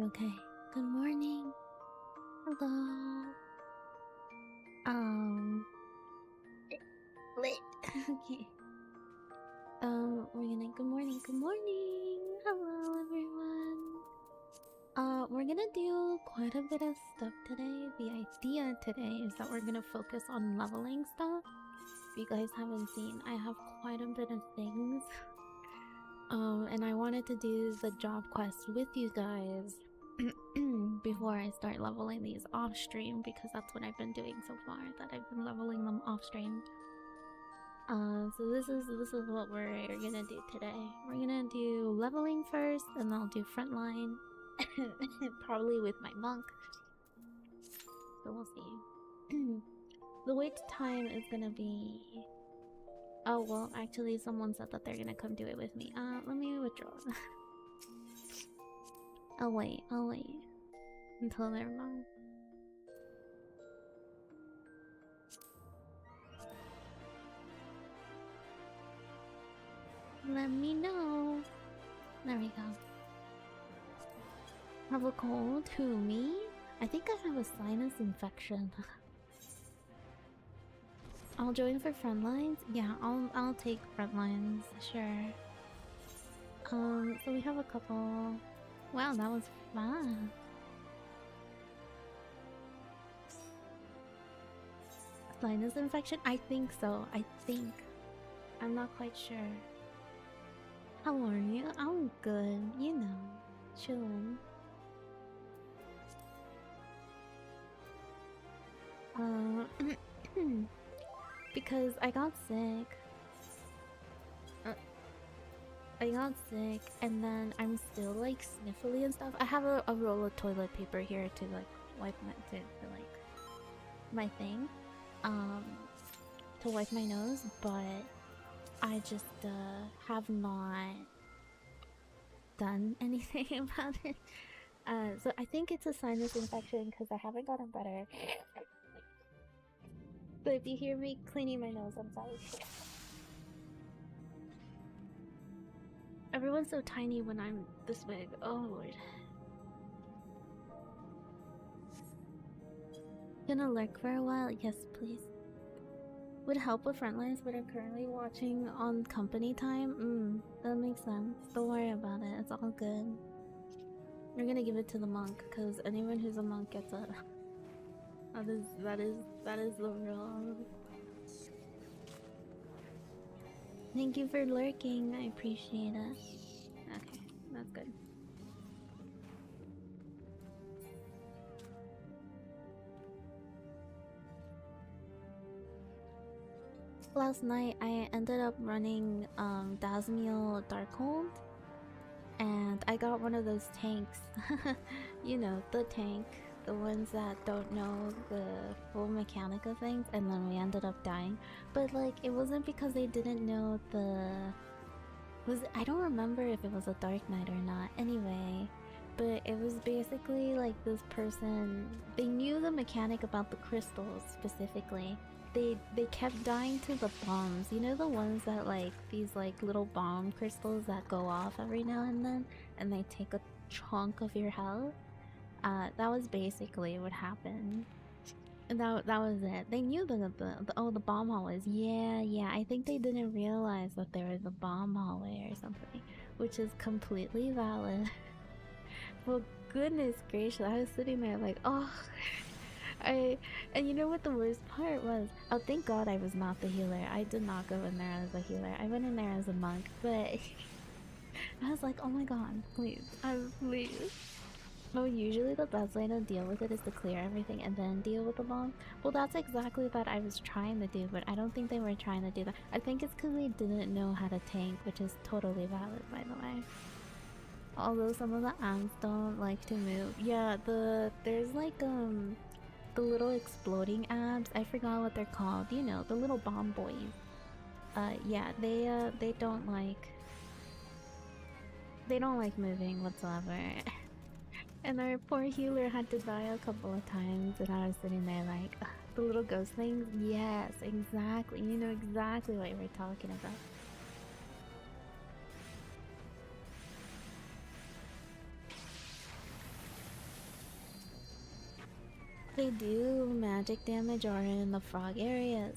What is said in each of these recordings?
Okay. Good morning. Hello. Um. Lit. Okay. We're gonna. Good morning. Good morning. Hello, everyone. We're gonna do quite a bit of stuff today. The idea today is that we're gonna focus on leveling stuff. If you guys haven't seen, I have quite a bit of things. And I wanted to do the job quest with you guys before I start leveling these off stream, because that's what I've been doing so far, that I've been leveling them off stream. So this is what we're gonna do today. We're gonna do leveling first, and I'll do frontline. Probably with my monk. So we'll see. The wait time is gonna be... Oh well, actually someone said that they're gonna come do it with me. Let me withdraw. I'll wait until they're wrong. Let me know. There we go. Have a cold? Who, me? I think I have a sinus infection. I'll join for frontlines? Yeah, I'll take frontlines, sure. So we have a couple... Wow, that was fun. Sinus infection? I think so, I think. I'm not quite sure. How are you? I'm good, you know. Chillin'. Because I got sick. And then I'm still like sniffly and stuff. I have a roll of toilet paper here to like wipe my my thing, to wipe my nose, but I just have not done anything about it. So I think it's a sinus infection because I haven't gotten better. So if you hear me cleaning my nose, I'm sorry. Everyone's so tiny when I'm this big. Oh lord. Gonna lurk for a while? Yes, please. Would help with frontlines, but I'm currently watching on company time. That makes sense. Don't worry about it. It's all good. We're gonna give it to the monk, because anyone who's a monk gets it. That is the rule. Thank you for lurking. I appreciate it. Okay, that's good. Last night I ended up running Dasmiel Darkhold, and I got one of those tanks. You know, the tank. The ones that don't know the full mechanic of things, and then we ended up dying. But like, it wasn't because they didn't know the... I don't remember if it was a Dark Knight or not. Anyway, but it was basically like this person... They knew the mechanic about the crystals specifically. They kept dying to the bombs. You know, the ones that like, these like little bomb crystals that go off every now and then, and they take a chunk of your health? That was basically what happened. And that was it. They knew the bomb hallways. Yeah, I think they didn't realize that there was a bomb hallway or something, which is completely valid. Well, goodness gracious, I was sitting there like, oh, and you know what the worst part was? Oh, thank God I was not the healer. I did not go in there as a healer. I went in there as a monk, but I was like, oh my god, please, please. Oh, usually the best way to deal with it is to clear everything and then deal with the bomb. Well, that's exactly what I was trying to do, but I don't think they were trying to do that. I think it's because they didn't know how to tank, which is totally valid, by the way. Although some of the ants don't like to move. Yeah, there's like, the little exploding abs. I forgot what they're called. You know, the little bomb boys. Yeah, they don't like... They don't like moving whatsoever. And our poor healer had to die a couple of times, and I was sitting there like, ugh, the little ghost things? Yes, exactly. You know exactly what we're talking about. They do magic damage or in the frog areas.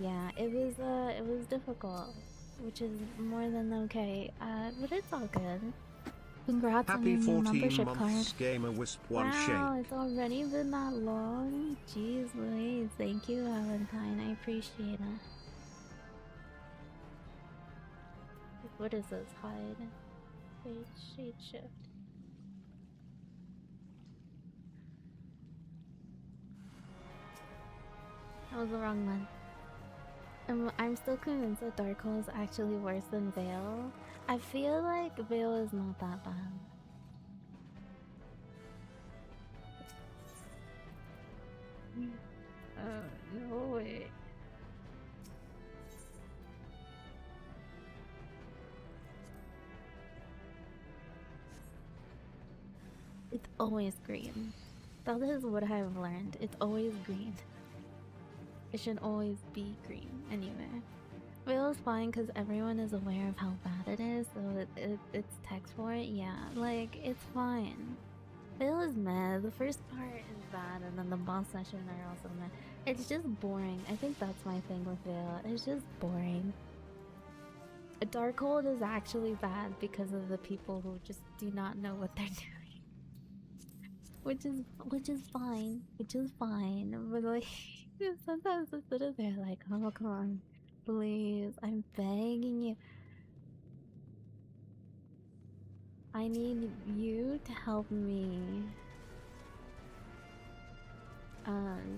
Yeah, it was difficult, which is more than okay. But it's all good. Congrats on Happy your new 14 membership card. months, Gamer Wisp one Wow, shade. it's already been that long. Jeez Louise, thank you, Valentine. I appreciate it. What is this? Hide. Shade shift. That was the wrong one. I'm still convinced that Darkhold is actually worse than Veil. I feel like Veil is not that bad. No way. It's always green. That is what I've learned. It's always green. It should always be green anyway. Veil is fine because everyone is aware of how bad it is, so it's text for it. Yeah, like, it's fine. Veil is meh. The first part is bad, and then the boss session are also meh. It's just boring. I think that's my thing with Veil. It's just boring. Darkhold is actually bad because of the people who just do not know what they're doing. Which is fine. Which is fine. But like sometimes I sit there like, oh come on. Please, I'm begging you. I need you to help me.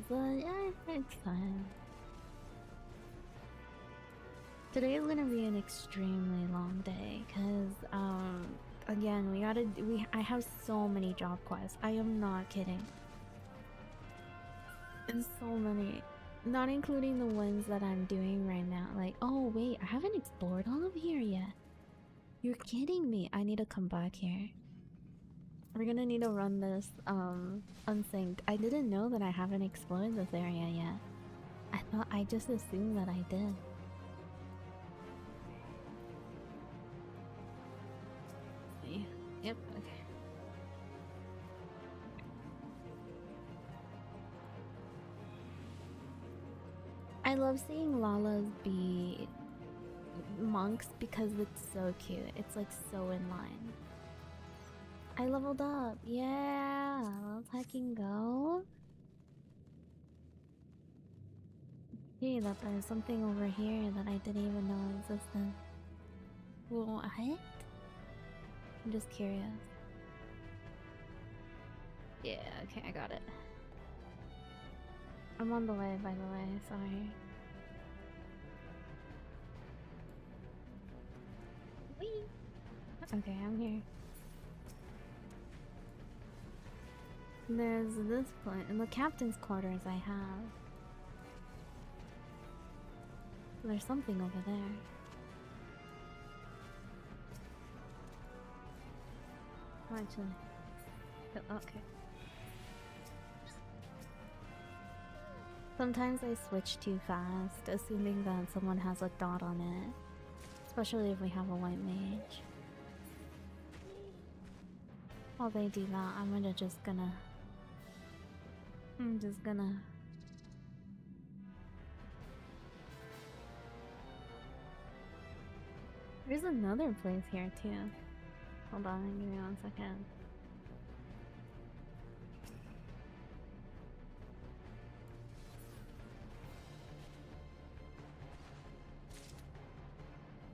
So yeah, it's fine. Today is gonna be an extremely long day, cause again I have so many job quests. I am not kidding. And so many. Not including the ones that I'm doing right now. Like, oh wait, I haven't explored all of here yet. You're kidding me. I need to come back here. We're gonna need to run this unsynced. I didn't know that I haven't explored this area yet. I just assumed that I did. Yep, okay. I love seeing Lalas be monks because it's so cute. It's like so in line. I leveled up. Yeah, let's fucking go. See that there's something over here that I didn't even know existed. What? I'm just curious. Yeah, okay, I got it. I'm on the way, by the way, sorry. Whee! Okay, I'm here. There's this place. In the captain's quarters I have. There's something over there. Actually. Okay. Sometimes I switch too fast, assuming that someone has a dot on it. Especially if we have a white mage. While they do that, I'm just gonna... There's another place here too. Hold on, give me 1 second.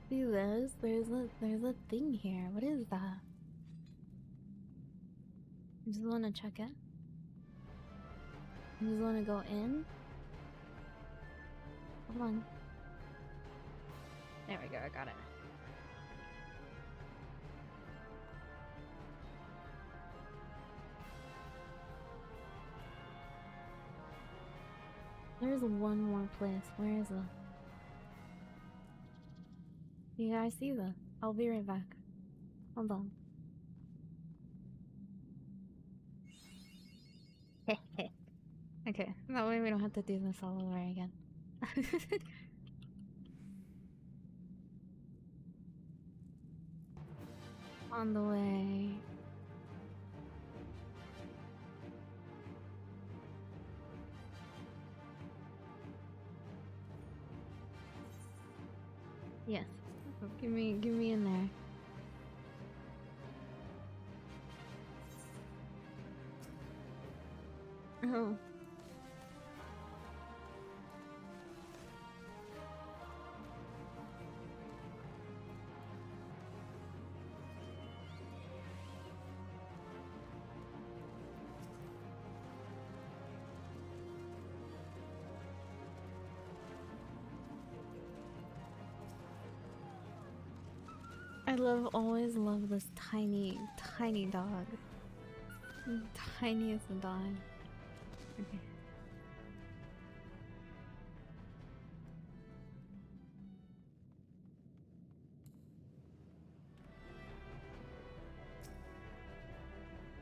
See this? There's a thing here. What is that? I just wanna check it. I just wanna go in. Hold on. There we go, I got it. There's one more place. Where is it? You guys see that? I'll be right back. Hold on. Okay, that way we don't have to do this all over again. On the way. Yes. Give me in there. Oh. Always love this tiny dog. Tiniest dog. Okay.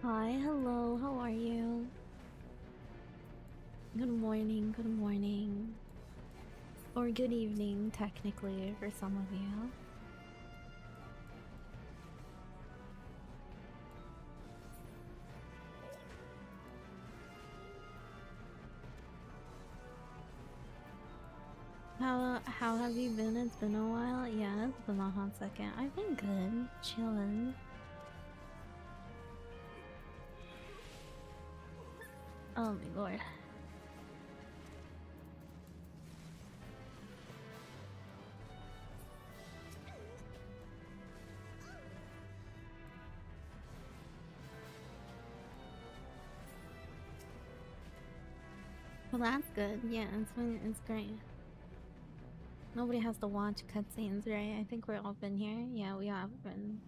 Hi, hello, how are you? Good morning. Or good evening, technically, for some of you. How have you been? It's been a while. Yeah, it's been a hot second. I've been good, chilling. Oh my lord. Well, that's good. Yeah, it's great. Nobody has to watch cutscenes, right? I think we're all been here. Yeah, we have been.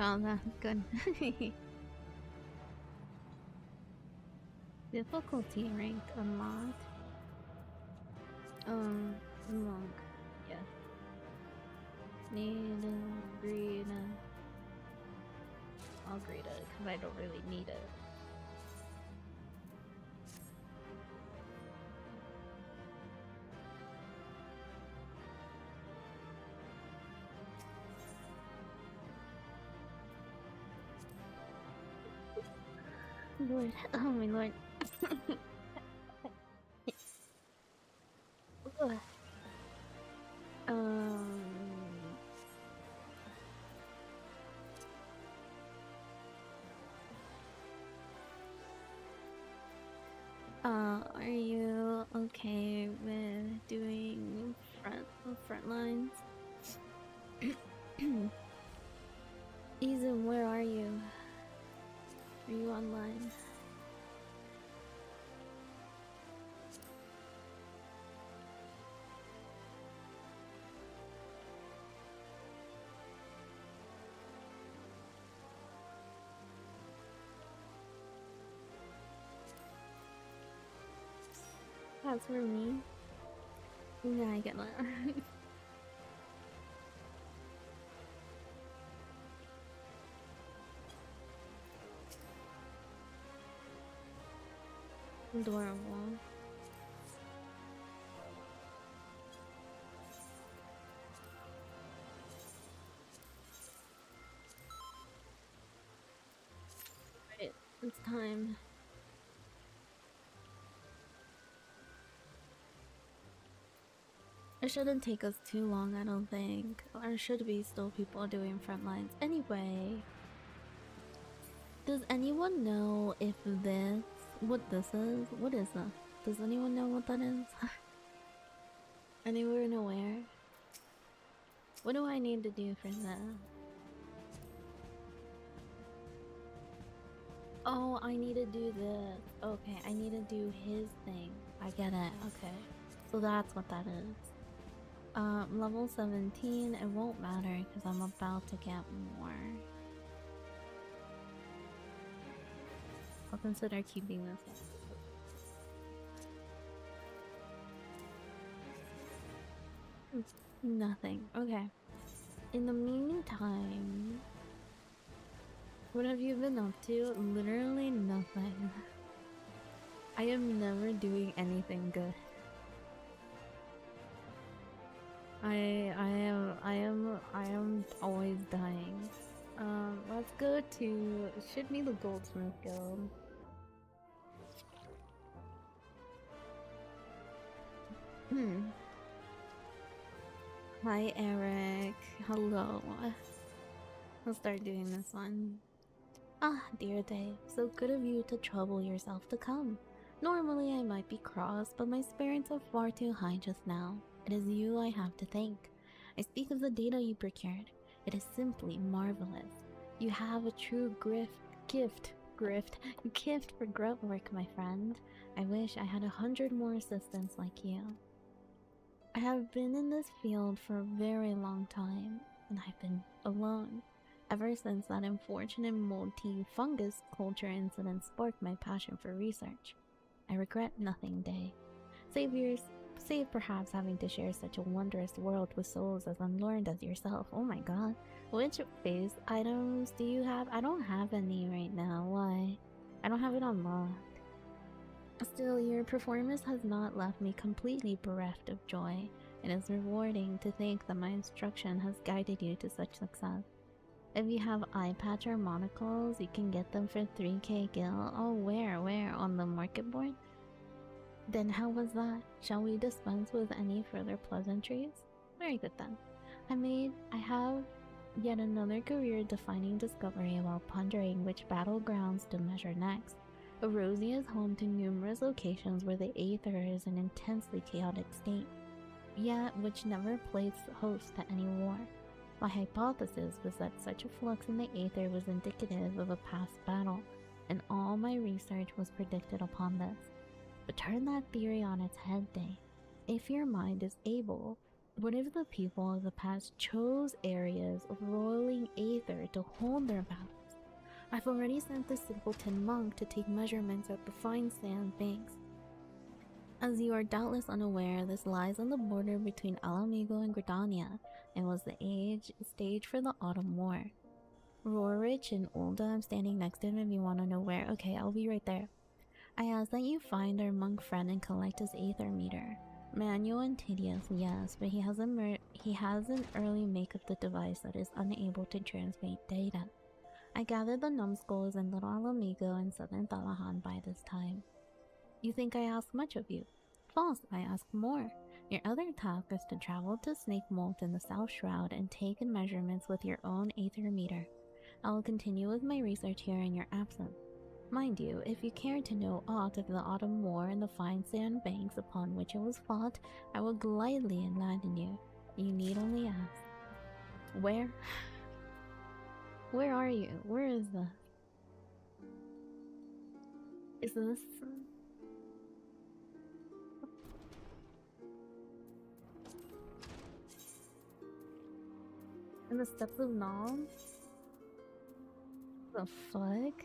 Oh, that's good. Difficulty rank unlocked. Unlock. Yes. Need greed. I'll greet it because I don't really need it. Lord, oh my lord. Ugh. um, are you okay with doing front lines? Ethan, where are you? Are you online? That's for me. Yeah, I get that. Adorable. Right, it's time. It shouldn't take us too long, I don't think. There should be still people doing front lines. Anyway, does anyone know if what this is? What is this? Does anyone know what that is? Anyone aware? What do I need to do for that? Oh, I need to do this. Okay, I need to do his thing. I get it. Okay. So that's what that is. Level 17, it won't matter because I'm about to get more. I'll consider keeping this one. Nothing. Okay. In the meantime, what have you been up to? Literally nothing. I am never doing anything good. I am always dying. Let's go to should be the Goldsmith Guild. Hi Eric. Hello. I'll start doing this one. Ah, dear day, so good of you to trouble yourself to come. Normally I might be cross, but my spirits are far too high just now. It is you I have to thank. I speak of the data you procured. It is simply marvelous. You have a true gift for grunt work, my friend. I wish I had 100 more assistants like you. I have been in this field for a very long time, and I've been alone. Ever since that unfortunate moldy fungus culture incident sparked my passion for research. I regret nothing, Day. Save perhaps having to share such a wondrous world with souls as unlearned as yourself. Oh my god. Which phase items do you have? I don't have any right now. Why? I don't have it unlocked. Still, your performance has not left me completely bereft of joy. It is rewarding to think that my instruction has guided you to such success. If you have eye patch or monocles, you can get them for 3k gil. Oh, where? On the market board? Then how was that? Shall we dispense with any further pleasantries? Very good then. I have yet another career-defining discovery while pondering which battlegrounds to measure next. Erosia is home to numerous locations where the Aether is an intensely chaotic state, yet which never plays host to any war. My hypothesis was that such a flux in the Aether was indicative of a past battle, and all my research was predicted upon this. But turn that theory on its head, Day. If your mind is able, what if the people of the past chose areas of roiling Aether to hold their battles? I've already sent the simpleton monk to take measurements at the fine sand banks. As you are doubtless unaware, this lies on the border between Alamigo and Gridania, and was the stage for the Autumn War. Rorich and Ulda, I'm standing next to him if you want to know where. Okay, I'll be right there. I ask that you find our monk friend and collect his Aether meter. Manual and tedious, yes, but he has an early make of the device that is unable to transmit data. I gather the numbskull is in Little Alamigo and Southern Thalahan by this time. You think I ask much of you? False, I ask more. Your other task is to travel to Snake Molt in the South Shroud and take measurements with your own Aether meter. I will continue with my research here in your absence. Mind you, if you care to know aught of the Autumn War and the fine sand banks upon which it was fought, I will gladly enlighten you. You need only ask. Where? Where are you? Where is this? Is this... in the steppes of Nom? The fuck?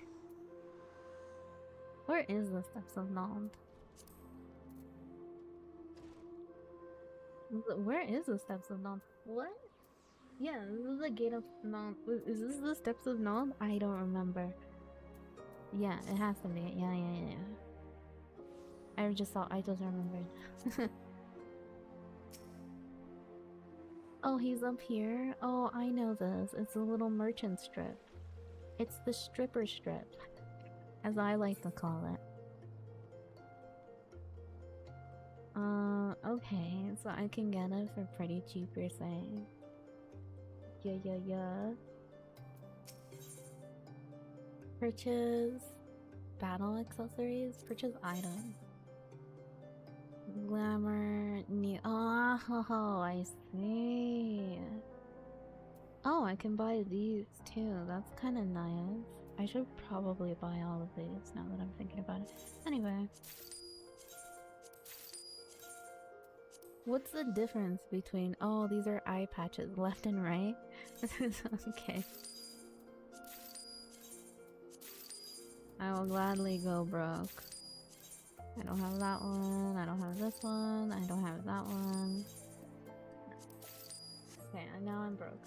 Where is the steppes of Nom? Where is the steppes of Nom? What? Yeah, this is the gate of Nom. Is this the steppes of Nom? I don't remember. Yeah, it has to be. Yeah. I just remembered. Oh, he's up here? Oh, I know this. It's a little merchant strip. It's the stripper strip, as I like to call it. Okay, so I can get it for pretty cheap, you're saying? Yeah. Purchase battle accessories, purchase items. Glamour, new. Oh, I see. Oh, I can buy these too. That's kind of nice. I should probably buy all of these now that I'm thinking about it. Anyway. What's the difference between... Oh, these are eye patches, left and right? Okay. I will gladly go broke. I don't have that one, I don't have this one, I don't have that one. Okay, now I'm broke.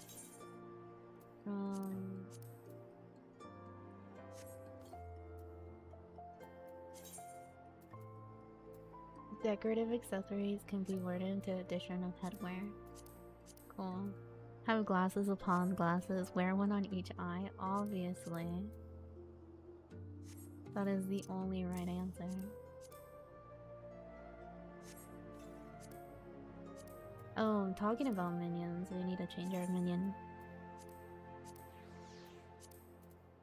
Decorative accessories can be worded into addition of headwear. Cool. Have glasses upon glasses, wear one on each eye, obviously. That is the only right answer. Oh, talking about minions, we need to change our minion.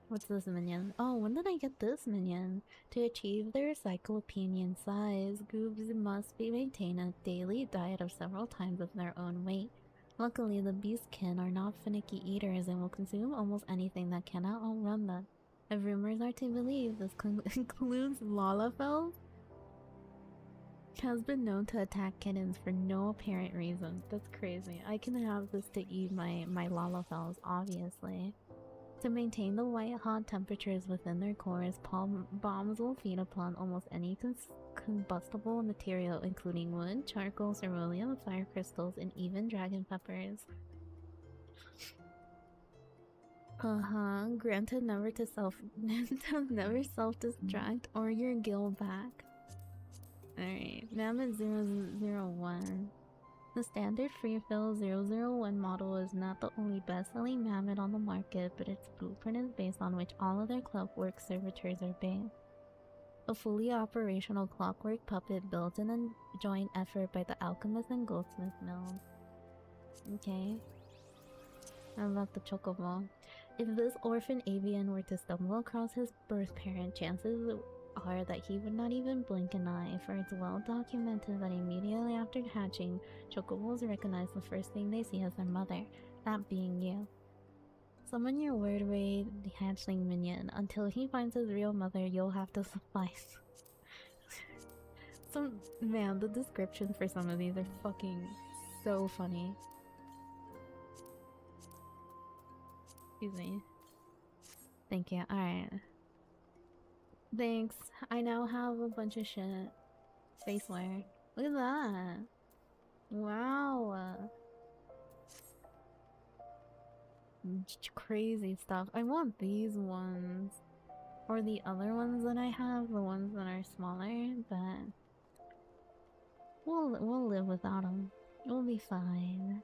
What's this minion? Oh, when did I get this minion? To achieve their cyclopean size, goobs must be maintain a daily diet of several times of their own weight. Luckily, the beastkin are not finicky eaters and will consume almost anything that cannot outrun them. If rumors are to believe, this includes Lalafell, has been known to attack kittens for no apparent reason. That's crazy. I can have this to eat my Lalafells, obviously. To maintain the white-hot temperatures within their cores, bombs will feed upon almost any combustible material, including wood, charcoal, cerulean, fire crystals, and even dragon peppers. Granted never to never self-destruct or your gill back. Alright, Mammoth 001. The standard Freefill 001 model is not the only best-selling Mammoth on the market, but its blueprint is based on which all of their clockwork servitors are based. A fully operational clockwork puppet built in a joint effort by the alchemist and goldsmith mills. Okay. I love the chocobo. If this orphan avian were to stumble across his birth parent, chances are that he would not even blink an eye, for it's well documented that immediately after hatching, chocobos recognize the first thing they see as their mother, that being you. Summon your word raid hatchling minion. Until he finds his real mother, you'll have to suffice. Man, the descriptions for some of these are fucking so funny. Excuse me. Thank you. Alright. Thanks. I now have a bunch of shit. Spaceware. Look at that. Wow. Crazy stuff. I want these ones. Or the other ones that I have, the ones that are smaller, but we'll live without them. We'll be fine.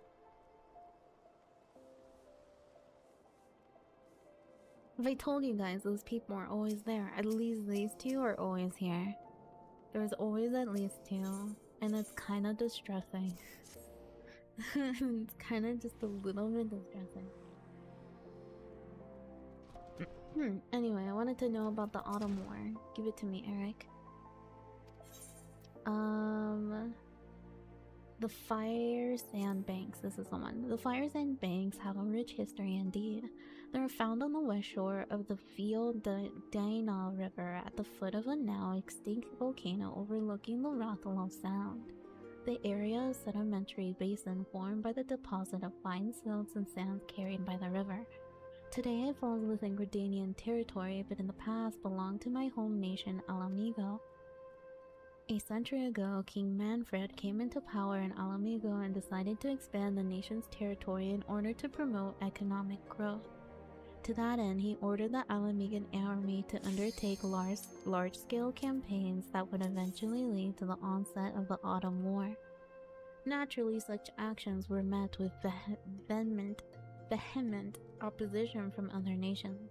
If I told you guys those people are always there, at least these two are always here. There's always at least two, and it's kind of distressing. It's kind of just a little bit distressing. Anyway, I wanted to know about the Autumn War. Give it to me, Eric. The Fire Sand Banks. This is the one. The Fire Sand Banks have a rich history indeed. They are found on the west shore of the Fio Dana River at the foot of a now extinct volcano overlooking the Rathalos Sound. The area is a sedimentary basin formed by the deposit of fine silts and sands carried by the river. Today it falls within Gridanian territory, but in the past belonged to my home nation Alamigo. A century ago, King Manfred came into power in Alamigo and decided to expand the nation's territory in order to promote economic growth. To that end, he ordered the Alamigan army to undertake large-scale campaigns that would eventually lead to the onset of the Autumn War. Naturally, such actions were met with vehement opposition from other nations.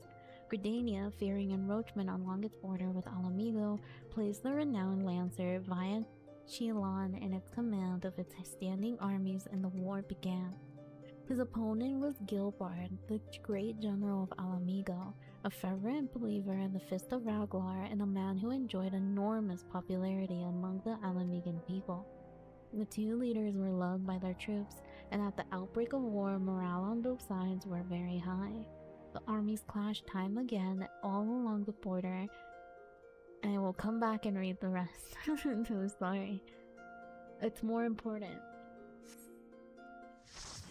Gridania, fearing encroachment along its border with Alamigo, placed the renowned lancer Viachilon in its command of its standing armies, and the war began. His opponent was Gilbard, the great general of Alamigo, a fervent believer in the Fist of Raglar and a man who enjoyed enormous popularity among the Alamigan people. The two leaders were loved by their troops, and at the outbreak of war, morale on both sides were very high. The armies clashed time again all along the border. I will come back and read the rest. I'm so sorry. It's more important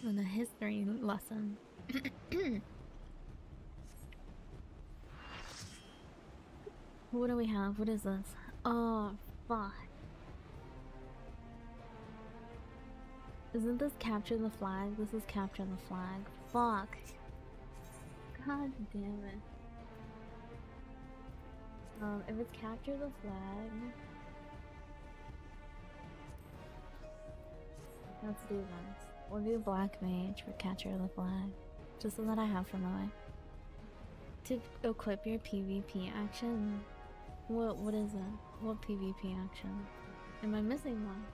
than a history lesson. What do we have? What is this? Oh, fuck. Isn't this capture the flag? This is capture the flag. Fuck. God damn it. If it's capture the flag, let's do this. We'll do black mage for capture the flag. Just so that I have from away. To equip your PvP action. What is it? What PvP action? Am I missing one?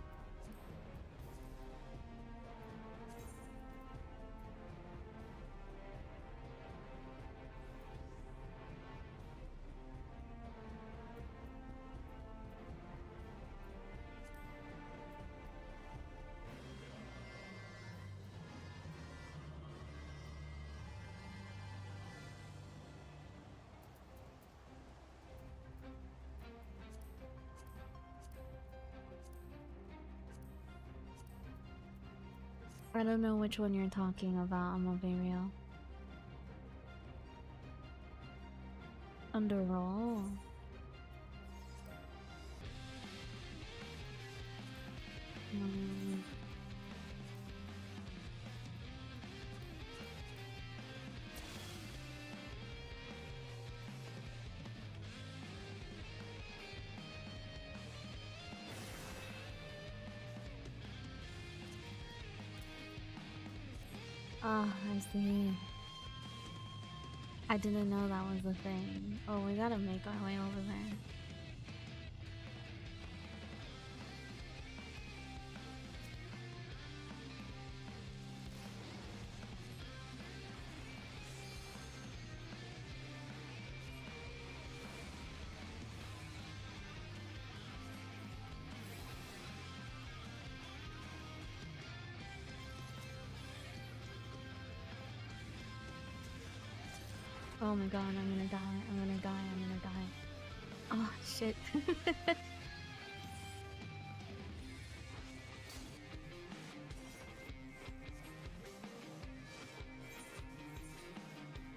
I don't know which one you're talking about, I'm gonna be real. Under roll. Ah, I see. I didn't know that was a thing. Oh, we gotta make our way over there. Oh my god, I'm gonna die, I'm gonna die, I'm gonna die. Oh, shit.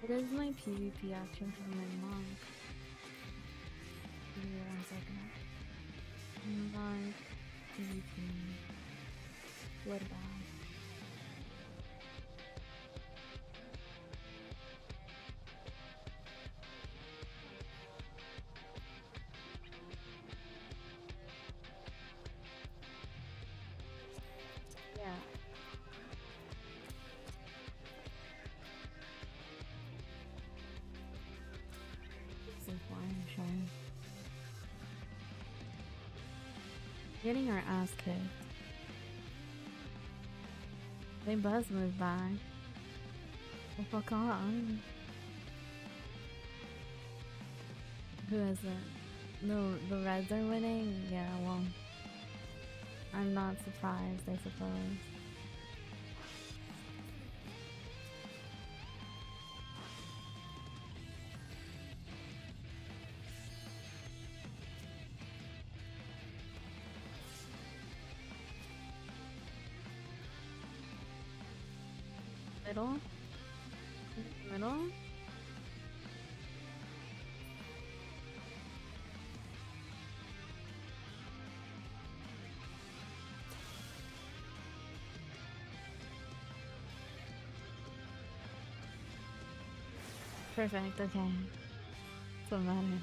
What is my PvP action for my monk? Give me 1 second. Monk, PvP. Bloodbath. Yeah. So far, I'm sure. Getting our ass kicked. They buzz moved by. Well, fuck on. Who is it? The Reds are winning? Yeah, well. I'm not surprised, I suppose. Middle? Middle? Perfect, okay. That's what matters.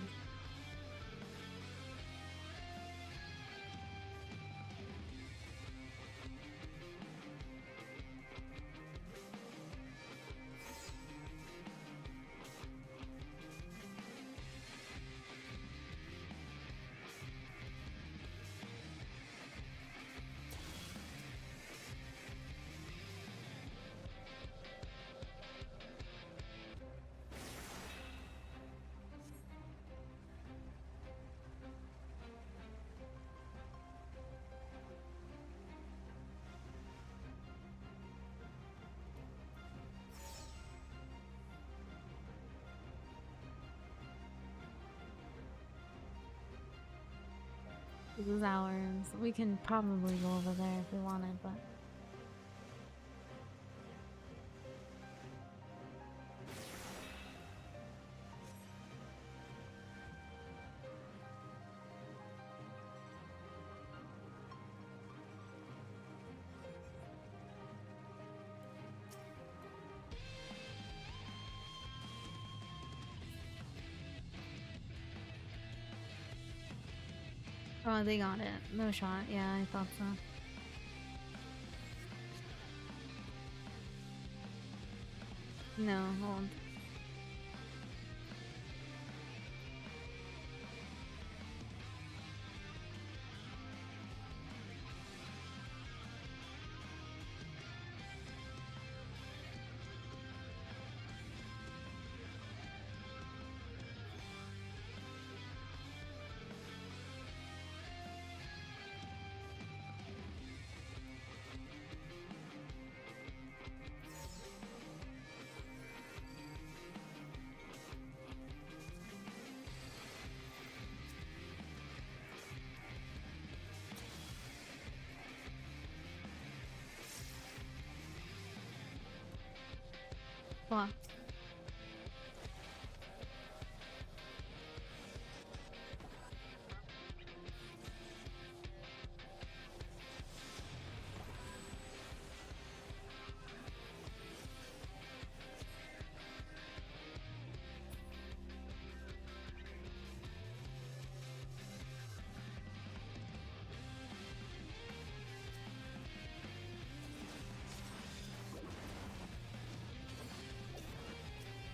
This is ours. We can probably go over there if we wanted, but... Oh, they got it. No shot. Yeah, I thought so. No, hold. Fuck.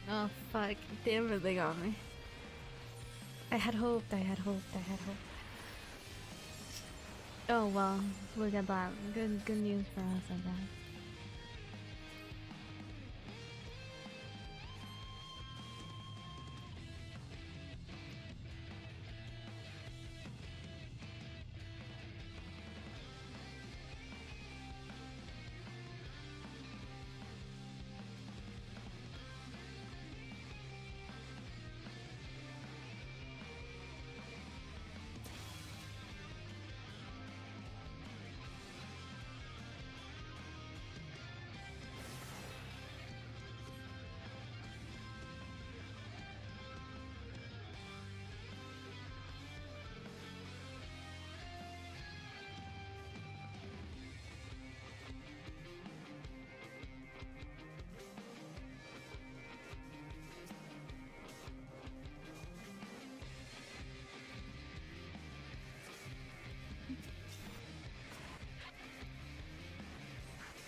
Oh, fuck. Damn it, they got me. I had hoped, I had hoped, I had hoped. Oh, well, look at that. Good news for us, I guess.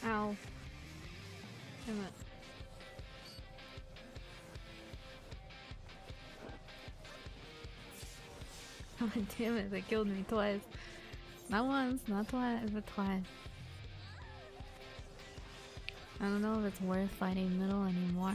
Ow. Damn it. Oh, damn it, they killed me twice. Not once, not twice, but twice. I don't know if it's worth fighting middle anymore.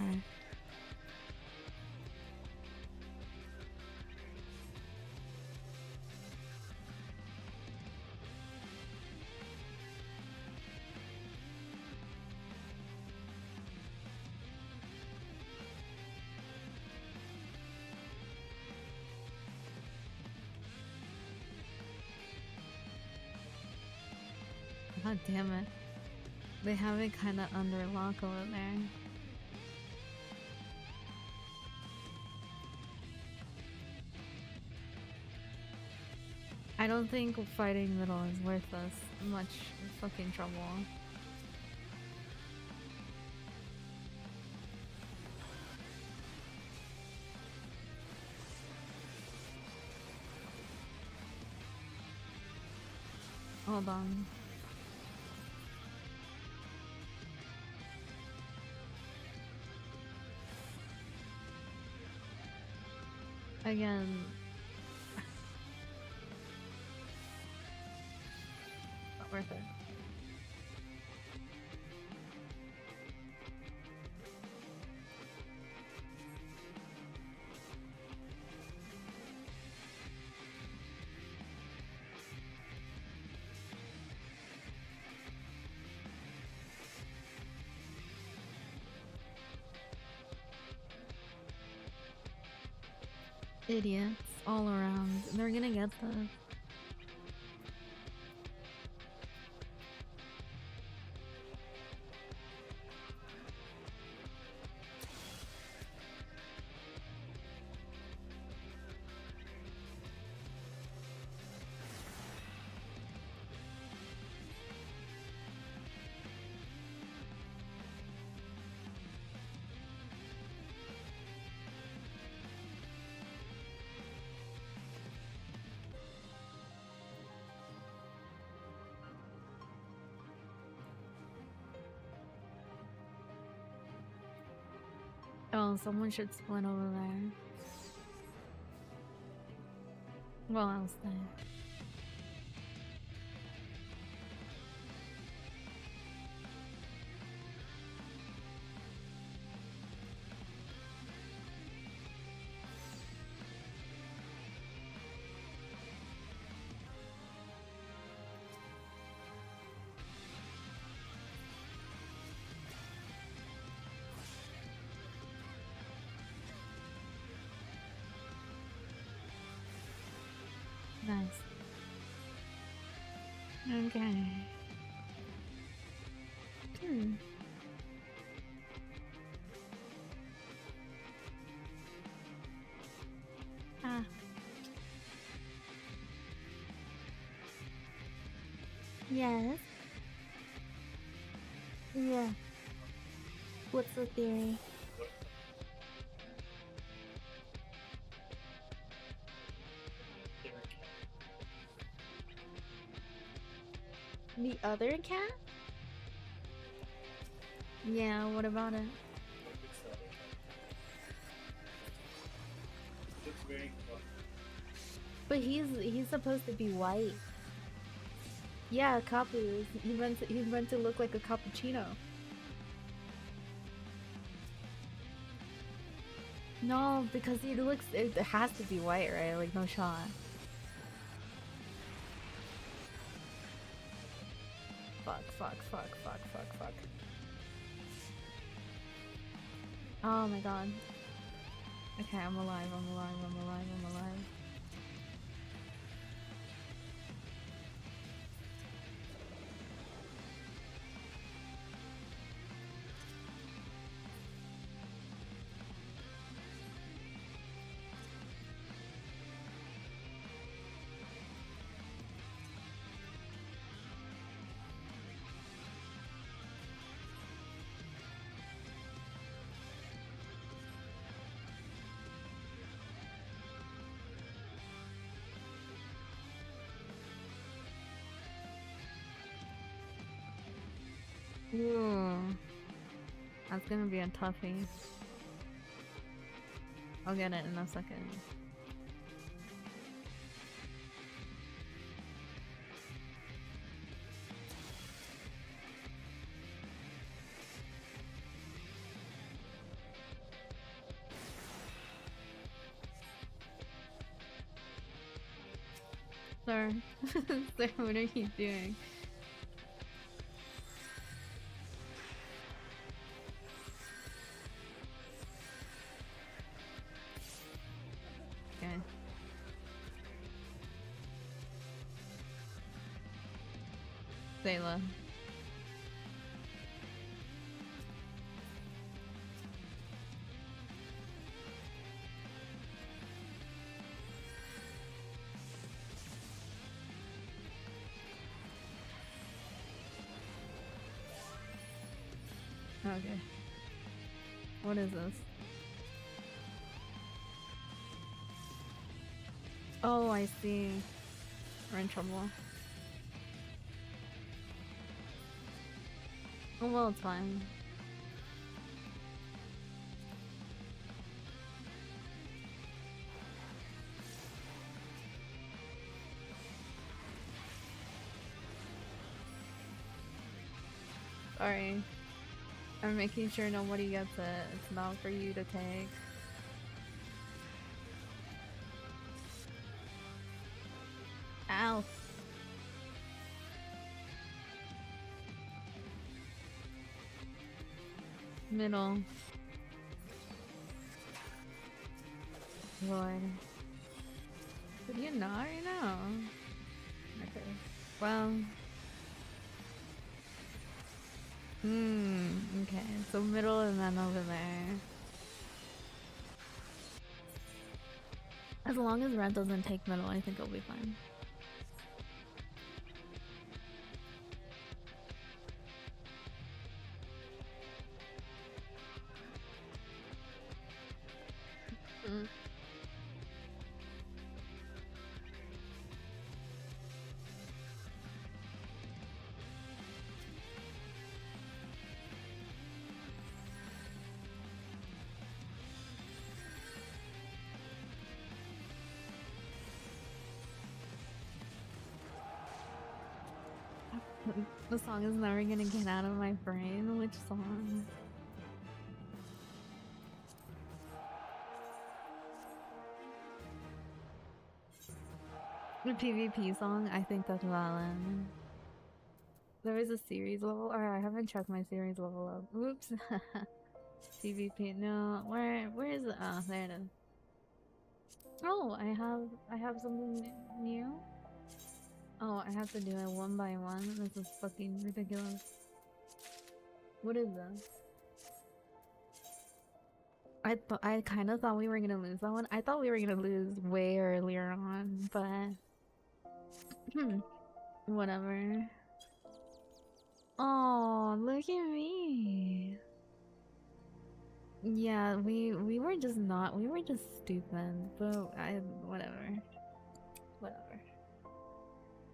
God damn it. They have it kinda under lock over there. I don't think fighting middle is worth us much fucking trouble. Hold on. Again. Not worth it. Idiots all around. They're gonna get this. Oh, someone should split over there. Well, I'll stay. Nice. Okay. Ah. Yes. Yeah. What's the theory? The other cat? Yeah, what about it? But he's supposed to be white. Yeah, Capu. He's meant to look like a cappuccino. No, because it has to be white, right? Like no shot. Fuck. Oh my god. Okay, I'm alive. Ooh. That's gonna be a toughie. I'll get it in a second. Sir. Sir, what are you doing? Okay. Sayla. Okay. What is this? Oh, I see. We're in trouble. Oh, well, it's fine. Sorry. I'm making sure nobody gets it. It's not for you to take. Ow. Middle. Lord. Did you not right now? Okay. Well. Okay. So middle and then over there. As long as red doesn't take middle, I think it'll be fine. The song is never gonna get out of my brain. Which song? The PvP song? I think that's valid. There is a series level. Or I haven't checked my series level up. Oops. PvP. No. Where is it? Oh, there it is. Oh, I have something new. Oh, I have to do it one by one. This is fucking ridiculous. What is this? I kind of thought we were gonna lose that one. I thought we were gonna lose way earlier on, but whatever. Oh, look at me. Yeah, we were just not. We were just stupid, but whatever. Whatever.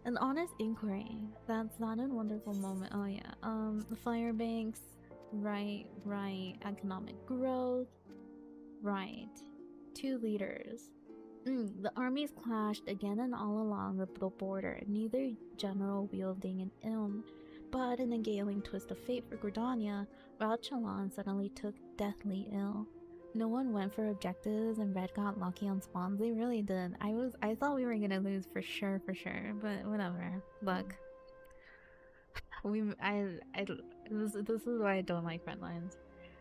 An honest inquiry. That's not a wonderful moment. Oh yeah. The fire banks. Right. Economic growth. Right. 2 leaders. The armies clashed again and all along the border, neither general wielding an ilm. But in a galing twist of fate for Gordania, Rauchalon suddenly took deathly ill. No one went for objectives and Red got lucky on spawns. They really did. I thought we were gonna lose for sure, but whatever. Look. This is why I don't like red lines.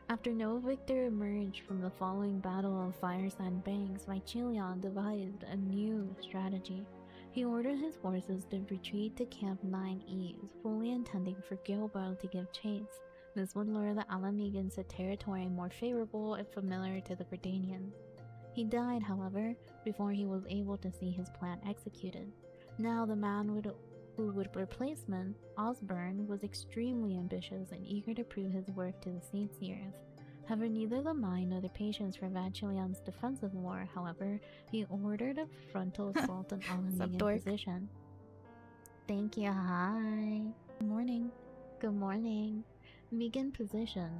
After no victor emerged from the following battle of Firesand Banks, Mychilion devised a new strategy. He ordered his forces to retreat to Camp 9 Eves, fully intending for Gilboa to give chase. This would lure the Alamegans to territory more favorable and familiar to the Gridanians. He died, however, before he was able to see his plan executed. Now the man who would replace him, Osborne, was extremely ambitious and eager to prove his worth to the Seedseers. Having neither the mind nor the patience for Vachilion's defensive war, however, he ordered a frontal assault on Alamegan position. Thank you, hi. Good morning. Good morning. Megan position.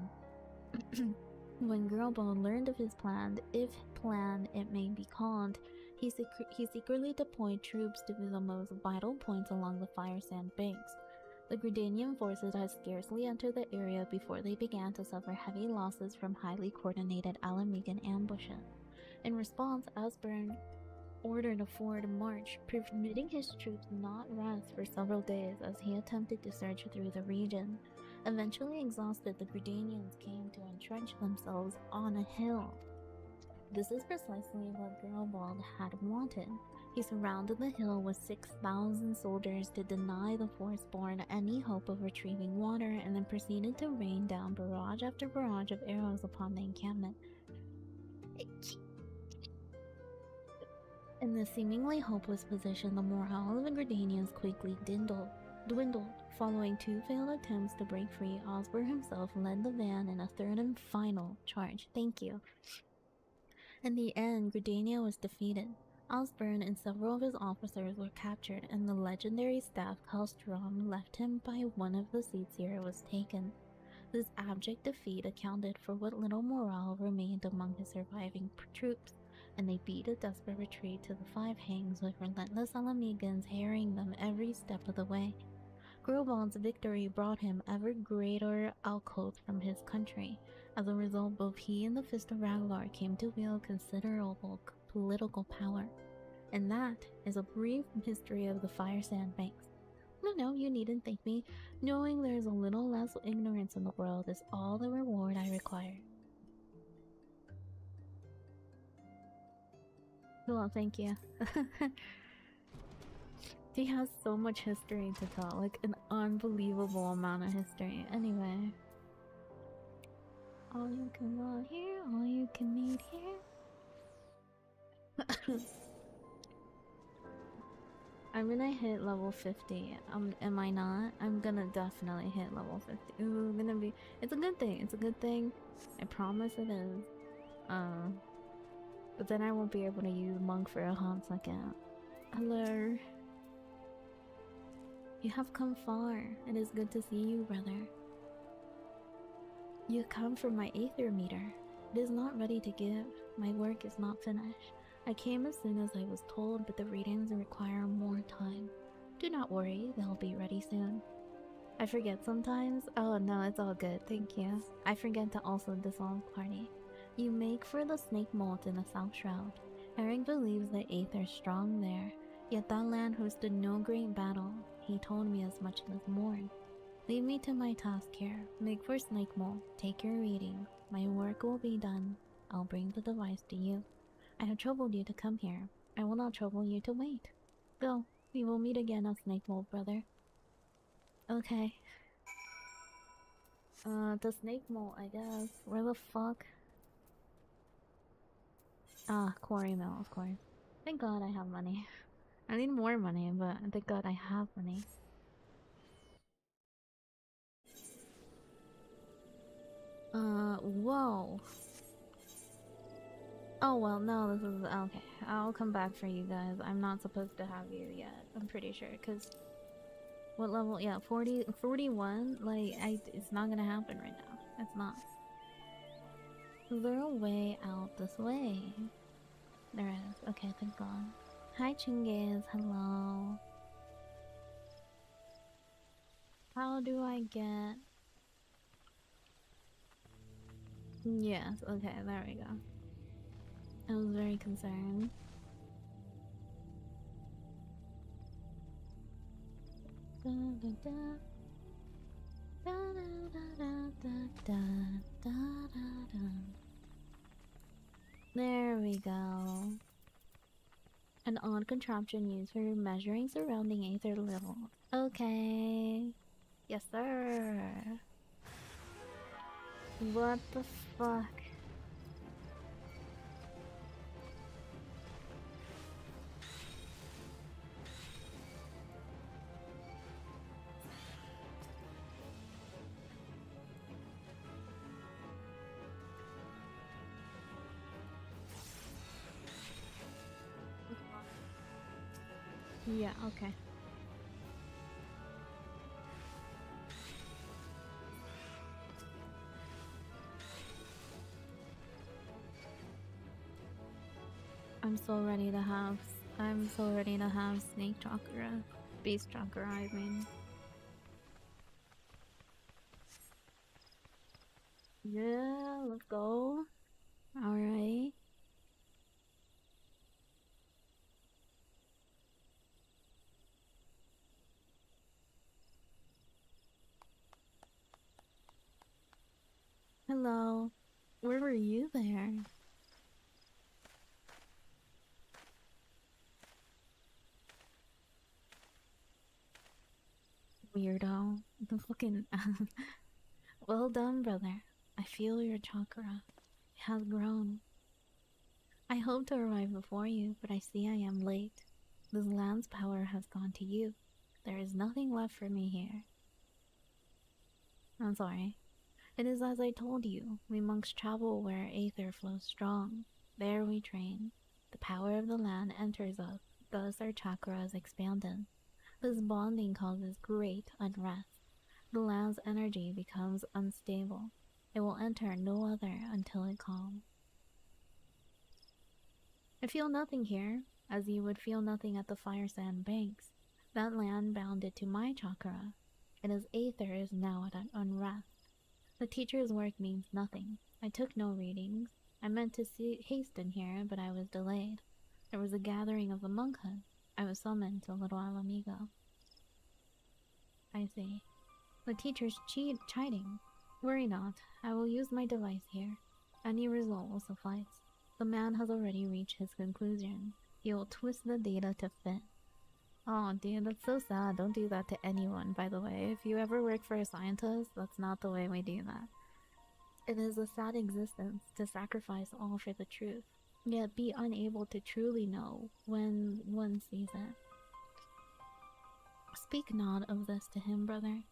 When Girlbone learned of his plan, if plan it may be called, he secretly deployed troops to the most vital points along the Firesand Banks. The Gridanian forces had scarcely entered the area before they began to suffer heavy losses from highly coordinated Alamegan ambushes. In response, Osborne ordered a forward march, permitting his troops not rest for several days as he attempted to surge through the region. Eventually exhausted, the Gridanians came to entrench themselves on a hill. This is precisely what Geralbald had wanted. He surrounded the hill with 6,000 soldiers to deny the Forceborn any hope of retrieving water, and then proceeded to rain down barrage after barrage of arrows upon the encampment. In this seemingly hopeless position, the morale of the Gridanians quickly dwindled. Following 2 failed attempts to break free, Osborne himself led the van in a third and final charge. Thank you. In the end, Gridania was defeated. Osborne and several of his officers were captured, and the legendary staff Kalstrom left him by one of the Seedseer was taken. This abject defeat accounted for what little morale remained among his surviving troops, and they beat a desperate retreat to the Five Hangs with relentless Alamegans harrying them every step of the way. Grobald's victory brought him ever greater outgrowth from his country. As a result, both he and the Fist of Raglar came to wield considerable political power. And that is a brief history of the Firesand Banks. No, you needn't thank me. Knowing there is a little less ignorance in the world is all the reward I require. Well, thank you. He has so much history to tell, like an unbelievable amount of history. Anyway. All you can want here, all you can need here. I'm gonna hit level 50. Am I not? I'm gonna definitely hit level 50. Ooh, it's a good thing. It's a good thing. I promise it is. But then I won't be able to use Monk for a hot second. Hello. You have come far. It is good to see you, brother. You come from my Aether meter. It is not ready to give. My work is not finished. I came as soon as I was told, but the readings require more time. Do not worry, they'll be ready soon. I forget sometimes. Oh no, it's all good. Thank you. I forget to also dissolve party. You make for the snake mold in the South Shroud. Eric believes the Aether's strong there, yet that land hosted no great battle. He told me as much as more. Leave me to my task here. Make for snake mold. Take your reading. My work will be done. I'll bring the device to you. I have troubled you to come here. I will not trouble you to wait. Go. We will meet again on snake mold, brother. Okay. The snake mole, I guess. Where the fuck? Ah, quarry mill, of course. Thank God I have money. I need more money, but thank God I have money. Whoa. Oh, well, no, this is... Okay, I'll come back for you guys. I'm not supposed to have you yet. I'm pretty sure, because... What level? Yeah, 41? Like, it's not gonna happen right now. It's not. Is there a way out this way? There is. Okay, thank God. Hi, Chingiz. Hello. How do I get... Yes, okay, there we go. I was very concerned. Da, da, da. Da, da, da, da, da, da, da. There we go. An odd contraption used for measuring surrounding aether levels. Okay. Yes, sir. What the fuck? Yeah, okay. I'm so ready to have... I'm so ready to have snake chakra. Beast chakra, I mean. Yeah, let's go. Alright. Hello. Where were you there? Weirdo. The fucking... Well done, brother. I feel your chakra. It has grown. I hoped to arrive before you, but I see I am late. This land's power has gone to you. There is nothing left for me here. I'm sorry. It is as I told you. We monks travel where aether flows strong. There we train. The power of the land enters us, thus our chakras expanded. This bonding causes great unrest. The land's energy becomes unstable. It will enter no other until it calms. I feel nothing here, as you would feel nothing at the fire sand banks. That land bounded to my chakra. It is aether is now at an unrest. The teacher's work means nothing. I took no readings. I meant to hasten here, but I was delayed. There was a gathering of the monkhood. I was summoned to Little Alamigo. I see. The teacher's chiding. Worry not. I will use my device here. Any result will suffice. The man has already reached his conclusion. He will twist the data to fit. Oh, dude, that's so sad. Don't do that to anyone, by the way. If you ever work for a scientist, that's not the way we do that. It is a sad existence to sacrifice all for the truth, yet be unable to truly know when one sees it. Speak not of this to him, brother.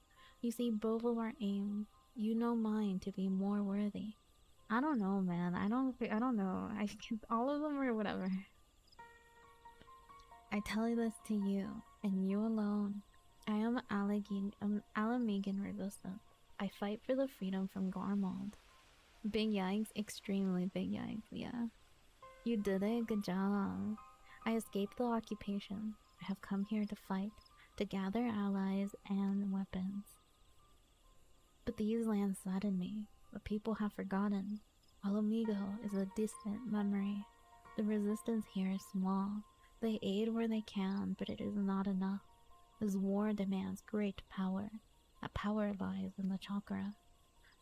You see both of our aims. You know mine to be more worthy. I don't know, man. I don't know. All of them or whatever. I tell this to you, and you alone. I am Alamegan resistant. I fight for the freedom from Garmald. Big yikes, extremely big yikes, yeah. You did it, good job. I escaped the occupation. I have come here to fight, to gather allies and weapons. But these lands sadden me. The people have forgotten. Alamigo is a distant memory. The resistance here is small. They aid where they can, but it is not enough. This war demands great power. That power lies in the chakra.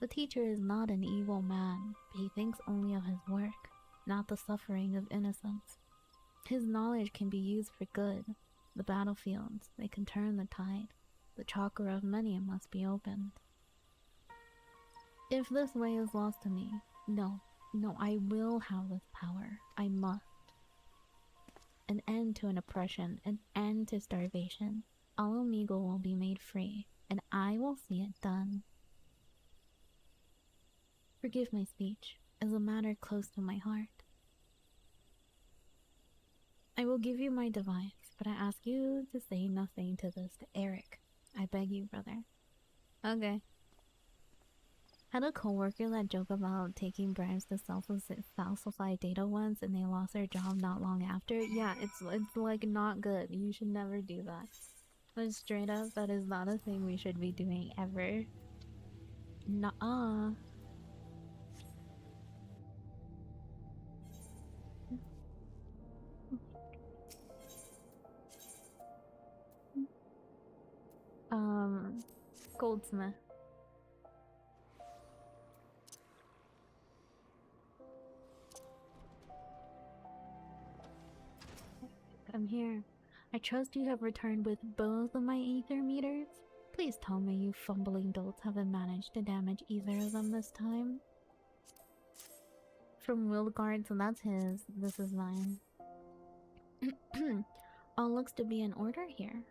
The teacher is not an evil man, but he thinks only of his work, not the suffering of innocence. His knowledge can be used for good. The battlefields, they can turn the tide. The chakra of many must be opened. If this way is lost to me, no, I will have this power. I must. An end to an oppression, an end to starvation. Alamigo will be made free, and I will see it done. Forgive my speech, as a matter close to my heart. I will give you my device, but I ask you to say nothing to this to Eric. I beg you, brother. Okay. Had a coworker that joke about taking bribes to falsify data once and they lost their job not long after. Yeah, it's like not good. You should never do that. But straight up, that is not a thing we should be doing ever. Nuh-uh. Goldsmith. I'm here. I trust you have returned with both of my ether meters. Please tell me you fumbling dolts haven't managed to damage either of them this time. From Wildguard, so that's his. This is mine. All looks to be in order here.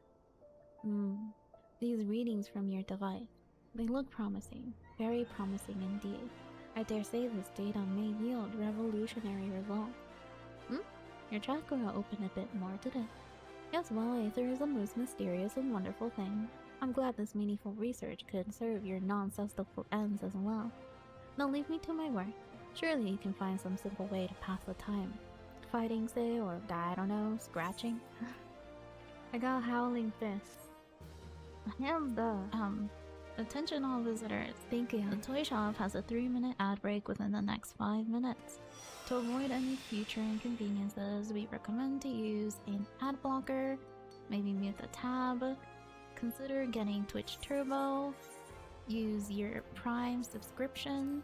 These readings from your device, they look promising. Very promising indeed. I dare say this data may yield revolutionary results. Your chakra opened a bit more, did it? Yes, well, Aether is a most mysterious and wonderful thing. I'm glad this meaningful research could serve your non-sustainable ends as well. Now leave me to my work. Surely you can find some simple way to pass the time. Fighting, say, or, I don't know, scratching? I got howling fists. I am the, attention all visitors. Thank you. The toy shop has a 3-minute ad break within the next 5 minutes. To avoid any future inconveniences, we recommend to use an ad blocker, maybe mute the tab, consider getting Twitch Turbo, use your Prime subscription,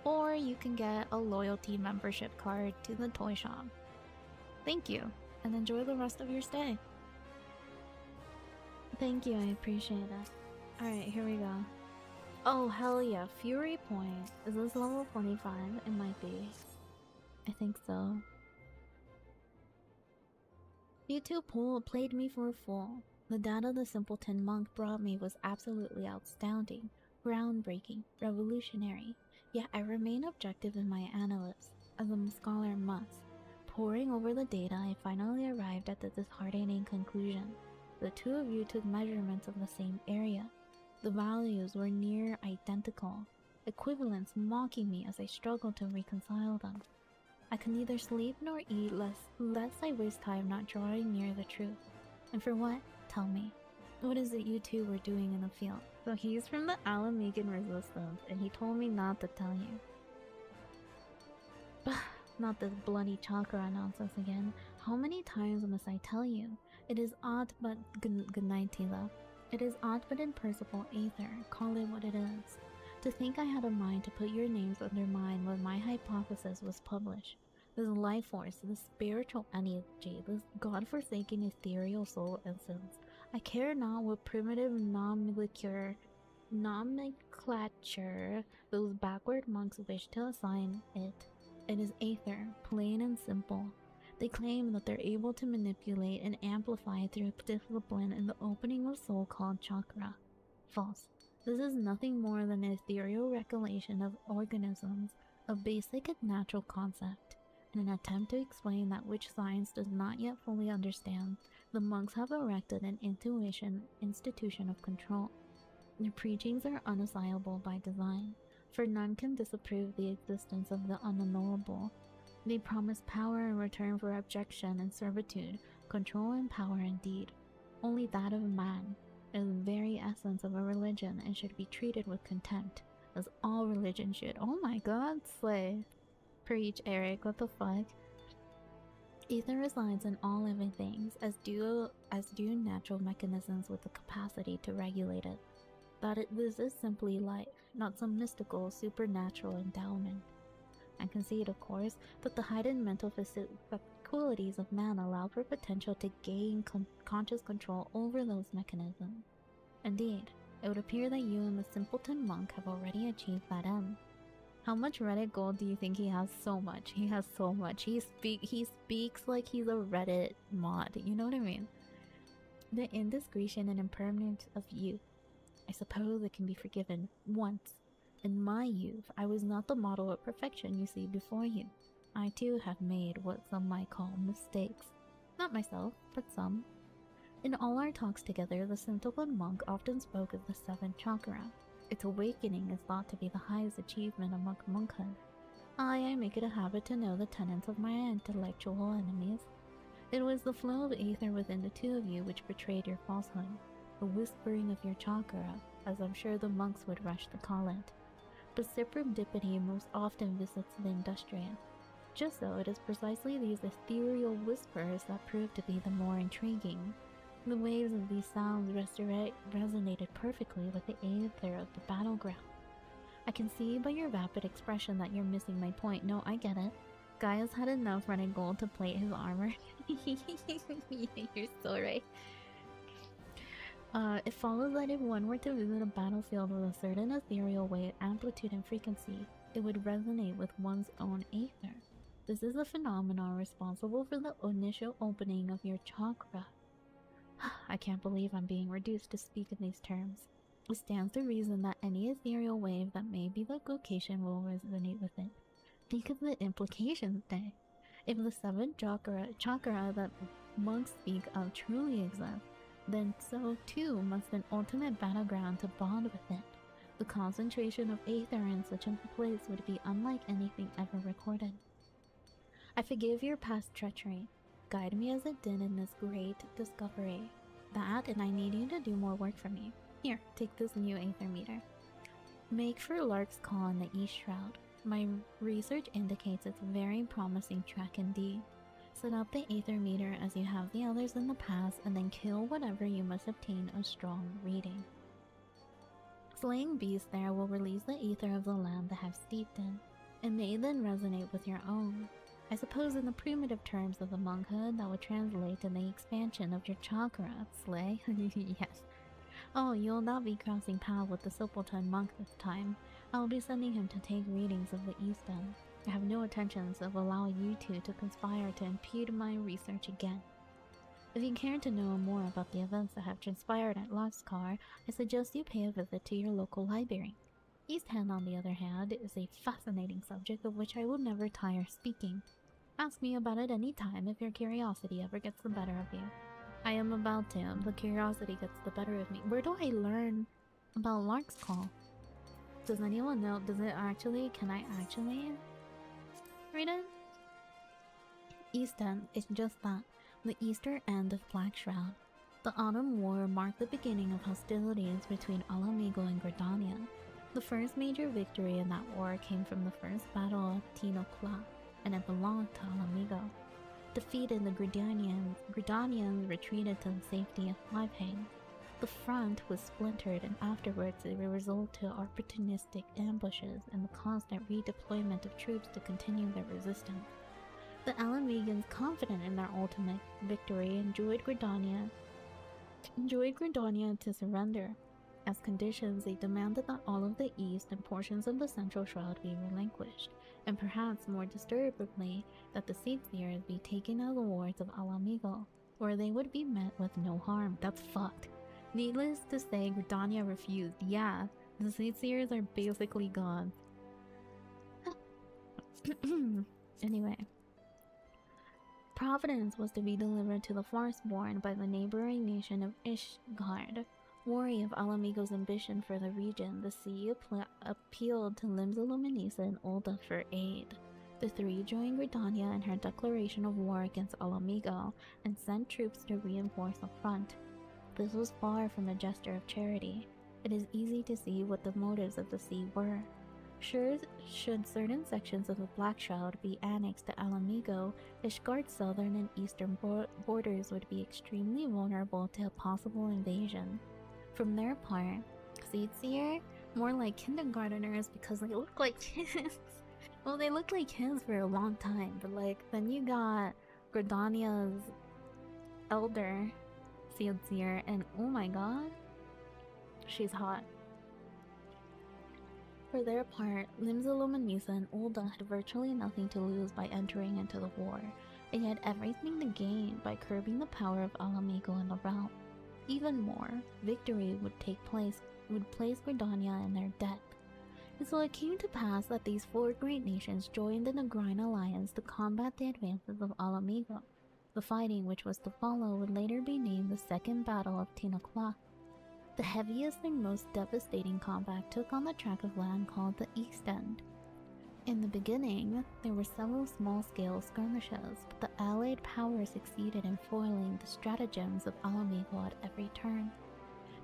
or you can get a loyalty membership card to the toy shop. Thank you, and enjoy the rest of your stay. Thank you, I appreciate it. Alright, here we go. Oh, hell yeah, Fury Point. Is this level 45? It might be. I think so. You two played me for a fool. The data the simpleton monk brought me was absolutely astounding, groundbreaking, revolutionary. Yet I remain objective in my analysis, as a scholar must. Poring over the data, I finally arrived at the disheartening conclusion. The two of you took measurements of the same area. The values were near identical, equivalents mocking me as I struggled to reconcile them. I could neither sleep nor eat lest I waste time not drawing near the truth. And for what? Tell me. What is it you two were doing in the field? So he's from the Alamigan Resistance, and he told me not to tell you. Not this bloody chakra nonsense again. How many times must I tell you? It is aught but good night, Tila. It is aught but imperceptible aether. Call it what it is. To think I had a mind to put your names under mine when my hypothesis was published. This life force, this spiritual energy, this god-forsaken ethereal soul essence. I care not what primitive nomenclature those backward monks wish to assign it. It is aether, plain and simple. They claim that they're able to manipulate and amplify through discipline in the opening of soul called chakra. False. This is nothing more than an ethereal recollection of organisms, a basic and natural concept. In an attempt to explain that which science does not yet fully understand, the monks have erected an institution of control. Their preachings are unassailable by design, for none can disapprove the existence of the unknowable. They promise power in return for abjection and servitude, control and power indeed. Only that of man, in the very essence tenets of a religion and should be treated with contempt, as all religions should. Oh my god, slay. Preach, Eric, what the fuck? Ether resides in all living things, as do natural mechanisms with the capacity to regulate it. This is simply life, not some mystical, supernatural endowment. I concede, of course, that the heightened mental faculties of man allow for potential to gain conscious control over those mechanisms. Indeed, it would appear that you and the simpleton monk have already achieved that end. How much Reddit gold do you think he has? So much. He has so much. He speaks like he's a Reddit mod. You know what I mean? The indiscretion and impermanence of youth. I suppose it can be forgiven once. In my youth, I was not the model of perfection you see before you. I too have made what some might call mistakes. Not myself, but some. In all our talks together, the simpleton monk often spoke of the seventh chakra. Its awakening is thought to be the highest achievement among monkhood. I make it a habit to know the tenets of my intellectual enemies. It was the flow of ether within the two of you which betrayed your falsehood, the whispering of your chakra, as I'm sure the monks would rush to call it. But serendipity most often visits the industrious. Just so, it is precisely these ethereal whispers that prove to be the more intriguing. The waves of these sounds resonated perfectly with the aether of the battleground. I can see by your vapid expression that you're missing my point. No, I get it. Gaia's had enough running gold to plate his armor. You're so right. It follows that if one were to visit a battlefield with a certain ethereal wave, amplitude, and frequency, it would resonate with one's own aether. This is a phenomenon responsible for the initial opening of your chakra. I can't believe I'm being reduced to speak in these terms. It stands to reason that any ethereal wave that may be the location will resonate with it. Think of the implications there. If the seventh chakra that monks speak of truly exists, then so too must an ultimate battleground to bond with it. The concentration of aether in such a place would be unlike anything ever recorded. I forgive your past treachery. Guide me as it did in this great discovery. That, and I need you to do more work for me. Here, take this new aether meter. Make for Lark's Call in the East Shroud. My research indicates it's a very promising track indeed. Set up the aether meter as you have the others in the past, and then kill whatever you must obtain a strong reading. Slaying beasts there will release the aether of the land that have steeped in. It may then resonate with your own. I suppose in the primitive terms of the monkhood, that would translate to the expansion of your chakra, slay. Yes. Oh, you'll not be crossing paths with the simpleton monk this time. I'll be sending him to take readings of the East End. I have no intentions of allowing you two to conspire to impede my research again. If you care to know more about the events that have transpired at Lascar, I suggest you pay a visit to your local library. East End, on the other hand, is a fascinating subject of which I will never tire speaking. Ask me about it any time if your curiosity ever gets the better of you. I am about to. The curiosity gets the better of me. Where do I learn about Lark's Call? Does anyone know? Can I actually read it? East End is just that, the eastern end of Black Shroud. The Autumn War marked the beginning of hostilities between Alamigo and Gridania. The first major victory in that war came from the first battle of Tinochla, and it belonged to Alamigo. Defeated, the Gridanians retreated to the safety of Livehang. The front was splintered, and afterwards it resorted to opportunistic ambushes and the constant redeployment of troops to continue their resistance. The Alamegans, confident in their ultimate victory, enjoyed Gridania to surrender. As conditions, they demanded that all of the east and portions of the central shroud be relinquished, and perhaps more disturbingly, that the Seatseers be taken out of the wards of Alamigo, where they would be met with no harm. That's fucked. Needless to say, Gridania refused. Yeah, the Seatseers are basically gone. Anyway. Providence was to be delivered to the Forestborn by the neighboring nation of Ishgard. Worry of Alamigo's ambition for the region, the sea appealed to Limsa Luminisa and Ulda for aid. The three joined Gridania in her declaration of war against Alamigo and sent troops to reinforce the front. This was far from a gesture of charity. it is easy to see what the motives of the sea were. Sure, should certain sections of the Black Shroud be annexed to Alamigo, Ishgard's southern and eastern borders would be extremely vulnerable to a possible invasion. From their part, Seedseer, more like kindergarteners because they look like kids. Well, they looked like kids for a long time, but like then you got Gridania's elder Seedseer, and oh my god, she's hot. For their part, Limsalom and Misa and Ulda had virtually nothing to lose by entering into the war, and yet everything to gain by curbing the power of Alamigo in the realm. Even more, victory would place Gridania in their debt. And so it came to pass that these four great nations joined in a Grine alliance to combat the advances of Alamigo. The fighting which was to follow would later be named the Second Battle of Tinakla. The heaviest and most devastating combat took on the tract of land called the East End. In the beginning, there were several small-scale skirmishes, but the allied powers succeeded in foiling the stratagems of Alamigo at every turn.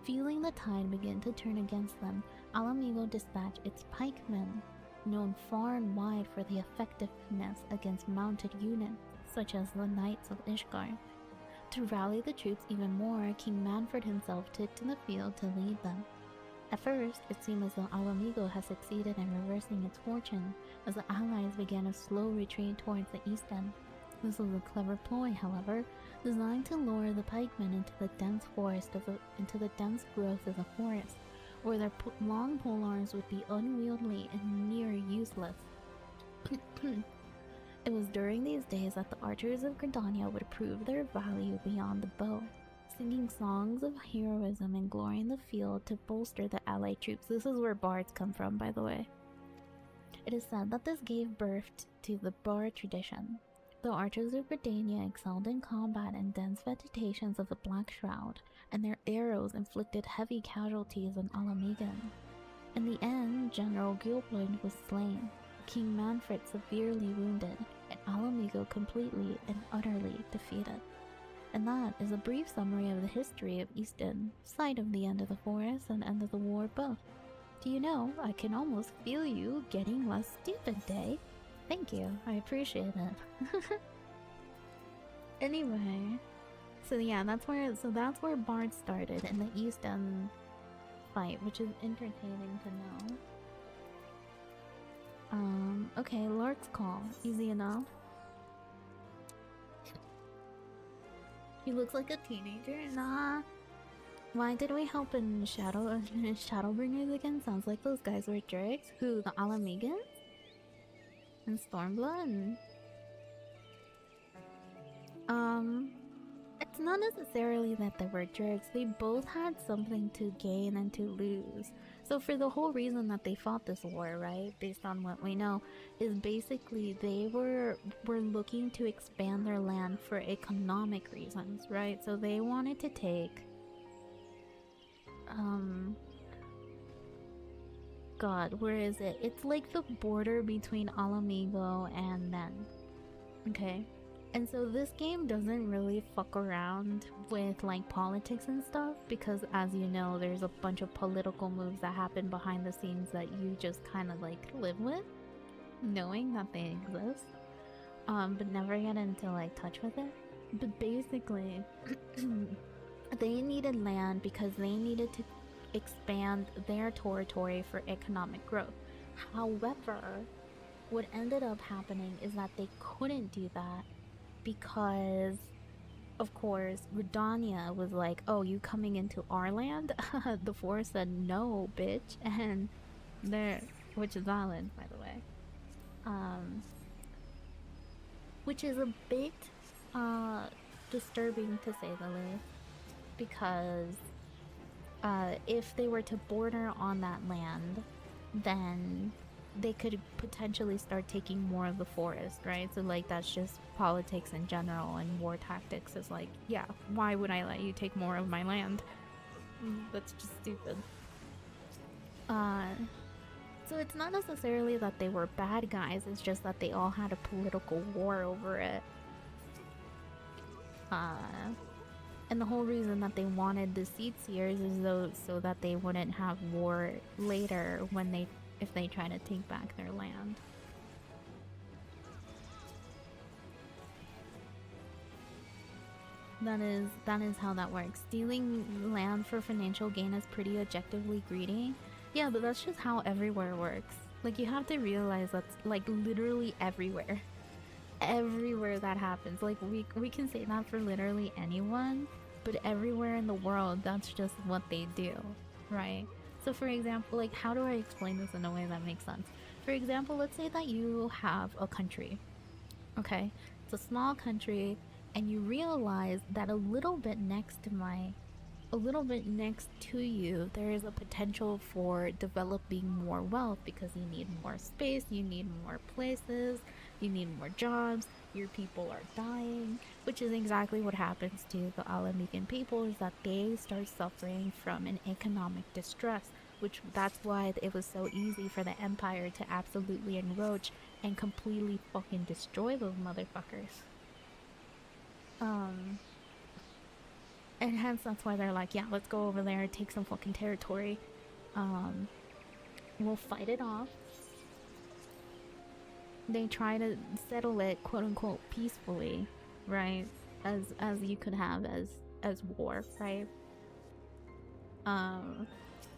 Feeling the tide begin to turn against them, Alamigo dispatched its pikemen, known far and wide for the effectiveness against mounted units, such as the Knights of Ishgard. To rally the troops even more, King Manfred himself took to the field to lead them. At first, it seemed as though Alamigo had succeeded in reversing its fortune, as the allies began a slow retreat towards the east end. This was a clever ploy, however, designed to lure the pikemen into the dense growth of the forest, where their long polearms would be unwieldy and near useless. It was during these days that the archers of Gridania would prove their value beyond the bow, singing songs of heroism and glory in the field to bolster the allied troops. This is where bards come from, by the way. It is said that this gave birth to the bard tradition. The archers of Gridania excelled in combat in dense vegetations of the Black Shroud, and their arrows inflicted heavy casualties on Alamigan. In the end, General Gilblin was slain, King Manfred severely wounded, and Alamigo completely and utterly defeated. And that is a brief summary of the history of Easton, site of the end of the forest and end of the war both. Do you know, I can almost feel you getting less stupid, Day. Thank you, I appreciate it. Anyway, so yeah, that's where Bard started in the East End fight, which is entertaining to know. Okay, Lark's Call, easy enough. He looks like a teenager. Nah. Why did we help in Shadowbringers again? Sounds like those guys were jerks. Who, the Alamegans? And Stormblood? It's not necessarily that they were jerks. They both had something to gain and to lose. So for the whole reason that they fought this war, right, based on what we know, is basically they were looking to expand their land for economic reasons, right? So they wanted to take God, where is it? It's like the border between Alamigo and Nen. Okay? And so this game doesn't really fuck around with like politics and stuff, because as you know, there's a bunch of political moves that happen behind the scenes that you just kind of like live with, knowing that they exist, but never get into like touch with it. But basically, they needed land because they needed to expand their territory for economic growth. However, what ended up happening is that they couldn't do that because, of course, Redania was like, oh, you coming into our land? The forest said, no, bitch. And there, which is valid, by the way. Which is a bit, disturbing to say the least. Because, if they were to border on that land, then they could potentially start taking more of the forest, right? So like that's just politics in general, and war tactics is like, yeah, why would I let you take more of my land? That's just stupid. So it's not necessarily that they were bad guys, it's just that they all had a political war over it. And the whole reason that they wanted the Seed Seers is so that they wouldn't have war later if they try to take back their land. That is how that works. Stealing land for financial gain is pretty objectively greedy. Yeah, but that's just how everywhere works. Like, you have to realize that's like literally everywhere. Everywhere that happens. Like, we can say that for literally anyone, but everywhere in the world, that's just what they do, right? So for example, like, how do I explain this in a way that makes sense? For example, let's say that you have a country, okay? It's a small country, and you realize that a little bit next to you, there is a potential for developing more wealth because you need more space, you need more places, you need more jobs, your people are dying, which is exactly what happens to the Alamican people, is that they start suffering from an economic distress, that's why it was so easy for the Empire to absolutely enroach and completely fucking destroy those motherfuckers. And hence that's why they're like, yeah, let's go over there, take some fucking territory. We'll fight it off. They try to settle it, quote unquote, peacefully, right? As you could have as war, right?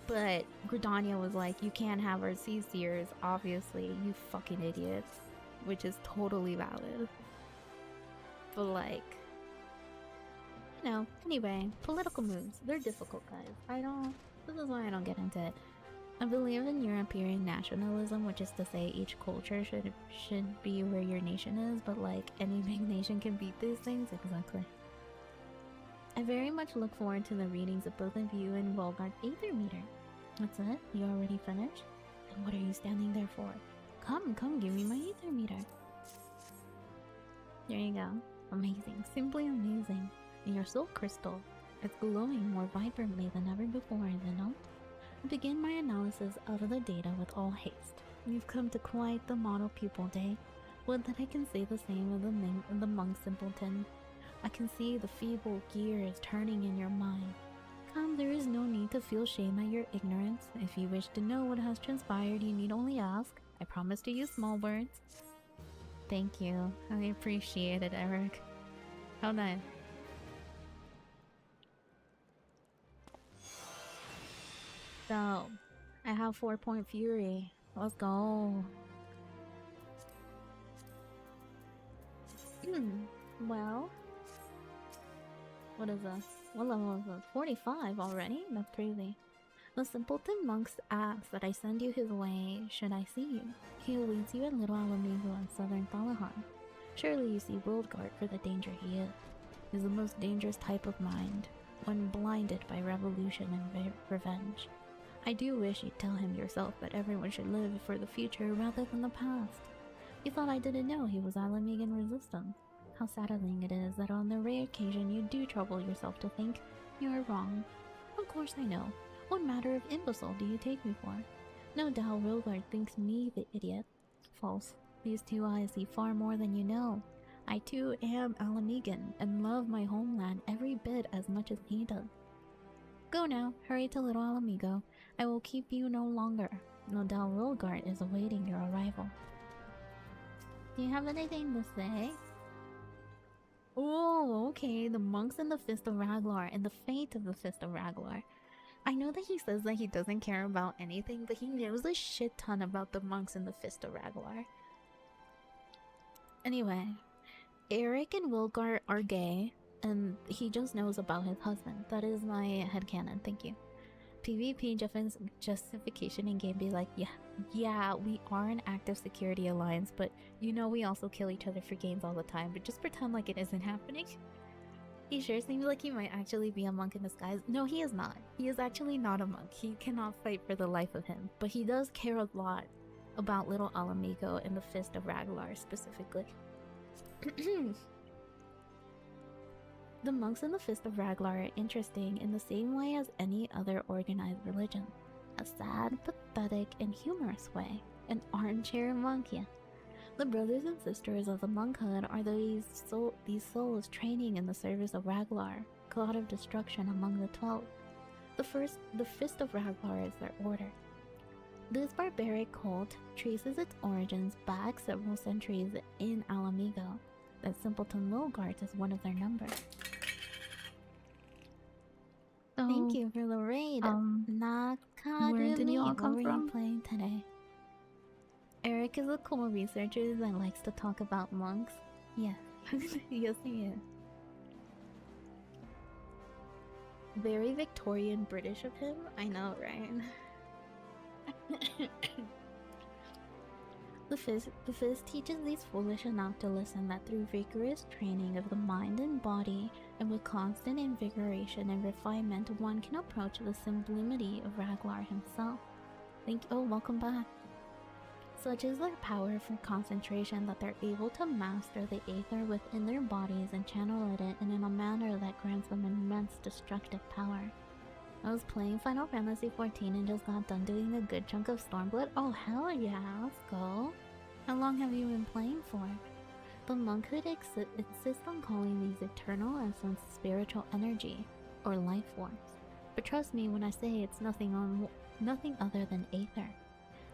But Gridania was like, you can't have our Sea Seers, obviously, you fucking idiots. Which is totally valid. But like, you know, anyway, political moves, they're difficult, guys. This is why I don't get into it. I believe in European nationalism, which is to say each culture should be where your nation is, but like, any big nation can beat these things, exactly. I very much look forward to the readings of both of you and Volgard Aether Meter. That's it? You already finished? Then what are you standing there for? Come, give me my Aether Meter. There you go. Amazing, simply amazing. And your soul crystal, it's glowing more vibrantly than ever before, is it not? I begin my analysis of the data with all haste. You've come to quite the model pupil day. Would that I can say the same of the monk simpleton. I can see the feeble gears turning in your mind. Come, there is no need to feel shame at your ignorance. If you wish to know what has transpired, you need only ask. I promise to use small words. Thank you. I appreciate it, Eric. How nice. So, I have 4-point fury. Let's go. Well, what is this? What level is this? 45 already? That's crazy. The simpleton monks asks that I send you his way should I see you. He awaits you at Little Alamigo in southern Thalahan. Surely you see Worldguard for the danger he is. He's the most dangerous type of mind, one blinded by revolution and revenge. I do wish you'd tell him yourself that everyone should live for the future rather than the past. You thought I didn't know he was Alamigan resistant. How saddening it is that on the rare occasion you do trouble yourself to think you are wrong. Of course I know. What matter of imbecile do you take me for? No doubt Rilgard thinks me the idiot. False. These two eyes see far more than you know. I too am Alamigan and love my homeland every bit as much as he does. Go now, hurry to Little Alamigo. I will keep you no longer. No doubt Rilgard is awaiting your arrival. Do you have anything to say? Oh, okay, the monks in the Fist of Raglar and the fate of the Fist of Raglar. I know that he says that he doesn't care about anything, but he knows a shit ton about the monks in the Fist of Raglar. Anyway, Eric and Wilgar are gay, and he just knows about his husband. That is my headcanon, thank you. PvP justification in game be like, yeah, we are an active security alliance, but you know we also kill each other for games all the time, but just pretend like it isn't happening. He sure seems like he might actually be a monk in disguise. No, he is not. He is actually not a monk. He cannot fight for the life of him, but he does care a lot about Little Alamigo and the Fist of Raglar specifically. The monks in the Fist of Raglar are interesting in the same way as any other organized religion. A sad, pathetic, and humorous way. An armchair monk, yeah. The brothers and sisters of the monkhood are these souls training in the service of Raglar, god of destruction among the 12. The Fist of Raglar is their order. This barbaric cult traces its origins back several centuries in Alamigo. That simpleton Lilgart is one of their number. So, thank you for the raid. where did you all what come were from? you playing today? Eric is a cool researcher that likes to talk about monks. Yes. Yes, he is. Very Victorian British of him. I know, right? The Fizz teaches these foolish enough to listen that through vigorous training of the mind and body, and with constant invigoration and refinement, one can approach the sublimity of Raglar himself. Oh, welcome back. Such is their power for concentration that they're able to master the aether within their bodies and channel it in a manner that grants them immense destructive power. I was playing Final Fantasy XIV and just got done doing a good chunk of Stormblood. Oh hell yeah, let's go. How long have you been playing for? The monkhood insists on calling these eternal essence spiritual energy, or life forms. But trust me when I say it's nothing other than aether.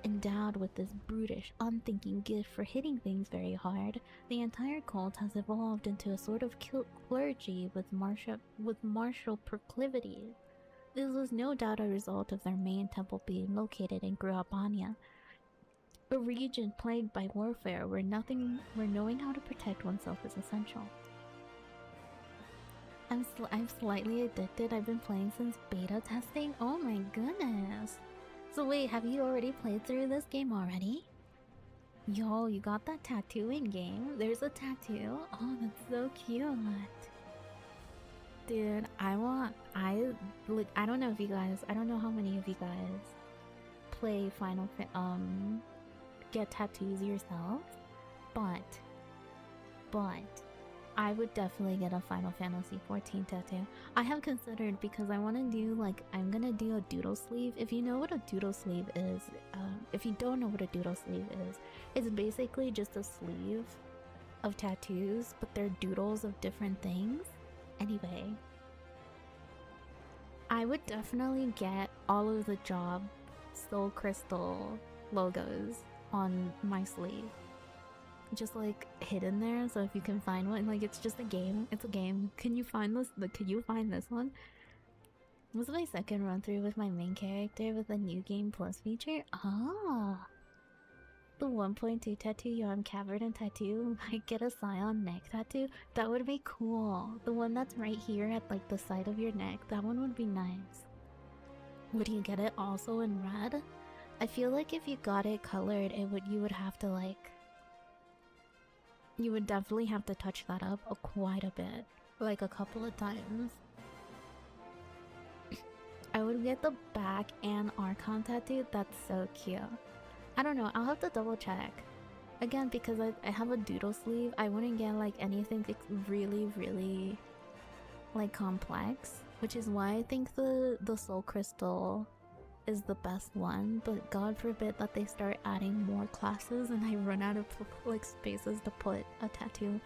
Endowed with this brutish, unthinking gift for hitting things very hard, the entire cult has evolved into a sort of clergy with martial proclivities. This was no doubt a result of their main temple being located in Gruabania, a region plagued by warfare where knowing how to protect oneself is essential. I'm slightly addicted. I've been playing since beta testing. Oh my goodness. So wait, have you already played through this game already? Yo, you got that tattoo in game? There's a tattoo? Oh, that's so cute. Dude, I don't know if you guys, I don't know how many of you guys play get tattoos yourself, but I would definitely get a Final Fantasy XIV tattoo. I have considered because I want to do I'm gonna do a doodle sleeve. If you know what a doodle sleeve is, if you don't know what a doodle sleeve is, it's basically just a sleeve of tattoos, but they're doodles of different things. Anyway, I would definitely get all of the job Soul Crystal logos on my sleeve. Just hidden there, so if you can find one, it's just a game. It's a game. Can you find this? Can you find this one? This is my second run through with my main character with the new game plus feature. Ah, the 1.2 tattoo. Yo, I'm covered in tattoo. I get a Scion neck tattoo. That would be cool. The one that's right here at the side of your neck. That one would be nice. Would you get it also in red? I feel like if you got it colored, you would have to you would definitely have to touch that up quite a bit, a couple of times. I would get the back and Archon tattoo. That's so cute. I don't know, I'll have to double check. Again, because I have a doodle sleeve, I wouldn't get anything really complex, which is why I think the Soul Crystal is the best one, but God forbid that they start adding more classes and I run out of spaces to put a tattoo.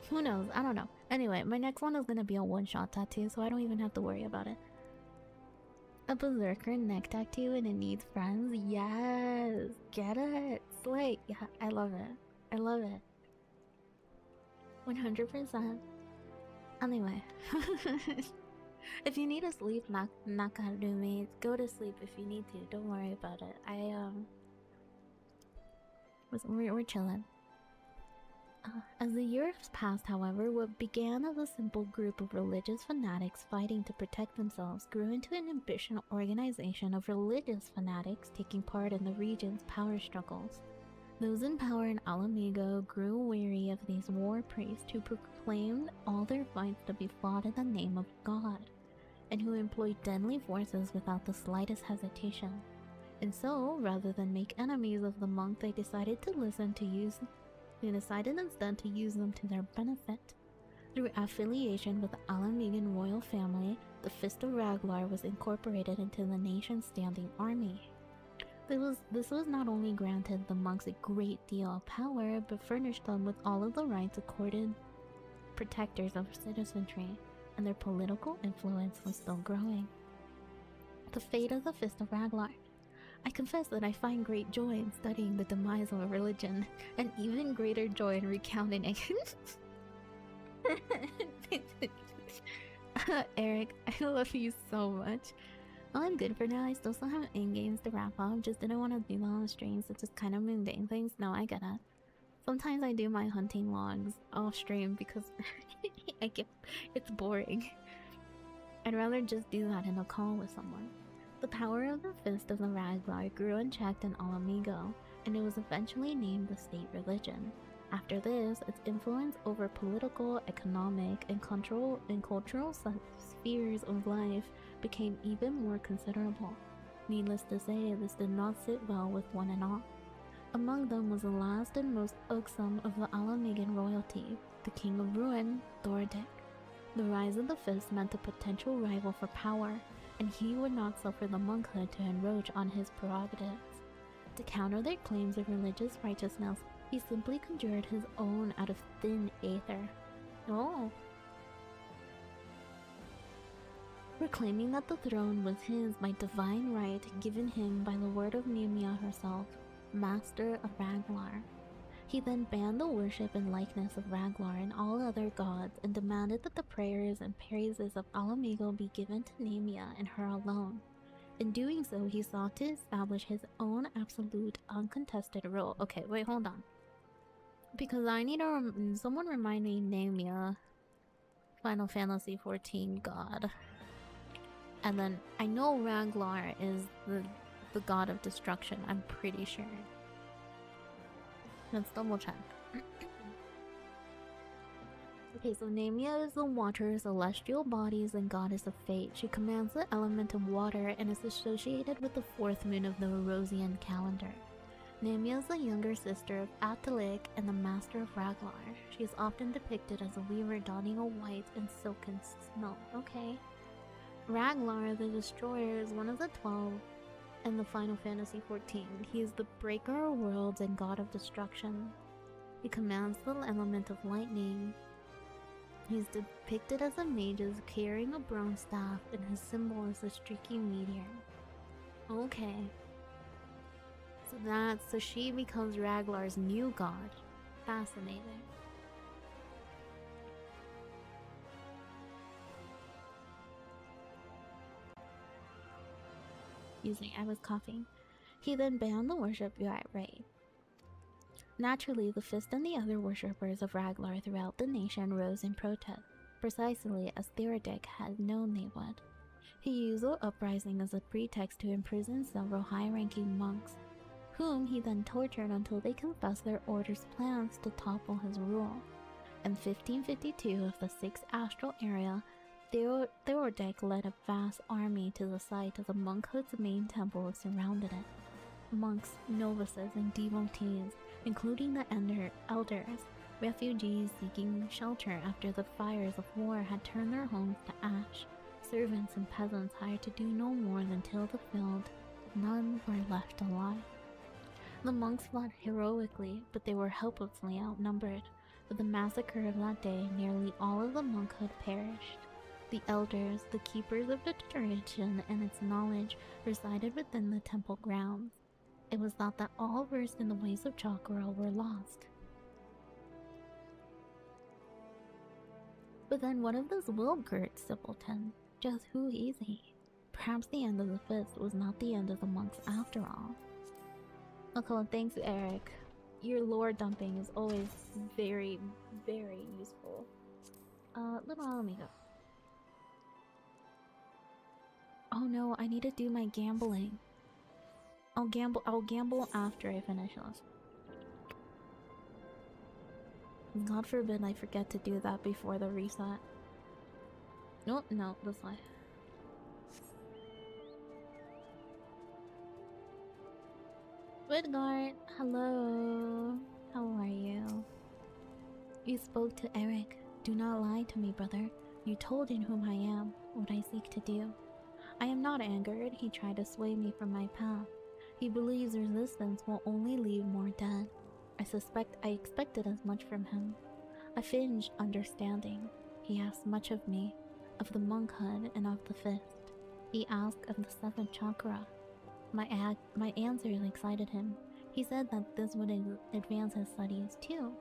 Who knows? I don't know. Anyway, my next one is gonna be a one-shot tattoo, so I don't even have to worry about it. A berserker neck tattoo and it needs friends? Yes! Get it! Slay! Yeah, I love it. I love it. 100%. Anyway. If you need to sleep, Nakarumi, go to sleep if you need to. Don't worry about it. We're chilling. As the years passed, however, what began as a simple group of religious fanatics fighting to protect themselves grew into an ambitious organization of religious fanatics taking part in the region's power struggles. Those in power in Alamigo grew weary of these war priests who proclaimed all their fights to be fought in the name of God, and who employed deadly forces without the slightest hesitation. And so, rather than make enemies of the monk, they decided instead to use them to their benefit. Through affiliation with the Alamigan royal family, the Fist of Raglar was incorporated into the nation's standing army. This was not only granted the monks a great deal of power, but furnished them with all of the rights accorded protectors of citizenry. and their political influence was still growing. The fate of the Fist of Ragnar. I confess that I find great joy in studying the demise of a religion, and even greater joy in recounting it. Eric, I love you so much. Well, I'm good for now. I still have in-games to wrap up. Just didn't want to do that on stream, so just kind of mundane things. No, I get it. Sometimes I do my hunting logs off stream because it's boring. I'd rather just do that in a call with someone. The power of the Fist of the Ragnar grew unchecked in All Amigo, and it was eventually named the state religion. After this, its influence over political, economic, and cultural spheres of life became even more considerable. Needless to say, this did not sit well with one and all. Among them was the last and most irksome of the Alamigan royalty, the King of Ruin, Thordic. The rise of the Fist meant a potential rival for power, and he would not suffer the monkhood to encroach on his prerogatives. To counter their claims of religious righteousness, he simply conjured his own out of thin aether. Oh! Proclaiming that the throne was his by divine right given him by the word of Nemia herself, Master of Ragnar. He then banned the worship and likeness of Ragnar and all other gods and demanded that the prayers and praises of Alamigo be given to Nemia and her alone. In doing so, he sought to establish his own absolute, uncontested rule. Okay, wait, hold on. Because I need someone remind me Nemia, Final Fantasy XIV god. And then I know Ragnar is the god of destruction, I'm pretty sure. Let's double check. Okay, so Nemia is the water, celestial bodies, and goddess of fate. She commands the element of water and is associated with the fourth moon of the Rosian calendar. Nemia is the younger sister of Atalik and the master of Ragnar. She is often depicted as a weaver donning a white and silken snow. Okay. Ragnar, the Destroyer, is one of the 12 in the Final Fantasy XIV. He is the breaker of worlds and god of destruction. He commands the element of lightning. He's depicted as a mage carrying a bronze staff, and his symbol is a streaky meteor. Okay. So she becomes Ragnar's new god. Fascinating. I was coughing. He then banned the worship right. Naturally, the Fist and the other worshippers of Ragnar throughout the nation rose in protest, precisely as Theodoric had known they would. He used the uprising as a pretext to imprison several high-ranking monks, whom he then tortured until they confessed their order's plans to topple his rule. In 1552, of the 6th Astral area, Theodoric led a vast army to the site of the monkhood's main temple and surrounded it. Monks, novices, and devotees, including the elders, refugees seeking shelter after the fires of war had turned their homes to ash, servants and peasants hired to do no more than till the field, none were left alive. The monks fought heroically, but they were helplessly outnumbered. With the massacre of that day, nearly all of the monkhood perished. The elders, the keepers of the tradition and its knowledge, resided within the temple grounds. It was thought that all versed in the ways of Chakra were lost. But then what of this Wilgert simpleton? Just who is he? Perhaps the end of the Fist was not the end of the monks after all. Okay, thanks Eric. Your lore dumping is always very, very useful. Little Amigo. Oh no, I need to do my gambling. I'll gamble after I finish this. God forbid I forget to do that before the reset. Nope, no, this way. Widgard, hello. How are you? You spoke to Eric. Do not lie to me, brother. You told him whom I am, what I seek to do. I am not angered. He tried to sway me from my path. He believes resistance will only leave more dead. I expected as much from him. I feigned understanding. He asked much of me. of the monkhood and of the fifth. He asked of the seventh chakra. My answers excited him. He said that this would advance his studies too.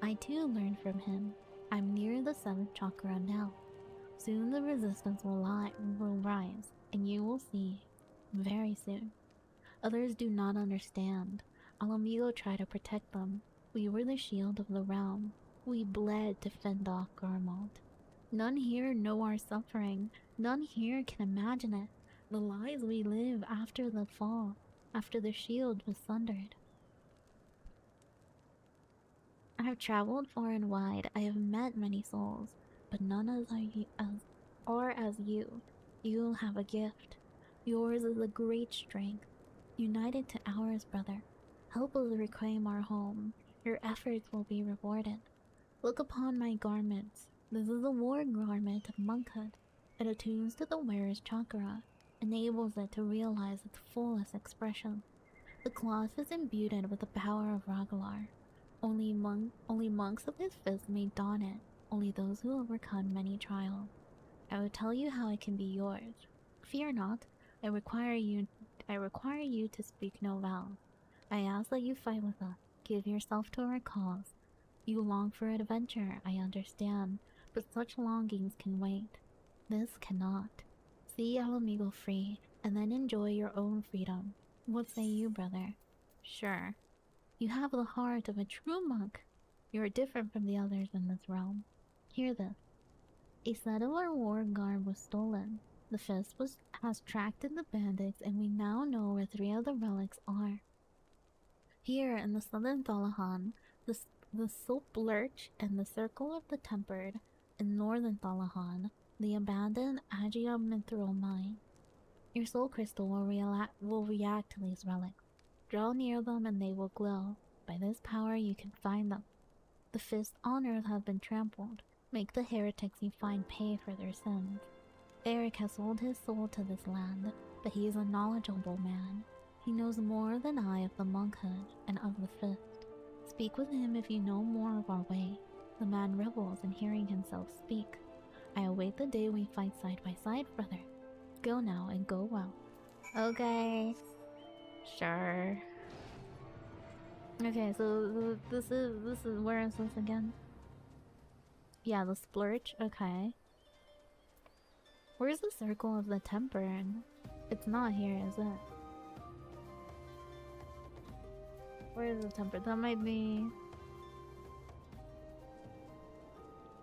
I too learned from him. I'm near the seventh chakra now. Soon the resistance will rise, and you will see. Very soon. Others do not understand. Alamigo tried to protect them. We were the shield of the realm. We bled to fend off Garmald. None here know our suffering. None here can imagine it. The lives we live after the fall, after the shield was sundered. I have traveled far and wide. I have met many souls, but none as you. You have a gift. Yours is a great strength. United to ours, brother. Help us reclaim our home. Your efforts will be rewarded. Look upon my garments. This is a war garment of monkhood. It attunes to the wearer's chakra, enables it to realize its fullest expression. The cloth is imbued with the power of Ragalar. Only monks of his fist may don it. Only those who overcome many trials. I will tell you how it can be yours. Fear not. I require you to speak no vows. I ask that you fight with us. Give yourself to our cause. You long for adventure, I understand, but such longings can wait. This cannot. See Alamigo free, and then enjoy your own freedom. What say you, brother? Sure. You have the heart of a true monk. You are different from the others in this realm. Hear this. A set of our war garb was stolen. The fist has tracked in the bandits, and we now know where 3 of the relics are. Here in the southern Thalahan, the Soap Lurch and the Circle of the Tempered. In northern Thalahan, the abandoned Agia Mithril Mine. Your soul crystal will react to these relics. Draw near them and they will glow. By this power you can find them. The fist's honors have been trampled. Make the heretics you find pay for their sins. Eric has sold his soul to this land, but he is a knowledgeable man. He knows more than I of the monkhood and of the fist. Speak with him if you know more of our way. The man revels in hearing himself speak. I await the day we fight side by side, brother. Go now and go well. Okay. Sure. Okay, so this is where is this again? Yeah, the splurge. Okay. Where's the Circle of the Tempered? It's not here, is it? Where is the Tempered? That might be...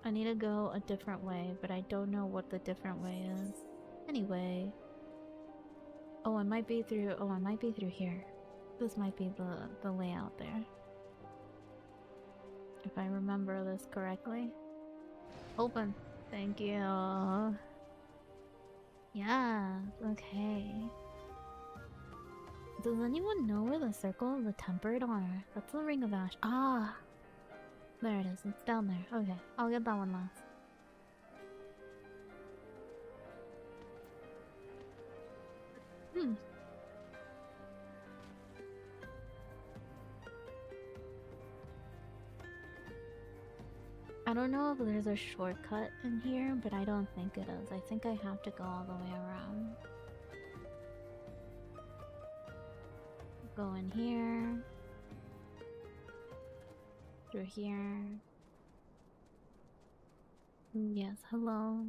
I need to go a different way, but I don't know what the different way is. Anyway. Oh, it might be through... Oh, it might be through here. This might be the layout there. If I remember this correctly. Open. Thank you. Yeah, okay. Does anyone know where the Circle of the Tempered are? That's the Ring of Ash. Ah! There it is. It's down there. Okay, I'll get that one last. I don't know if there's a shortcut in here, but I don't think it is. I think I have to go all the way around. Go in here. Through here. Yes, hello.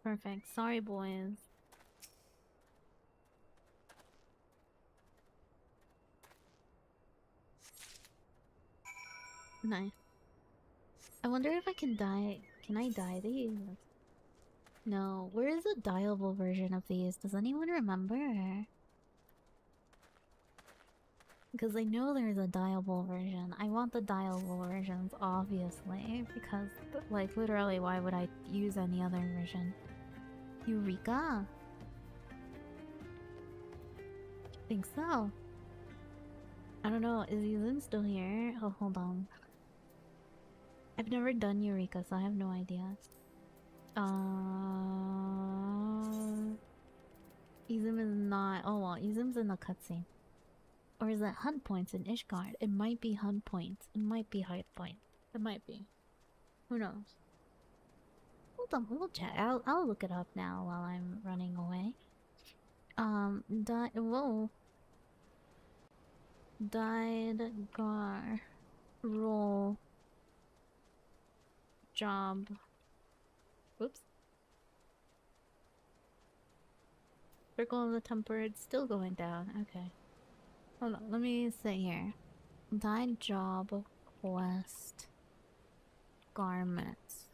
Perfect. Sorry, boys. Nice. I wonder if I can dye... Can I dye these? No. Where is the dyeable version of these? Does anyone remember? Because I know there's a dyeable version. I want the dyeable versions, obviously. Because, like, literally, why would I use any other version? Eureka? I think so. I don't know. Is Yuzin still here? Oh, hold on. I've never done Eureka, so I have no idea. Izum is not... Oh well, Izum's in the cutscene. Or is it hunt points in Ishgard? It might be hunt points. It might be hide points. It might be. Who knows? Hold on, we'll check. I'll look it up now while I'm running away. Whoa. Died gar roll job. Whoops. Circle of the temper, it's still going down. Okay. Hold on, let me say here. Died job quest garments.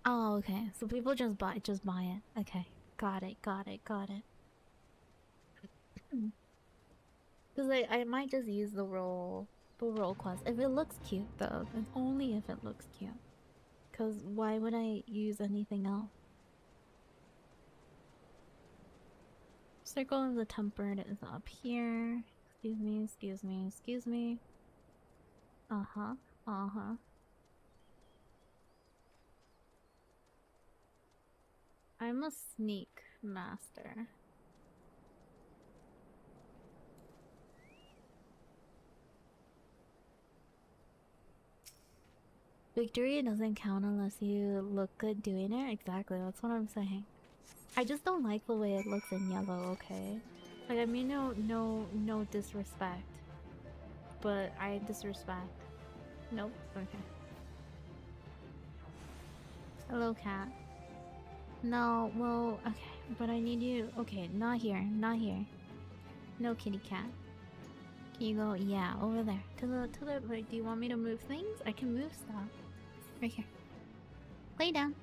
Oh, okay. So people just buy it. Okay. Got it. Cause I might just use the role quest if it looks cute though. And only if it looks cute. Cause why would I use anything else? Circle of the Tempered is up here. Excuse me. Uh-huh. I'm a sneak master. Victory doesn't count unless you look good doing it. Exactly, that's what I'm saying. I just don't like the way it looks in yellow, okay? Like, I mean no disrespect. But I disrespect. Nope, okay. Hello, cat. No, well, okay, but I need you. Okay, not here. No, kitty cat. Can you go? Yeah, over there. To the. Like, do you want me to move things? I can move stuff. Right here. Lay down.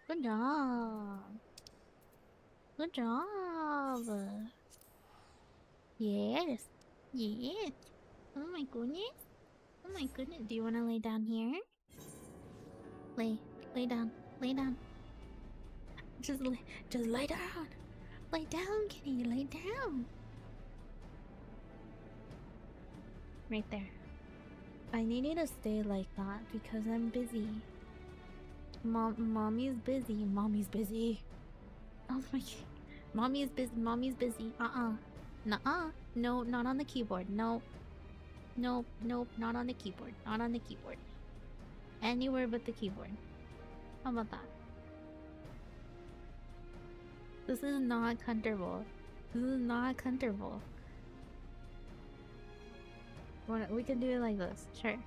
Good job. Good job. Yes. Oh my goodness. Do you want to lay down here? Lay down. Just lay down. Lay down, kitty. Lay down. Right there. I need you to stay like that because I'm busy. Mommy's busy. Oh my god. Mommy's busy. Nuh-uh. No, not on the keyboard. Nope, not on the keyboard. Anywhere but the keyboard. How about that? This is not comfortable. We can do it like this. Sure.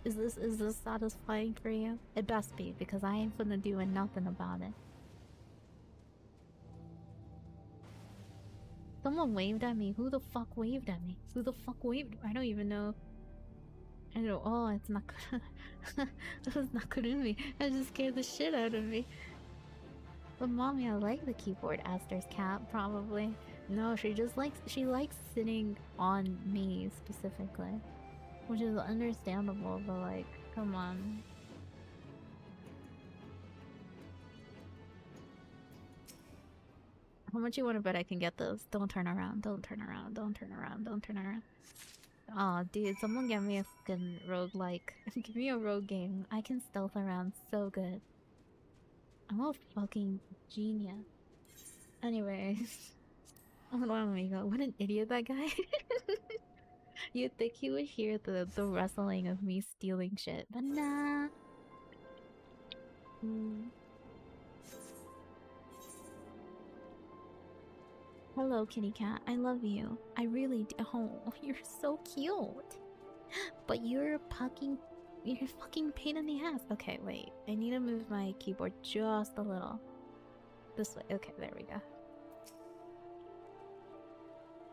Is this satisfying for you? It best be, because I ain't gonna do nothing about it. Someone waved at me. Who the fuck waved at me? I don't even know. I know. Oh, it's not. That was not Kurumi. That just scared the shit out of me. But mommy, I like the keyboard. Aster's cat, probably. No, she likes sitting on me specifically, which is understandable. But like, come on. How much you want to bet I can get those? Don't turn around. Aw, dude, someone get me a fucking roguelike. Give me a rogue game. I can stealth around so good. I'm a fucking genius. Anyways. Hold on, amigo. What an idiot that guy. You'd think he would hear the wrestling of me stealing shit, but nah. Hello, kitty cat. I love you. I really do. Oh, you're so cute. But you're a fucking pain in the ass. Okay, wait. I need to move my keyboard just a little. This way. Okay, there we go.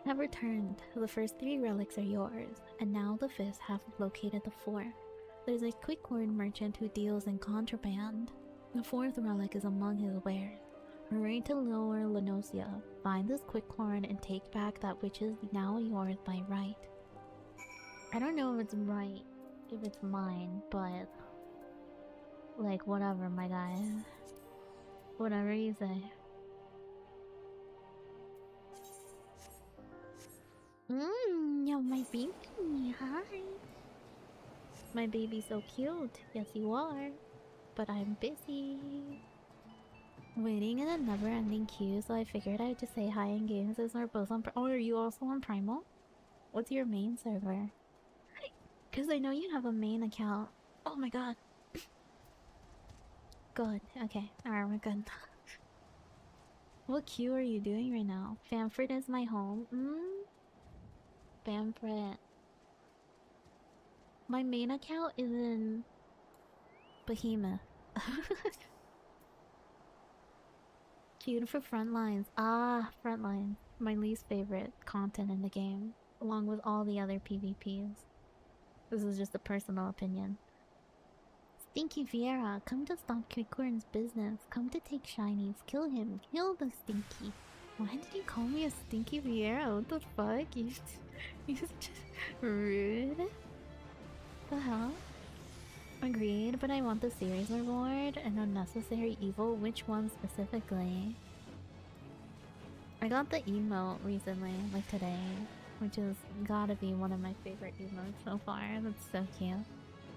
Have returned. The first 3 relics are yours, and now the 5th have located the 4th. There's a quick coin merchant who deals in contraband. The 4th relic is among his wares. Hurry to Lower Lenosia, find this quick coin and take back that which is now yours by right. I don't know if it's right, if it's mine, but Like, whatever, my guy. Whatever you say. You're my baby. Hi. My baby's so cute. Yes, you are. But I'm busy. Waiting in a never-ending queue, so I figured I'd just say hi in games as we're both on. Oh, are you also on Primal? What's your main server? Because I know you have a main account. Oh my god. Good. Okay. Alright, we're good. What queue are you doing right now? Famford is my home. Famford. My main account is in Behemoth. Queued for Frontlines. Ah, Frontlines. My least favorite content in the game, along with all the other PvPs. This is just a personal opinion. Stinky Vieira, come to stop Kikorn's business. Come to take shinies. Kill him. Kill the Stinky. Why did you call me a Stinky Vieira? What the fuck? You just rude. The hell? Agreed, but I want the series reward and unnecessary evil. Which one specifically? I got the emote recently, like today, which is gotta be one of my favorite emotes so far. That's so cute.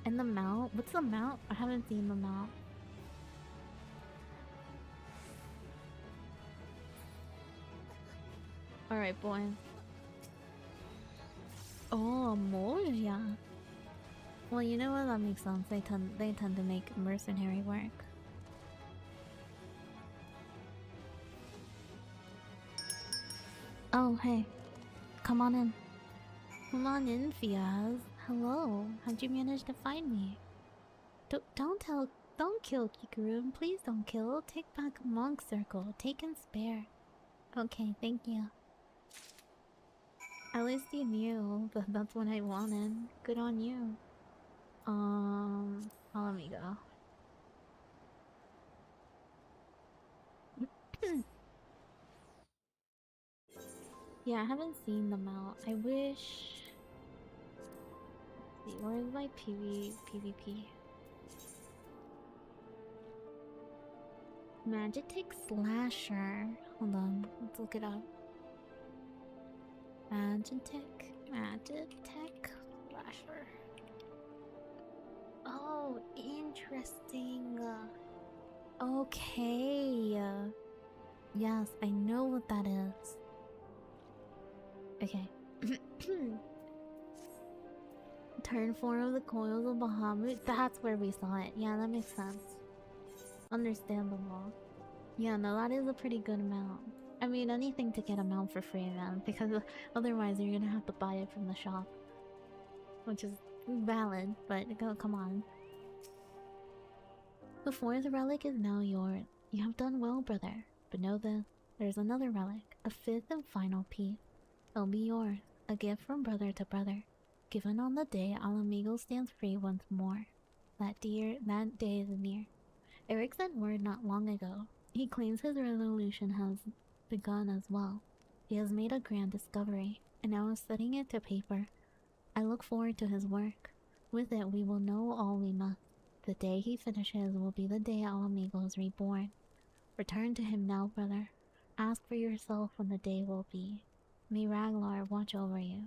And the mount? What's the mount? I haven't seen the mount. Alright, boy. Oh, Moja. Well, you know what? That makes sense. They tend to make mercenary work. Oh, hey. Come on in. Come on in, Fiaz. Hello. How'd you manage to find me? Don't kill Kikurum. Please don't kill. Take back Monk Circle. Take and spare. Okay, thank you. At least you knew that that's what I wanted. Good on you. Let me go. Yeah, I haven't seen them out. I wish. Let's see, where's my PvP? Magitek Slasher. Hold on, let's look it up. Magitek Slasher. Oh, interesting. Okay. Yes, I know what that is. Okay. Turn 4 of the Coils of Bahamut. That's where we saw it. Yeah, that makes sense. Understandable. Yeah, no, that is a pretty good amount. I mean, anything to get a mount for free, man. Because otherwise you're gonna have to buy it from the shop. Which is valid, but come on. The 4th relic is now yours. You have done well, brother. But know this, there's another relic. A 5th and final piece. It'll be yours. A gift from brother to brother. Given on the day Alamigo stands free once more. That day is near. Eric sent word not long ago. He claims his resolution has begun as well. He has made a grand discovery, and now is setting it to paper. I look forward to his work. With it we will know all we must. The day he finishes will be the day Alamigo is reborn. Return to him now, brother. Ask for yourself when the day will be. May Ragnar watch over you.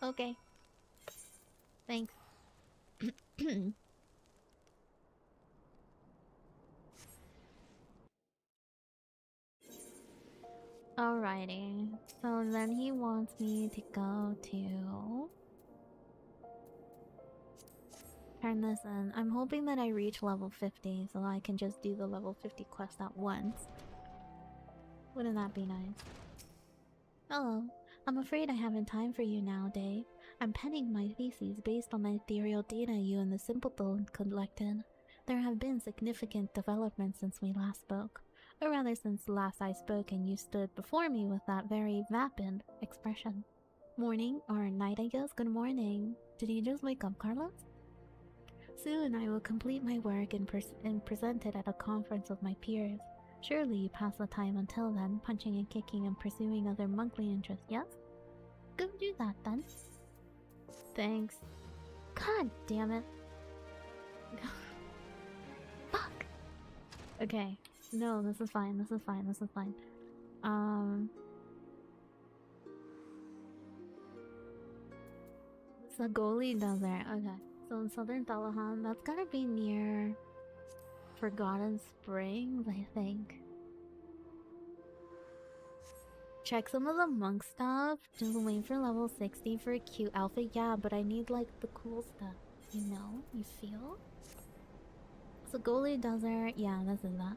Okay. Thanks. Alrighty. So then he wants me to go to... Turn this in. I'm hoping that I reach level 50 so I can just do the level 50 quest at once. Wouldn't that be nice? Hello. I'm afraid I haven't time for you now, Dave. I'm penning my thesis based on the ethereal data you and the Simpleton collected. There have been significant developments since we last spoke. Or rather since last I spoke and you stood before me with that very vapid expression. Morning, or night I guess, good morning. Did you just wake up, Carlos? Soon I will complete my work and present it at a conference of my peers. Surely you pass the time until then, punching and kicking and pursuing other monthly interests, yes? Go do that then. Thanks. God damn it. Fuck! Okay. No, this is fine, this is fine, this is fine. Sagoli Desert. Okay. So in southern Talahan, that's gotta be near Forgotten Springs, I think. Check some of the monk stuff. Just wait for level 60 for a cute outfit. Yeah, but I need like the cool stuff. You know? You feel? Sagoli Desert. Yeah, this is that.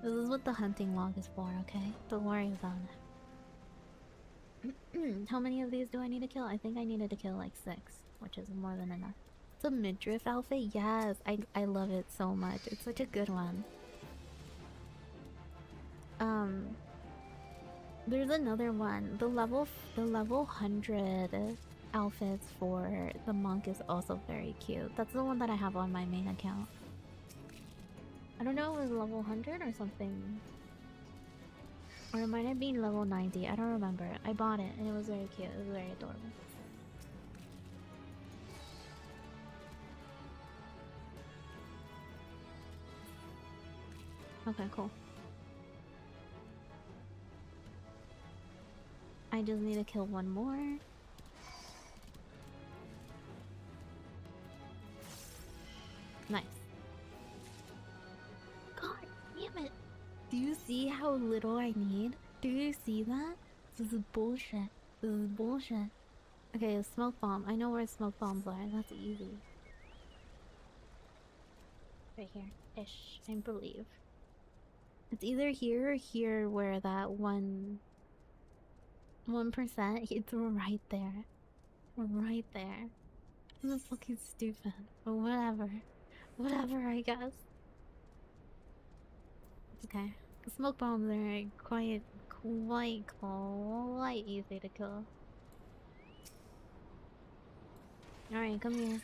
This is what the hunting log is for, okay? Don't worry about it. How many of these do I need to kill? I think I needed to kill like 6, which is more than enough. It's a midriff outfit? Yes, I love it so much. It's such a good one. There's another one. The level 100 outfits for the monk is also very cute. That's the one that I have on my main account. I don't know if it was level 100 or something. Or it might have been level 90. I don't remember. I bought it and it was very cute. It was very adorable. Okay, cool. I just need to kill one more. Nice. God damn it. Do you see how little I need? Do you see that? This is bullshit. This is bullshit. Okay, a smoke bomb. I know where smoke bombs are. That's easy. Right here. Ish. I believe. It's either here or here where that 1% it's right there. Right there. This is fucking stupid. But whatever. Whatever, I guess. It's okay. The smoke bombs are quite easy to kill. Alright, come here.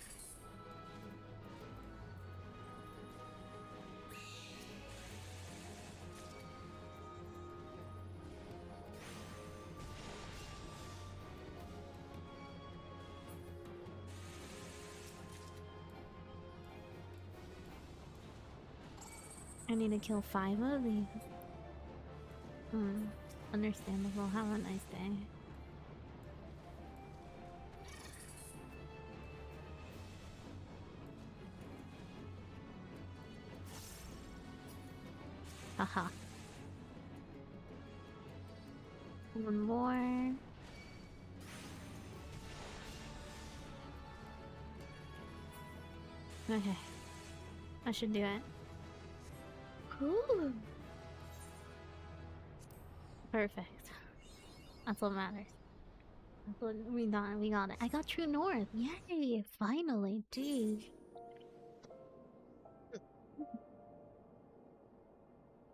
I need to kill 5 of these. Understandable. Have a nice day. Haha. One more. Okay. I should do it. Cool. Perfect. That's what matters. That's what we got it. I got True North. Yay! Finally, geez.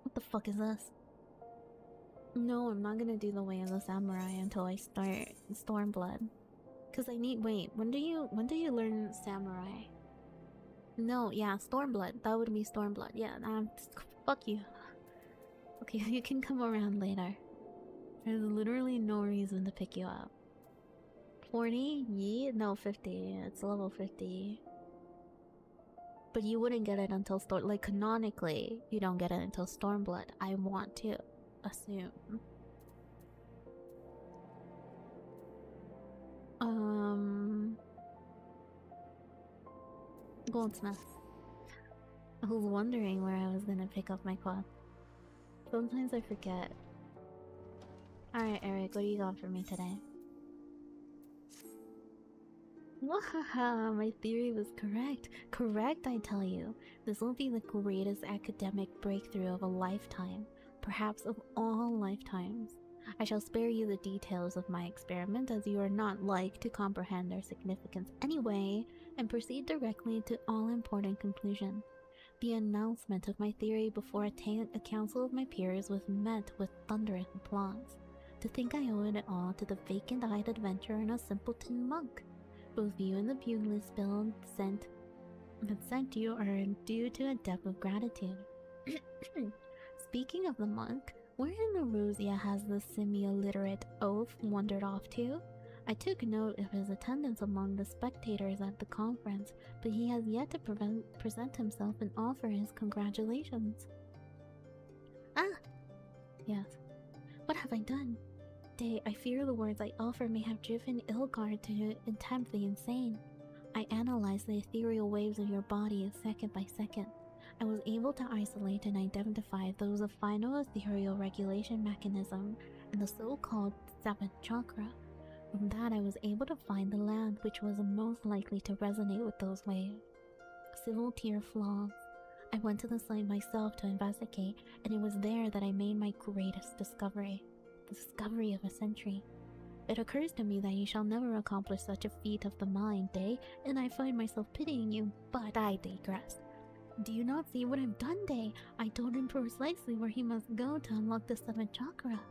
What the fuck is this? No, I'm not gonna do the Way of the Samurai until I start Stormblood. Cause I need when do you learn Samurai? No, yeah, Stormblood. That would be Stormblood. Yeah, fuck you. Okay, you can come around later. There's literally no reason to pick you up. 40? Yeah, no, 50. It's level 50. But you wouldn't get it until like canonically, you don't get it until Stormblood. I want to assume. Goldsmith. I was wondering where I was gonna pick up my quest. Sometimes I forget. Alright, Eric, what do you got for me today? Wahaha, my theory was correct. Correct, I tell you. This will be the greatest academic breakthrough of a lifetime. Perhaps of all lifetimes. I shall spare you the details of my experiment as you are not like to comprehend their significance anyway, and proceed directly to all-important conclusion. The announcement of my theory before a council of my peers was met with thunderous applause. To think I owe it all to the vacant-eyed adventurer and a simpleton monk. Both you and the buglist bill sent you are due to a debt of gratitude. Speaking of the monk, where in Erosia has the semi-illiterate oaf wandered off to? I took note of his attendance among the spectators at the conference, but he has yet to present himself and offer his congratulations. Ah! Yes. What have I done? Day, I fear the words I offer may have driven Ilgard to tempt the insane. I analyzed the ethereal waves of your body second by second. I was able to isolate and identify those of final ethereal regulation mechanism and the so-called seventh chakra. From that I was able to find the land which was most likely to resonate with those waves. Civil Tier Flaws. I went to the site myself to investigate, and it was there that I made my greatest discovery. The discovery of a century. It occurs to me that you shall never accomplish such a feat of the mind, Day, and I find myself pitying you, but I digress. Do you not see what I've done, Day? I told him precisely where he must go to unlock the seventh chakra.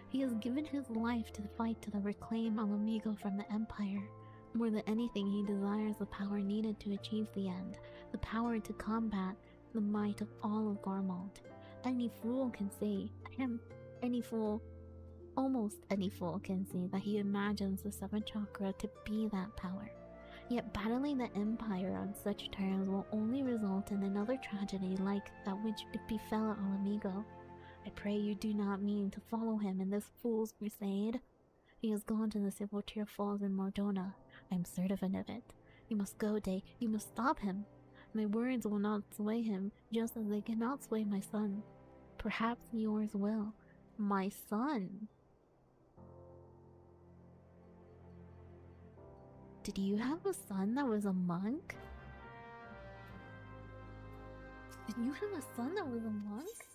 He has given his life to the fight to reclaim Alamigo from the Empire. More than anything, he desires the power needed to achieve the end, the power to combat the might of all of Garmald. Any fool can say, almost any fool can see that he imagines the seventh chakra to be that power. Yet battling the Empire on such terms will only result in another tragedy like that which befell Alamigo. I pray you do not mean to follow him in this fool's crusade. He has gone to the Civil Tier Falls in Mordona. I am certain of it. You must go, Day. You must stop him. My words will not sway him, just as they cannot sway my son. Perhaps yours will. My son? Did you have a son that was a monk? Did you have a son that was a monk?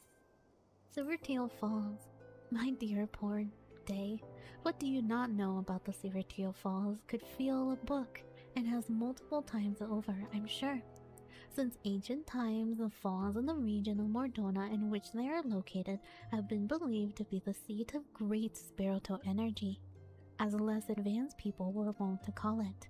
Silvertail Falls. My dear poor Day, what do you not know about the Silvertail Falls could fill a book, and has multiple times over, I'm sure. Since ancient times, the falls in the region of Mordona in which they are located have been believed to be the seat of great spiritual energy, as less advanced people were wont to call it.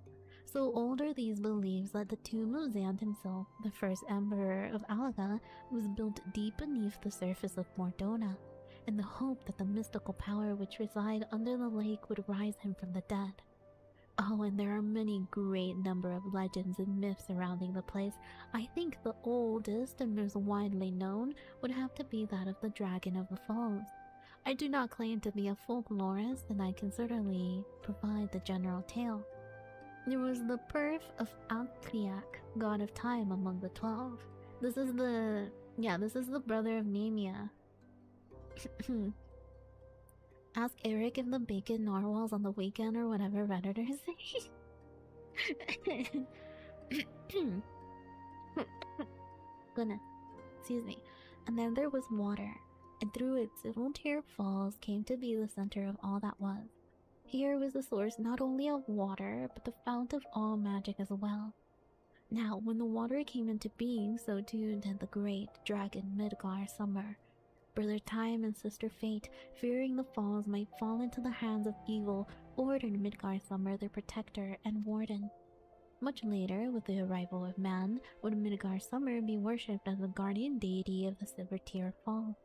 So old are these beliefs that the tomb of Zand himself, the first emperor of Alaga, was built deep beneath the surface of Mordona, in the hope that the mystical power which resides under the lake would rise him from the dead. Oh, and there are many great number of legends and myths surrounding the place. I think the oldest and most widely known would have to be that of the Dragon of the Falls. I do not claim to be a folklorist, and I can certainly provide the general tale. There was the Perf of Alkriak, god of time among the 12. This is the brother of Nemia. Ask Eric if the bacon narwhals on the weekend or whatever Redditors say. Goodness. Excuse me. And then there was water, and through its Civil Tier Falls came to be the center of all that was. Here was the source not only of water, but the fount of all magic as well. Now, when the water came into being, so too did the great dragon Midgar Summer. Brother Time and Sister Fate, fearing the falls might fall into the hands of evil, ordered Midgar Summer their protector and warden. Much later, with the arrival of man, would Midgar Summer be worshipped as the guardian deity of the Silvertear Falls.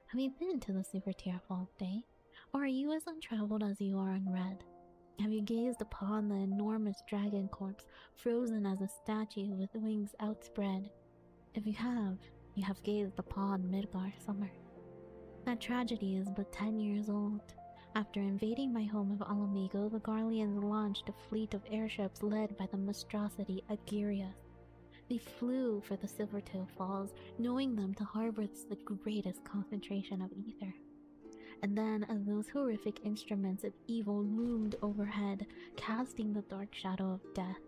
Have you been to the Silvertear Falls, Day? Or are you as untraveled as you are unread? Have you gazed upon the enormous dragon corpse, frozen as a statue with wings outspread? If you have gazed upon Midgar Summer. That tragedy is but 10 years old. After invading my home of Alamigo, the Garleans launched a fleet of airships led by the monstrosity Agirius. They flew for the Silvertail Falls, knowing them to harbor the greatest concentration of ether. And then, as those horrific instruments of evil loomed overhead, casting the dark shadow of death,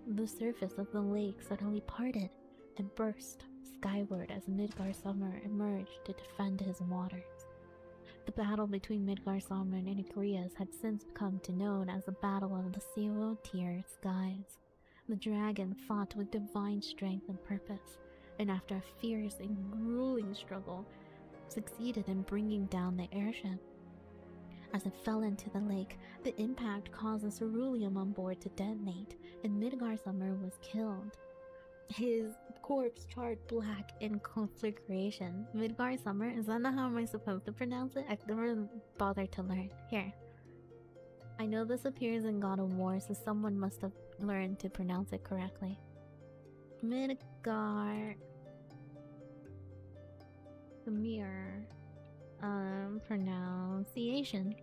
the surface of the lake suddenly parted and burst skyward as Midgar Summer emerged to defend his waters. The battle between Midgar Summer and Agirius had since come to known as the Battle of the Silvertear Skies. The dragon fought with divine strength and purpose, and after a fierce and grueling struggle, succeeded in bringing down the airship. As it fell into the lake, the impact caused the ceruleum on board to detonate, and Midgar Summer was killed. His corpse charred black in conflagration. Midgar Summer? Is that not how am I supposed to pronounce it? I've never bothered to learn. Here. I know this appears in God of War, so someone must have learned to pronounce it correctly. Midgar. The mirror. Pronunciation.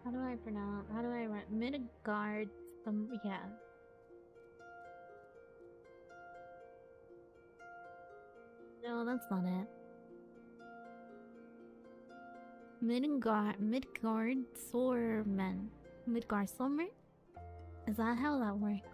How do I pronounce? How do I write? Midgard. Yeah. No, that's not it. Midgard Sormen. Midgard Sommer? Is that how that works?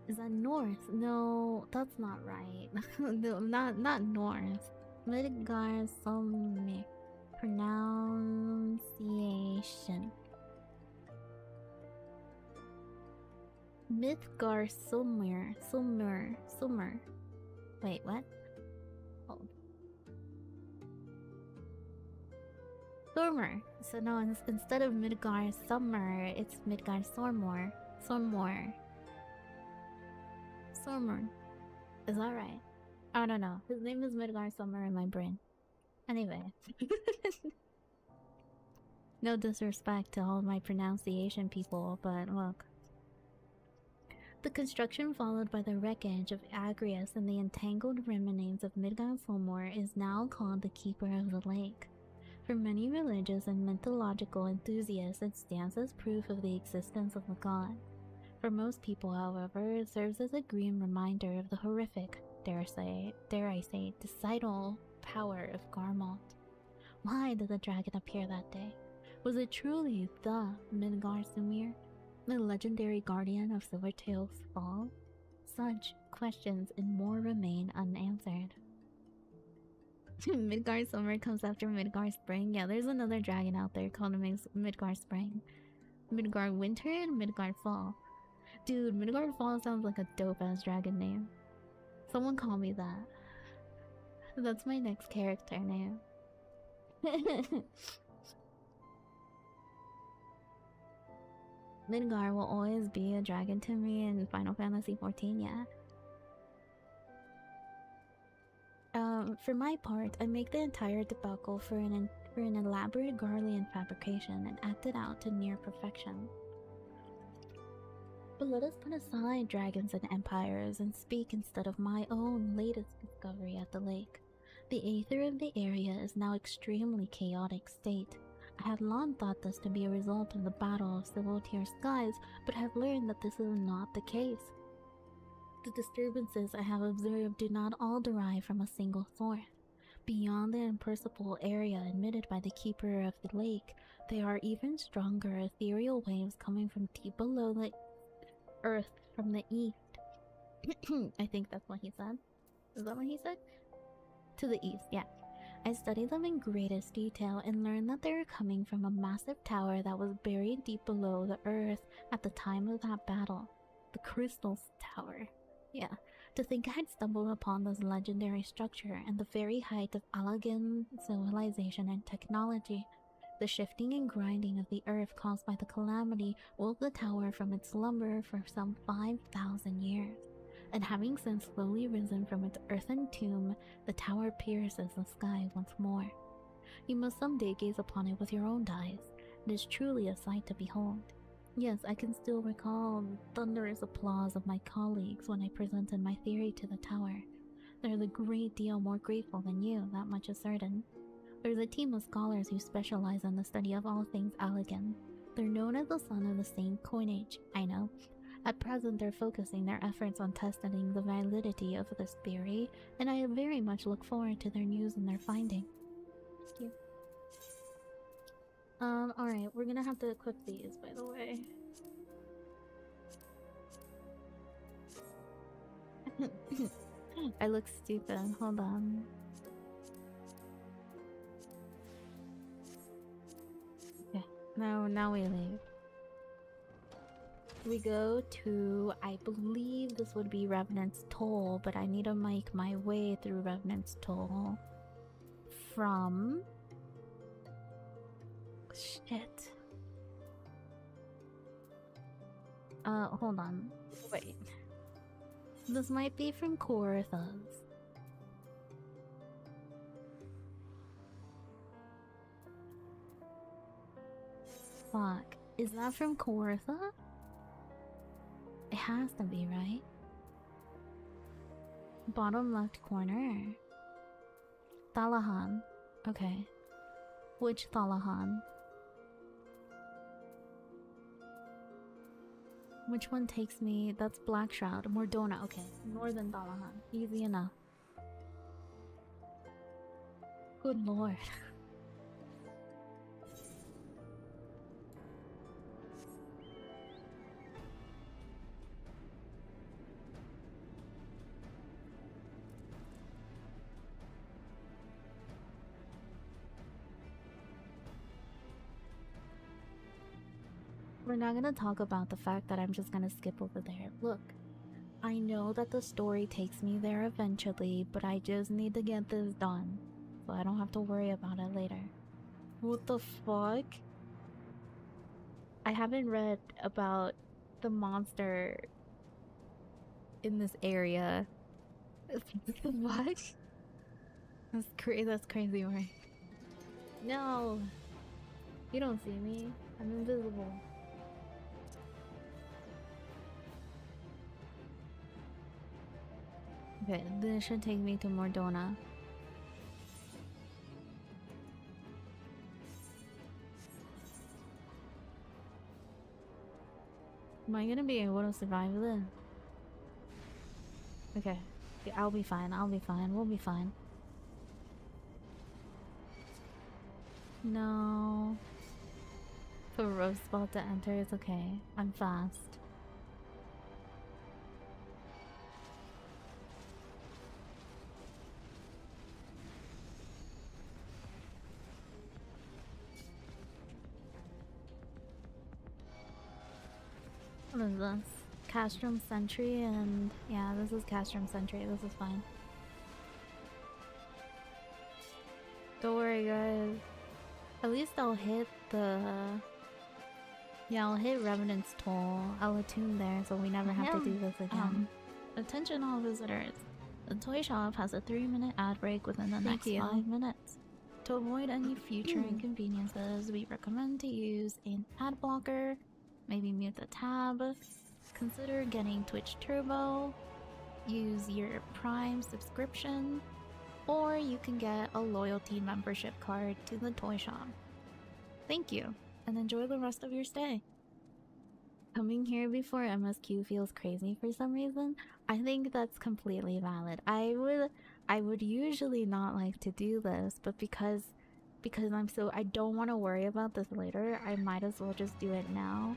Is that north? No, that's not right. No, not north. Midgard Sommer. Pronunciation. Midgard Sommer. Wait, what? Hold. Sormer. So no, instead of Midgard Summer, it's Midgard Sormor. Is that right? I don't know. His name is Midgard Summer in my brain. Anyway. No disrespect to all my pronunciation people, but look. The construction followed by the wreckage of Agrias and the entangled remains of Midgard Solmor is now called the Keeper of the Lake. For many religious and mythological enthusiasts, it stands as proof of the existence of the god. For most people, however, it serves as a grim reminder of the horrific, dare I say, decidal power of Garmalt. Why did the dragon appear that day? Was it truly the Midgard Sumir, the legendary guardian of Silvertail's Fall? Such questions and more remain unanswered. Midgard Summer comes after Midgard Spring. Yeah, there's another dragon out there called Midgard Spring. Midgard Winter and Midgard Fall. Dude, Midgard Fall sounds like a dope-ass dragon name. Someone call me that. That's my next character name. Midgard will always be a dragon to me in Final Fantasy XIV, yeah. For my part, I make the entire debacle for an elaborate Garlean fabrication and act it out to near perfection. But let us put aside dragons and empires and speak instead of my own latest discovery at the lake. The aether of the area is now extremely chaotic state. I had long thought this to be a result of the battle of Silvertail skies, but have learned that this is not the case. The disturbances I have observed do not all derive from a single source. Beyond the imperceptible area admitted by the Keeper of the Lake, there are even stronger ethereal waves coming from deep below the earth from the east. I think that's what he said. Is that what he said? To the east, yeah. I studied them in greatest detail and learned that they were coming from a massive tower that was buried deep below the earth at the time of that battle. The Crystal Tower. Yeah, to think I had stumbled upon this legendary structure and the very height of Allagan civilization and technology. The shifting and grinding of the earth caused by the calamity woke the tower from its slumber for some 5,000 years. And having since slowly risen from its earthen tomb, the tower pierces the sky once more. You must someday gaze upon it with your own eyes. It is truly a sight to behold. Yes, I can still recall the thunderous applause of my colleagues when I presented my theory to the tower. They're a great deal more grateful than you, that much is certain. There's a team of scholars who specialize in the study of all things Allagan. They're known as the son of the same coinage, I know. At present, they're focusing their efforts on testing the validity of this theory, and I very much look forward to their news and their finding. Thank you. Alright, we're gonna have to equip these, by the way. I look stupid, hold on. Okay, now we leave. We go to, I believe this would be Revenant's Toll, but I need to make my way through Revenant's Toll from... Shit. Hold on. Wait. This might be from Corythus. Fuck. Is that from Corytha? It has to be, right? Bottom left corner. Thalahan. Okay. Which Thalahan? Which one takes me? That's Black Shroud. Mordona. Okay. Northern Thalahan. Easy enough. Good lord. We're not gonna talk about the fact that I'm just gonna skip over there. Look, I know that the story takes me there eventually, but I just need to get this done, so I don't have to worry about it later. What the fuck? I haven't read about the monster in this area. What? That's crazy, right? No! You don't see me. I'm invisible. Okay, this should take me to Mordona. Am I gonna be able to survive this? Okay. Yeah, I'll be fine, I'll be fine, we'll be fine. No. For Rose spot to enter, it's okay. I'm fast. What is this? Castrum Sentry and... yeah, this is Castrum Sentry. This is fine. Don't worry, guys. At least I'll hit the... yeah, I'll hit Revenant's Toll. I'll attune there so we never have to do this again. Attention all visitors. The toy shop has a 3-minute ad break within the next 5 minutes. To avoid any future inconveniences, we recommend to use an ad blocker, maybe mute the tab, consider getting Twitch Turbo, use your Prime subscription, or you can get a loyalty membership card to the toy shop. Thank you, and enjoy the rest of your stay. Coming here before MSQ feels crazy for some reason. I think that's completely valid. I would usually not like to do this, but because I don't want to worry about this later, I might as well just do it now.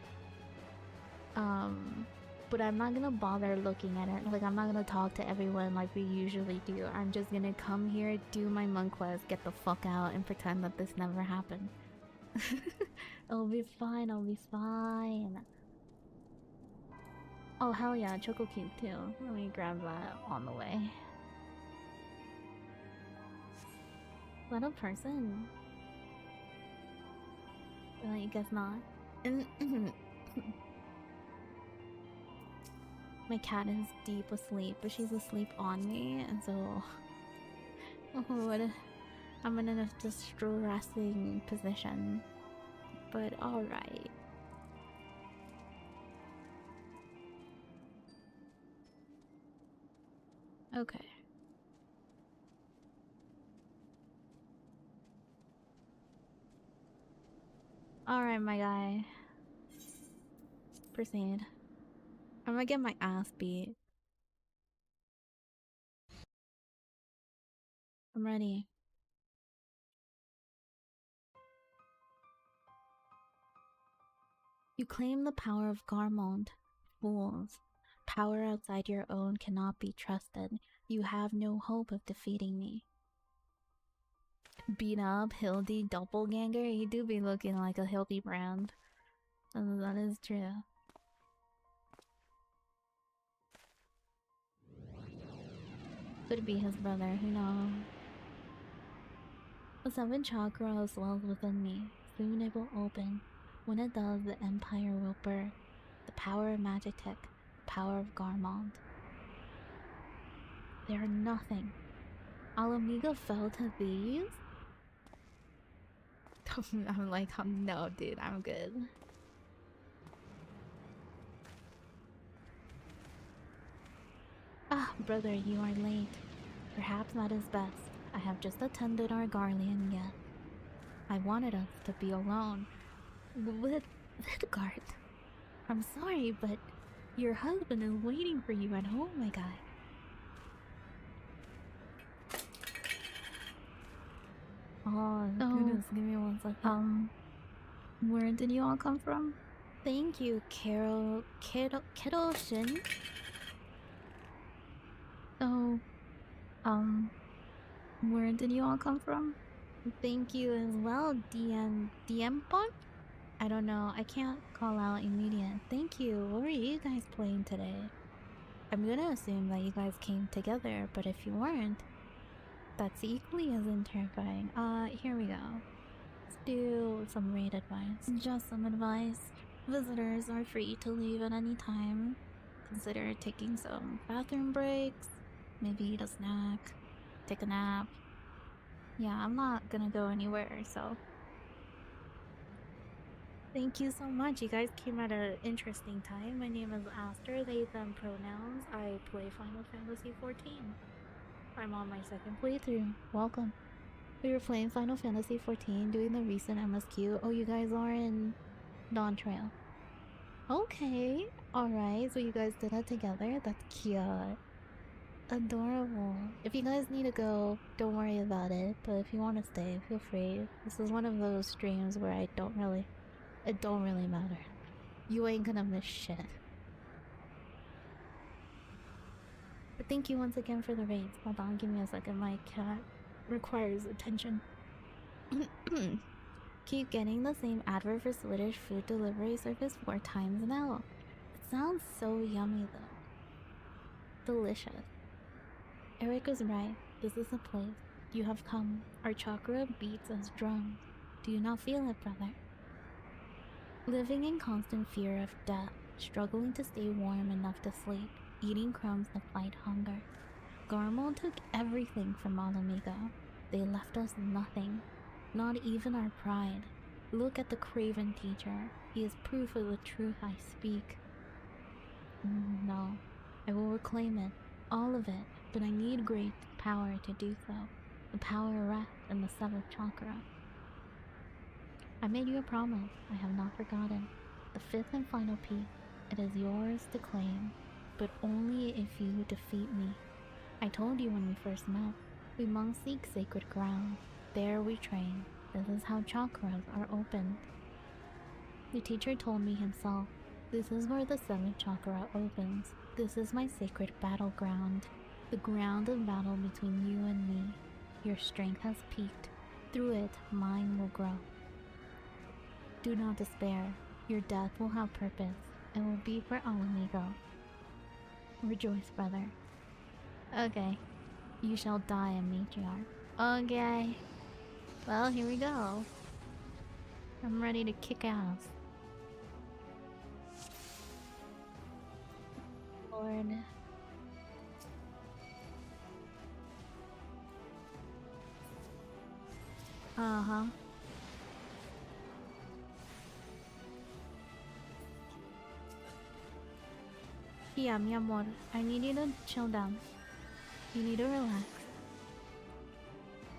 But I'm not gonna bother looking at it. Like, I'm not gonna talk to everyone like we usually do. I'm just gonna come here, do my monk quest, get the fuck out, and pretend that this never happened. I'll be fine, I'll be fine. Oh hell yeah, Choco Cube too. Let me grab that on the way. Is that a person? Well, I guess not. My cat is deep asleep, but she's asleep on me, and so... I'm in a distressing position. But alright. Okay. Alright, my guy. Proceed. I'm gonna get my ass beat. I'm ready. You claim the power of Garmond. Fools. Power outside your own cannot be trusted. You have no hope of defeating me. Beat up, Hildy, doppelganger? You do be looking like a Hildy brand. That is true. Could be his brother, who knows? The 7th chakra swells within me. Soon it will open. When it does, the empire will birth. The power of Magitech, the power of Garmond. They are nothing. Alamiga fell to these? I'm like, oh, no, dude, I'm good. Ah, brother, you are late. Perhaps that is best. I have just attended our Garlean yet. I wanted us to be alone. With Vidgard. I'm sorry, but your husband is waiting for you at home, my guy. Oh, goodness, give me 1 second. Where did you all come from? Thank you, Kiddo-shin. So, where did you all come from? Thank you as well, DM Pon? I don't know, I can't call out immediate. Thank you, what were you guys playing today? I'm gonna assume that you guys came together, but if you weren't, that's equally as terrifying. Here we go. Let's do some raid advice. Just some advice. Visitors are free to leave at any time. Consider taking some bathroom breaks. Maybe eat a snack. Take a nap. Yeah, I'm not gonna go anywhere, so... Thank you so much. You guys came at an interesting time. My name is Aster, they, them pronouns. I play Final Fantasy XIV. I'm on my second playthrough. Welcome. We were playing Final Fantasy XIV, doing the recent MSQ. Oh, you guys are in Dawn Trail. Okay. Alright, so you guys did that together? That's cute. Adorable. If you guys need to go, don't worry about it. But if you want to stay, feel free. This is one of those streams where it don't really matter. You ain't gonna miss shit. But thank you once again for the raids. Hold on, give me a second. My cat requires attention. Keep getting the same advert for Swedish food delivery service 4 times now. It sounds so yummy though. Delicious. Eric was right. This is the place. You have come. Our chakra beats as drums. Do you not feel it, brother? Living in constant fear of death, struggling to stay warm enough to sleep, eating crumbs to fight hunger. Garmol took everything from Alamigo. They left us nothing. Not even our pride. Look at the craven teacher. He is proof of the truth I speak. No. I will reclaim it. All of it. But I need great power to do so. The power rests in the 7th chakra. I made you a promise. I have not forgotten. The 5th and final piece. It is yours to claim. But only if you defeat me. I told you when we first met. We monks seek sacred ground. There we train. This is how chakras are opened. The teacher told me himself. This is where the 7th chakra opens. This is my sacred battleground. The ground of battle between you and me. Your strength has peaked. Through it, mine will grow. Do not despair. Your death will have purpose. It will be for Alamigo. Rejoice, brother. Okay. You shall die a matriarch. Okay. Well, here we go. I'm ready to kick ass. Lord. Uh-huh. Yeah, mi amor. I need you to chill down. You need to relax.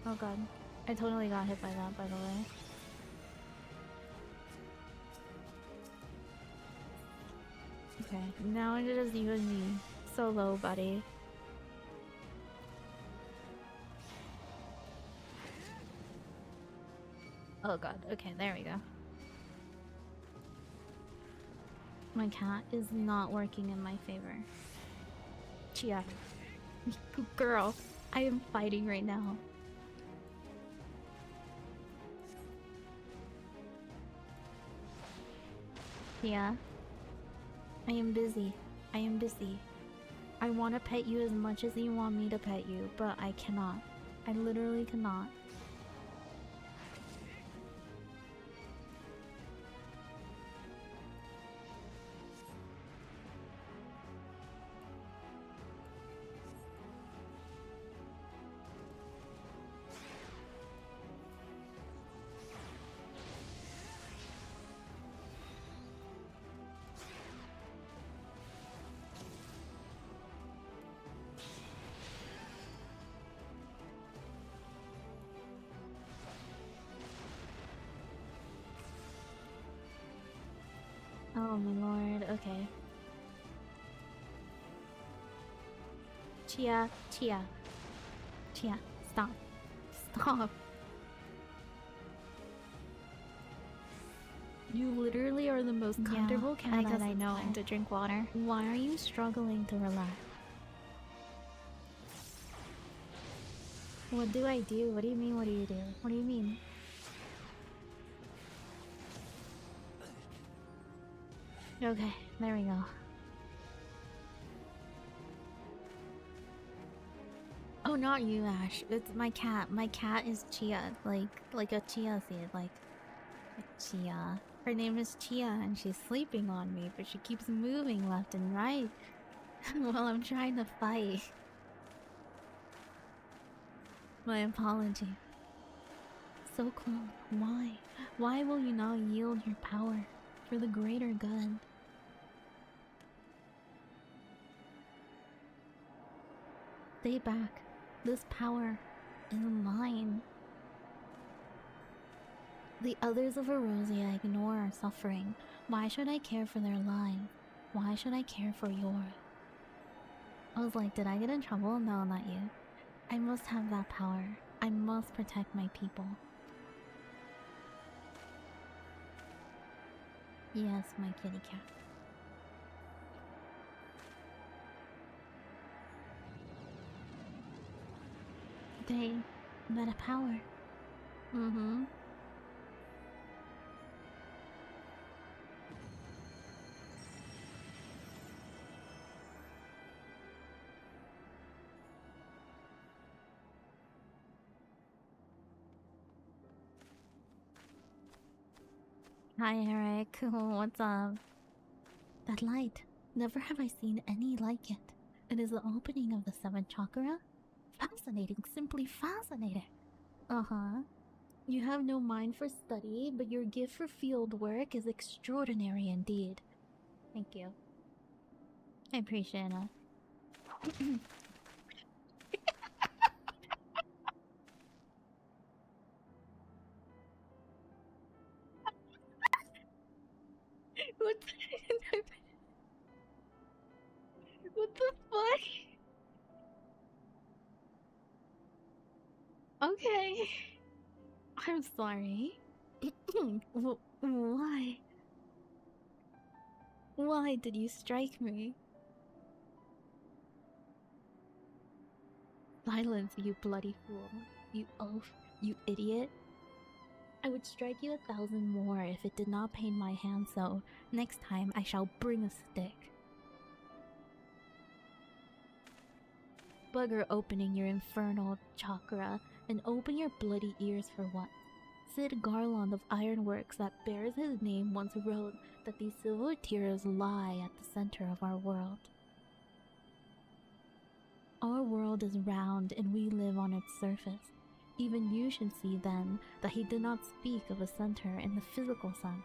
Oh god. I totally got hit by that, by the way. Okay, now it's just you and me. Solo, buddy. Oh god, okay, there we go. My cat is not working in my favor. Chia. Girl, I am fighting right now. Yeah. I am busy. I am busy. I want to pet you as much as you want me to pet you, but I cannot. I literally cannot. my lord. Okay. Chia. Stop. Stop. You literally are the most comfortable cat I know to drink water. Why are you struggling to relax? What do I do? What do you mean, what do you do? What do you mean? Okay, there we go. Oh, not you, Ash. It's my cat. My cat is Chia, like a chia seed, like Chia. Her name is Chia, and she's sleeping on me, but she keeps moving left and right while I'm trying to fight. My apology. So close. Why? Why will you not yield your power for the greater good? Stay back. This power is mine. The others of Erosia ignore our suffering. Why should I care for their lives? Why should I care for yours? I was like, did I get in trouble? No, not you. I must have that power. I must protect my people. Yes, my kitty cat. They met a power. Mm-hmm. Hi, Eric. What's up? That light. Never have I seen any like it. It is the opening of the seventh chakra. Fascinating, simply fascinating. Uh-huh. You have no mind for study, but your gift for field work is extraordinary indeed. Thank you. I appreciate it. What the, what the fuck? Okay. I'm sorry. Why? Why did you strike me? Silence, you bloody fool. You oaf. You idiot. I would strike you 1,000 more if it did not pain my hand, so next time I shall bring a stick. Bugger opening your infernal chakra, and open your bloody ears for once. Sid Garland of Ironworks that bears his name once wrote that these silver tears lie at the center of our world. Our world is round and we live on its surface. Even you should see then that he did not speak of a center in the physical sense.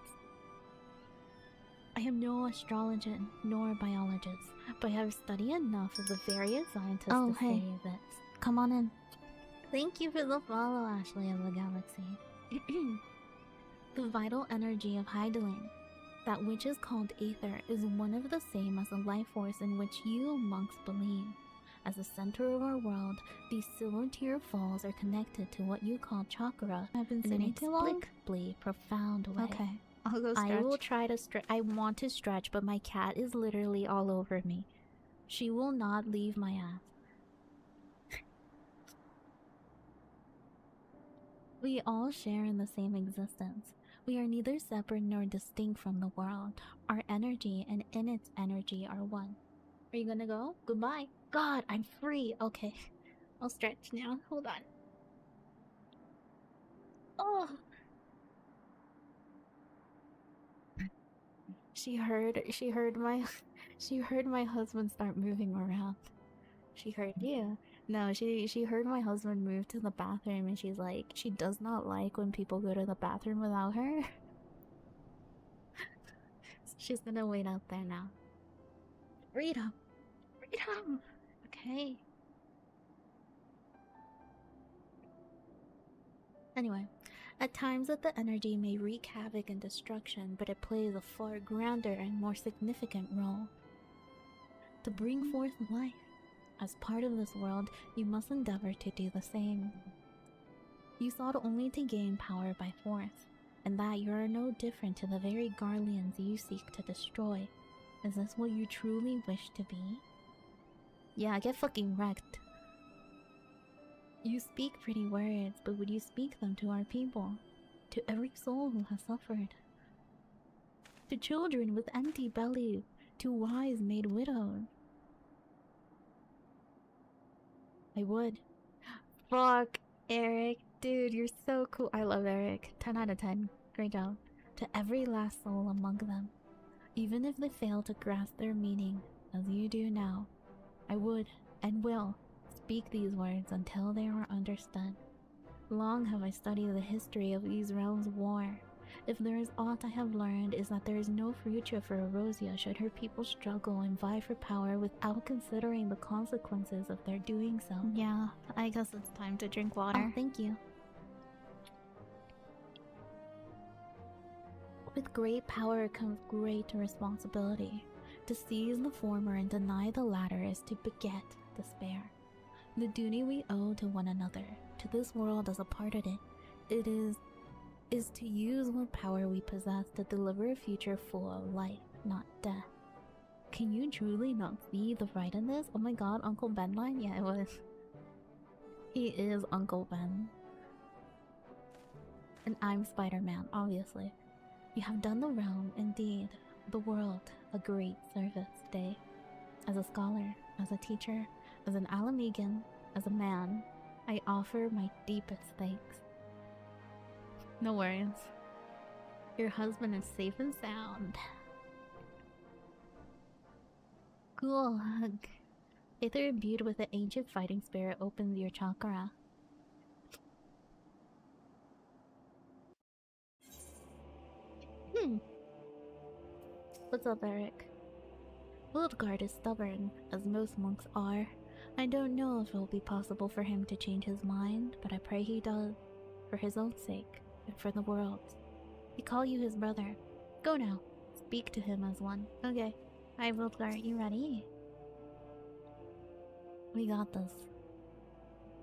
I am no astrologer nor biologist, but I have studied enough of the various scientists to say this. Come on in. Thank you for the follow, Ashley of the Galaxy. The vital energy of Hydaelyn, that which is called Aether, is one of the same as the life force in which you monks believe. As the center of our world, these silver tear falls are connected to what you call chakra I've been in an sitting too long? inexplicably profound way. Okay, I'll go stretch. I will try to stretch. I want to stretch, but my cat is literally all over me. She will not leave my ass. We all share in the same existence. We are neither separate nor distinct from the world. Our energy and in its energy are one. Are you gonna go? Goodbye. God, I'm free. Okay. I'll stretch now. Hold on. Oh. She heard my husband start moving around. She heard you. No, she heard my husband move to the bathroom and she's like, she does not like when people go to the bathroom without her. So she's gonna wait out there now. Freedom. Freedom. Okay. Anyway, At times the energy may wreak havoc and destruction, but it plays a far grander and more significant role. To bring forth life. As part of this world, you must endeavor to do the same. You sought only to gain power by force, and that you are no different to the very guardians you seek to destroy. Is this what you truly wish to be? Yeah, get fucking wrecked. You speak pretty words, but would you speak them to our people? To every soul who has suffered? To children with empty bellies? To wives made widows? I would. Fuck, Eric. Dude, you're so cool. I love Eric. 10 out of 10. Great job. To every last soul among them. Even if they fail to grasp their meaning, as you do now, I would, and will, speak these words until they are understood. Long have I studied the history of these realms of war. If there is aught I have learned, is that there is no future for Erosia should her people struggle and vie for power without considering the consequences of their doing so. Yeah, I guess it's time to drink water. Oh, thank you. With great power comes great responsibility. To seize the former and deny the latter is to beget despair. The duty we owe to one another, to this world as a part of it, is to use what power we possess to deliver a future full of life, not death. Can you truly not see the right in this? Oh my god, Uncle Ben line? Yeah, it was. He is Uncle Ben. And I'm Spider-Man, obviously. You have done the realm, indeed, the world, a great service today. As a scholar, as a teacher, as an Alamegan, as a man, I offer my deepest thanks. No worries. Your husband is safe and sound. Cool hug. Either imbued with the ancient fighting spirit opens your chakra. What's up, Eric? Wildguard is stubborn, as most monks are. I don't know if it will be possible for him to change his mind, but I pray he does. For his own sake, and for the world's. He call you his brother. Go now. Speak to him as one. Okay. Alright, Wildguard, you ready? We got this.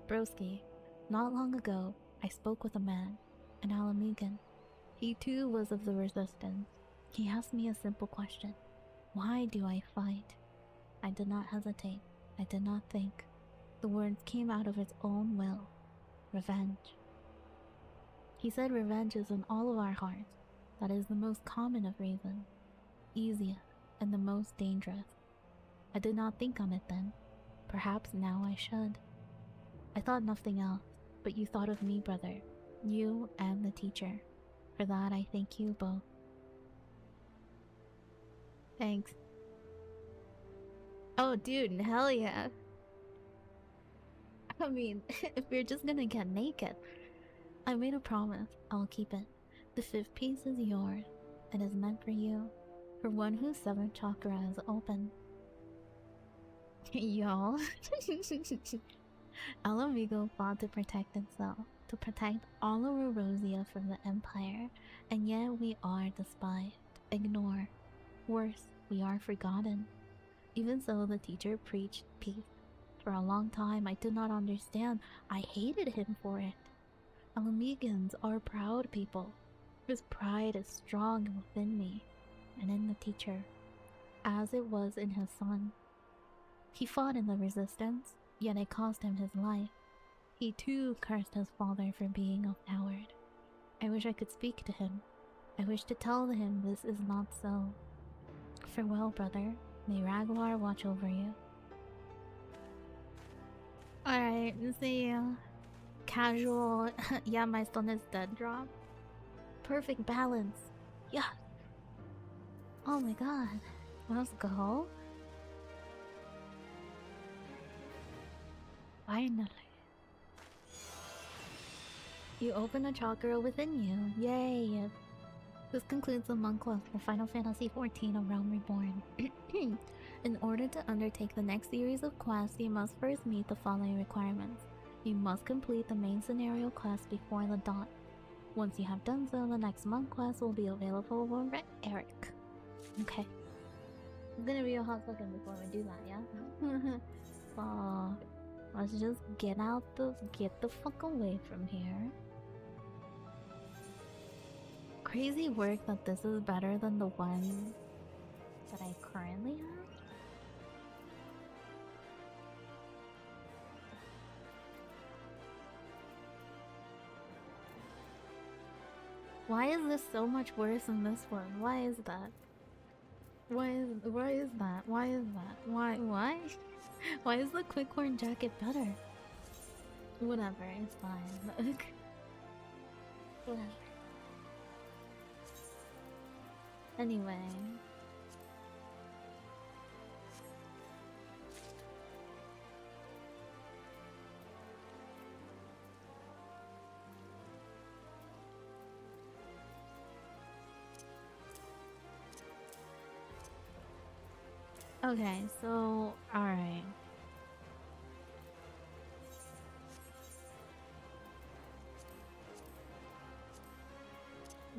Broski, not long ago, I spoke with a man, an Alamegan. He too was of the resistance. He asked me a simple question. Why do I fight? I did not hesitate. I did not think. The words came out of its own will. Revenge. He said revenge is in all of our hearts. That is the most common of reasons. Easiest and the most dangerous. I did not think on it then. Perhaps now I should. I thought nothing else, but you thought of me, brother. You and the teacher. For that I thank you both. Thanks. Oh dude, hell yeah. I mean, if we're just gonna get naked. I made a promise, I'll keep it. The 5th piece is yours. It is meant for you. For one whose 7th chakra is open. Y'all. Alamigo fought to protect itself. To protect all of Erosia from the Empire. And yet we are despised. Ignored. Worse, we are forgotten. Even so, the teacher preached peace. For a long time, I did not understand. I hated him for it. Alamegans are proud people. His pride is strong within me, and in the teacher, as it was in his son. He fought in the resistance, yet it cost him his life. He too cursed his father for being a coward. I wish I could speak to him. I wish to tell him this is not so. Farewell, brother. May Raglar watch over you. Alright, see ya. Casual, yeah, my son is dead drop. Perfect balance. Yeah. Oh my god. Let's go. Finally. You open a chakra within you. Yay. This concludes the monk quest for Final Fantasy XIV: A Realm Reborn. In order to undertake the next series of quests, you must first meet the following requirements. You must complete the main scenario quest before the dawn. Once you have done so, the next monk quest will be available for Eric. Okay. I'm gonna be a hot second before we do that, yeah? So let's just get the fuck away from here. Crazy work that this is better than the one that I currently have. Why is this so much worse than this one? Why is that? Why is that? Why is that? Why? Why is the quick horn jacket better? Whatever, it's fine. Whatever. Anyway. Okay, so alright.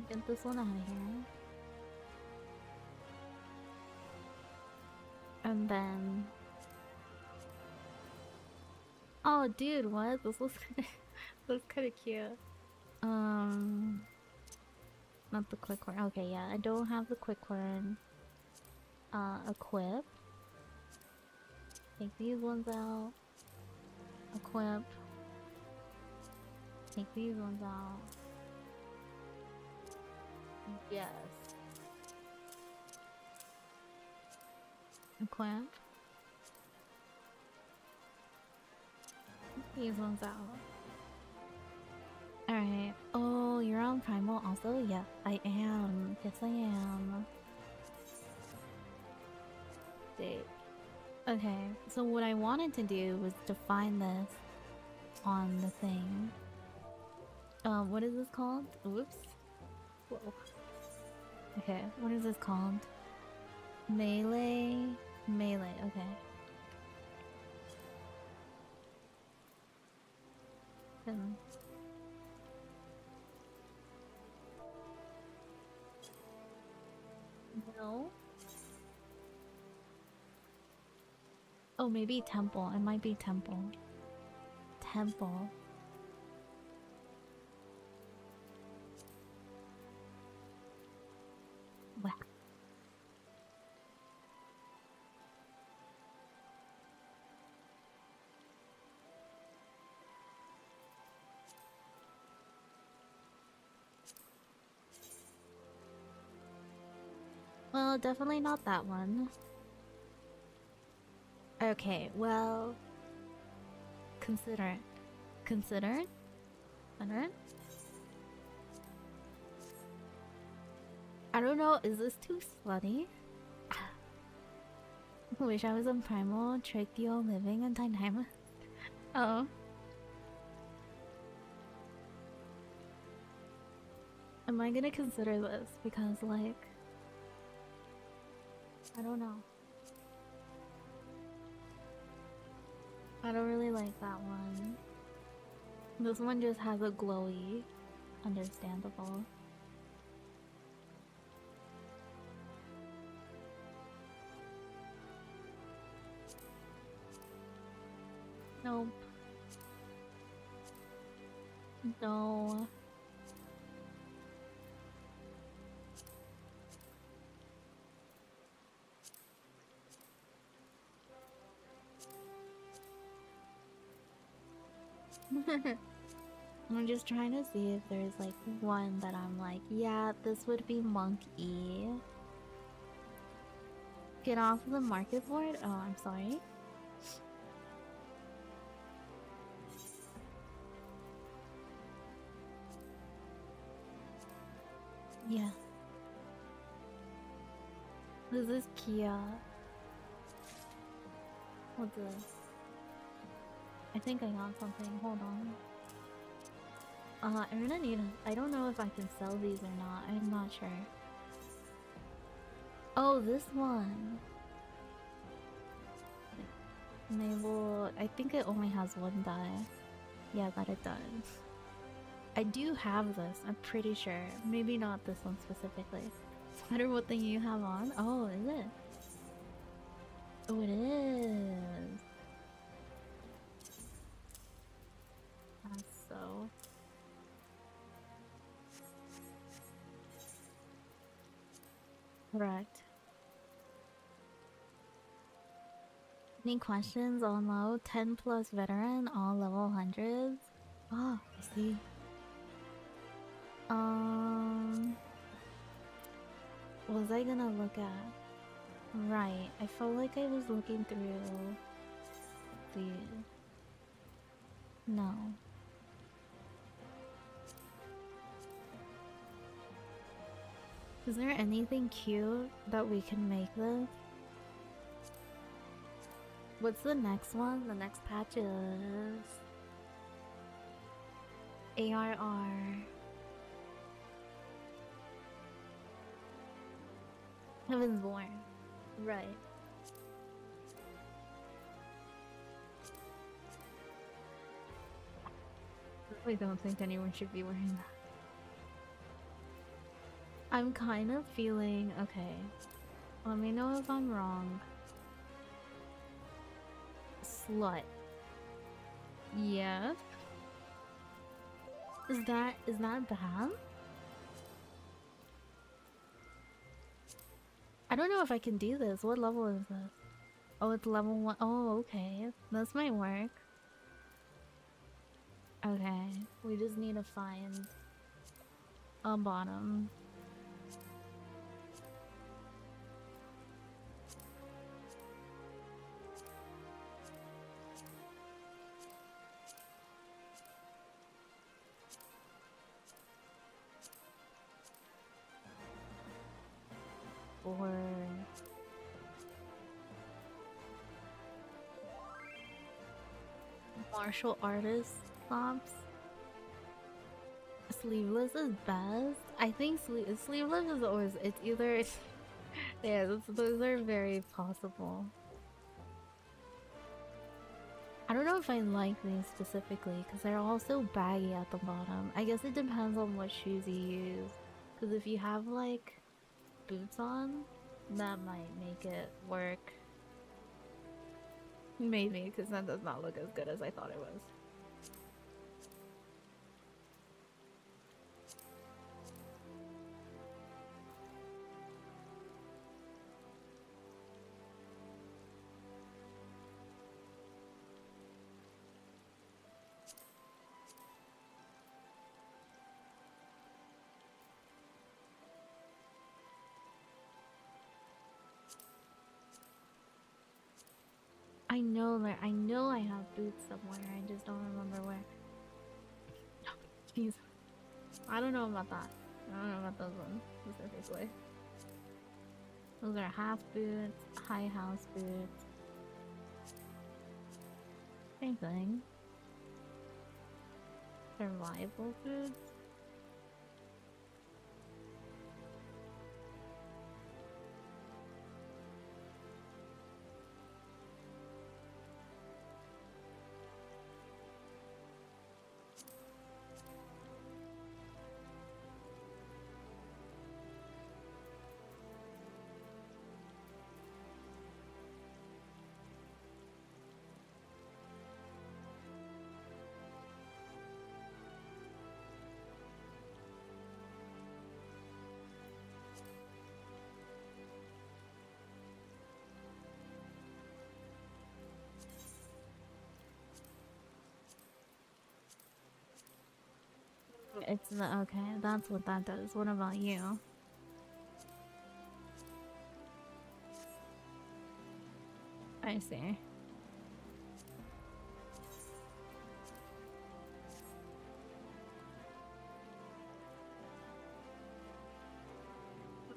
Get this one out of here. And then... Oh, dude, what? This was kind of cute. Not the quick horn. Okay, yeah, I don't have the quick horn equip. Take these ones out. Equip. Take these ones out. Yes. Equip. Take these ones out. Alright. Oh, you're on Primal also? Yeah, I am. Yes, I am. Date. Okay, so what I wanted to do was to find this on the thing. What is this called? Oops. Whoa. Okay, what is this called? Melee? Melee, okay. No? Oh, maybe temple. It might be temple. Temple. Wow. Well, definitely not that one. Okay, well... Consider it. Consider it? Consider it? I don't know, is this too slutty? Wish I was in Primal, trick you all living in Dynamo. Oh. Am I gonna consider this? Because, like... I don't know. I don't really like that one. This one just has a glowy. Understandable. Nope. No. I'm just trying to see if there's like one that I'm like, yeah, this would be Monk E. Get off the market board? Oh, I'm sorry. Yeah. This is Kia. What's this? I think I got something. Hold on. I'm gonna need I don't know if I can sell these or not. I'm not sure. Oh, this one. Enable. I think it only has one die. Yeah, that it does. I do have this, I'm pretty sure. Maybe not this one specifically. Spider, what thing you have on? Oh, is it? Oh, it is. That's so... Correct. Any questions on low? 10 plus veteran, all level 100s? Oh, I see. What was I gonna look at? Right, I felt like I was looking through the... No. Is there anything cute that we can make this? What's the next one? The next patch is... ARR. Heaven's Born. Right. I don't think anyone should be wearing that. I'm kind of feeling... Okay. Let me know if I'm wrong. Slut. Yeah. Is that bad? I don't know if I can do this. What level is this? Oh, it's level 1. Oh, okay. This might work. Okay. We just need to find a bottom. Or... martial artist tops. Sleeveless is best. I think sleeveless is always... It's either... yeah, those are very possible. I don't know if I like these specifically because they're all so baggy at the bottom. I guess it depends on what shoes you use. Because if you have like boots on, that might make it work. Maybe, because that does not look as good as I thought it was. I know I have boots somewhere, I just don't remember where. Jeez. I don't know about that. I don't know about those ones specifically. Those are half boots, high house boots. Same thing. Survival boots? It's the, okay, that's what that does. What about you? I see.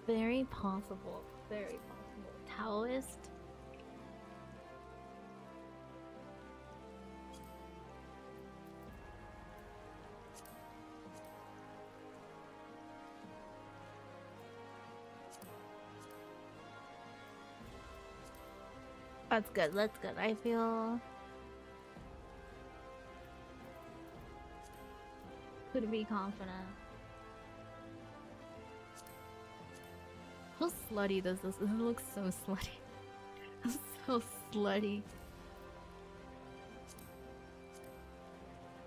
Very possible. Very possible. Taoist? That's good, that's good. I feel could be confident. How slutty does this? This looks so slutty. So slutty.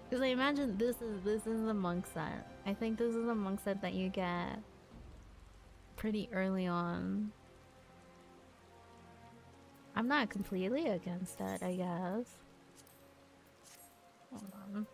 Because I imagine this is the monk set. I think this is a monk set that you get pretty early on. I'm not completely against it, I guess. Hold on.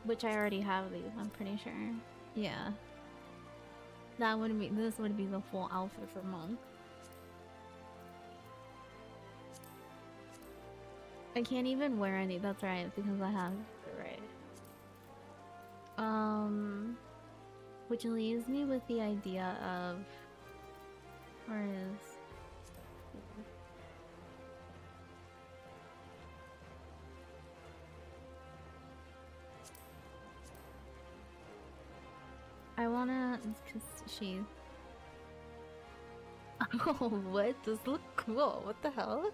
Which I already have these, I'm pretty sure. Yeah. That would be, this would be the full outfit for monk. I can't even wear any, that's right, because I have it right. Which leaves me with the idea of, where is, I wanna, cause she. Oh, what? This look cool. What the hell?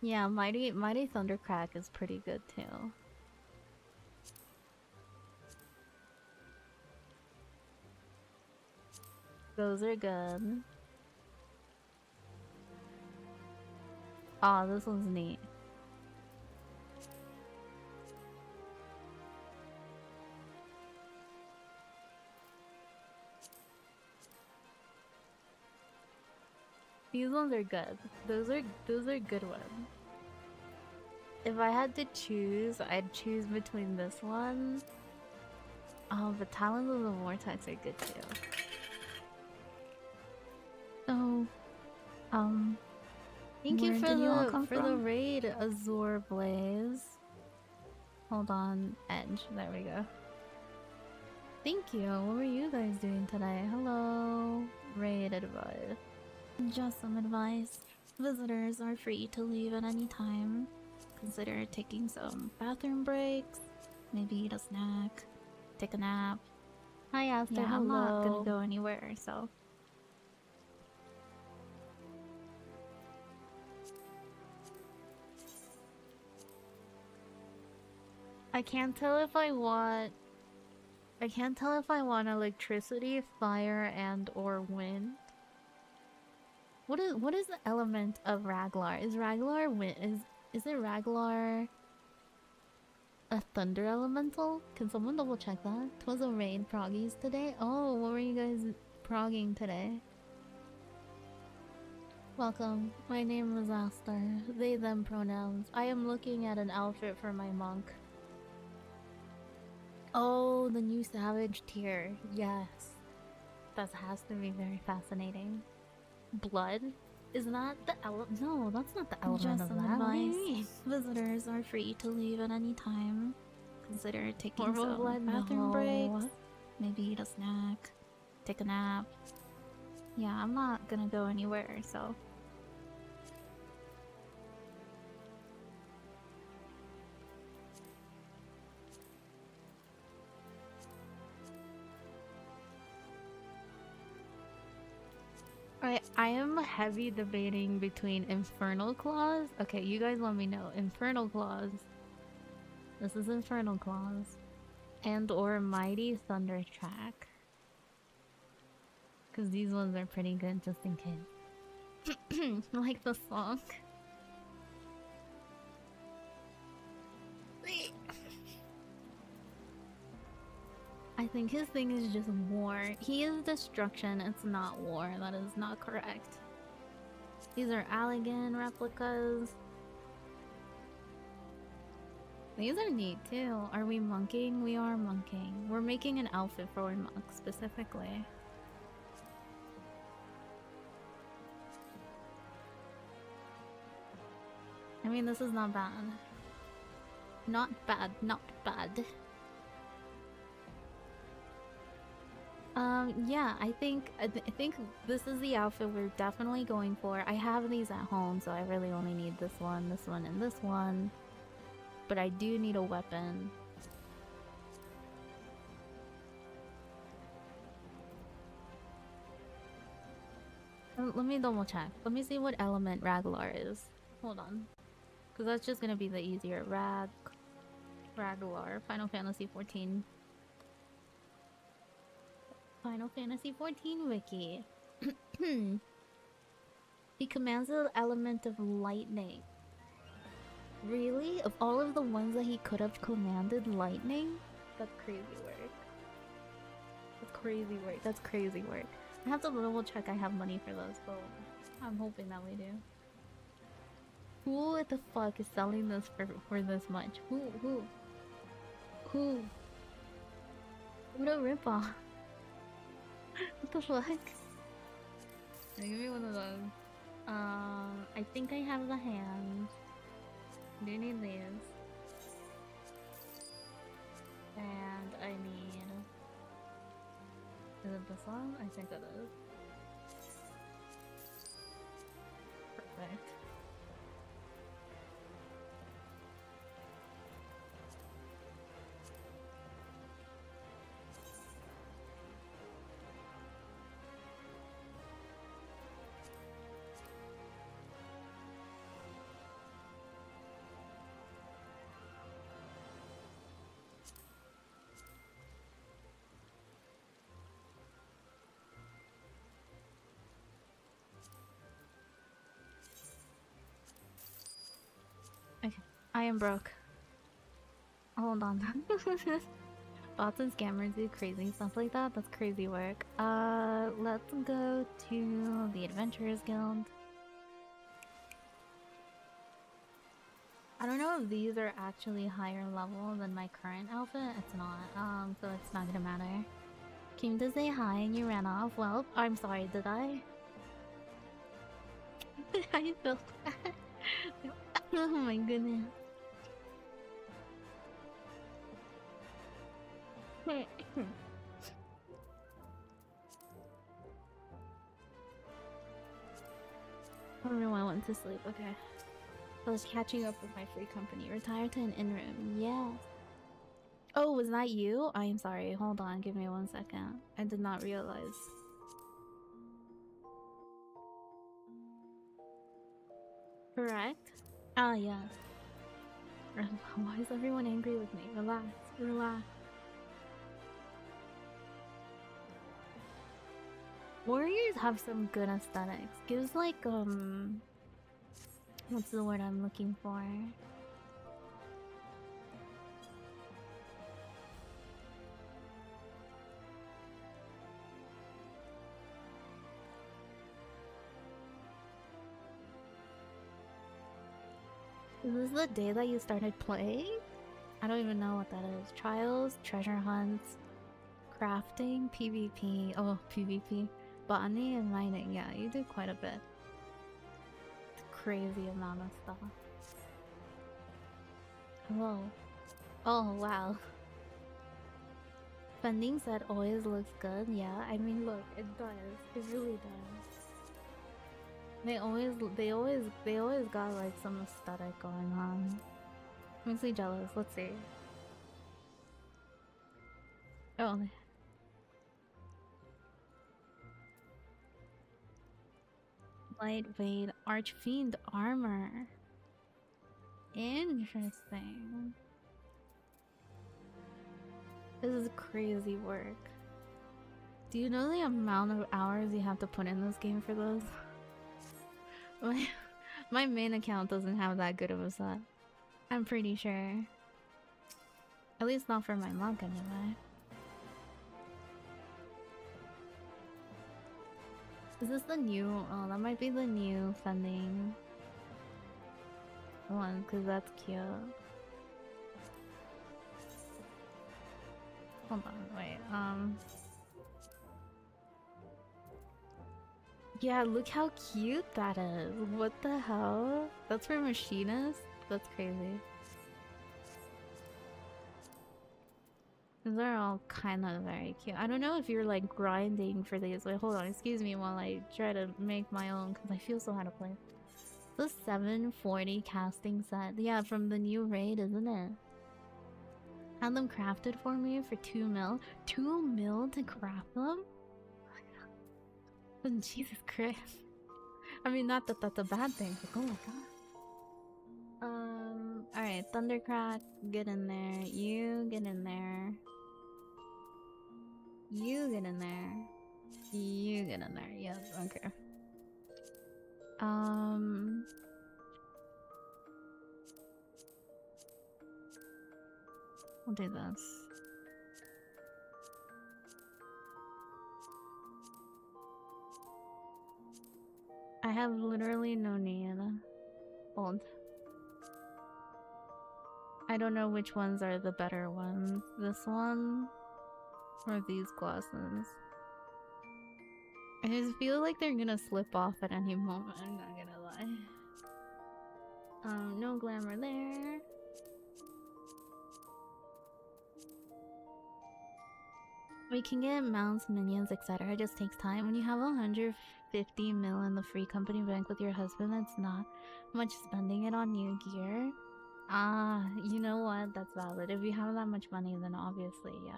Yeah, Mighty Thundercrack is pretty good too. Those are good. Aw, this one's neat. These ones are good. Those are good ones. If I had to choose, I'd choose between this one. Oh, but Talons of the Vortex are good too. So, thank you for the raid, Azure Blaze. Hold on, Edge. There we go. Thank you. What were you guys doing today? Hello. Raid advice. Just some advice. Visitors are free to leave at any time. Consider taking some bathroom breaks. Maybe eat a snack. Take a nap. Hi, Aster. Yeah, I'm not gonna go anywhere, so. I can't tell if I want electricity, fire, and or wind. What is the element of Raglar? Is Raglar wind? Is it Raglar a thunder elemental? Can someone double check that? 'Twas a raid proggies today. Oh, what were you guys progging today? Welcome. My name is Aster. They them pronouns. I am looking at an outfit for my monk. Oh, the new savage tier. Yes. That has to be very fascinating. Blood? Is that the element? No, that's not the element Just of some that. advice. Visitors are free to leave at any time. Consider taking Horrible some blood? bathroom No. breaks. Maybe eat a snack. Take a nap. Yeah, I'm not gonna go anywhere, so. I am heavy debating between Infernal Claws. Okay, you guys let me know. Infernal Claws. This is Infernal Claws. And or Mighty Thunder Track. Because these ones are pretty good just in case. Like the song. I think his thing is just war. He is destruction, it's not war. That is not correct. These are Allegan replicas. These are neat too. Are we monking? We are monking. We're making an outfit for a monk specifically. I mean, this is not bad. Not bad, not bad. Yeah, I think this is the outfit we're definitely going for. I have these at home, so I really only need this one, and this one. But I do need a weapon. Let me double check. Let me see what element Raglar is. Hold on. Because that's just gonna be the easier. Raglar. Final Fantasy 14. Final Fantasy 14 wiki. He commands the element of lightning. Really? Of all of the ones that he could have commanded lightning? That's crazy work. That's crazy work. That's crazy work. I have to double check I have money for those, but I'm hoping that we do. Who the fuck is selling this for this much? Who? What a ripoff. What the fuck? Give me one of those. I think I have the hands. Do need these. And I need... Is it this one? I think it is. Perfect. Okay, I am broke. Hold on. Bots and scammers do crazy stuff like that. That's crazy work. Let's go to the Adventurers Guild. I don't know if these are actually higher level than my current outfit. It's not. So it's not gonna matter. Came to say hi and you ran off. Well, I'm sorry, did I? I felt that. Oh my goodness. Everyone went to sleep, okay. I was catching up with my free company. Retired to an in-room, yeah. Oh, was that you? I am sorry, hold on, give me 1 second. I did not realize. Correct? Ah, yeah. Why is everyone angry with me? Relax, relax. Warriors have some good aesthetics. Gives like, what's the word I'm looking for? Is this the day that you started playing? I don't even know what that is. Trials, treasure hunts, crafting, PvP. Oh, PvP. Botany and mining. Yeah, you do quite a bit. It's a crazy amount of stuff. Hello. Oh, wow. Funding set always looks good. Yeah, I mean, look, it does. It really does. They always got like some aesthetic going on. Makes me jealous. Let's see. Oh. Lightweight Archfiend armor. Interesting. This is crazy work. Do you know the amount of hours you have to put in this game for those? My main account doesn't have that good of a set. I'm pretty sure. At least not for my monk anyway. Is this the new? Oh, that might be the new funding one, because that's cute. Hold on, wait, yeah, look how cute that is. What the hell? That's for machinists? That's crazy. They're all kind of very cute. I don't know if you're like grinding for these. Wait, hold on. Excuse me while I try to make my own because I feel so out of place. The 740 casting set. Yeah, from the new raid, isn't it? Had them crafted for me for 2 mil. 2 mil to craft them? Jesus Christ. I mean, not that that's a bad thing, but oh my god. Alright, Thundercrack, get in there. You get in there. You get in there. You get in there. Yep, okay. I'll do this. I have literally no need. Hold. I don't know which ones are the better ones. This one or these glasses. I just feel like they're gonna slip off at any moment, I'm not gonna lie. No glamour there. We can get mounts, minions, etc. It just takes time. When you have 150 mil in the free company bank with your husband, that's not much spending it on new gear. Ah, you know what? That's valid. If you have that much money, then obviously, yes.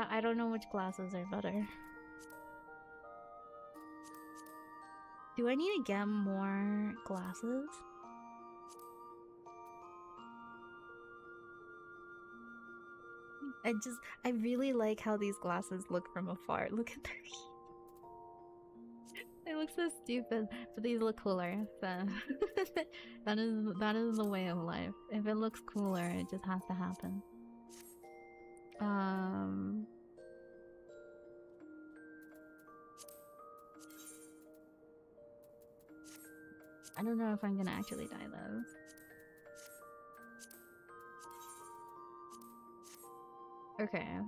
I don't know which glasses are better. Do I need to get more glasses? I really like how these glasses look from afar. Look at them. They look so stupid, but these look cooler. So that is the way of life. If it looks cooler, it just has to happen. I don't know if I'm gonna actually dye those. Okay.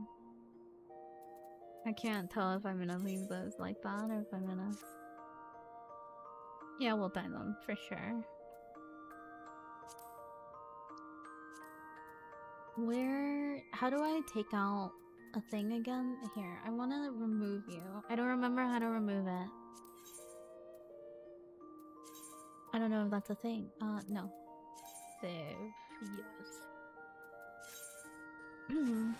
I can't tell if I'm gonna leave those like that or if I'm gonna... Yeah, we'll dye them for sure. How do I take out a thing again? Here, I want to remove you. I don't remember how to remove it. I don't know if that's a thing. No. Save. Yes.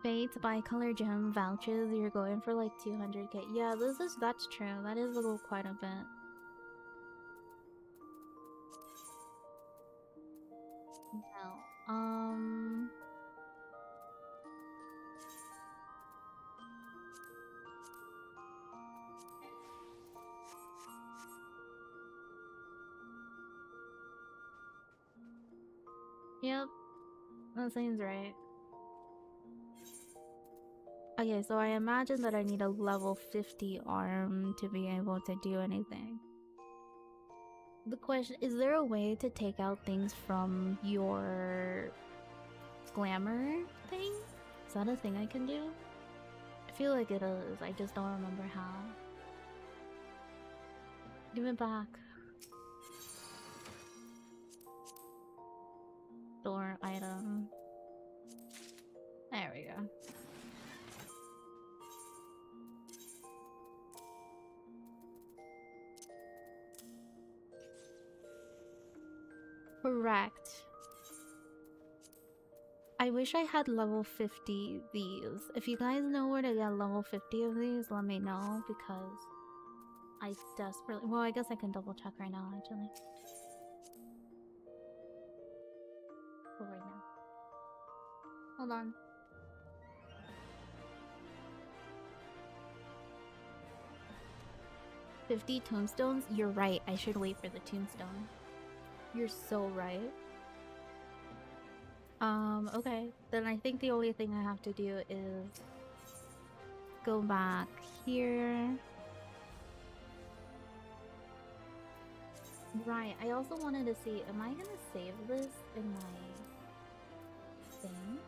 Fate, bicolor gem vouchers, you're going for like 200k. Yeah, that's true. That is a little quite a bit. No. Yep. That seems right. Okay, so I imagine that I need a level 50 arm to be able to do anything. The question, is there a way to take out things from your glamour thing? Is that a thing I can do? I feel like it is, I just don't remember how. Give it back. Store item. There we go. Correct. I wish I had level 50 these. If you guys know where to get level 50 of these, let me know because I desperately... Well, I guess I can double check right now actually. Go right now. Hold on. $50 tombstones? You're right, I should wait for the tombstone. You're so right. Okay. Then I think the only thing I have to do is go back here. Right, I also wanted to see, am I gonna save this in my thing?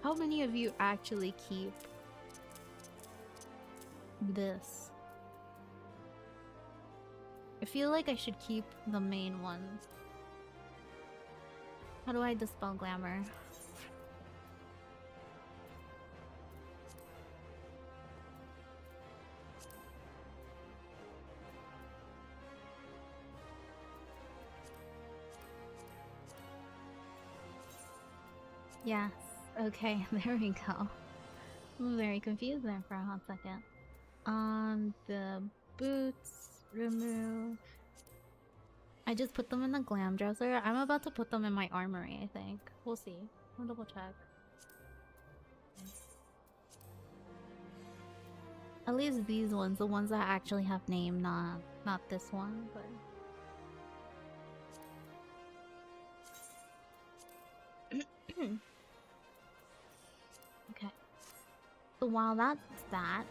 How many of you actually keep this? I feel like I should keep the main ones. How do I dispel glamour? Yes. Okay, there we go. I'm very confused there for a hot second. The boots, remove. I just put them in the glam dresser. I'm about to put them in my armory, I think. We'll see. I'll double check. At least these ones, the ones that actually have name, not this one, but... Okay. So while that's that,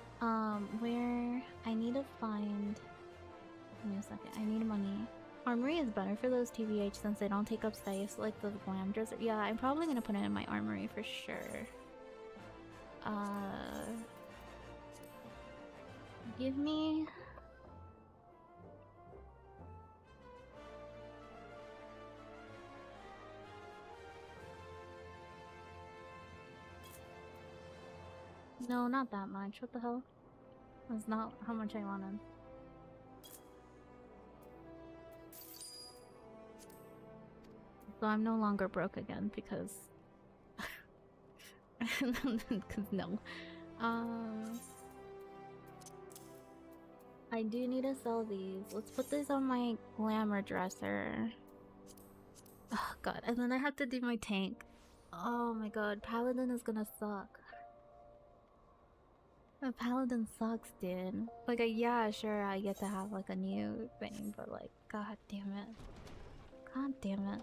where I need to find... Give me a second, I need money. Armory is better for those TBH since they don't take up space like the glam dresser. Yeah, I'm probably gonna put it in my armory for sure. Give me... No, not that much. What the hell? That's not how much I wanted. So I'm no longer broke again because... Because no. I do need to sell these. Let's put this on my glamour dresser. Oh god, and then I have to do my tank. Oh my god, Paladin is gonna suck. A Paladin sucks, dude. Like, yeah, sure, I get to have like a new thing, but like, god damn it. God damn it.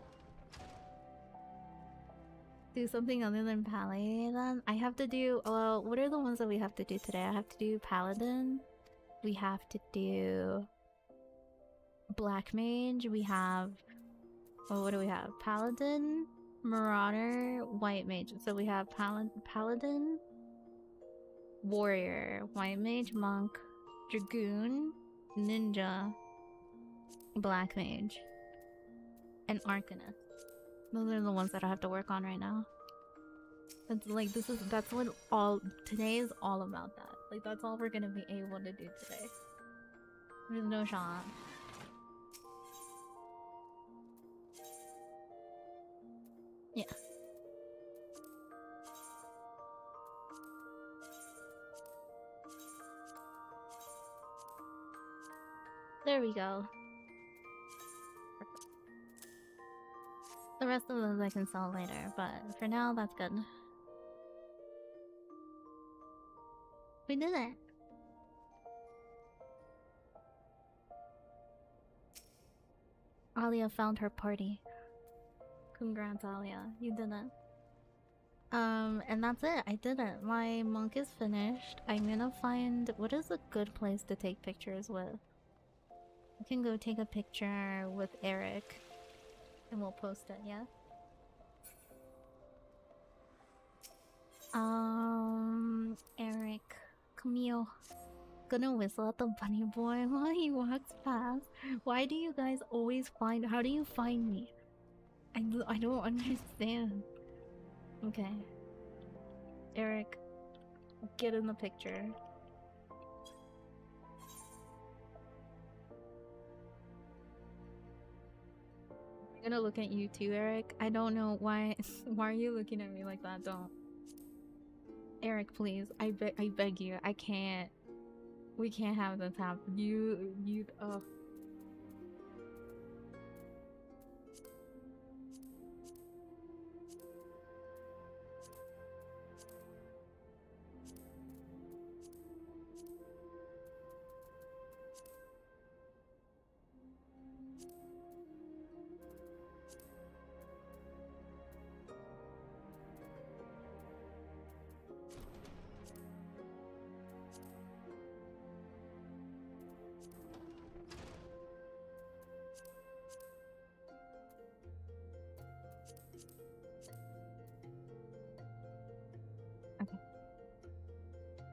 Do something other than Paladin? I have to do... Well, what are the ones that we have to do today? I have to do Paladin. We have to do... Black Mage. We have... Oh, what do we have? Paladin, Marauder, White Mage. So we have Paladin, Warrior, White Mage, Monk, Dragoon, Ninja, Black Mage, and Arcanist. Those are the ones that I have to work on right now. That's like, that's what today is all about that. Like, that's all we're gonna be able to do today. There's no shot. Yeah. There we go. The rest of those I can sell later, but for now, that's good. We did it! Alia found her party. Congrats, Alia. You did it. And that's it. I did it. My monk is finished. I'm gonna find... What is a good place to take pictures with? I can go take a picture with Eric. And we'll post it, yeah? Eric. Camille. Gonna whistle at the bunny boy while he walks past. Why do you guys always find... How do you find me? I don't understand. Okay. Eric, get in the picture. I'm gonna look at you too, Eric. I don't know why. Why are you looking at me like that? Don't. Eric, please. I beg you. I can't. We can't have this happen. Oh.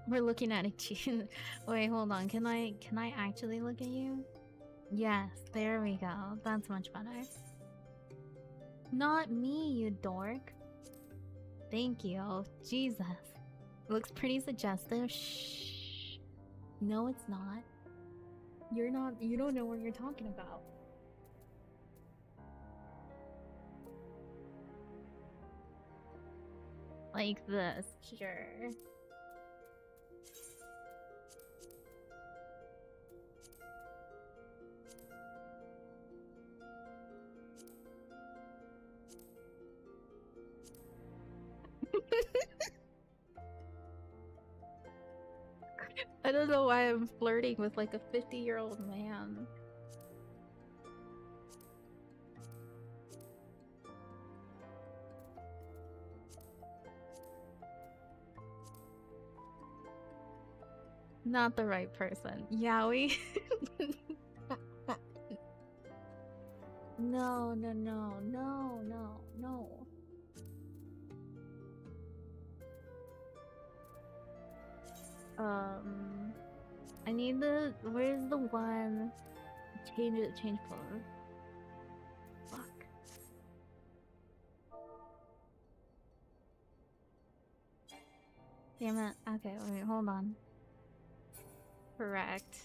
We're looking at each other. Wait, hold on. Can I actually look at you? Yes, there we go. That's much better. Not me, you dork. Thank you. Jesus. Looks pretty suggestive. Shh. No, it's not. You're not. You don't know what you're talking about. Like this. Sure. I don't know why I'm flirting with like a 50-year-old man. Not the right person. Yaoi? No, no, no, no, no, no. I need the. Where's the one? Change it. Change pose. Fuck. Damn it. Okay, wait, hold on. Correct.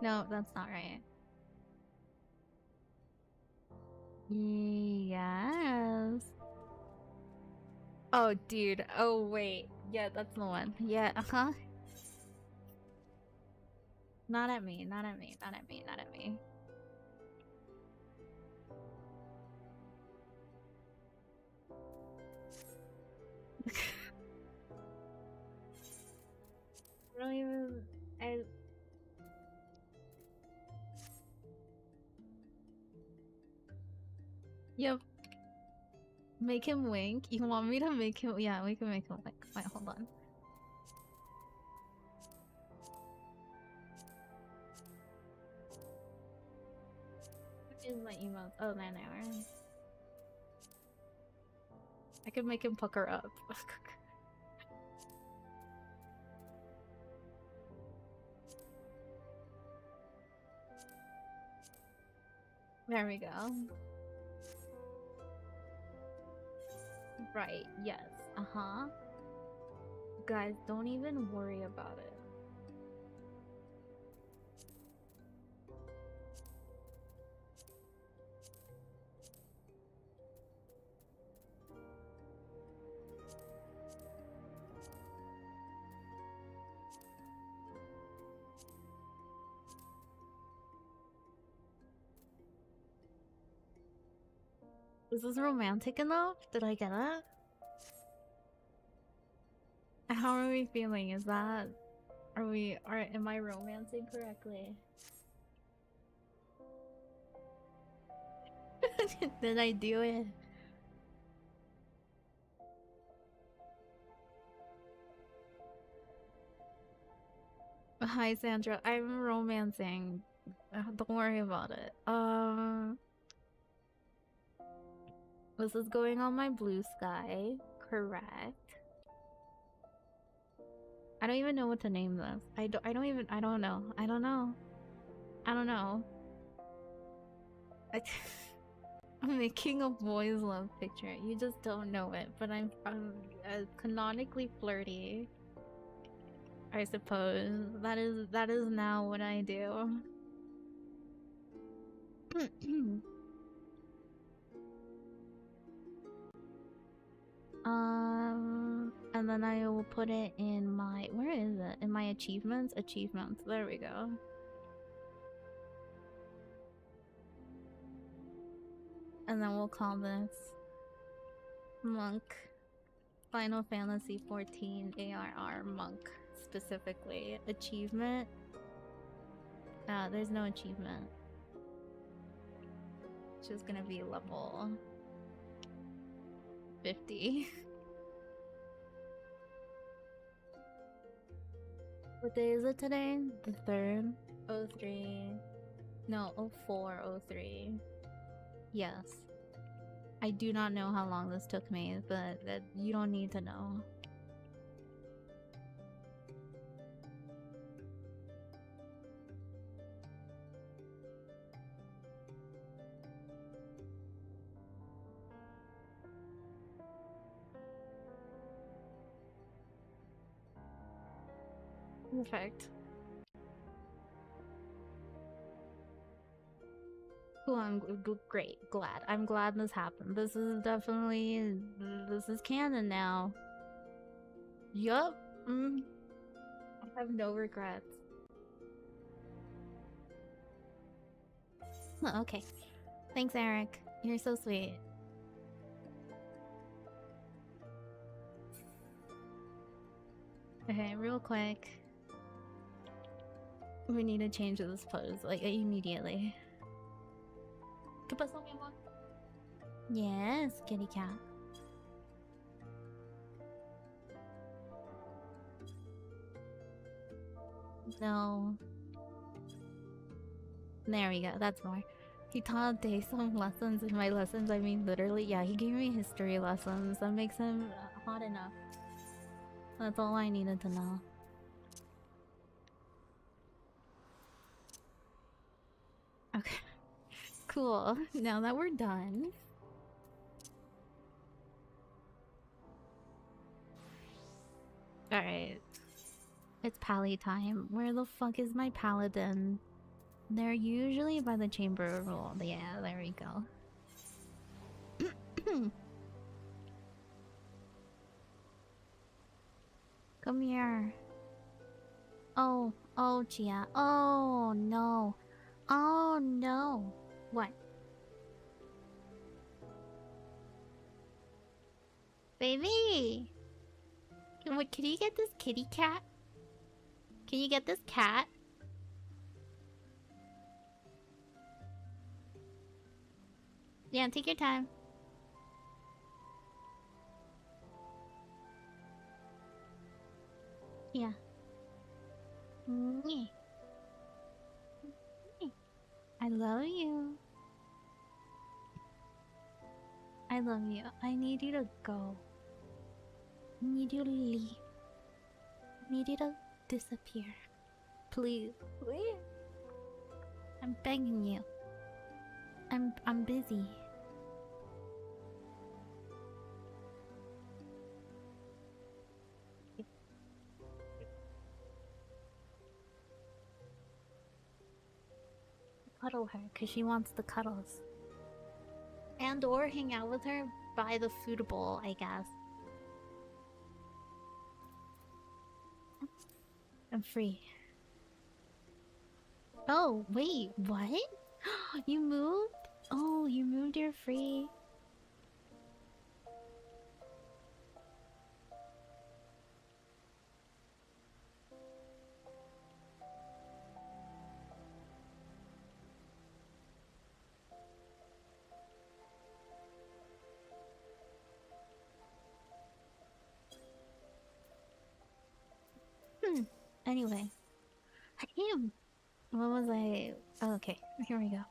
No, that's not right. Yes. Oh, dude. Oh, wait. Yeah, that's the one. Yeah, uh-huh. Not at me, not at me, not at me, not at me. I don't even... I... Yep. Make him wink? You want me to make him... Yeah, we can make him wink. Wait, hold on. Where's my emotes? Oh, there they are. I could make him pucker up. There we go. Right, yes. Uh-huh. Guys, don't even worry about it. Is this romantic enough? Did I get it? How are we feeling? Is that... am I romancing correctly? Did I do it? Hi, Sandra. I'm romancing. Don't worry about it. This is going on my blue sky. Correct. I don't even know what to name this. I don't know. I don't know. I'm making a boys love picture. You just don't know it, but I'm canonically flirty. I suppose that is now what I do. And then I will put it in my, where is it? In my achievements? Achievements. There we go. And then we'll call this Monk. Final Fantasy 14 ARR Monk specifically. Achievement. There's no achievement. It's just gonna be level 50. What day is it today? The 3rd? 03. No, 04, 03. Yes. I do not know how long this took me, but you don't need to know. Perfect. Cool, great. Glad. I'm glad this happened. This is definitely... This is canon now. Yup. I have no regrets. Okay. Thanks, Eric. You're so sweet. Okay, real quick. We need to change this pose, like, immediately. ¿Qué pasó, mi amor? Yes, kitty cat. No. There we go, that's more. He taught Day some lessons. In my lessons, I mean literally. Yeah, he gave me history lessons. That makes him hot enough. That's all I needed to know. Okay. Cool. Now that we're done... Alright. It's pally time. Where the fuck is my paladin? They're usually by the Chamber of Rule. Yeah, there we go. Come here. Oh, Chia. Oh, no. Oh, no. What? Baby! Can you get this kitty cat? Can you get this cat? Yeah, take your time. Yeah. I love you. I love you. I need you to go. I need you to leave. I need you to disappear. Please. Please. I'm begging you. I'm busy. Cuddle her, cause she wants the cuddles. And or hang out with her by the food bowl, I guess. I'm free. Oh, wait, what? You moved? Oh, you moved, you're free. Anyway. What was I... Oh, okay, here we go.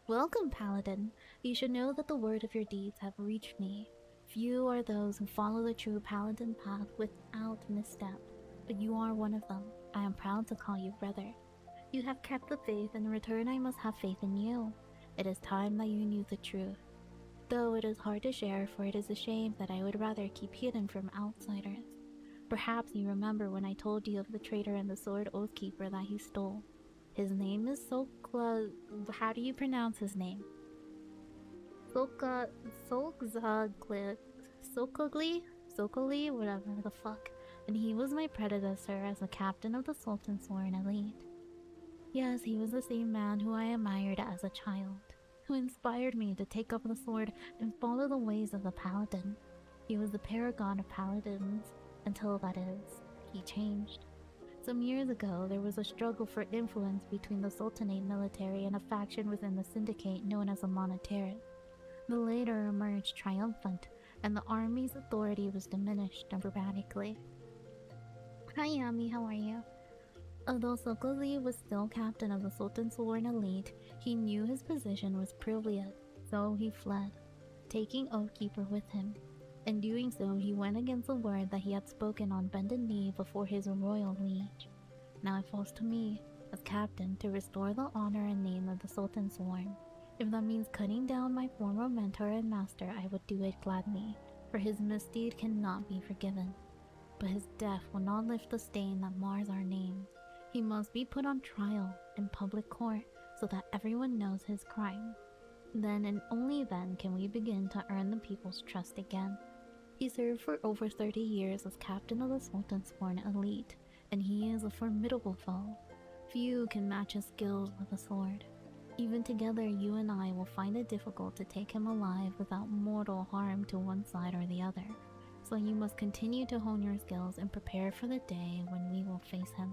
Welcome, Paladin. You should know that the word of your deeds have reached me. Few are those who follow the true Paladin path without misstep, but you are one of them. I am proud to call you brother. You have kept the faith, and in return I must have faith in you. It is time that you knew the truth. Though it is hard to share, for it is a shame that I would rather keep hidden from outsiders. Perhaps you remember when I told you of the traitor and the sword oathkeeper that he stole. His name is Sokla... How do you pronounce his name? Sokogli? Whatever the fuck. And he was my predecessor as a captain of the Sultan Sworn Elite. Yes, he was the same man who I admired as a child, who inspired me to take up the sword and follow the ways of the Paladin. He was the paragon of paladins, until, that is, he changed. Some years ago, there was a struggle for influence between the Sultanate military and a faction within the syndicate known as the Monetaris. The latter emerged triumphant, and the army's authority was diminished dramatically. Hi Yami, how are you? Although Sokoli was still captain of the Sultan Sworn Elite, he knew his position was privileged, so he fled, taking Oathkeeper with him. In doing so, he went against the word that he had spoken on bended knee before his royal liege. Now it falls to me, as captain, to restore the honor and name of the Sultan Sworn. If that means cutting down my former mentor and master, I would do it gladly, for his misdeed cannot be forgiven. But his death will not lift the stain that mars our name. He must be put on trial in public court so that everyone knows his crime. Then and only then can we begin to earn the people's trust again. He served for over 30 years as captain of the Sultan's foreign elite, and he is a formidable foe. Few can match his skills with a sword. Even together, you and I will find it difficult to take him alive without mortal harm to one side or the other. So you must continue to hone your skills and prepare for the day when we will face him.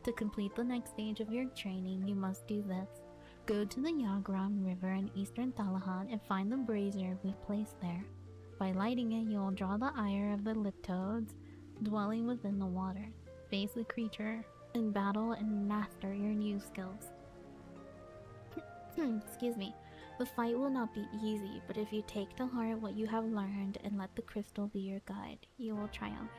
To complete the next stage of your training, you must do this. Go to the Yagran River in eastern Talahan and find the brazier we placed there. By lighting it, you will draw the ire of the lip toads dwelling within the water. Face the creature in battle and master your new skills. Excuse me. The fight will not be easy, but if you take to heart what you have learned and let the crystal be your guide, you will triumph.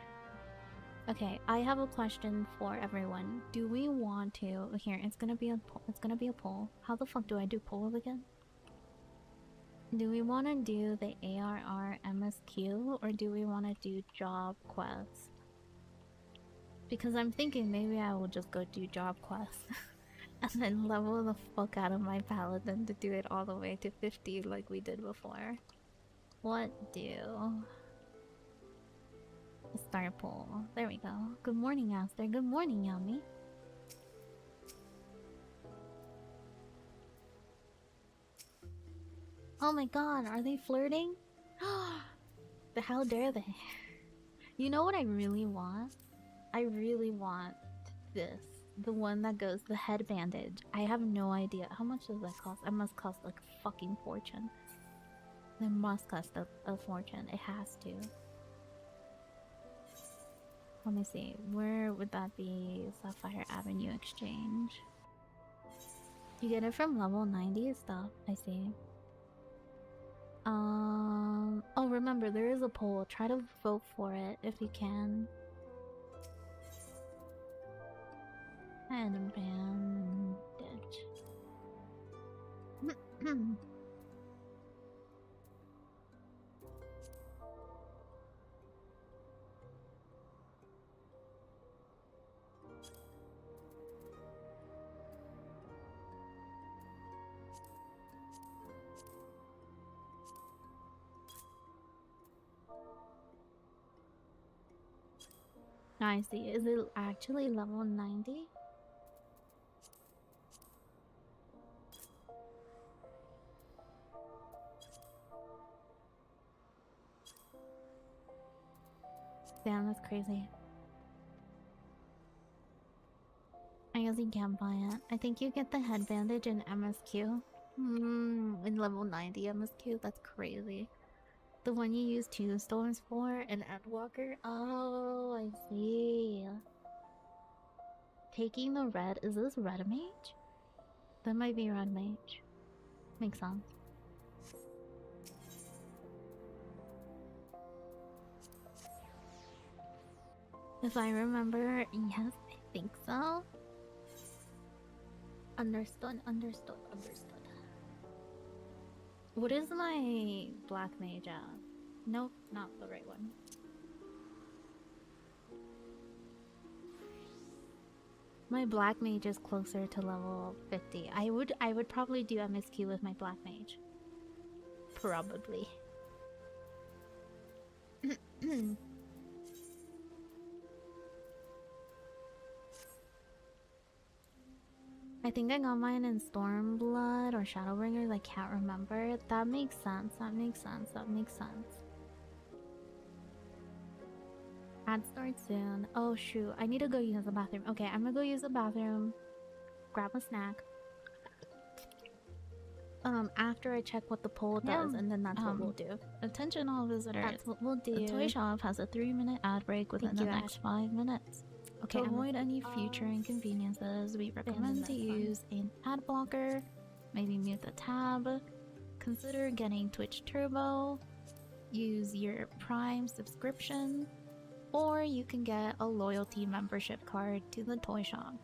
Okay, I have a question for everyone. Do we want to... Here, it's gonna be a poll. How the fuck do I do polls again? Do we want to do the ARR MSQ or do we want to do job quests? Because I'm thinking maybe I will just go do job quests and then level the fuck out of my paladin to do it all the way to 50 like we did before. What do? Start poll. There we go. Good morning, Aster. Good morning, Yami. Oh my god, are they flirting? How dare they? You know what I really want? I really want this. The one that goes, the head bandage. I have no idea. How much does that cost? It must cost like a fucking fortune. It must cost a fortune. It has to. Let me see. Where would that be? Sapphire Avenue Exchange. You get it from level 90 stuff. I see. Oh, remember, there is a poll. Try to vote for it if you can. And bandage. I see. Is it actually level 90? Damn, that's crazy. I guess you can't buy it. I think you get the head bandage in MSQ. In level 90 MSQ? That's crazy. The one you use 2 storms for and Endwalker? Oh, I see. Taking the red. Is this red mage? That might be red mage. Makes sense. If I remember, yes, I think so. Understood, understood, understood. What is my black mage at? Nope, not the right one. My black mage is closer to level 50. I would probably do MSQ with my black mage. Probably. I think I got mine in Stormblood or Shadowbringers, I can't remember. That makes sense, that makes sense, that makes sense. Ad starts soon. Oh shoot, I need to go use the bathroom. Okay, I'm gonna go use the bathroom, grab a snack. After I check what the poll does, and then that's what we'll do. Attention all visitors. That's what we'll do. The toy shop has a 3-minute ad break within the next 5 minutes. Okay, to avoid any future inconveniences, we recommend to use an ad blocker, maybe mute the tab, consider getting Twitch Turbo, use your Prime subscription, or you can get a loyalty membership card to the toy shop.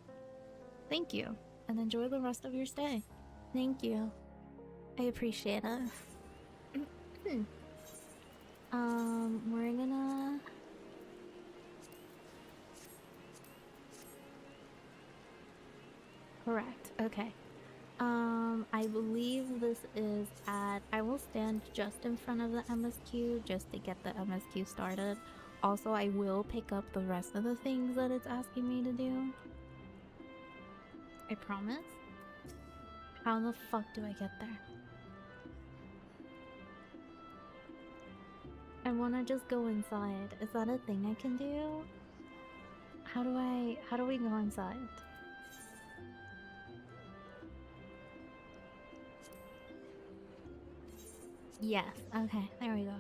Thank you, and enjoy the rest of your stay. Thank you. I appreciate it. We're gonna... Correct. Okay. I believe this is at. I will stand just in front of the MSQ just to get the MSQ started. Also, I will pick up the rest of the things that it's asking me to do. I promise. How the fuck do I get there? I wanna just go inside. Is that a thing I can do? How do we go inside? Yes. Okay, there we go.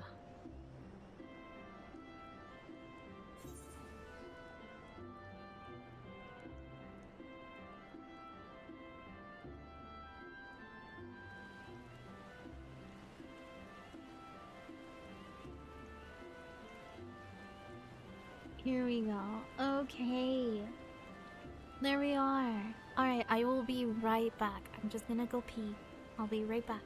Here we go. Okay. There we are. Alright, I will be right back. I'm just gonna go pee. I'll be right back.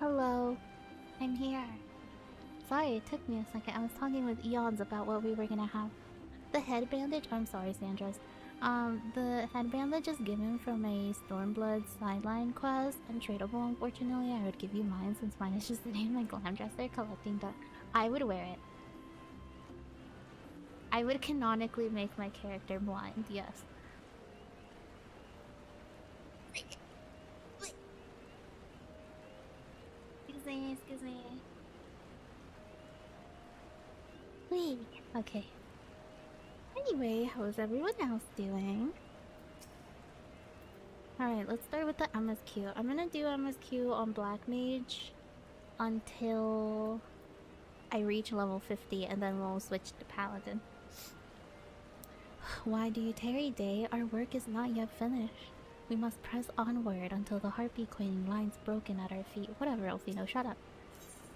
Hello, I'm here. Sorry, it took me a second. I was talking with Eons about what we were gonna have. The head bandage. I'm sorry, Sandras. The head bandage is given from a Stormblood sideline quest, untradeable. Unfortunately, I would give you mine since mine is just sitting in my glam dresser collecting dust. I would wear it. I would canonically make my character blind. Yes. Excuse me. Excuse me. Wait. Okay. Anyway, how's everyone else doing? Alright, let's start with the MSQ. I'm gonna do MSQ on Black Mage until I reach level 50 and then we'll switch to Paladin. Why do you tarry, Day? Our work is not yet finished. We must press onward until the heartbeat queen lies broken at our feet. Whatever, Elfino, shut up.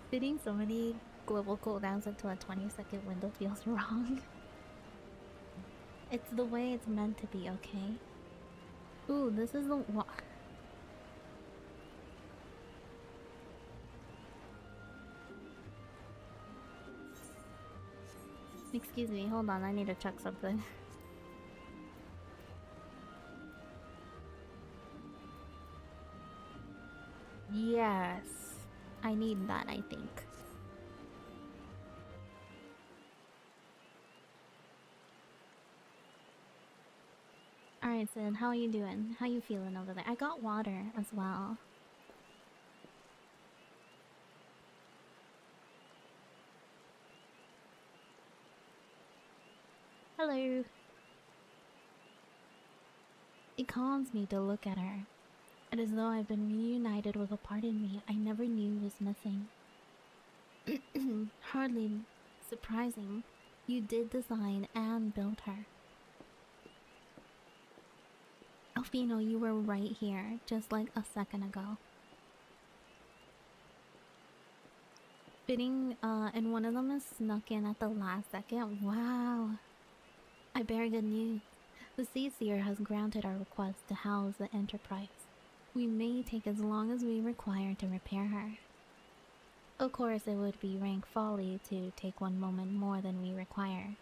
Fitting so many global cooldowns into a 20-second window feels wrong. It's the way it's meant to be, okay? Ooh, this is the one. Excuse me, hold on, I need to check something. Yes, I need that, I think. Alright, Sid, how are you doing? How you feeling over there? I got water as well. Hello. It calms me to look at her. It is as though I've been reunited with a part in me I never knew was missing. Hardly surprising. You did design and build her. Alfino, you were right here, just like a second ago. Fitting, and one of them is snuck in at the last second. Wow. I bear good news. The Seer has granted our request to house the Enterprise. We may take as long as we require to repair her. Of course, it would be rank folly to take one moment more than we require.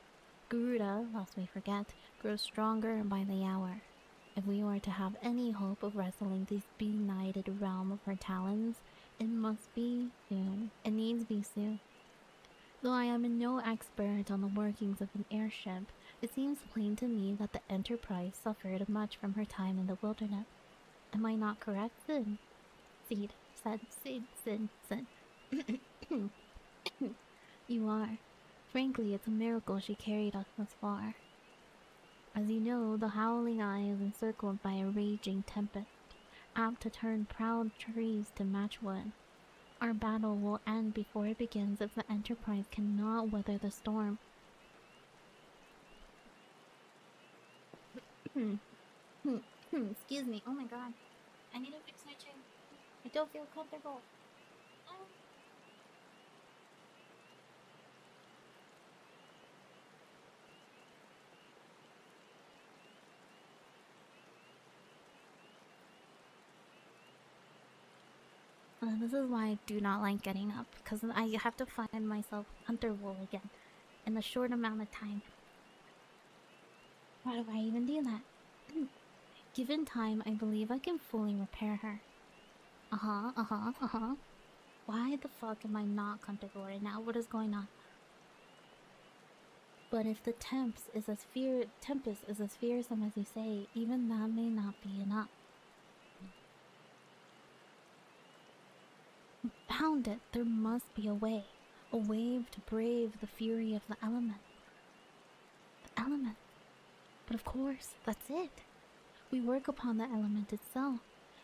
Garuda, lest we forget, grows stronger by the hour. If we were to have any hope of wrestling this benighted realm of her talons, it must be soon. It needs be soon. Though I am no expert on the workings of an airship, it seems plain to me that the Enterprise suffered much from her time in the wilderness. Am I not correct, Sid? Sid. You are. Frankly, it's a miracle she carried us thus far. As you know, the Howling Eye is encircled by a raging tempest, apt to turn proud trees to matchwood. Our battle will end before it begins if the Enterprise cannot weather the storm. Excuse me. Oh my god. I need to fix my chair. I don't feel comfortable. This is why I do not like getting up, because I have to find myself comfortable again in a short amount of time. Why do I even do that? Given time, I believe I can fully repair her. Why the fuck am I not comfortable right now? What is going on? But if the tempest is as fearsome as you say, even that may not be enough. Found it, there must be a way to brave the fury of the element. The element. But of course, that's it. We work upon the element itself.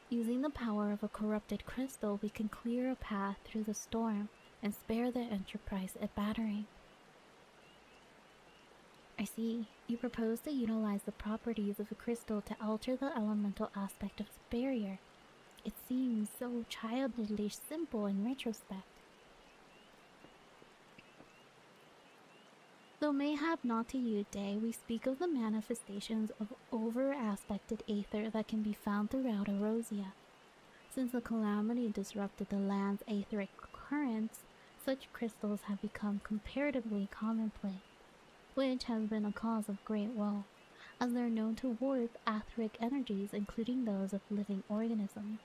Using the power of a corrupted crystal, we can clear a path through the storm and spare the Enterprise a battering. I see. You propose to utilize the properties of a crystal to alter the elemental aspect of its barrier. It seems so childishly simple in retrospect. Though mayhap not to you, Day, we speak of the manifestations of over-aspected aether that can be found throughout Erosia. Since the calamity disrupted the land's aetheric currents, such crystals have become comparatively commonplace, which has been a cause of great woe, as they're known to warp aetheric energies, including those of living organisms.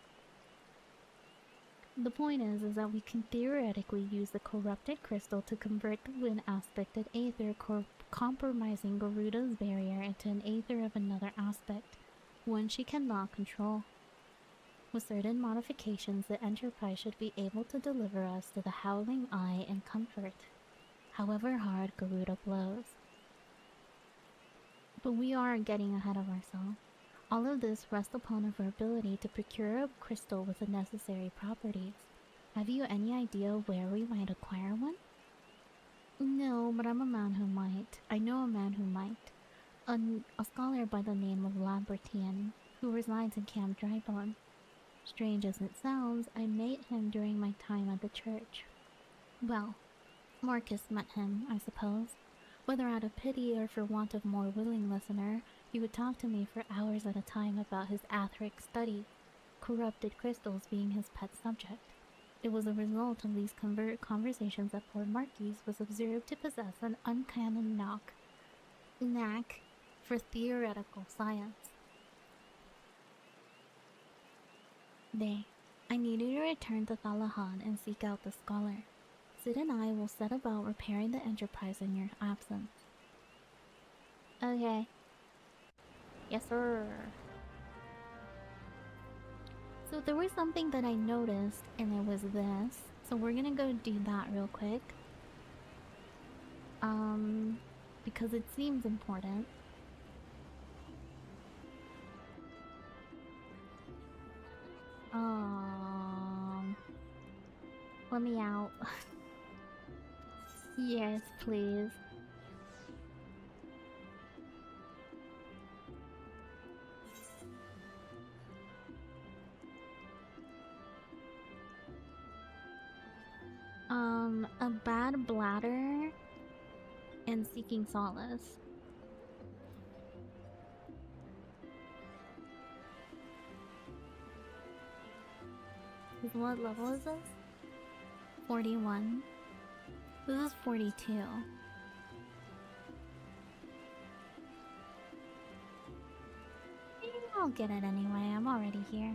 The point is that we can theoretically use the corrupted crystal to convert the wind aspected aether, compromising Garuda's barrier into an aether of another aspect, one she cannot control. With certain modifications, the Enterprise should be able to deliver us to the Howling Eye in comfort, however hard Garuda blows. But we are getting ahead of ourselves. All of this rests upon our ability to procure a crystal with the necessary properties. Have you any idea where we might acquire one? No, but I'm a man who might. I know a man who might. A scholar by the name of Lambertian, who resides in Camp Drybone. Strange as it sounds, I met him during my time at the church. Well, Marcus met him, I suppose. Whether out of pity or for want of more willing listener, he would talk to me for hours at a time about his aetheric study, corrupted crystals being his pet subject. It was a result of these conversations that poor Marquis was observed to possess an uncanny knack for theoretical science. Nay, I need you to return to Thalahan and seek out the scholar. Sid and I will set about repairing the Enterprise in your absence. Okay. Yes, sir. So there was something that I noticed, and it was this. So we're gonna go do that real quick. Because it seems important. Let me out. Yes, please. A bad bladder and seeking solace. What level is this? 41. This is 42. I'll get it anyway, I'm already here.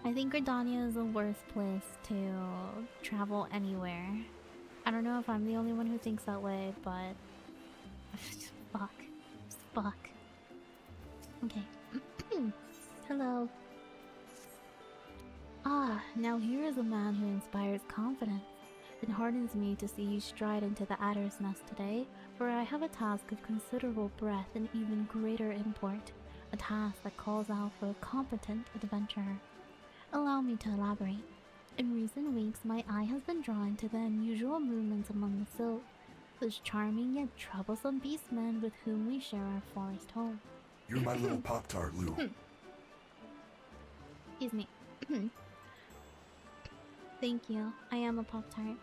I think Gridania is the worst place to travel anywhere. I don't know if I'm the only one who thinks that way, but... fuck. Just fuck. Okay. Hello. Ah, now here is a man who inspires confidence. It hardens me to see you stride into the adder's nest today, for I have a task of considerable breadth and even greater import. A task that calls out for a competent adventurer. Allow me to elaborate. In recent weeks, my eye has been drawn to the unusual movements among the Silt, those charming yet troublesome beastmen with whom we share our forest home. You're my little Pop-Tart, Lou. Excuse me. Thank you. I am a Pop-Tart.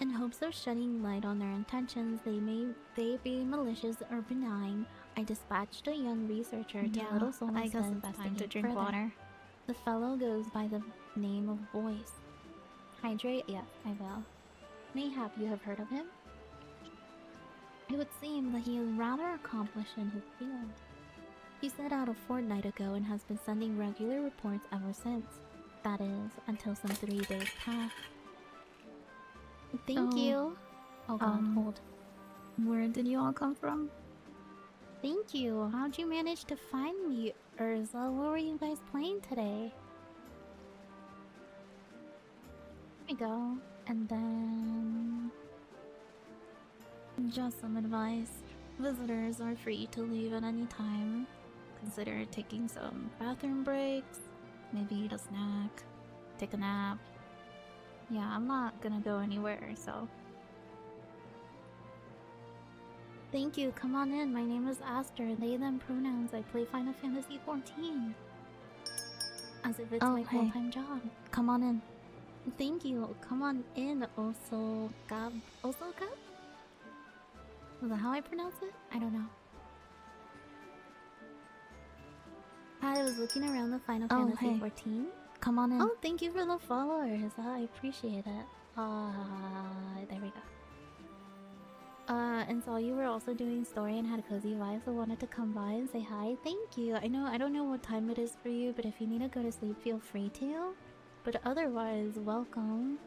In hopes of shedding light on their intentions, they be malicious or benign, I dispatched a young researcher to Little Solus I to guess it's time to drink further. water. The fellow goes by the name of Voice. Hydrate? Yes, I will. Mayhap you have heard of him? It would seem that he is rather accomplished in his field. He set out a fortnight ago and has been sending regular reports ever since. That is, until some 3 days past. Thank you. Oh god, hold. Where did you all come from? Thank you. How'd you manage to find me, Urza? What were you guys playing today? Here we go. And then... Just some advice. Visitors are free to leave at any time. Consider taking some bathroom breaks. Maybe eat a snack. Take a nap. Yeah, I'm not gonna go anywhere, so... Thank you. Come on in. My name is Aster. They, them pronouns. I play Final Fantasy 14. As if it's my full-time job. Come on in. Thank you. Come on in, Osogab. Osogab? Is that how I pronounce it? I don't know. was looking around the Final Oh, Fantasy hey. 14. Come on in. Oh, thank you for the followers. I appreciate it. There we go. And saw you were also doing story and had cozy vibes, so wanted to come by and say hi. Thank you. I don't know what time it is for you, but if you need to go to sleep, feel free to. But otherwise, welcome.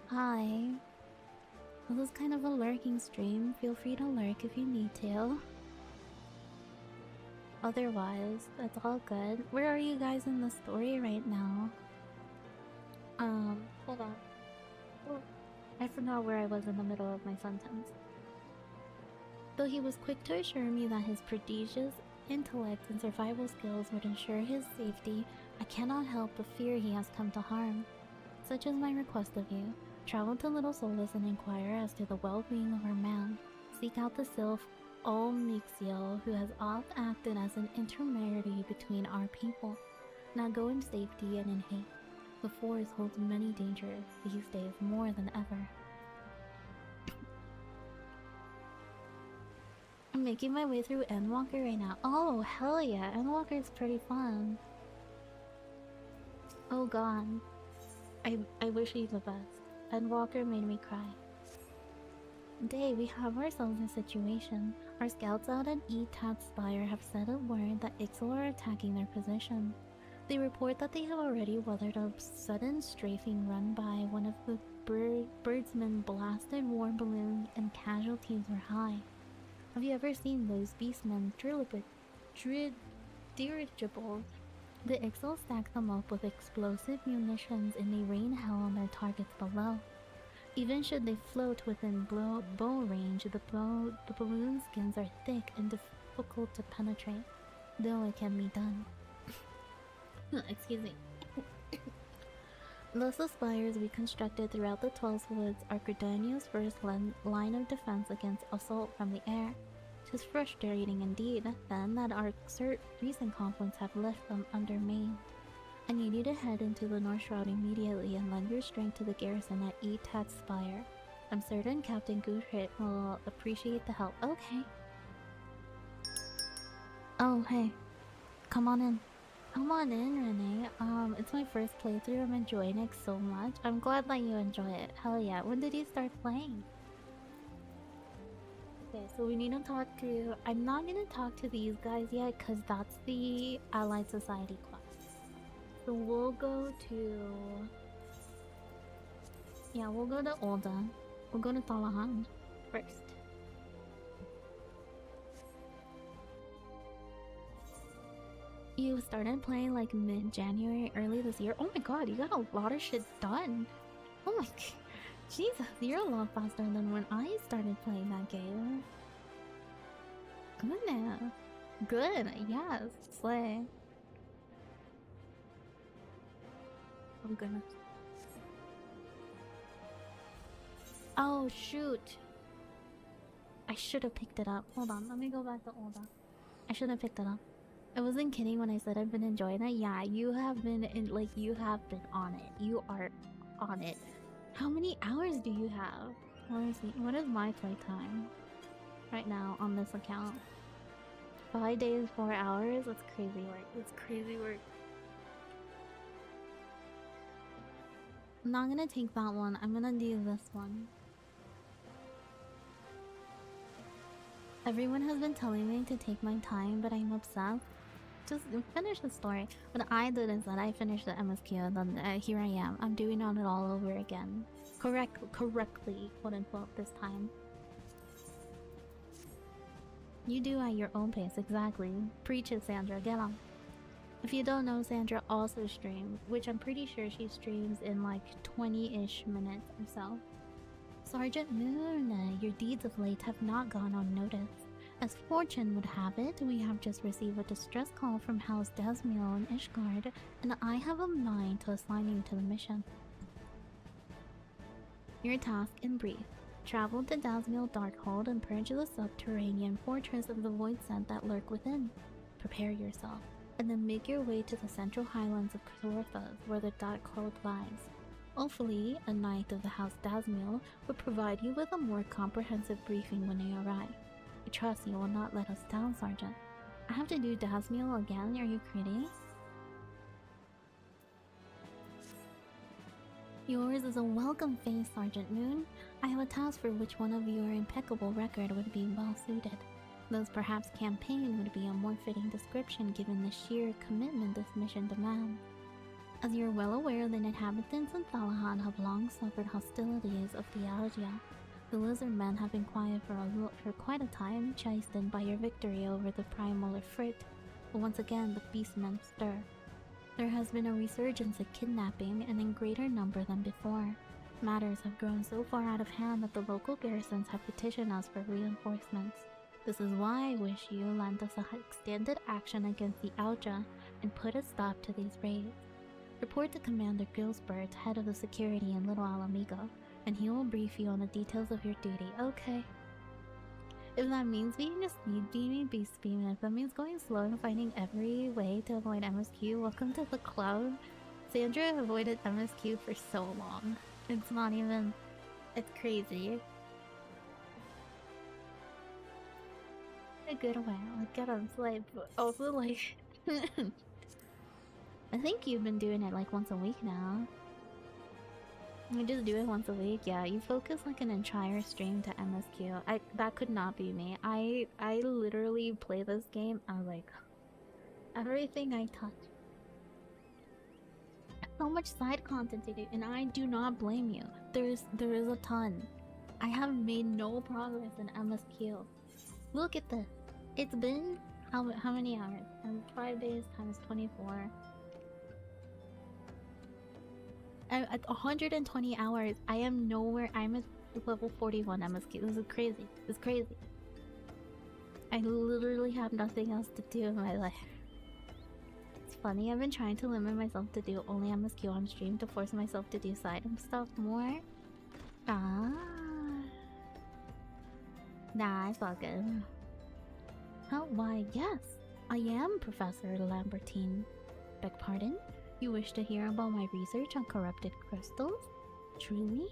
Hi. This is kind of a lurking stream. Feel free to lurk if you need to. Otherwise, that's all good. Where are you guys in the story right now? Hold on. Oh, I forgot where I was in the middle of my sentence. Though he was quick to assure me that his prodigious intellect and survival skills would ensure his safety, I cannot help but fear he has come to harm. Such is my request of you. Travel to Little Solus and inquire as to the well-being of our man. Seek out the sylph Olmixiel, who has oft acted as an intermediary between our people. Now go in safety and in haste. The forest holds many dangers these days more than ever. I'm making my way through Endwalker right now. Oh, hell yeah, Endwalker's pretty fun. Oh god. I wish he's the best. Endwalker made me cry. Day, we have ourselves a situation. Our scouts out at Etat's Spire have sent a word that Ixal are attacking their position. They report that they have already weathered a sudden strafing run by one of the Birdsmen blasted war balloons and casualties were high. Have you ever seen those beastmen dirigibles? The Ixal stack them up with explosive munitions and they rain hell on their targets below. Even should they float within bow range, the balloon skins are thick and difficult to penetrate, though it can be done. Excuse me. Thus the spires we constructed throughout the 12 Woods are Gridania's first line of defense against assault from the air. 'Tis frustrating indeed, then, that our recent conflicts have left them undermanned. I need you to head into the North Shroud immediately and lend your strength to the garrison at Etat's Spire. I'm certain Captain Goodhit will appreciate the help. Okay. Oh, hey. Come on in. Come on in, Renee. It's my first playthrough. I'm enjoying it so much. I'm glad that you enjoy it. Hell yeah. When did you start playing? Okay, so we need to talk to... I'm not gonna talk to these guys yet, because that's the Allied Society quest. So we'll go to... Yeah, we'll go to Olda. We'll go to Talahan first. You started playing like mid-January, early this year. Oh my god, you got a lot of shit done. Oh my god. Jesus, you're a lot faster than when I started playing that game. Good now. Good, yes. Slay. Oh goodness. Oh shoot. I should have picked it up. Hold on, let me go back to Olda. I should have picked it up. I wasn't kidding when I said I've been enjoying it. Yeah, you have been you have been on it. You are on it. How many hours do you have? Let me see. What is my playtime right now on this account? 5 days, 4 hours? That's crazy work. That's crazy work. I'm not gonna take that one. I'm gonna do this one. Everyone has been telling me to take my time, but I'm obsessed. Just finish the story. What I did is that I finished the MSQ and then here I am. I'm doing it all over again. Correctly, quote unquote, this time. You do at your own pace, exactly. Preach it, Sandra, get on. If you don't know, Sandra also streams, which I'm pretty sure she streams in like 20-ish minutes or so. Sergeant Moon, your deeds of late have not gone unnoticed. As fortune would have it, we have just received a distress call from House Dasmiel and Ishgard, and I have a mind to assign you to the mission. Your task in brief. Travel to Dasmiel Darkhold and purge the subterranean fortress of the Void Scent that lurk within. Prepare yourself, and then make your way to the central highlands of Kathorthas, where the Darkhold lies. Hopefully, a knight of the House Dasmiel will provide you with a more comprehensive briefing when you arrive. I trust you will not let us down, Sergeant. I have to do Dasmiel again? Are you kidding? Yours is a welcome face, Sergeant Moon. I have a task for which one of your impeccable record would be well suited. Those perhaps campaign would be a more fitting description given the sheer commitment this mission demands. As you are well aware, the inhabitants of Thalahan have long suffered hostilities of Thealgia. The lizard men have been quiet for quite a time, chastened by your victory over the primal Ifrit, but once again the beastmen stir. There has been a resurgence of kidnapping, and in greater number than before. Matters have grown so far out of hand that the local garrisons have petitioned us for reinforcements. This is why I wish you lend us a extended action against the Alja and put a stop to these raids. Report to Commander Gilsbert, head of the security in Little Alamigo, and he will brief you on the details of your duty. Okay. If that means being a speed beast beam, if that means going slow and finding every way to avoid MSQ, welcome to the club. Sandra avoided MSQ for so long. It's not even... It's crazy. A good way, like get on sleep, but also like... I think you've been doing it like once a week now. You just do it once a week, yeah. You focus like an entire stream to MSQ. That could not be me. I literally play this game. I was like, everything I touch. So much side content to do, and I do not blame you. There is a ton. I have made no progress in MSQ. Look at this. It's been how many hours? 5 days times 24. At 120 hours, I am nowhere. I'm at level 41 MSQ. This is crazy. It's crazy. I literally have nothing else to do in my life. It's funny, I've been trying to limit myself to do only MSQ on stream to force myself to do side stuff more. Ah. Nah, it's all good. Oh, why, yes. I am Professor Lambertine. Beg pardon? You wish to hear about my research on corrupted crystals? Truly?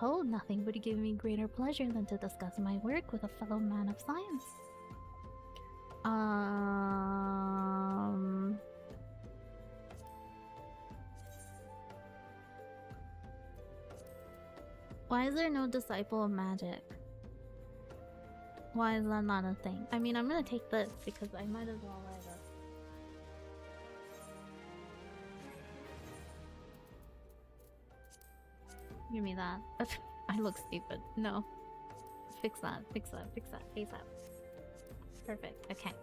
Well, nothing would give me greater pleasure than to discuss my work with a fellow man of science. Why is there no disciple of magic? Why is that not a thing? I mean, I'm gonna take this because I might as well wear this. Give me that. I look stupid. No. Fix that. Fix that. Fix that. ASAP. Perfect. Okay.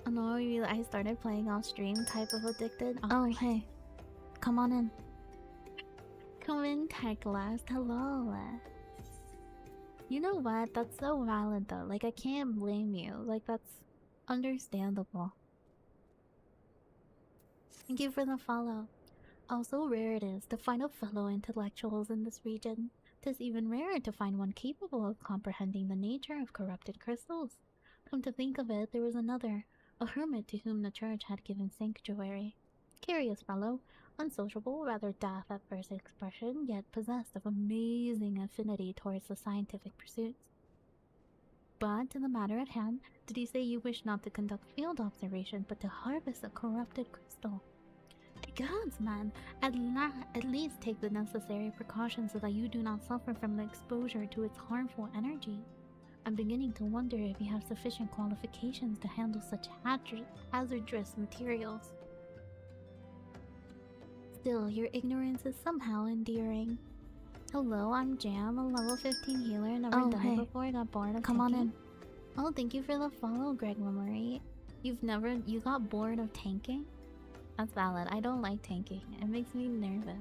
Oh no, I started playing off stream type of addicted. Oh, hey. Come on in. Come in, Techlast. Hello. You know what? That's so valid though. Like, I can't blame you. Like, that's understandable. Thank you for the follow. Also rare it is to find a fellow intellectuals in this region. 'Tis even rarer to find one capable of comprehending the nature of corrupted crystals. Come to think of it, there was another, a hermit to whom the church had given sanctuary. Curious fellow, unsociable, rather daft at first expression, yet possessed of amazing affinity towards the scientific pursuits. But to the matter at hand, did he say you wish not to conduct field observation, but to harvest a corrupted crystal? Gods, man, at least take the necessary precautions so that you do not suffer from the exposure to its harmful energy. I'm beginning to wonder if you have sufficient qualifications to handle such hazardous materials. Still, your ignorance is somehow endearing. Hello, I'm Jam, a level 15 healer, never done it before, I got bored of Come on in. Oh, thank you for the follow, Greg Marie. You got bored of tanking? That's valid. I don't like tanking. It makes me nervous.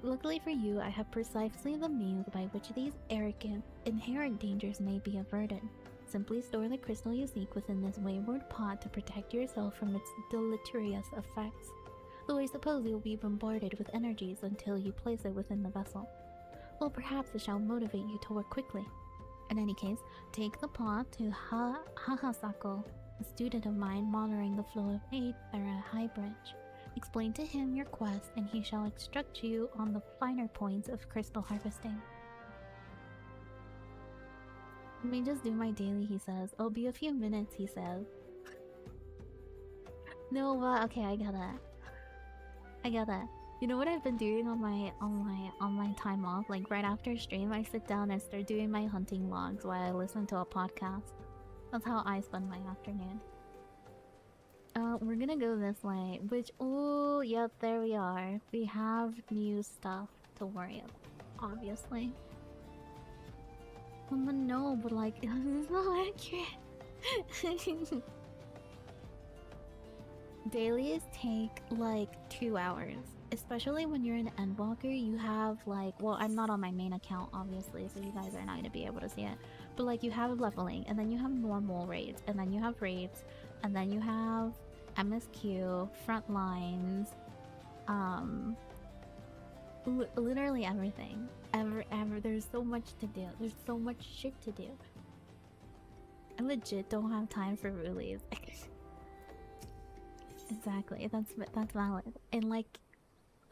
Luckily for you, I have precisely the means by which these inherent dangers may be averted. Simply store the crystal you seek within this wayward pot to protect yourself from its deleterious effects. Though I suppose you'll be bombarded with energies until you place it within the vessel. Well, perhaps it shall motivate you to work quickly. In any case, take the pot to Hahasako, a student of mine monitoring the flow of aid at a high bridge. Explain to him your quest, and he shall instruct you on the finer points of crystal harvesting. Let me just do my daily, he says. It'll be a few minutes, he says. No, but okay, I got it. I got it. You know what I've been doing on my time off? Like right after stream, I sit down and start doing my hunting logs while I listen to a podcast. That's how I spend my afternoon. We're gonna go this way, which, oh, yep, there we are. We have new stuff to worry about, obviously. Well, no, but like, it's not accurate. Dailies take like 2 hours. Especially when you're an Endwalker, you have like, well, I'm not on my main account, obviously, so you guys are not gonna be able to see it. But like, you have leveling, and then you have normal raids, and then you have raids, and then you have MSQ, front lines, literally everything. There's so much to do. There's so much shit to do. I legit don't have time for roolies. Exactly, that's valid. And like,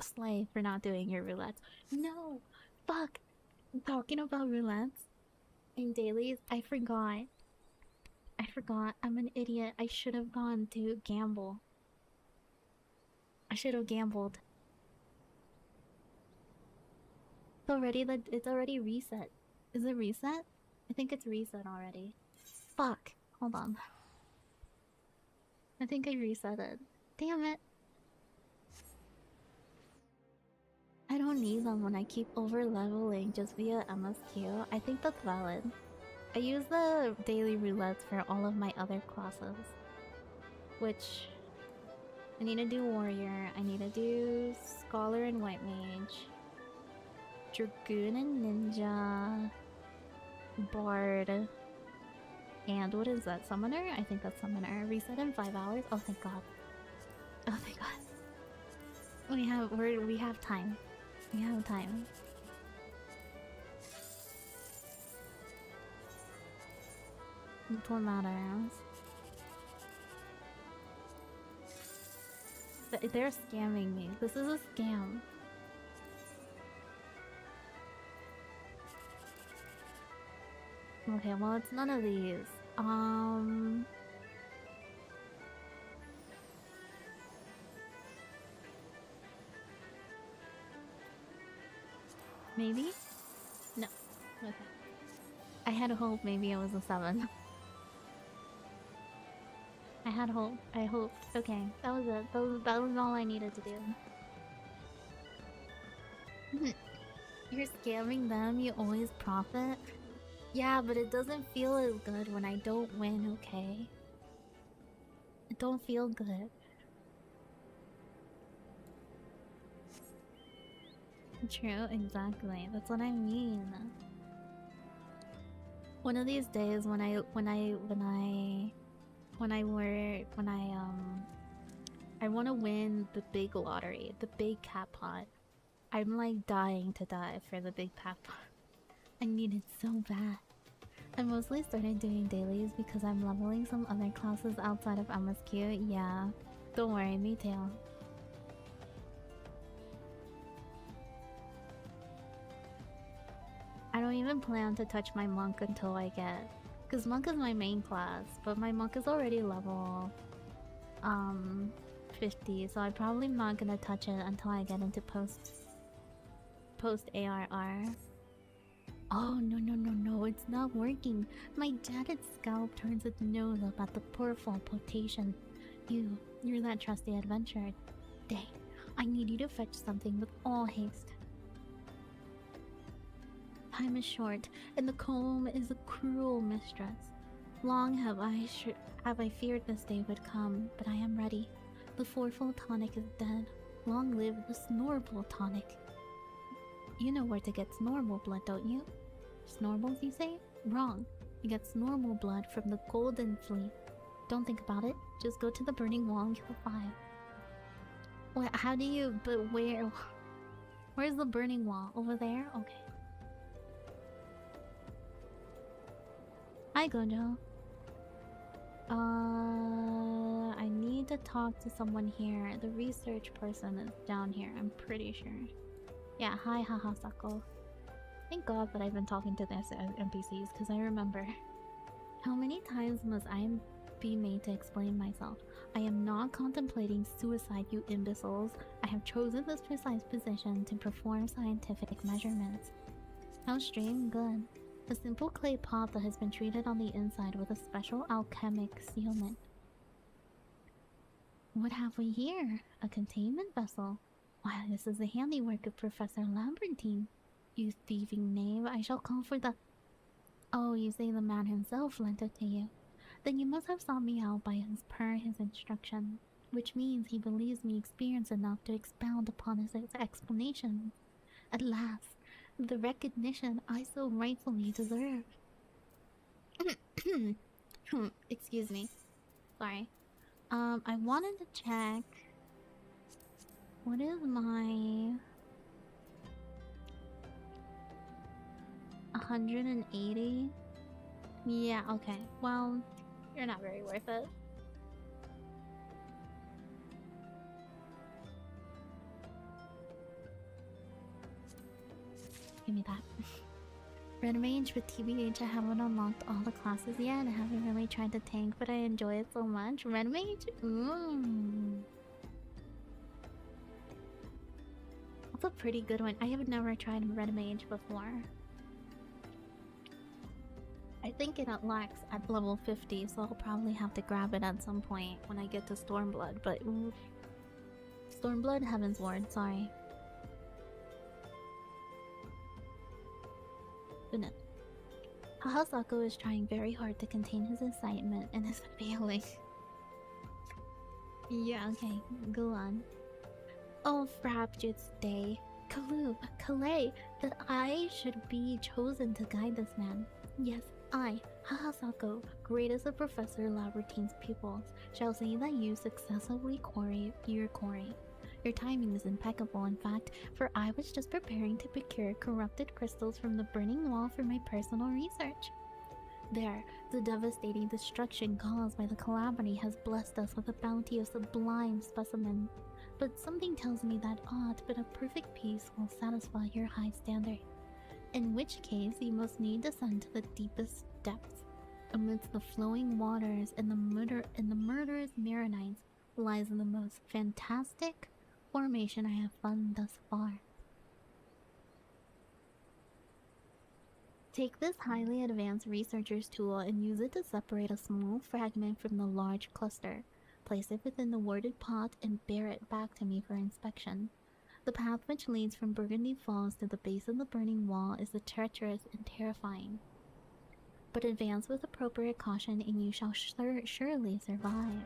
slay for not doing your roulettes. No! Fuck! Talking about roulettes and dailies, I forgot. I'm an idiot. I should have gone to gamble. I should have gambled. It's already reset. Is it reset? I think it's reset already. Fuck. Hold on. I think I reset it. Damn it. I don't need them when I keep over leveling just via MSQ. I think that's valid. I use the daily roulettes for all of my other classes. Which... I need to do Warrior, I need to do Scholar and White Mage, Dragoon and Ninja, Bard, and what is that? Summoner? I think that's Summoner. Reset in 5 hours? Oh thank god. Oh thank god. We have time. We have time. That's what matters. They're scamming me. This is a scam. Okay, well it's none of these. Maybe? No. Okay. I had hope maybe it was a 7. I had hope. I hoped. Okay, that was it. That was all I needed to do. You're scamming them, you always profit? Yeah, but it doesn't feel as good when I don't win, okay? It don't feel good. True, exactly. That's what I mean. One of these days I want to win the big lottery, the big cat pot. I'm like dying to die for the big cat pot. I need it so bad. I mostly started doing dailies because I'm leveling some other classes outside of MSQ. Yeah, don't worry, me too. I don't even plan to touch my monk until I get... Because monk is my main class, but my monk is already level 50, so I'm probably not gonna touch it until I get into post ARR. Oh no, it's not working. My jagged scalp turns its nose up at the powerful potation. You're that trusty adventurer. Dang, I need you to fetch something with all haste. Time is short, and the comb is a cruel mistress. Long have I feared this day would come, but I am ready. The fourfold tonic is dead. Long live the Snorble tonic. You know where to get Snorble blood, don't you? Snorbles, you say? Wrong. You get Snorble blood from the Golden Fleet. Don't think about it. Just go to the Burning Wall and kill 5. Wait, how do you... But where... Where's the Burning Wall? Over there? Okay. Hi, Gojo. I need to talk to someone here. The research person is down here, I'm pretty sure. Yeah, hi, haha, Sako. Thank God that I've been talking to these NPCs, because I remember. How many times must I be made to explain myself? I am not contemplating suicide, you imbeciles. I have chosen this precise position to perform scientific measurements. How stream? Good. A simple clay pot that has been treated on the inside with a special alchemic sealment. What have we here? A containment vessel. Why, this is the handiwork of Professor Lambertine. You thieving knave, I shall call for the... Oh, you say the man himself lent it to you. Then you must have sought me out per his instruction, which means he believes me experienced enough to expound upon his explanation. At last, the recognition I so rightfully deserve. Excuse me. Sorry. I wanted to check... What is my... 180? Yeah, okay. Well, you're not very worth it. Give me that. Red Mage, with TBH, I haven't unlocked all the classes yet. I haven't really tried to tank, but I enjoy it so much. Red Mage? Ooh. That's a pretty good one. I have never tried Red Mage before. I think it unlocks at level 50, so I'll probably have to grab it at some point when I get to Stormblood, but... Oof. Stormblood, Heaven's Ward, sorry. Goodness. Hahasako is trying very hard to contain his excitement and is failing. Yeah, okay, go on. Oh, Frapjit's day. Calais, that I should be chosen to guide this man. Yes, I, Hahasako, greatest of Professor Labertine's pupils, shall say that you successfully quarry your quarry. Your timing is impeccable, in fact, for I was just preparing to procure corrupted crystals from the burning wall for my personal research. There, the devastating destruction caused by the calamity has blessed us with a bounty of sublime specimens. But something tells me that odd but a perfect piece will satisfy your high standard. In which case, you must need descend to the deepest depths. Amidst the flowing waters and the murderous maronites lies the most fantastic formation I have found thus far. Take this highly advanced researcher's tool and use it to separate a small fragment from the large cluster. Place it within the warded pot and bear it back to me for inspection. The path which leads from Burgundy Falls to the base of the burning wall is treacherous and terrifying. But advance with appropriate caution and you shall surely survive.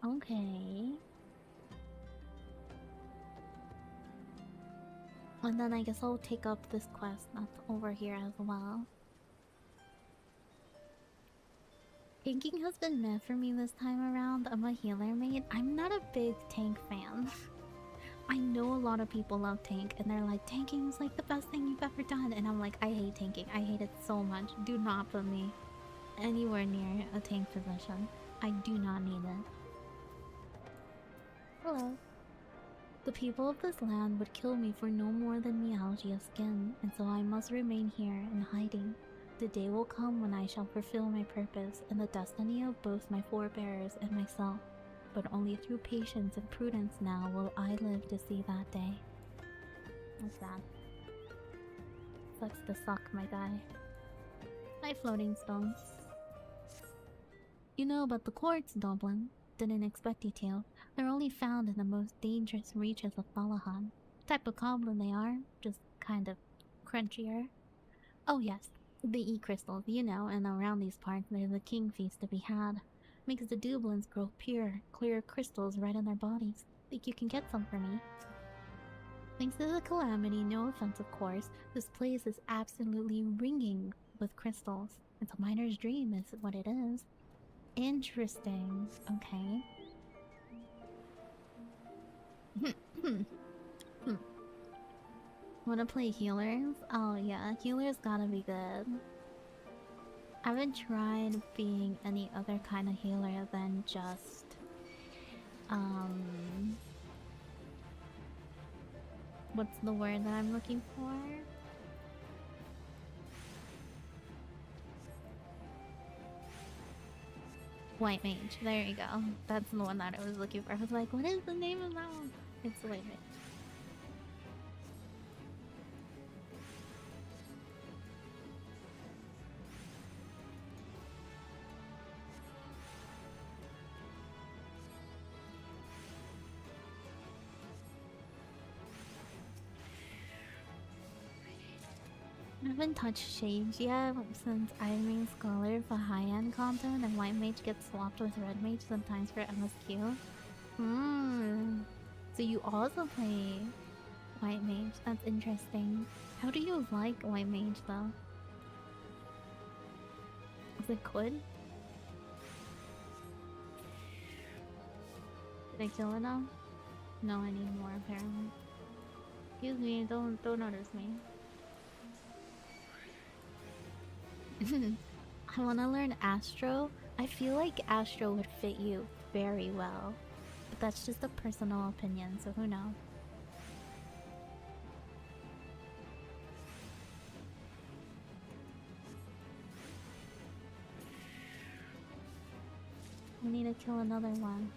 Okay. And then I guess I'll take up this quest that's over here as well. Tanking has been meh for me this time around. I'm a healer main. I'm not a big tank fan. I know a lot of people love tank and they're like, tanking is like the best thing you've ever done. And I'm like, I hate tanking. I hate it so much. Do not put me anywhere near a tank position. I do not need it. Hello. The people of this land would kill me for no more than mealgia of skin, and so I must remain here in hiding. The day will come when I shall fulfill my purpose and the destiny of both my forebears and myself, but only through patience and prudence now will I live to see that day. What's that? Sucks to suck, my guy. Hi, Floating Stone. You know about the quartz, Dublin. Didn't expect you to. They're only found in the most dangerous reaches of Balahan. Type of goblin they are, just kind of crunchier. Oh yes, the E-crystals, you know, and around these parts there's a king feast to be had. Makes the Dublins grow pure, clear crystals right in their bodies. Think you can get some for me? Thanks to the calamity, no offense of course, this place is absolutely ringing with crystals. It's a miner's dream is what it is. Interesting. Okay. Wanna play healers? Oh yeah, healers gotta be good. I haven't tried being any other kind of healer than just What's the word that I'm looking for? White mage. There you go. That's the one that I was looking for. I was like, what is the name of that one? It's the white mage. I haven't touched Shades yet since Iron Main Scholar for high-end content and White Mage gets swapped with Red Mage sometimes for MSQ. Hmm. So you also play White Mage. That's interesting. How do you like White Mage though? Is it good? Did I kill it now? No, I need more apparently. Excuse me, don't notice me. I want to learn Astro. I feel like Astro would fit you very well. But that's just a personal opinion, so who knows? We need to kill another one.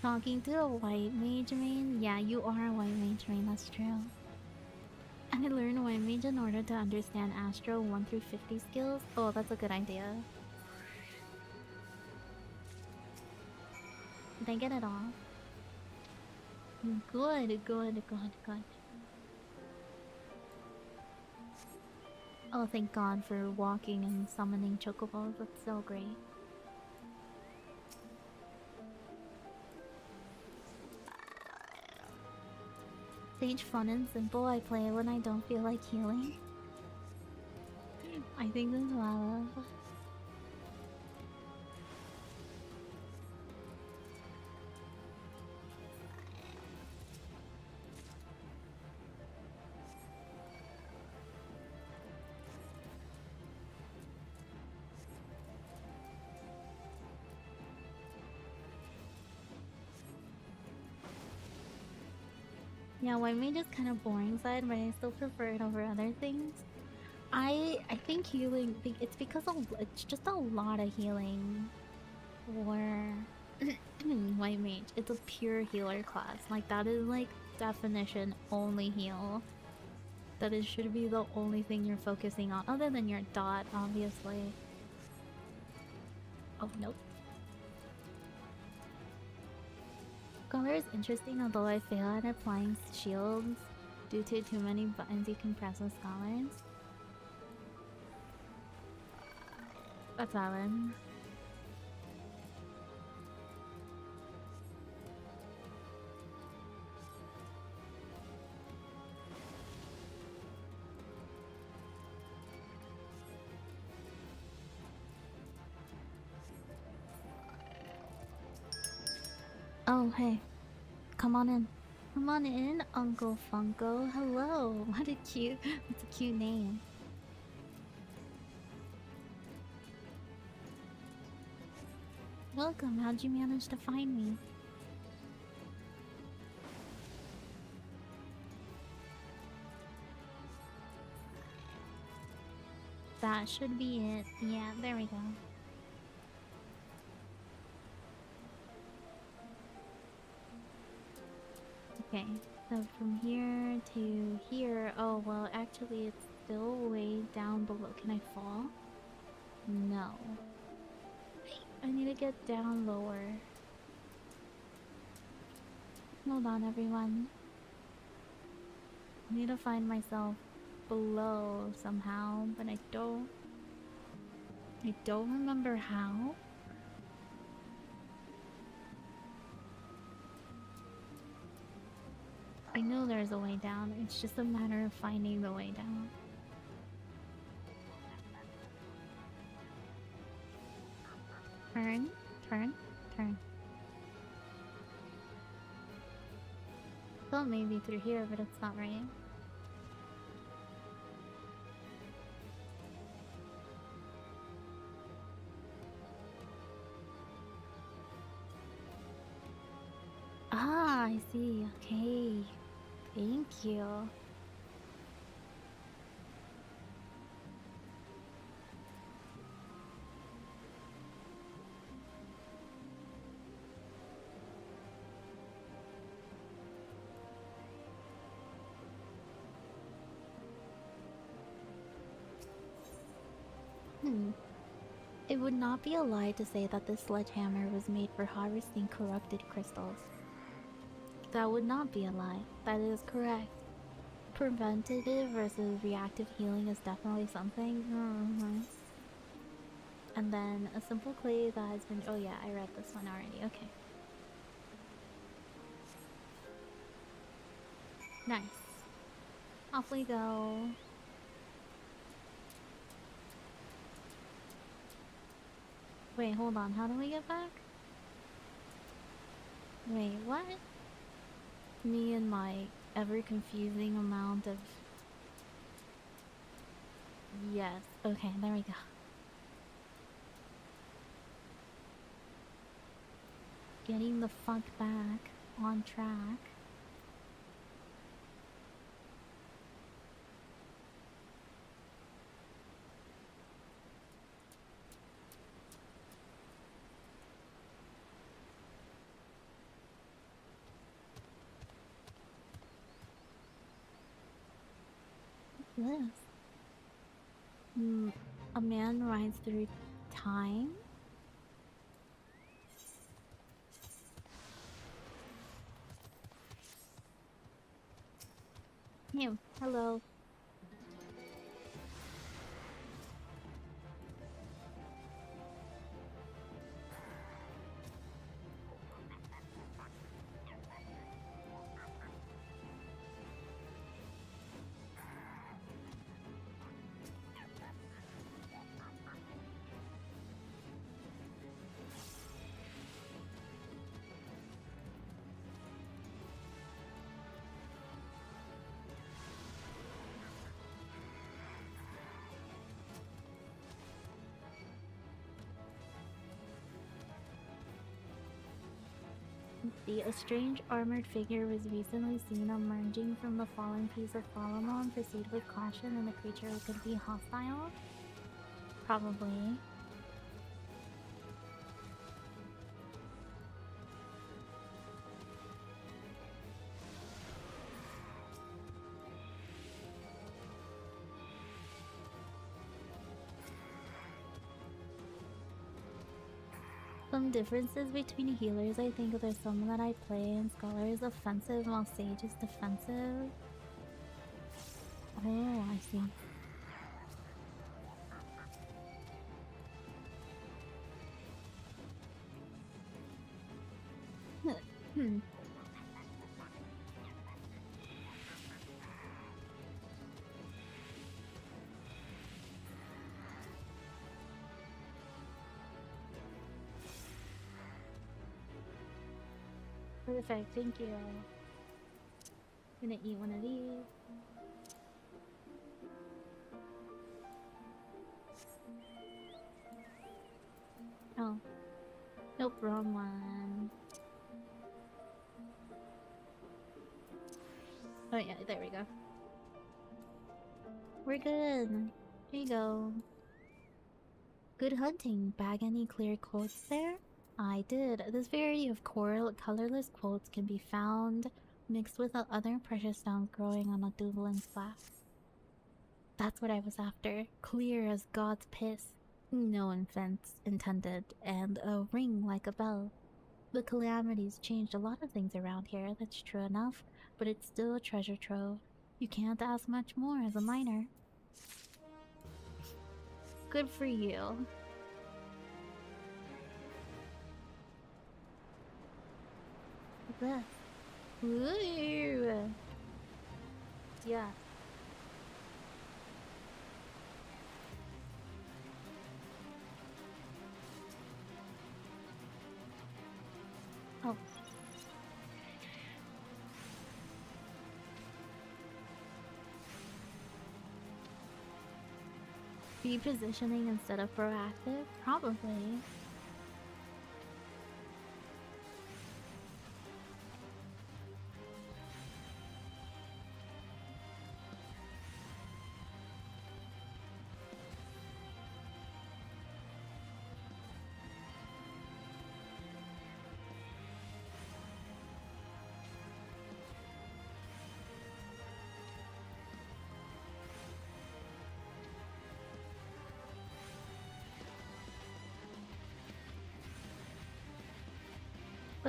Talking to a white mage main? Yeah, you are a white mage main, that's true. And I learned white mage in order to understand Astro 1 through 50 skills. Oh, that's a good idea. Did I get it all? Good. Oh, thank God for walking and summoning chocobos. That's so great. Sage fun and simple. I play when I don't feel like healing. I think this is valid. Yeah, white mage is kind of boring side, but I still prefer it over other things. I think healing. It's because it's just a lot of healing. For white mage, it's a pure healer class. Like that is like definition only heal. That it should be the only thing you're focusing on, other than your dot, obviously. Oh nope. Color is interesting, although I fail at applying shields due to too many buttons you can press with scholars. That's valid. Oh, hey. Come on in. Come on in, Uncle Funko. Hello. What a cute, what's a cute name. Welcome. How'd you manage to find me? That should be it. Yeah, there we go. Okay, so from here to here. Oh, well, actually, it's still way down below. Can I fall? No. I need to get down lower. Hold on, everyone. I need to find myself below somehow, but I don't remember how. I know there's a way down. It's just a matter of finding the way down. Turn, turn, turn. Thought maybe through here, but it's not right. Ah, I see. Okay. Thank you. It would not be a lie to say that this sledgehammer was made for harvesting corrupted crystals. That would not be a lie. That is correct. Preventative versus reactive healing is definitely something. And then a simple clay that has been. Oh, yeah, I read this one already. Okay. Nice. Off we go. Wait, hold on. How do we get back? Wait, what? Me and my ever confusing amount of. Yes. Okay, there we go. Getting the fuck back on track. What's this? A man rides through time? You. Hello. A strange armored figure was recently seen emerging from the fallen piece of Solomon. Proceed with caution, and the creature could be hostile? Probably. Some differences between healers. I think there's some that I play and Scholar is offensive while Sage is defensive. Oh, I see. Perfect, thank you. Gonna eat one of these. Oh. Nope, wrong one. Oh yeah, there we go. We're good. Here you go. Good hunting. Bag any clear quotes there? I did. This variety of coral colorless quotes can be found mixed with the other precious stones growing on a Dublin flats. That's what I was after. Clear as God's piss. No offense intended, and a ring like a bell. The calamities changed a lot of things around here, that's true enough, but it's still a treasure trove. You can't ask much more as a miner. Good for you. What's this? Ooh. Yeah. Oh. Repositioning instead of proactive? Probably.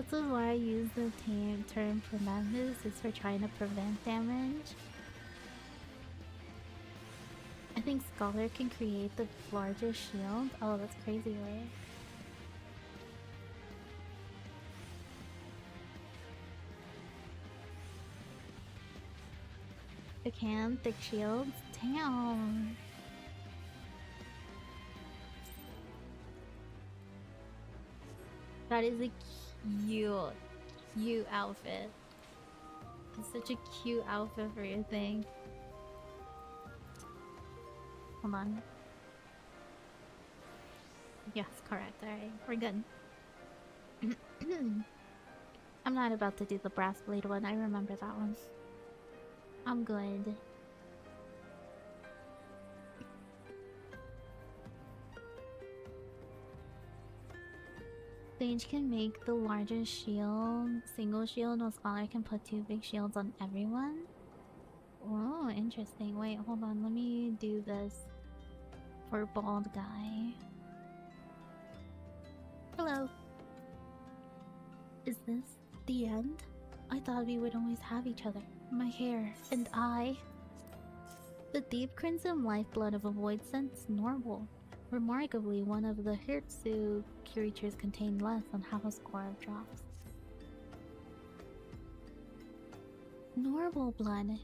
That's why I use the term preventives, is for trying to prevent damage. I think Scholar can create the largest shield. Oh, that's crazy, right? It can, thick shields. Damn. That is a cute outfit. It's such a cute outfit for your thing. Hold on. Yes, correct. Alright, we're good. I'm not about to do the brass blade one. I remember that one. I'm good. Sage can make the largest shield, single shield, while Scholar can put 2 big shields on everyone. Oh, interesting. Wait, hold on. Let me do this for bald guy. Hello. Is this the end? I thought we would always have each other. My hair and I. The deep crimson lifeblood of a void sense Norval. Remarkably, one of the Hirtsu creatures contained less than half a score of drops. Norval blood.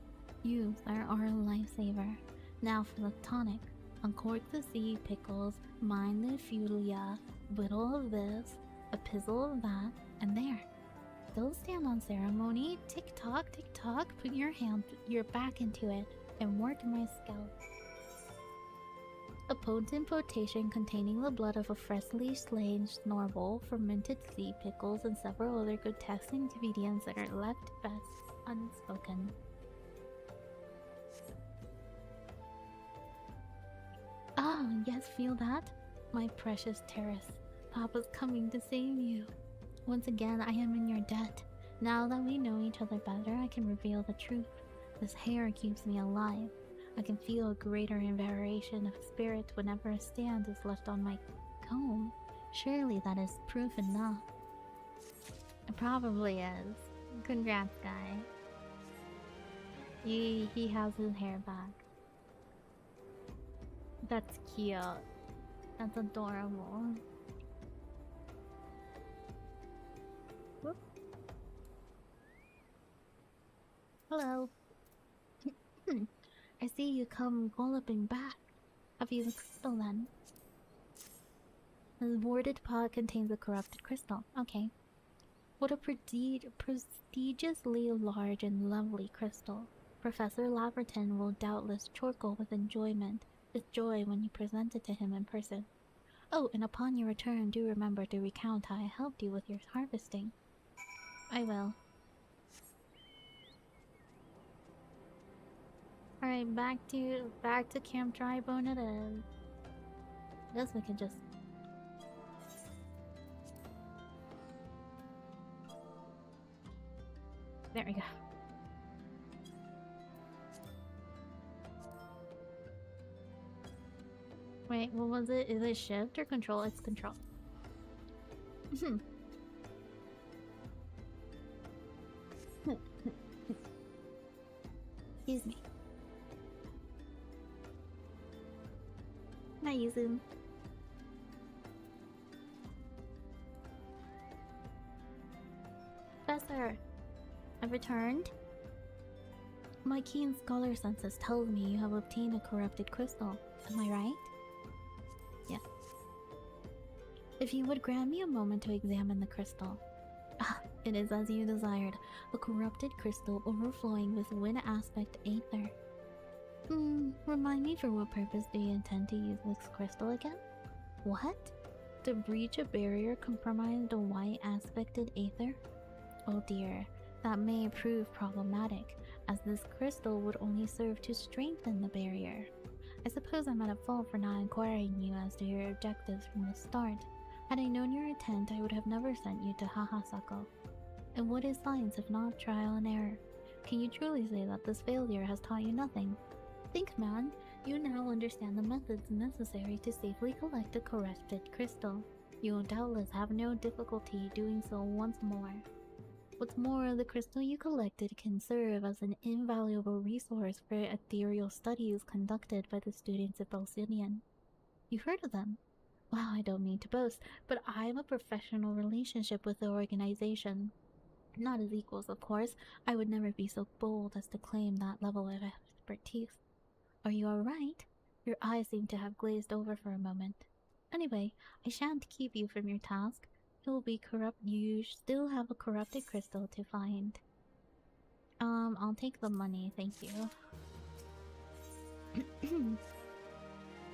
You are our lifesaver. Now for the tonic. Uncork the sea pickles, mine the fulia, whittle of this, a pizzle of that, and there. Don't stand on ceremony. Tick tock, put your back into it, and work my scalp. A potent potation containing the blood of a freshly slain Snorvel, fermented sea pickles, and several other grotesque ingredients that are left best unspoken. Ah, yes, feel that? My precious Terrace. Papa's coming to save you. Once again, I am in your debt. Now that we know each other better, I can reveal the truth. This hair keeps me alive. I can feel a greater variation of spirit whenever a stand is left on my comb. Surely that is proof enough. It probably is. Congrats, guy. He has his hair back. That's cute. That's adorable. Whoop. Hello. I see you come galloping back. Have you the crystal then? The warded pot contains a corrupted crystal. Okay. What a prestigiously large and lovely crystal. Professor Laverton will doubtless chortle with joy when you present it to him in person. Oh, and upon your return, do remember to recount how I helped you with your harvesting. I will. Alright, back to Camp Drybone it is. I guess we can just... There we go. Wait, what was it? Is it shift or control? It's control. Excuse me. Hi, Yuzu. Professor, I've returned. My keen scholar senses tells me you have obtained a corrupted crystal. Am I right? Yes. If you would grant me a moment to examine the crystal. Ah, it is as you desired. A corrupted crystal overflowing with wind aspect aether. Remind me, for what purpose do you intend to use this crystal again? What? To breach a barrier compromised a white aspected aether? Oh dear, that may prove problematic, as this crystal would only serve to strengthen the barrier. I suppose I'm at fault for not inquiring you as to your objectives from the start. Had I known your intent, I would have never sent you to Hahasako. And what is science if not trial and error? Can you truly say that this failure has taught you nothing? Think, man. You now understand the methods necessary to safely collect a corrupted crystal. You will doubtless have no difficulty doing so once more. What's more, the crystal you collected can serve as an invaluable resource for ethereal studies conducted by the students of Belsidian. You've heard of them? Well, I don't mean to boast, but I have a professional relationship with the organization. Not as equals, of course. I would never be so bold as to claim that level of expertise. Are you alright? Your eyes seem to have glazed over for a moment. Anyway, I shan't keep you from your task. It will be corrupt. You still have a corrupted crystal to find. I'll take the money, thank you.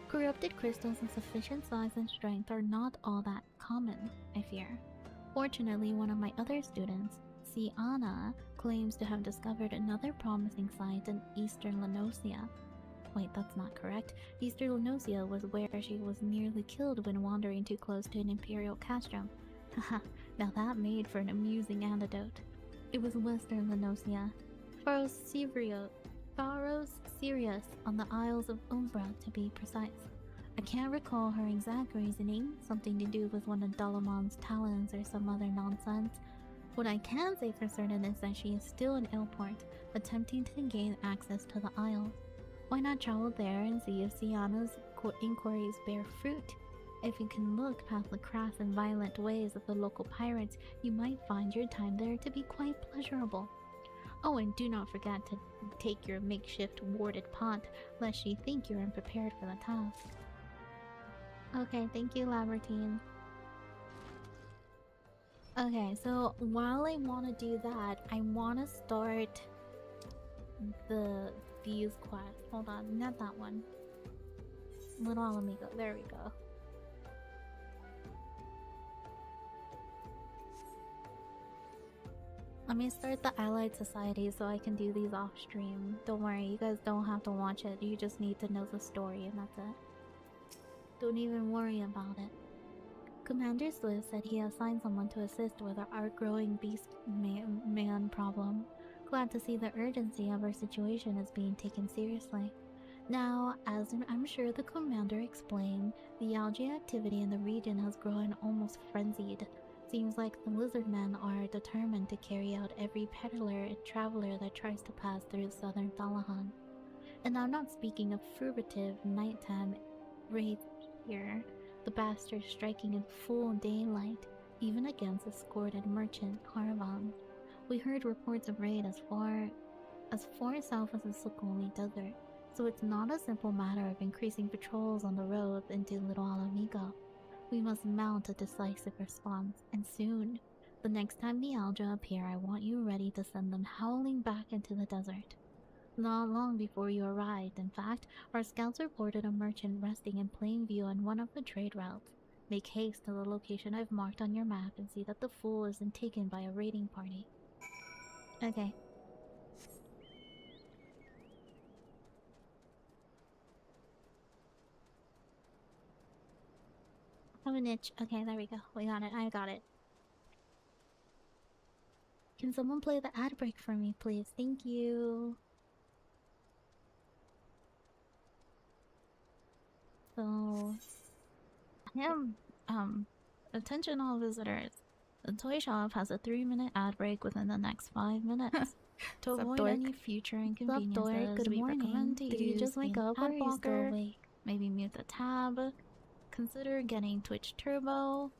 Corrupted crystals of sufficient size and strength are not all that common, I fear. Fortunately, one of my other students, Siana, claims to have discovered another promising site in Eastern Lenosia. Wait, that's not correct. Eastern Lenosia was where she was nearly killed when wandering too close to an Imperial castrum. Haha, now that made for an amusing anecdote. It was Western Lenosia. Pharos Sirius on the Isles of Umbra, to be precise. I can't recall her exact reasoning, something to do with one of Dalamon's talons or some other nonsense. What I can say for certain is that she is still in Ilport, attempting to gain access to the Isles. Why not travel there and see if Siana's inquiries bear fruit? If you can look past the crass and violent ways of the local pirates, you might find your time there to be quite pleasurable. Oh, and do not forget to take your makeshift warded pot, lest she think you're unprepared for the task. Okay, thank you, Labertine. Okay, so while I want to do that, I want to start these quests. Hold on, not that one. Little Alamigo, there we go. Let me start the Allied Society so I can do these off stream. Don't worry, you guys don't have to watch it. You just need to know the story and that's it. Don't even worry about it. Commander Swift said he assigned someone to assist with our growing beast man problem. Glad to see the urgency of our situation is being taken seriously. Now, as I'm sure the commander explained, the algae activity in the region has grown almost frenzied. Seems like the lizard men are determined to carry out every peddler and traveler that tries to pass through southern Thalahan. And I'm not speaking of fruitive nighttime raids here, the bastards striking in full daylight, even against escorted merchant caravans. We heard reports of raid as far south as the Sukoli Desert, so it's not a simple matter of increasing patrols on the roads into Little Alamigo. We must mount a decisive response, and soon. The next time the Alga appear, I want you ready to send them howling back into the desert. Not long before you arrived, in fact, our scouts reported a merchant resting in plain view on one of the trade routes. Make haste to the location I've marked on your map and see that the fool isn't taken by a raiding party. Okay. Have an itch. Okay, there we go. We got it. I got it. Can someone play the ad break for me, please? Thank you. So, attention all visitors. The toy shop has a 3-minute ad break within the next 5 minutes. To avoid any future inconveniences, Good we morning. recommend to Did you use just wake the up or ad are you still blocker. awake? Maybe mute the tab. Consider getting Twitch Turbo.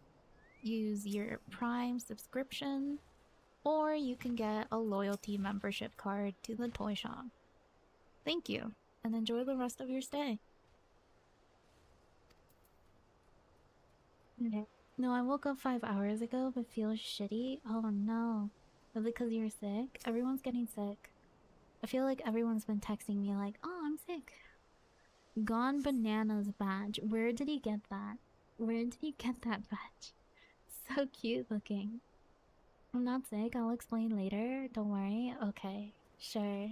Use your Prime subscription. Or you can get a loyalty membership card to the toy shop. Thank you, and enjoy the rest of your stay. No, I woke up 5 hours ago but feel shitty. Oh no. Was it because you're sick? Everyone's getting sick. I feel like everyone's been texting me like, oh, I'm sick. Gone Bananas badge. Where did he get that? Where did he get that badge? So cute looking. I'm not sick. I'll explain later. Don't worry. Okay. Sure.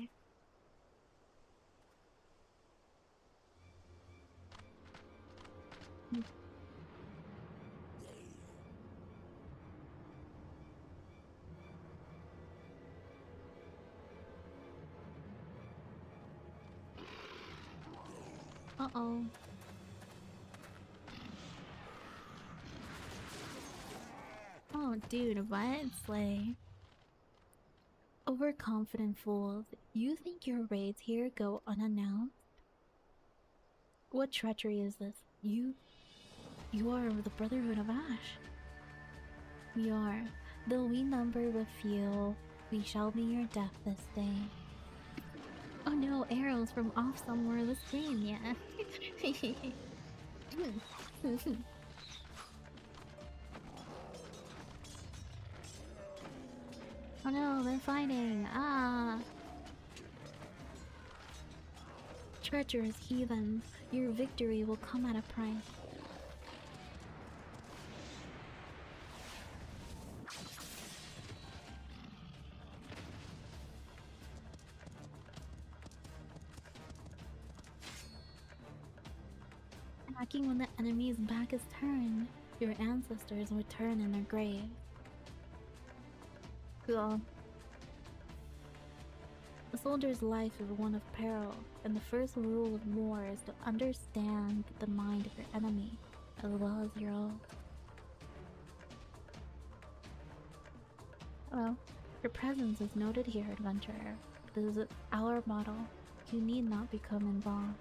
Uh-oh. Oh, dude, what? Slay. Overconfident fools. You think your raids here go unannounced? What treachery is this? You are of the Brotherhood of Ash. We are. Though we number but few, we shall be your death this day. Oh no, arrows from off somewhere on the screen, yeah. Oh no, they're fighting! Ah! Treacherous heathens, your victory will come at a price. Attacking when the enemy's back is turned, your ancestors would turn in their grave. Cool. A soldier's life is one of peril, and the first rule of war is to understand the mind of your enemy, as well as your own. Hello. Your presence is noted here, adventurer. This is our motto. You need not become involved.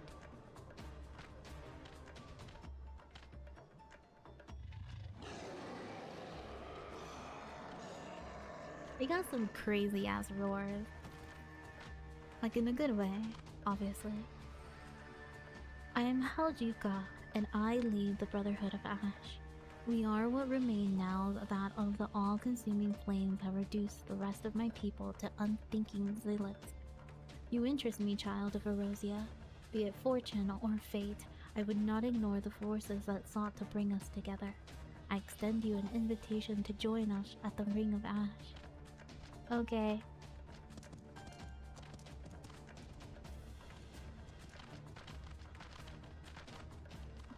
They got some crazy ass roars. Like in a good way, obviously. I am Haljuka, and I lead the Brotherhood of Ash. We are what remain now that of the all-consuming flames have reduced the rest of my people to unthinking zealots. You interest me, child of Erosia. Be it fortune or fate, I would not ignore the forces that sought to bring us together. I extend you an invitation to join us at the Ring of Ash. Okay.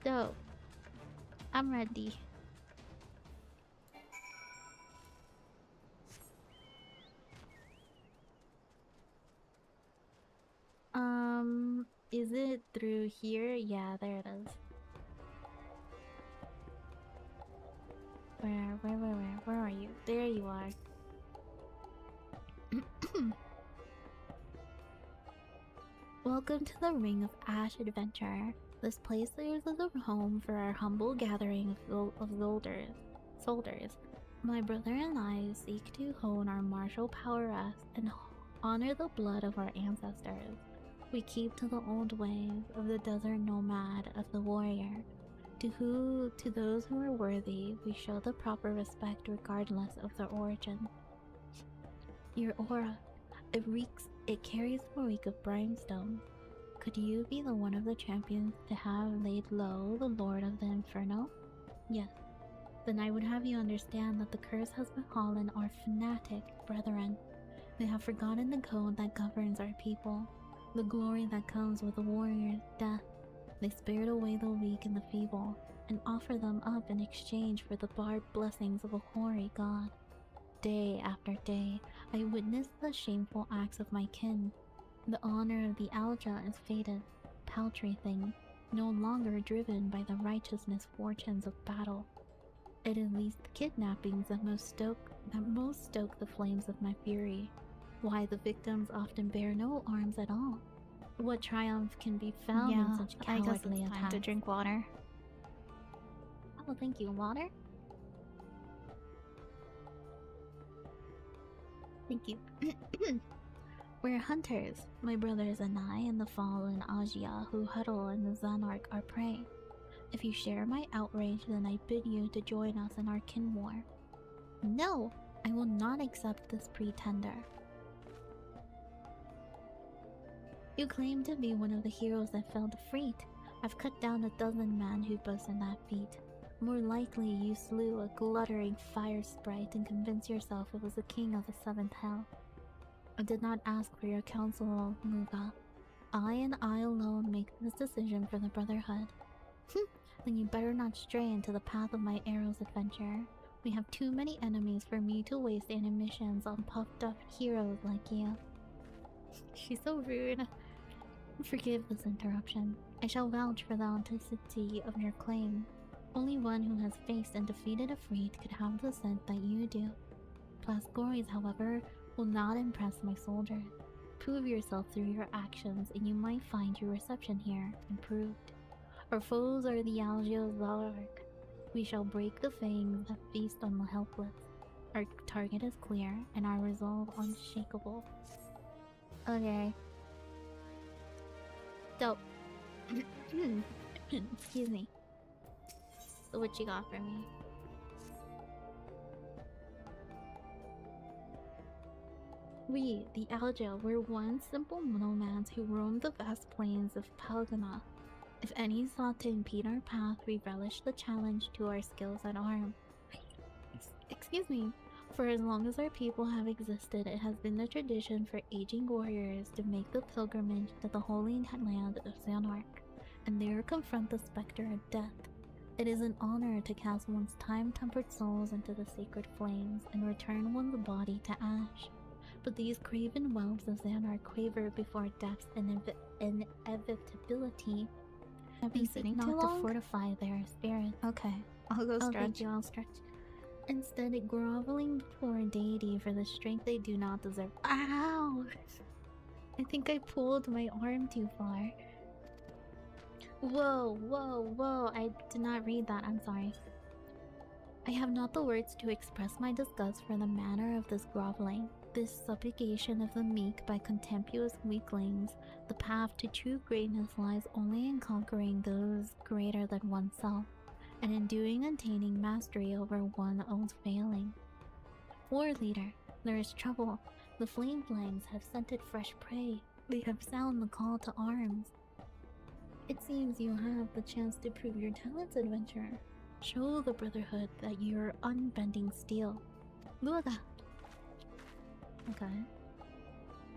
Dope. I'm ready. Is it through here? Yeah, there it is. Where are you? There you are. Welcome to the Ring of Ash Adventure. This place serves as a home for our humble gathering of soldiers. My brother and I seek to hone our martial prowess and honor the blood of our ancestors. We keep to the old ways of the desert nomad of the warrior. To those who are worthy, we show the proper respect regardless of their origin. Your aura, it carries the reek of brimstone. Could you be the one of the champions to have laid low the Lord of the Inferno? Yes. Then I would have you understand that the curse has befallen our fanatic brethren. They have forgotten the code that governs our people, the glory that comes with a warrior's death. They spared away the weak and the feeble, and offer them up in exchange for the barbed blessings of a hoary god. Day after day, I witnessed the shameful acts of my kin. The honor of the Alja is faded, paltry thing, no longer driven by the righteousness fortunes of battle. It is these kidnappings that most stoke the flames of my fury. Why the victims often bear no arms at all. What triumph can be found in such cowardly attacks? Time to drink water. Oh, thank you. Water? Thank you. We're hunters, my brothers and I, and the fallen Ajia who huddle in the Zanark our prey. If you share my outrage, then I bid you to join us in our kin war. No! I will not accept this pretender. You claim to be one of the heroes that fell defeat. I've cut down 12 men who boasted that feat. More likely you slew a gluttering fire sprite and convinced yourself it was the king of the 7th hell. I did not ask for your counsel, Muga. I and I alone make this decision for the Brotherhood. Then you better not stray into the path of my arrows, adventurer. We have too many enemies for me to waste ammunitions on puffed up heroes like you. She's so rude. Forgive this interruption. I shall vouch for the authenticity of your claim. Only one who has faced and defeated a Freed could have the scent that you do. Plasgories, however, will not impress my soldiers. Prove yourself through your actions, and you might find your reception here improved. Our foes are the Algeozark. We shall break the fangs that feast on the helpless. Our target is clear, and our resolve unshakable. Okay. Dope. Excuse me. So what you got for me? We, the Algel, were once simple nomads who roamed the vast plains of Palgana. If any sought to impede our path, we relished the challenge to our skills at arms. Excuse me. For as long as our people have existed, it has been the tradition for aging warriors to make the pilgrimage to the holy land of Xanark, and there confront the specter of death. It is an honor to cast one's time-tempered souls into the sacred flames and return one's body to ash. But these craven whelps of Xanark quaver before death's inevitability. I've been sitting too not long? to fortify their spirits. Okay, I'll go stretch. Thank you, I'll stretch. Instead, groveling before a deity for the strength they do not deserve. Ow! I think I pulled my arm too far. Whoa, whoa, whoa. I did not read that, I'm sorry. I have not the words to express my disgust for the manner of this groveling, this subjugation of the meek by contemptuous weaklings. The path to true greatness lies only in conquering those greater than oneself, and in doing and attaining mastery over one old failing. War leader, there is trouble. The flame flames have scented fresh prey. They have sounded the call to arms. It seems you have the chance to prove your talents, adventurer. Show the Brotherhood that you're unbending steel. Luaga! Okay.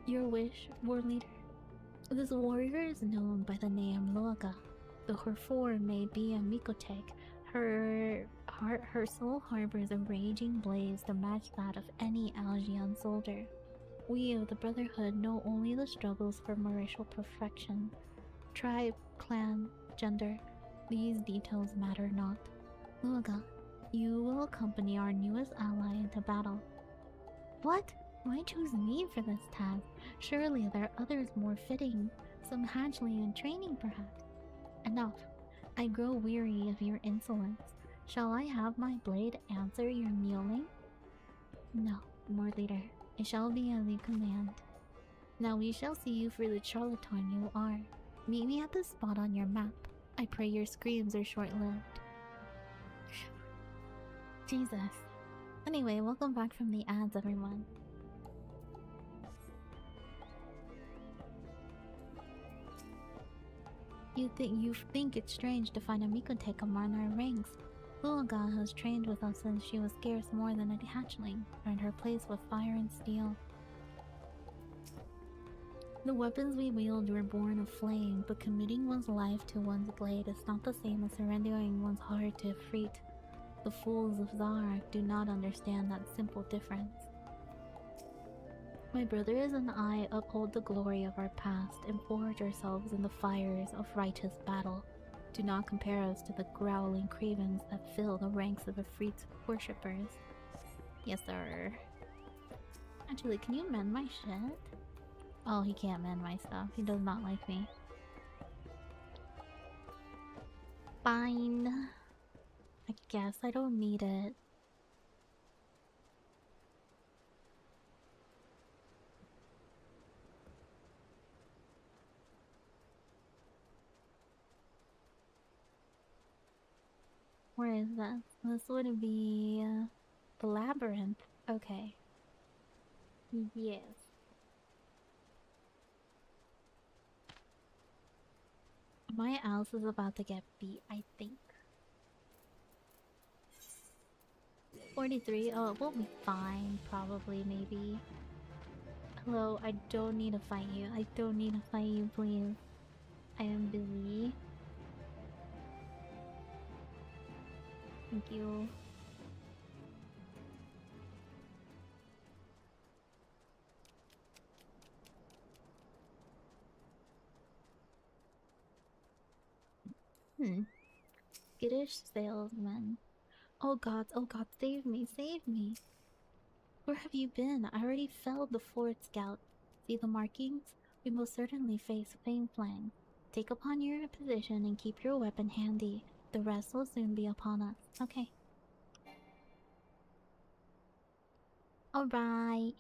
Your wish, war leader? This warrior is known by the name Luaga. Though her form may be a Mikotek, her soul harbors a raging blaze to match that of any Algian soldier. We of the Brotherhood know only the struggles for martial perfection. Tribe, clan, gender, these details matter not. Luaga, you will accompany our newest ally into battle. What? Why choose me for this task? Surely there are others more fitting, some hatchling in training perhaps. Enough. I grow weary of your insolence. Shall I have my blade answer your mewling? No, War Leader. It shall be as you command. Now we shall see you for the charlatan you are. Meet me at the spot on your map. I pray your screams are short-lived. Jesus. Anyway, welcome back from the ads, everyone. You think it's strange to find a Mikotek among our ranks. Luaga has trained with us since she was scarce more than a hatchling, earned her place with fire and steel. The weapons we wield were born of flame, but committing one's life to one's blade is not the same as surrendering one's heart to a freak. The fools of Zarak do not understand that simple difference. My brothers and I uphold the glory of our past and forge ourselves in the fires of righteous battle. Do not compare us to the growling cravens that fill the ranks of Ifrit's worshippers. Yes, sir. Actually, can you mend my shit? Oh, he can't mend my stuff. He does not like me. Fine. I guess I don't need it. Where is this? This would be the labyrinth. Okay. Yes. My house is about to get beat, I think. 43? Oh, it will be fine. Probably, maybe. Hello, I don't need to fight you. I don't need to fight you, please. I am busy. Thank you. skittish salesman. Oh god, save me, save me. Where have you been? I already felled the fourth scout. See the markings? We most certainly face Fang Flang. Take upon your position and keep your weapon handy. The rest will soon be upon us. Okay. Alright.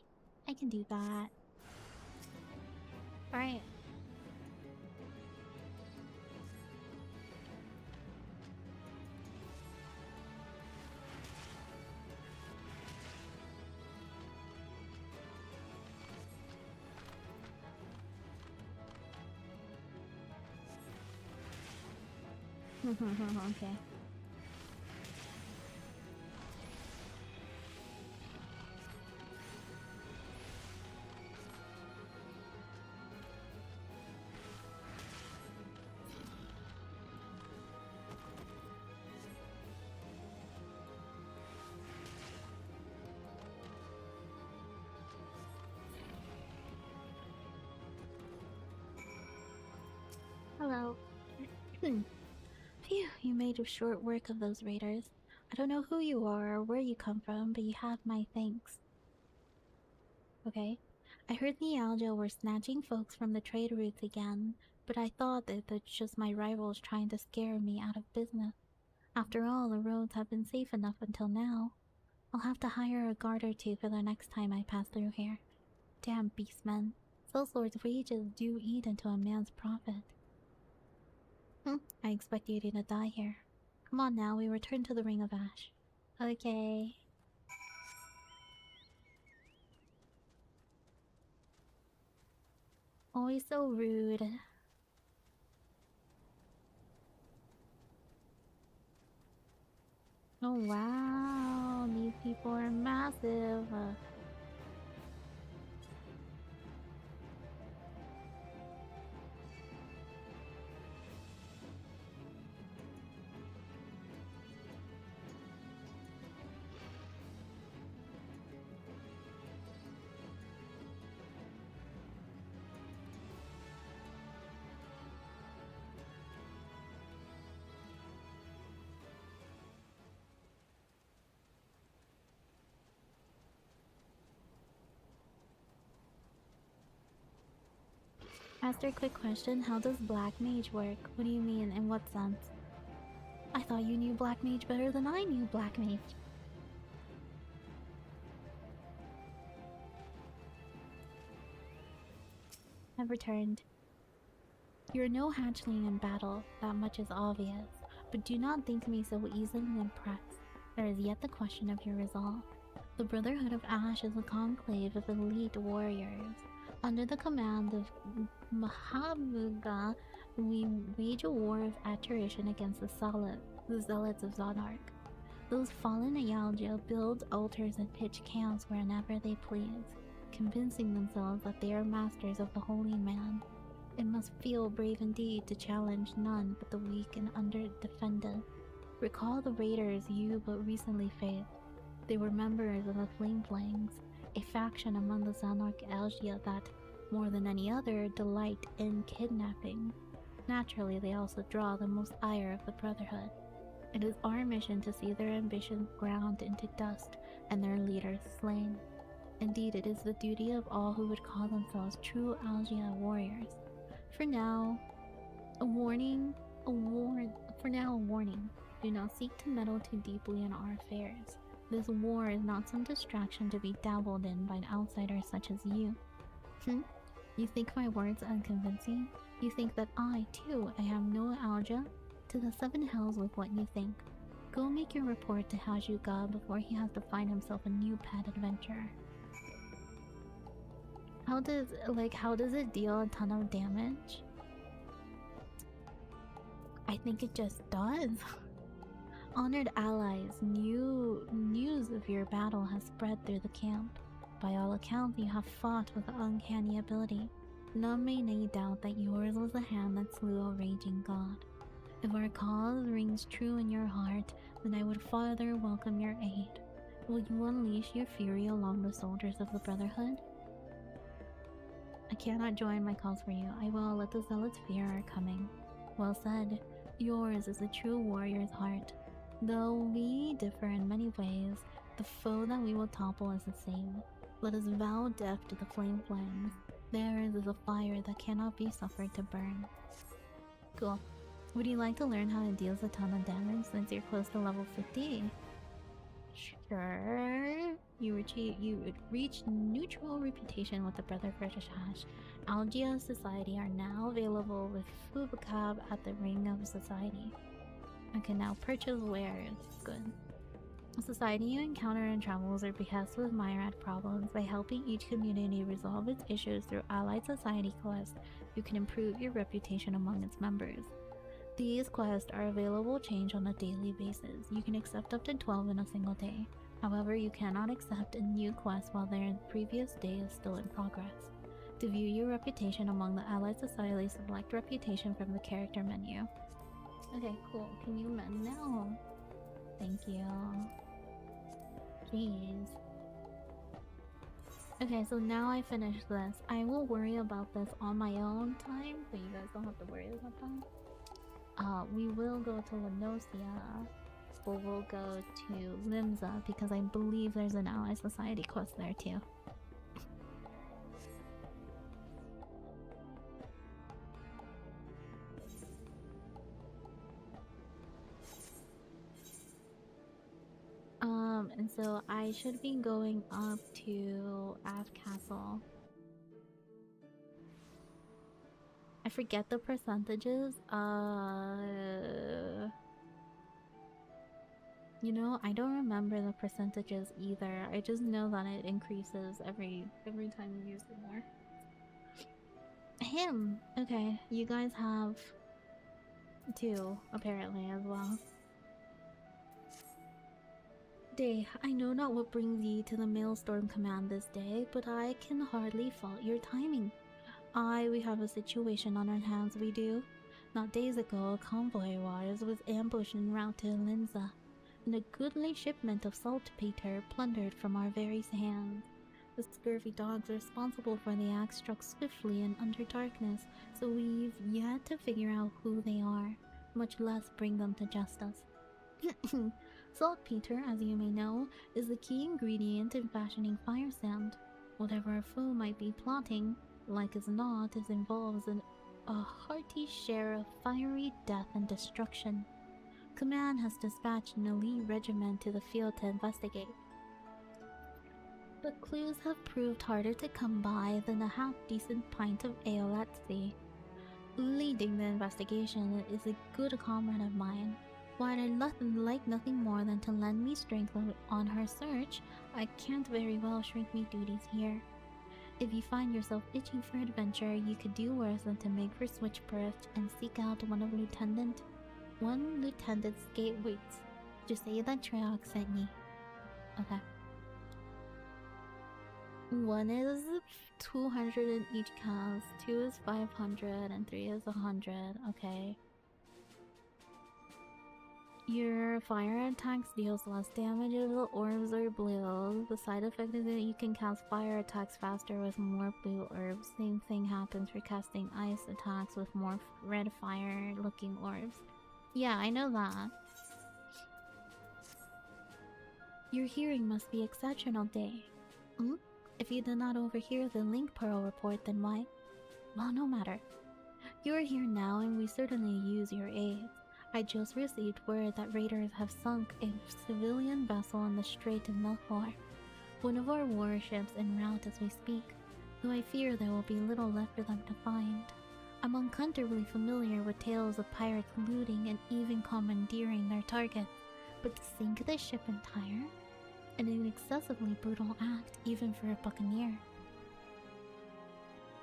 I can do that. Alright. Okay. Hello. Phew, you made short work of those raiders. I don't know who you are or where you come from, but you have my thanks. Okay. I heard the Aljo were snatching folks from the trade routes again, but I thought that that's just my rivals trying to scare me out of business. After all, the roads have been safe enough until now. I'll have to hire a guard or two for the next time I pass through here. Damn beastmen. Sellsword's wages do eat into a man's profit. I expect you to die here. Come on now, we return to the Ring of Ash. Okay. Always so rude. Oh wow, these people are massive. Ask a quick question, how does Black Mage work? What do you mean, in what sense? I thought you knew Black Mage better than I knew Black Mage. I've returned. You're no hatchling in battle, that much is obvious, but do not think me so easily impressed. There is yet the question of your resolve. The Brotherhood of Ash is a conclave of elite warriors. Under the command of Mahamuga, we wage a war of attrition against the Zealots of Zonark. Those fallen Ayalja build altars and pitch camps wherever they please, convincing themselves that they are masters of the Holy Man. It must feel brave indeed to challenge none but the weak and under-defended. Recall the raiders you but recently faced. They were members of the Flame Flangs, a faction among the Zanark Algia that, more than any other, delight in kidnapping. Naturally, they also draw the most ire of the Brotherhood. It is our mission to see their ambitions ground into dust and their leaders slain. Indeed, it is the duty of all who would call themselves true Algia warriors. For now, a warning. Do not seek to meddle too deeply in our affairs. This war is not some distraction to be dabbled in by outsiders such as you. You think my words unconvincing? You think that I, too, I am no Alja? To the seven hells with what you think. Go make your report to Hajuga before he has to find himself a new pet adventurer. How does it deal a ton of damage? I think it just does. Honored allies, news of your battle has spread through the camp. By all accounts, you have fought with uncanny ability. None may nay doubt that yours was the hand that slew a raging god. If our cause rings true in your heart, then I would further welcome your aid. Will you unleash your fury along the soldiers of the Brotherhood? I cannot join my cause for you. I will let the zealots fear our coming. Well said. Yours is a true warrior's heart. Though we differ in many ways, the foe that we will topple is the same. Let us vow death to the flame flames. Theirs is a fire that cannot be suffered to burn. Cool. Would you like to learn how it deals a ton of damage since you're close to level 50? Sure. You reach neutral reputation with the Brother Hash. Algia Society are now available with Fubacab at the Ring of Society. I can now purchase wares. Good. A society you encounter in travels or behest with Myrat problems. By helping each community resolve its issues through allied society quests, you can improve your reputation among its members. These quests are available change on a daily basis. You can accept up to 12 in a single day. However, you cannot accept a new quest while their previous day is still in progress. To view your reputation among the allied society, select reputation from the character menu. Okay, cool. Can you mend now? Thank you. Jeez. Okay, so now I finished this. I will worry about this on my own time, so you guys don't have to worry about that. We will go to Lenosia, but we'll go to Limsa because I believe there's an ally society quest there too. And so I should be going up to Ave Castle. I forget the percentages. You know, I don't remember the percentages either. I just know that it increases every time you use it more. Him! Okay, you guys have 2 apparently as well. Day, I know not what brings ye to the Maelstrom Command this day, but I can hardly fault your timing. We have a situation on our hands, we do. Not days ago, a convoy of ours was ambushed en route to Linza, and a goodly shipment of saltpeter plundered from our very hands. The scurvy dogs responsible for the act struck swiftly and under darkness, so we've yet to figure out who they are, much less bring them to justice. Saltpeter, as you may know, is the key ingredient in fashioning fire sand. Whatever a foe might be plotting, like as not, it involves a hearty share of fiery death and destruction. Command has dispatched an elite regiment to the field to investigate. But clues have proved harder to come by than a half-decent pint of ale at sea. Leading the investigation is a good comrade of mine. While I'd like nothing more than to lend me strength on her search, I can't very well shrink me duties here. If you find yourself itching for adventure, you could do worse than to make for Switchperth and seek out one Lieutenant Skatewaits. Just say that Treyarch sent me. Okay. 1 is 200 in each cast, 2 is 500, and 3 is 100. Okay. Your fire attacks deals less damage if the orbs are blue. The side effect is that you can cast fire attacks faster with more blue orbs. Same thing happens for casting ice attacks with more red fire looking orbs. Yeah, I know that. Your hearing must be exceptional, Day. If you did not overhear the Link Pearl report, then why? Well, no matter. You are here now and we certainly use your aid. I just received word that raiders have sunk a civilian vessel in the Strait of Melkor. One of our warships en route as we speak, though I fear there will be little left for them to find. I'm uncomfortably familiar with tales of pirates looting and even commandeering their targets, but to sink the ship entire? An excessively brutal act, even for a buccaneer.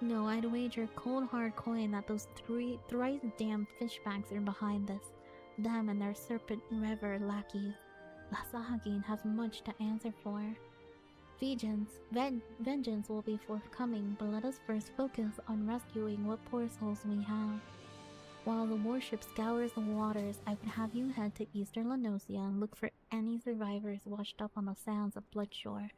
No, I'd wager cold hard coin that those thrice damned fishbacks are behind this. Them and their serpent river lackeys. Lasahagin has much to answer for. Vengeance will be forthcoming, but let us first focus on rescuing what poor souls we have. While the warship scours the waters, I would have you head to eastern Lenosia and look for any survivors washed up on the sands of Bloodshore.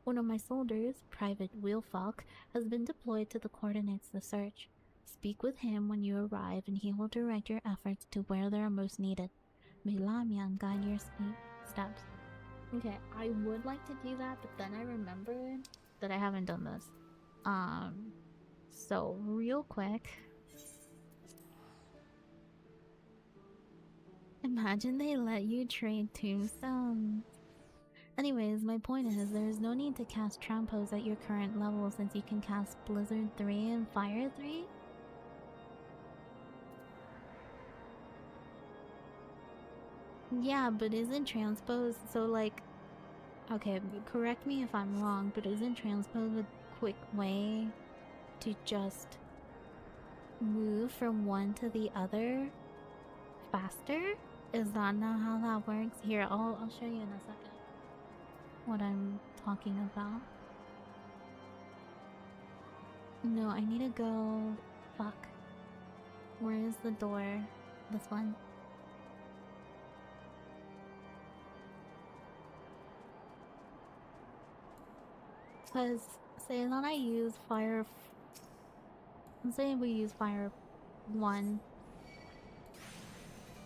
One of my soldiers, Private Wheelfalk, has been deployed to the coordinates to search. Speak with him when you arrive, and he will direct your efforts to where they are most needed. May Lamian guide your steps. Okay, I would like to do that, but then I remembered that I haven't done this. So real quick. Imagine they let you trade tombstones. Anyways, my point is there is no need to cast Trampos at your current level since you can cast Blizzard 3 and Fire 3. Yeah, but isn't transpose so like... Okay, correct me if I'm wrong, but isn't transpose a quick way to just move from one to the other faster? Is that not how that works? Here, I'll show you in a second what I'm talking about. No, I need to go... Fuck. Where is the door? This one. Because say that I use fire... Let's say we use fire 1.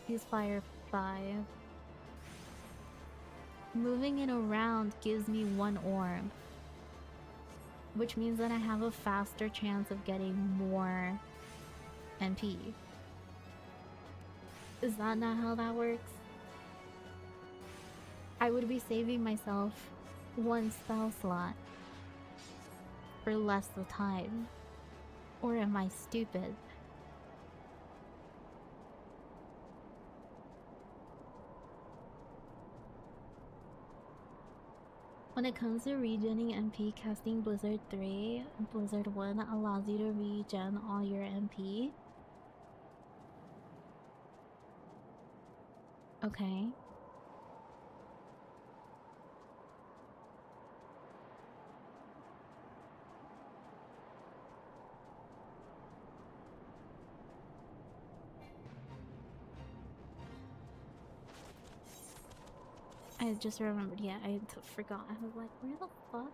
Use fire 5. Moving it around gives me 1 orb. Which means that I have a faster chance of getting more NP. Is that not how that works? I would be saving myself 1 spell slot for less of time. Or am I stupid? When it comes to regenning MP, casting Blizzard 3, Blizzard 1 allows you to regen all your MP. Okay. I just remembered, yeah, I forgot. I was like, where the fuck?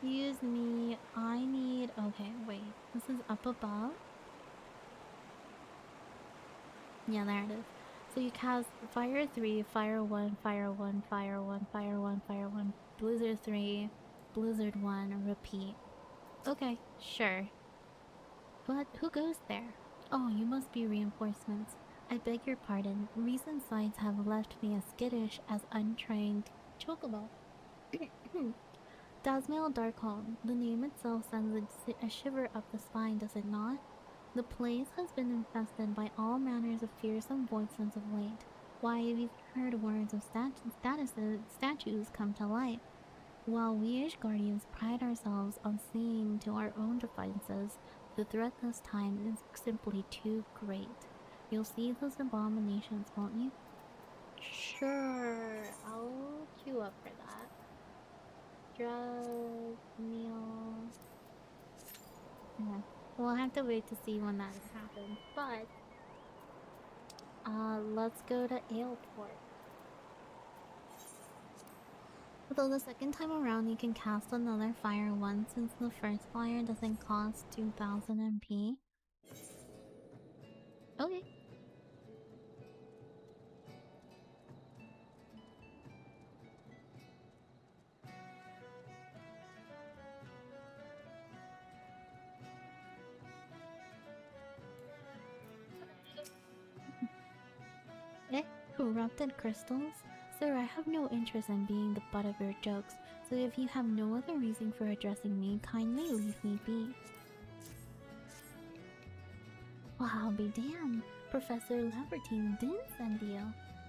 Use me. I need... Okay, wait. This is up above? Yeah, there it is. So you cast Fire 3, Fire 1, Fire 1, Fire 1, Fire 1, Fire 1, Blizzard 3, Blizzard 1, repeat. Okay, sure. But who goes there? Oh, you must be reinforcements. I beg your pardon. Recent sights have left me as skittish as untrained chocobo. Dasmail Darkholm. The name itself sends a shiver up the spine, does it not? The place has been infested by all manners of fearsome voices of late. Why have you heard words of statues come to light? While we as guardians pride ourselves on seeing to our own defenses, the threat this time is simply too great. You'll see those abominations, won't you? Sure, I'll queue up for that. Drug, meal... Yeah. We'll have to wait to see when that happens, but... let's go to Aleport. Although the second time around you can cast another fire once since the first fire doesn't cost 2000 MP. Okay. Corrupted crystals? Sir, I have no interest in being the butt of your jokes, so if you have no other reason for addressing me, kindly leave me be. Well, I'll be damned. Professor Lambertine didn't send you.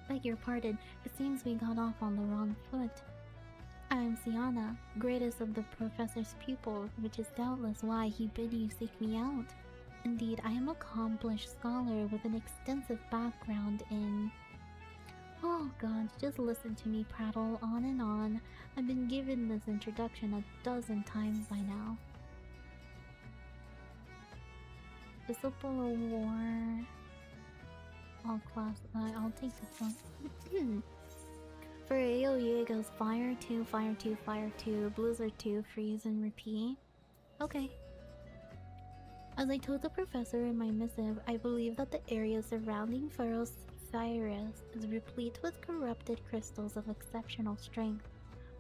Beg your pardon, it seems we got off on the wrong foot. I am Siana, greatest of the professor's pupils, which is doubtless why he bid you seek me out. Indeed, I am an accomplished scholar with an extensive background in... Oh god, just listen to me prattle on and on. I've been given this introduction a dozen times by now. Disciple of War... all class. I'll take this one. For AoE, it goes Fire 2, Fire 2, Fire 2, Blizzard 2, Freeze, and Repeat. Okay. As I told the professor in my missive, I believe that the area surrounding Pharos Cyrus is replete with corrupted crystals of exceptional strength.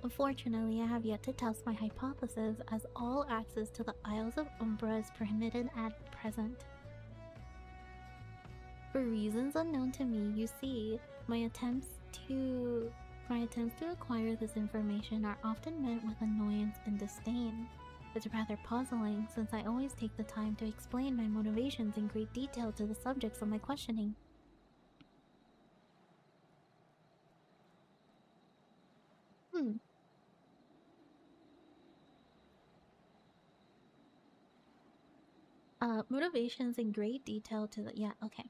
Unfortunately, I have yet to test my hypothesis, as all access to the Isles of Umbra is prohibited at present. For reasons unknown to me, you see, my attempts to acquire this information are often met with annoyance and disdain. It's rather puzzling, since I always take the time to explain my motivations in great detail to the subjects of my questioning. Motivations in great detail to the— yeah, okay.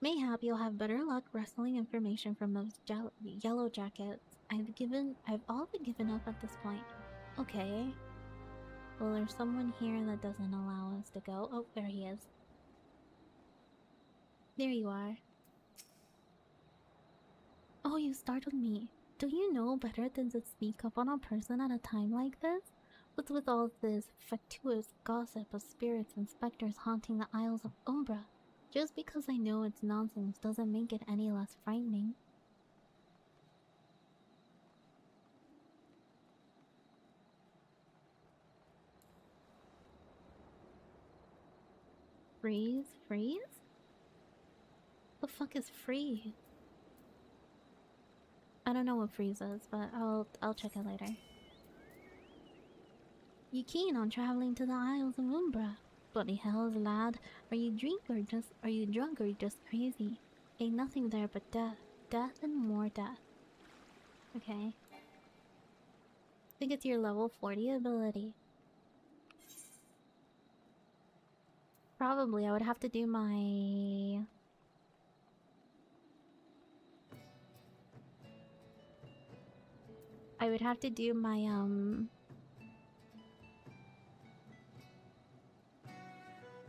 Mayhap you'll have better luck wrestling information from those yellow jackets. I've all but given up at this point. Okay. Well, there's someone here that doesn't allow us to go. Oh, there he is. There you are. Oh, you startled me. Do you know better than to sneak up on a person at a time like this? What's with all this fatuous gossip of spirits and specters haunting the Isles of Umbra? Just because I know it's nonsense doesn't make it any less frightening. Freeze? Freeze? The fuck is freeze? I don't know what freeze is, but I'll check it later. You keen on traveling to the Isles of Umbra? Bloody hells, lad. Are you drunk or just crazy? Ain't nothing there but death. Death and more death. Okay. I think it's your level 40 ability. Probably I would have to do my...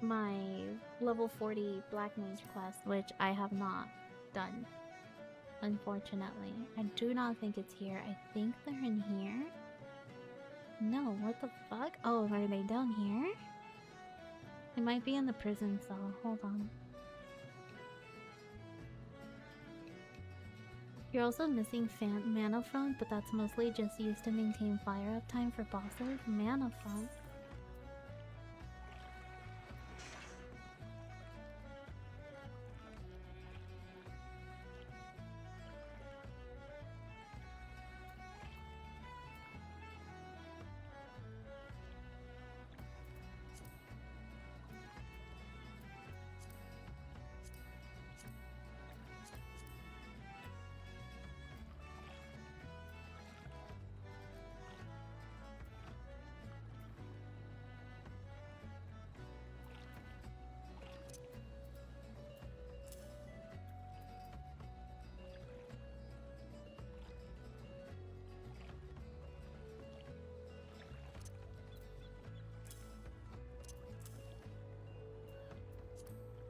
my level 40 Black Mage quest, which I have not done. Unfortunately. I do not think it's here. I think they're in here. No, what the fuck? Oh, are they down here? It might be in the prison cell. Hold on. You're also missing Mana Front, but that's mostly just used to maintain fire uptime for bosses. Mana Front.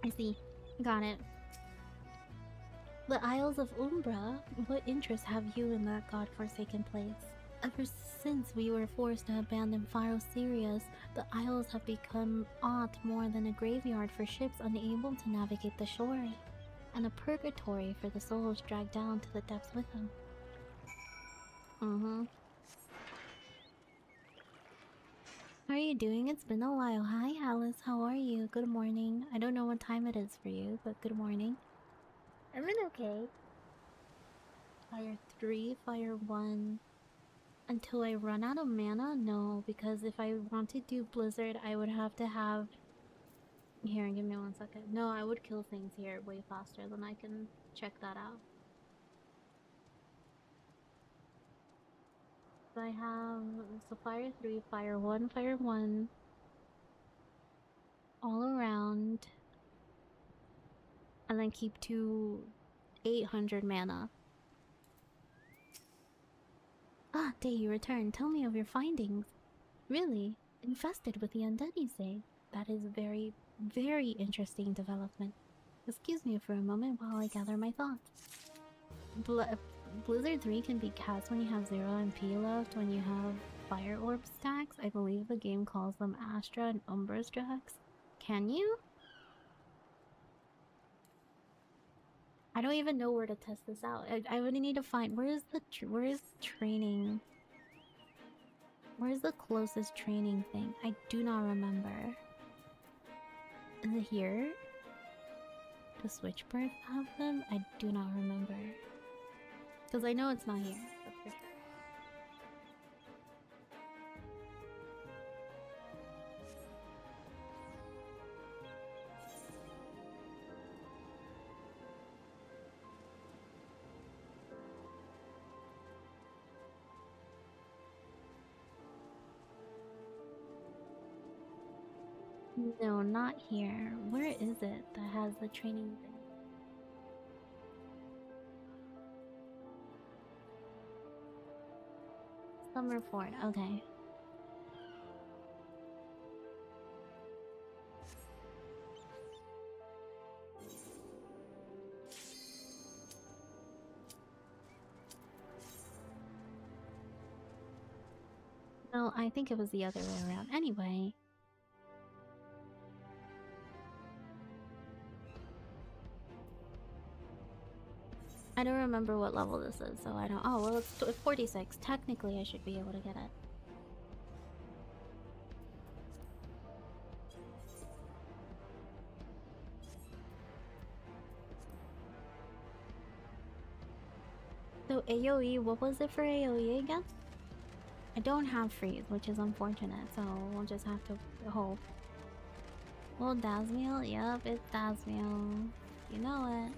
I see. Got it. The Isles of Umbra? What interest have you in that godforsaken place? Ever since we were forced to abandon Pharos Sirius, the Isles have become aught more than a graveyard for ships unable to navigate the shore, and a purgatory for the souls dragged down to the depths with them. How are you doing? It's been a while. Hi Alice, how are you? Good morning. I don't know what time it is for you, but good morning. I'm doing okay. Fire 3, Fire 1. Until I run out of mana? No, because if I want to do Blizzard, I would have to have... Here, give me 1 second. No, I would kill things here way faster than I can check that out. So I have... So Fire 3, Fire 1, Fire 1. All around. And then keep to 800 mana. Ah, Day, you return. Tell me of your findings. Really? Infested with the undead, you say? That is very, very interesting development. Excuse me for a moment while I gather my thoughts. Blizzard 3 can be cast when you have 0 MP left, when you have Fire Orb stacks. I believe the game calls them Astra and Umbra stacks. Can you? I don't even know where to test this out. I would need to find... where is training? Where's the closest training thing? I do not remember. Is it here? Does Switchbird have them? I do not remember. Because I know it's not here. That's for sure. No, not here. Where is it that has the training thing? Summerford, okay. No, I think it was the other way around. Anyway. I don't remember what level this is, so I don't... oh, well, it's 46. Technically, I should be able to get it. So AoE, what was it for AoE again? I don't have freeze, which is unfortunate, so we'll just have to hope. Well, Dasmiel? Yep, it's Dasmiel. You know it.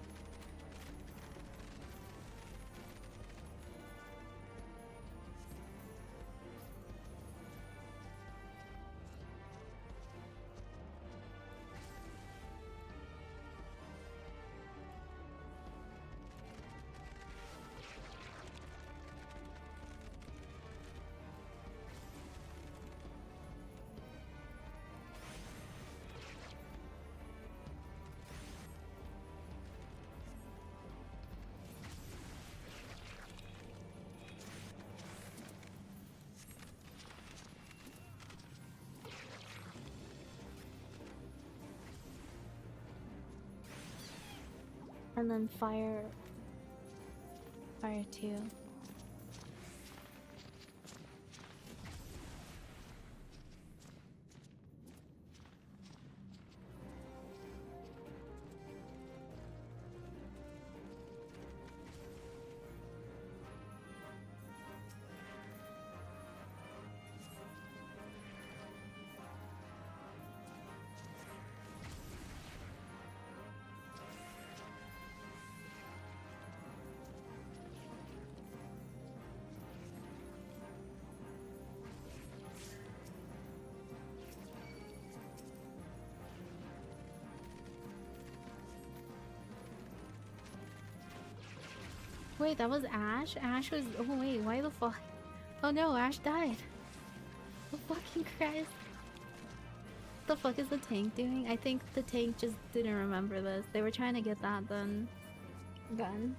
And then fire 2. Wait, that was Ash? Ash was... oh wait, why the fuck? Oh no, Ash died. Oh fucking Christ. What the fuck is the tank doing? I think the tank just didn't remember this. They were trying to get that done. Gun.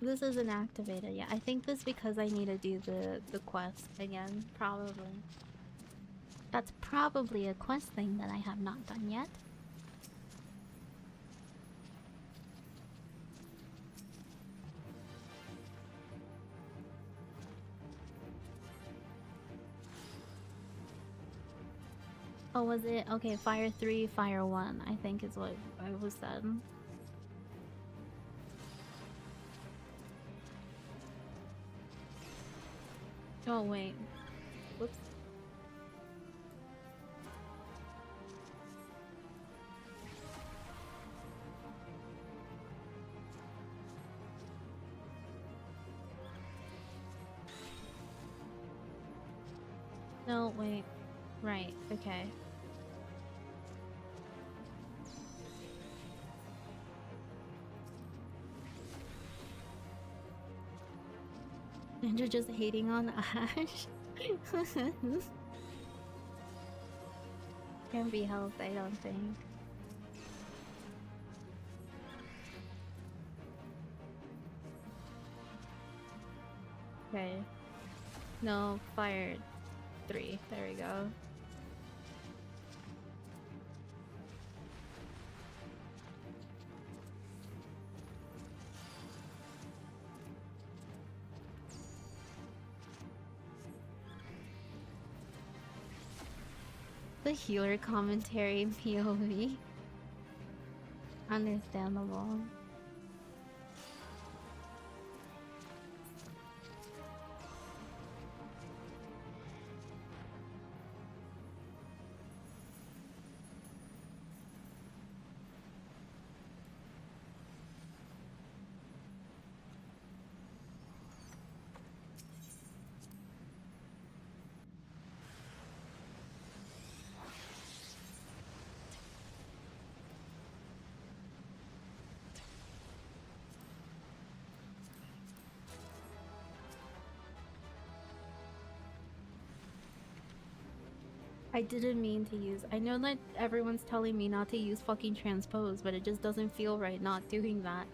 This isn't activated yet. I think this because I need to do the quest again, probably. That's probably a quest thing that I have not done yet. Oh, was it? Okay, fire 3, fire 1, I think is what I was said. Oh, wait. Whoops. No, wait. Right, okay. Ninja just hating on Ash. Can't be helped, I don't think. Okay. No, fire 3. There we go. The healer commentary POV. Understandable. I didn't mean to use. I know that everyone's telling me not to use fucking transpose, but it just doesn't feel right not doing that.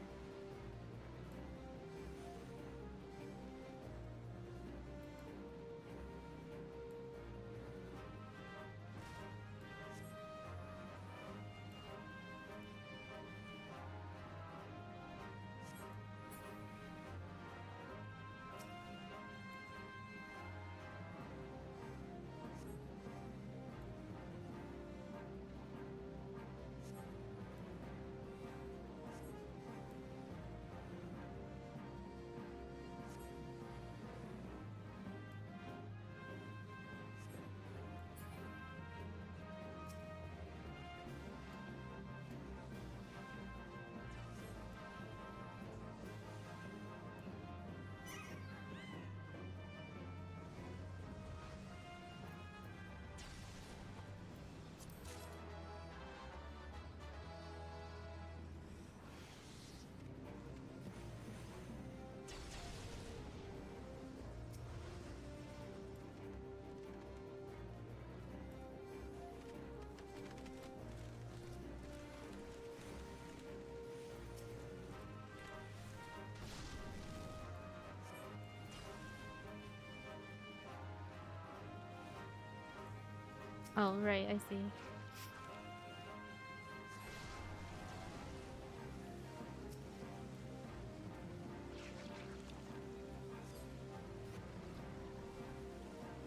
Oh, right, I see.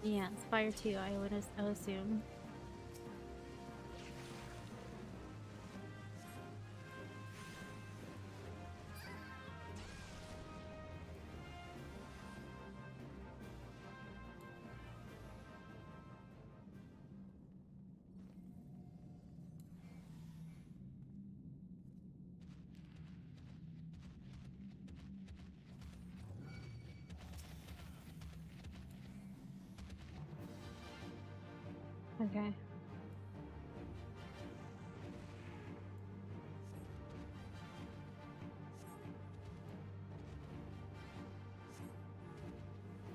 Yeah, it's fire 2, I would assume. Okay.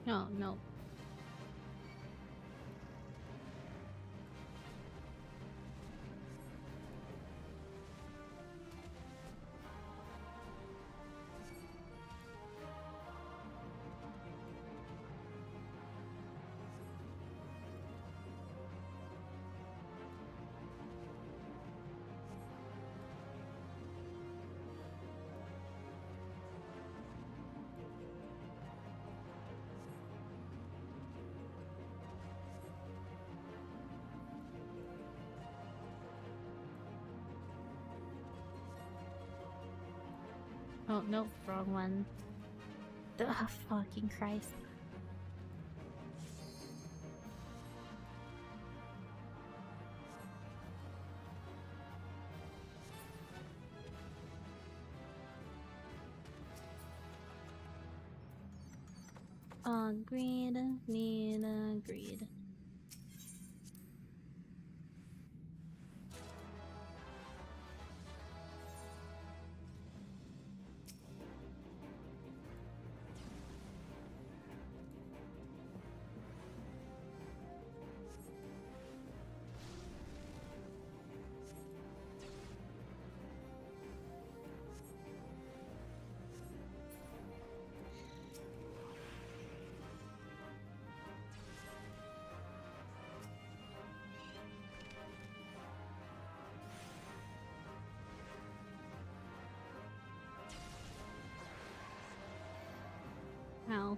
No, no. Oh, nope, wrong one. Ugh, fucking Christ. Agreed, need agreed. How?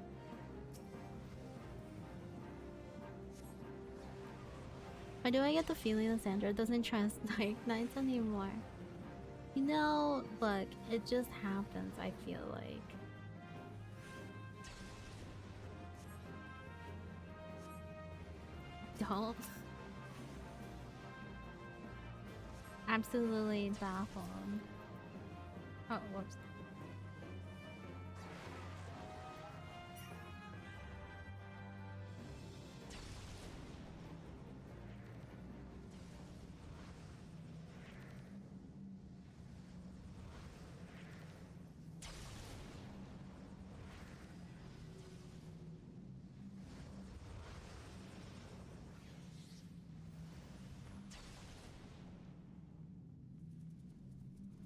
Why do I get the feeling that Sandra doesn't trust Dark Knights anymore? You know, look, it just happens, I feel like. Don't. Absolutely baffled. Oh, whoops.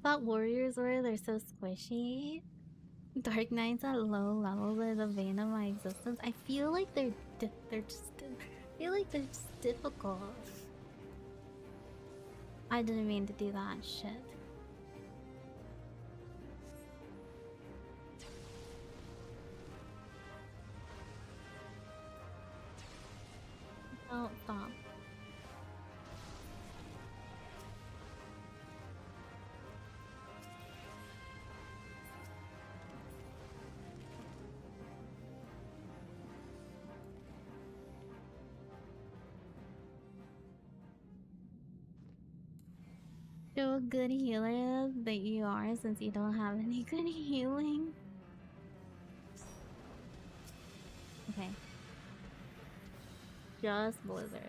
Thought warriors were, they're so squishy. Dark Knights at low levels are the bane of my existence. I feel like they're just I feel like they're just difficult. I didn't mean to do that shit. Oh, stop. Show a good healer that you are since you don't have any good healing. Okay. Just Blizzard.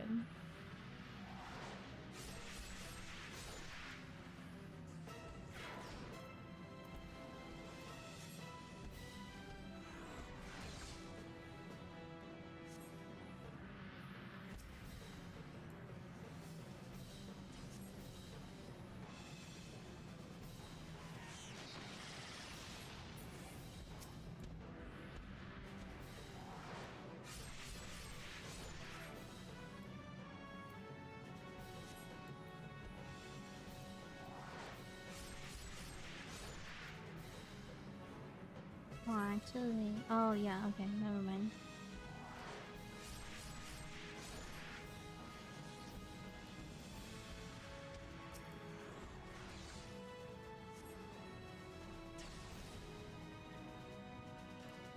Oh, actually. Oh, yeah, okay, never mind.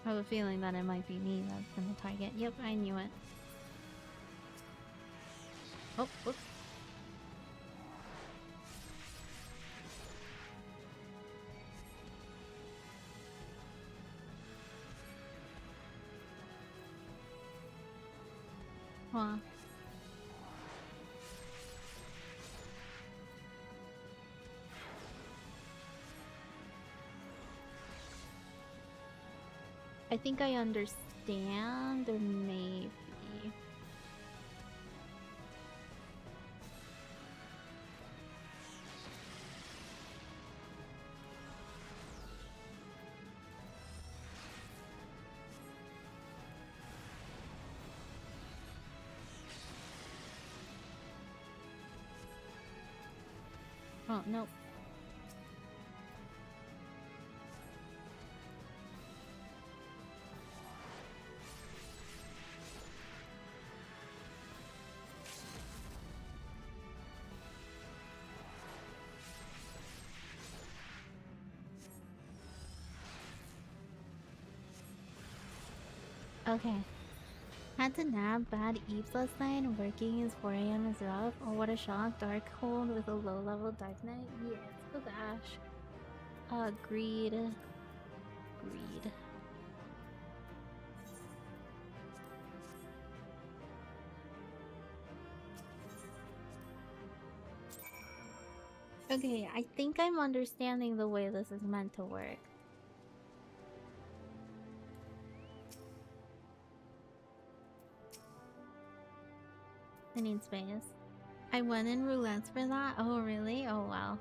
I have a feeling that it might be me that's gonna target. Yep, I knew it. Oh, whoops. Huh. I think I understand, or maybe. Oh, nope. Okay. Had to nap bad eeps last night. Working is 4 a.m. is rough. Oh, what a shock. Dark hold with a low level Dark Knight. Yes, oh gosh. Agreed. Agreed. Okay, I think I'm understanding the way this is meant to work. I need space. I went in roulettes for that? Oh, really? Oh, wow.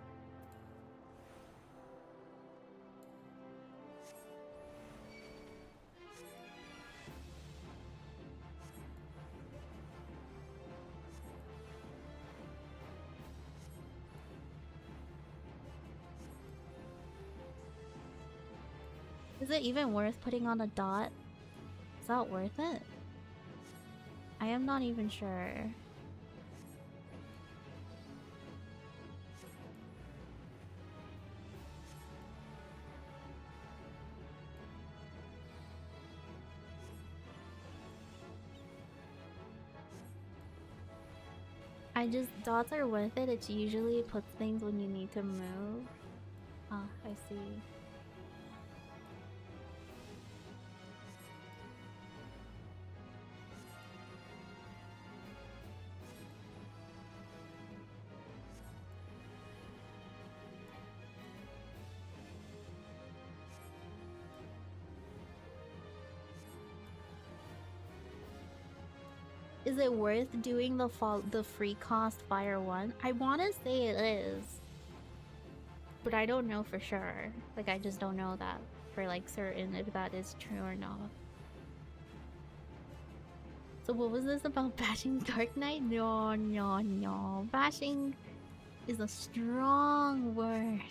Is it even worth putting on a dot that worth it? I am not even sure. Dots are worth it. It usually puts things when you need to move. Ah, I see. Is it worth doing the free cost fire one? I want to say it is, but I don't know for sure. Like, I just don't know that for like certain if that is true or not. So what was this about bashing Dark Knight? No, no, no. Bashing is a strong word.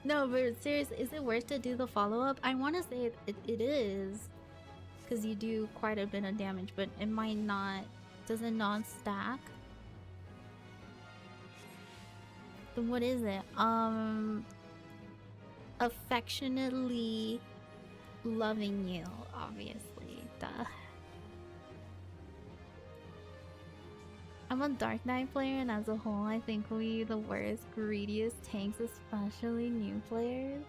No, but serious, is it worth to do the follow-up? I want to say it is, because you do quite a bit of damage, but it might not. Does it not stack? Then what is it? Affectionately loving you, obviously. Duh. I'm a Dark Knight player, and as a whole, I think we the worst, greediest tanks, especially new players.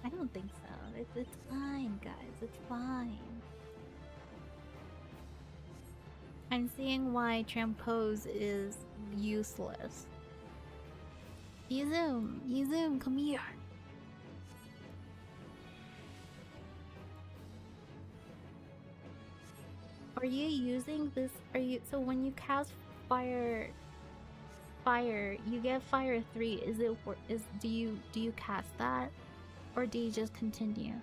I don't think so. It's fine, guys. It's fine. I'm seeing why Trampose is useless. Yizum, come here. Are you using this? So when you cast fire, you get fire 3. Do you cast that, or do you just continue?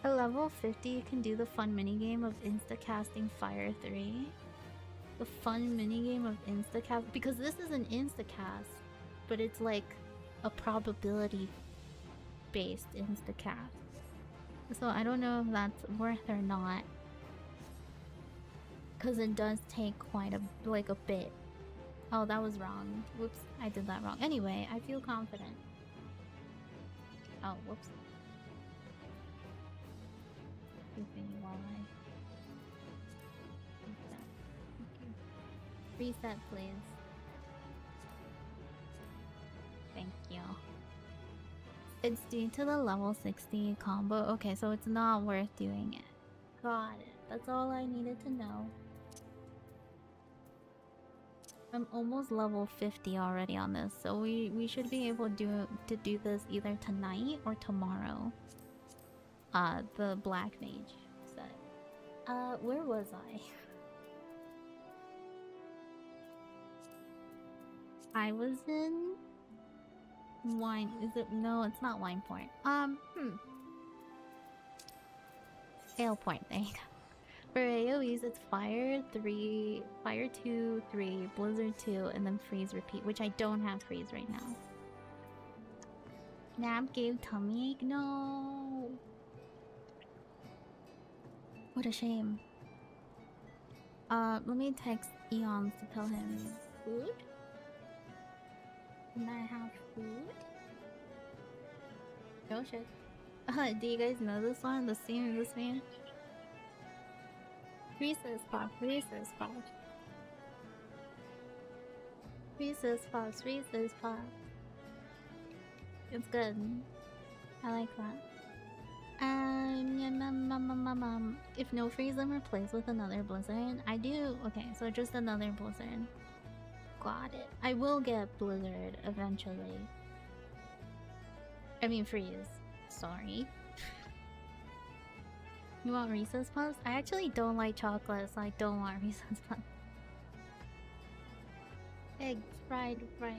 At level 50, you can do the fun minigame of insta-casting Fire 3. The fun minigame of insta-cast, because this is an insta-cast, but it's like a probability-based insta-cast. So I don't know if that's worth or not, because it does take quite a bit. Oh, that was wrong. Whoops, I did that wrong. Anyway, I feel confident. Oh, whoops. Excuse me while I reset, please. Thank you. It's due to the level 60 combo. Okay, so it's not worth doing it. Got it. That's all I needed to know. I'm almost level 50 already on this, so we should be able to do this either tonight or tomorrow. The Black Mage set. Where was I? I was in Wine. Is it? No, it's not Wine Point. Ale Point. There you go. For AoEs, it's Fire 3, Fire 2, 3, Blizzard 2, and then Freeze Repeat, which I don't have Freeze right now. Nap gave tummy ache? No. What a shame. Let me text Eons to tell him food. Can I have food? No shit. Do you guys know this one? The scene of this man? Reese's Pop, Reese's Pop. Reese's Pops, Reese's Pop. It's good. I like that. If no freeze and replaced with another blizzard, I do. Okay, so just another blizzard. Got it. I will get blizzard eventually. I mean freeze. Sorry. You want Reese's Puffs? I actually don't like chocolate, so I don't want Reese's Puffs. Eggs, fried rice.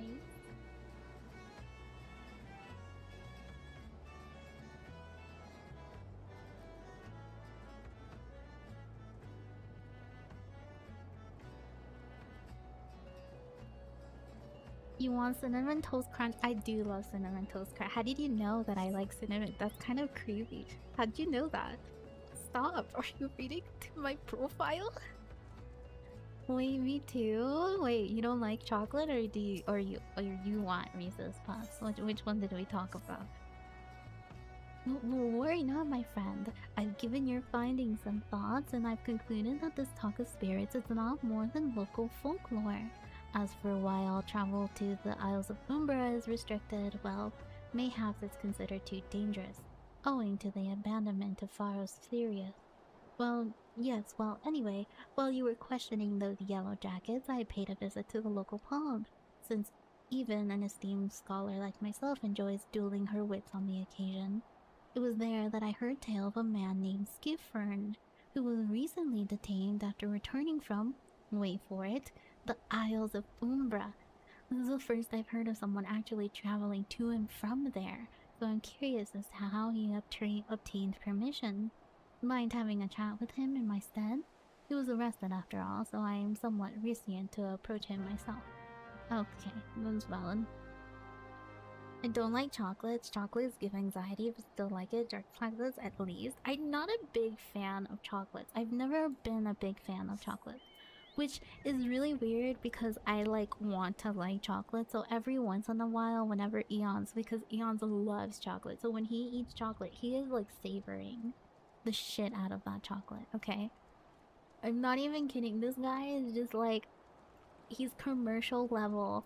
You want Cinnamon Toast Crunch? I do love Cinnamon Toast Crunch. How did you know that I like cinnamon? That's kind of creepy. How'd you know that? Stop. Are you reading to my profile? Wait, me too. Wait, you don't like chocolate, or do you, or you want Reese's Puffs? Which one did we talk about? Worry not, my friend. I've given your findings some thoughts, and I've concluded that this talk of spirits is not more than local folklore. As for why all travel to the Isles of Umbra is restricted, well, mayhaps it's considered too dangerous, owing to the abandonment of Pharos Sirius. Well, yes, well, anyway, while you were questioning those yellow jackets, I paid a visit to the local pub, since even an esteemed scholar like myself enjoys dueling her wits on the occasion. It was there that I heard tale of a man named Skiffern, who was recently detained after returning from, wait for it, the Isles of Umbra. This is the first I've heard of someone actually traveling to and from there, so I'm curious as to how he obtained permission. Mind having a chat with him in my stead? He was arrested after all, so I am somewhat reticent to approach him myself. Okay, that's valid. I don't like chocolates. Chocolates give anxiety, but still like it. Dark chocolates at least. I'm not a big fan of chocolates. I've never been a big fan of chocolates. Which is really weird because I like want to like chocolate. So every once in a while, whenever because Eons loves chocolate. So when he eats chocolate, he is like savoring the shit out of that chocolate, okay? I'm not even kidding. This guy is just like, he's commercial level.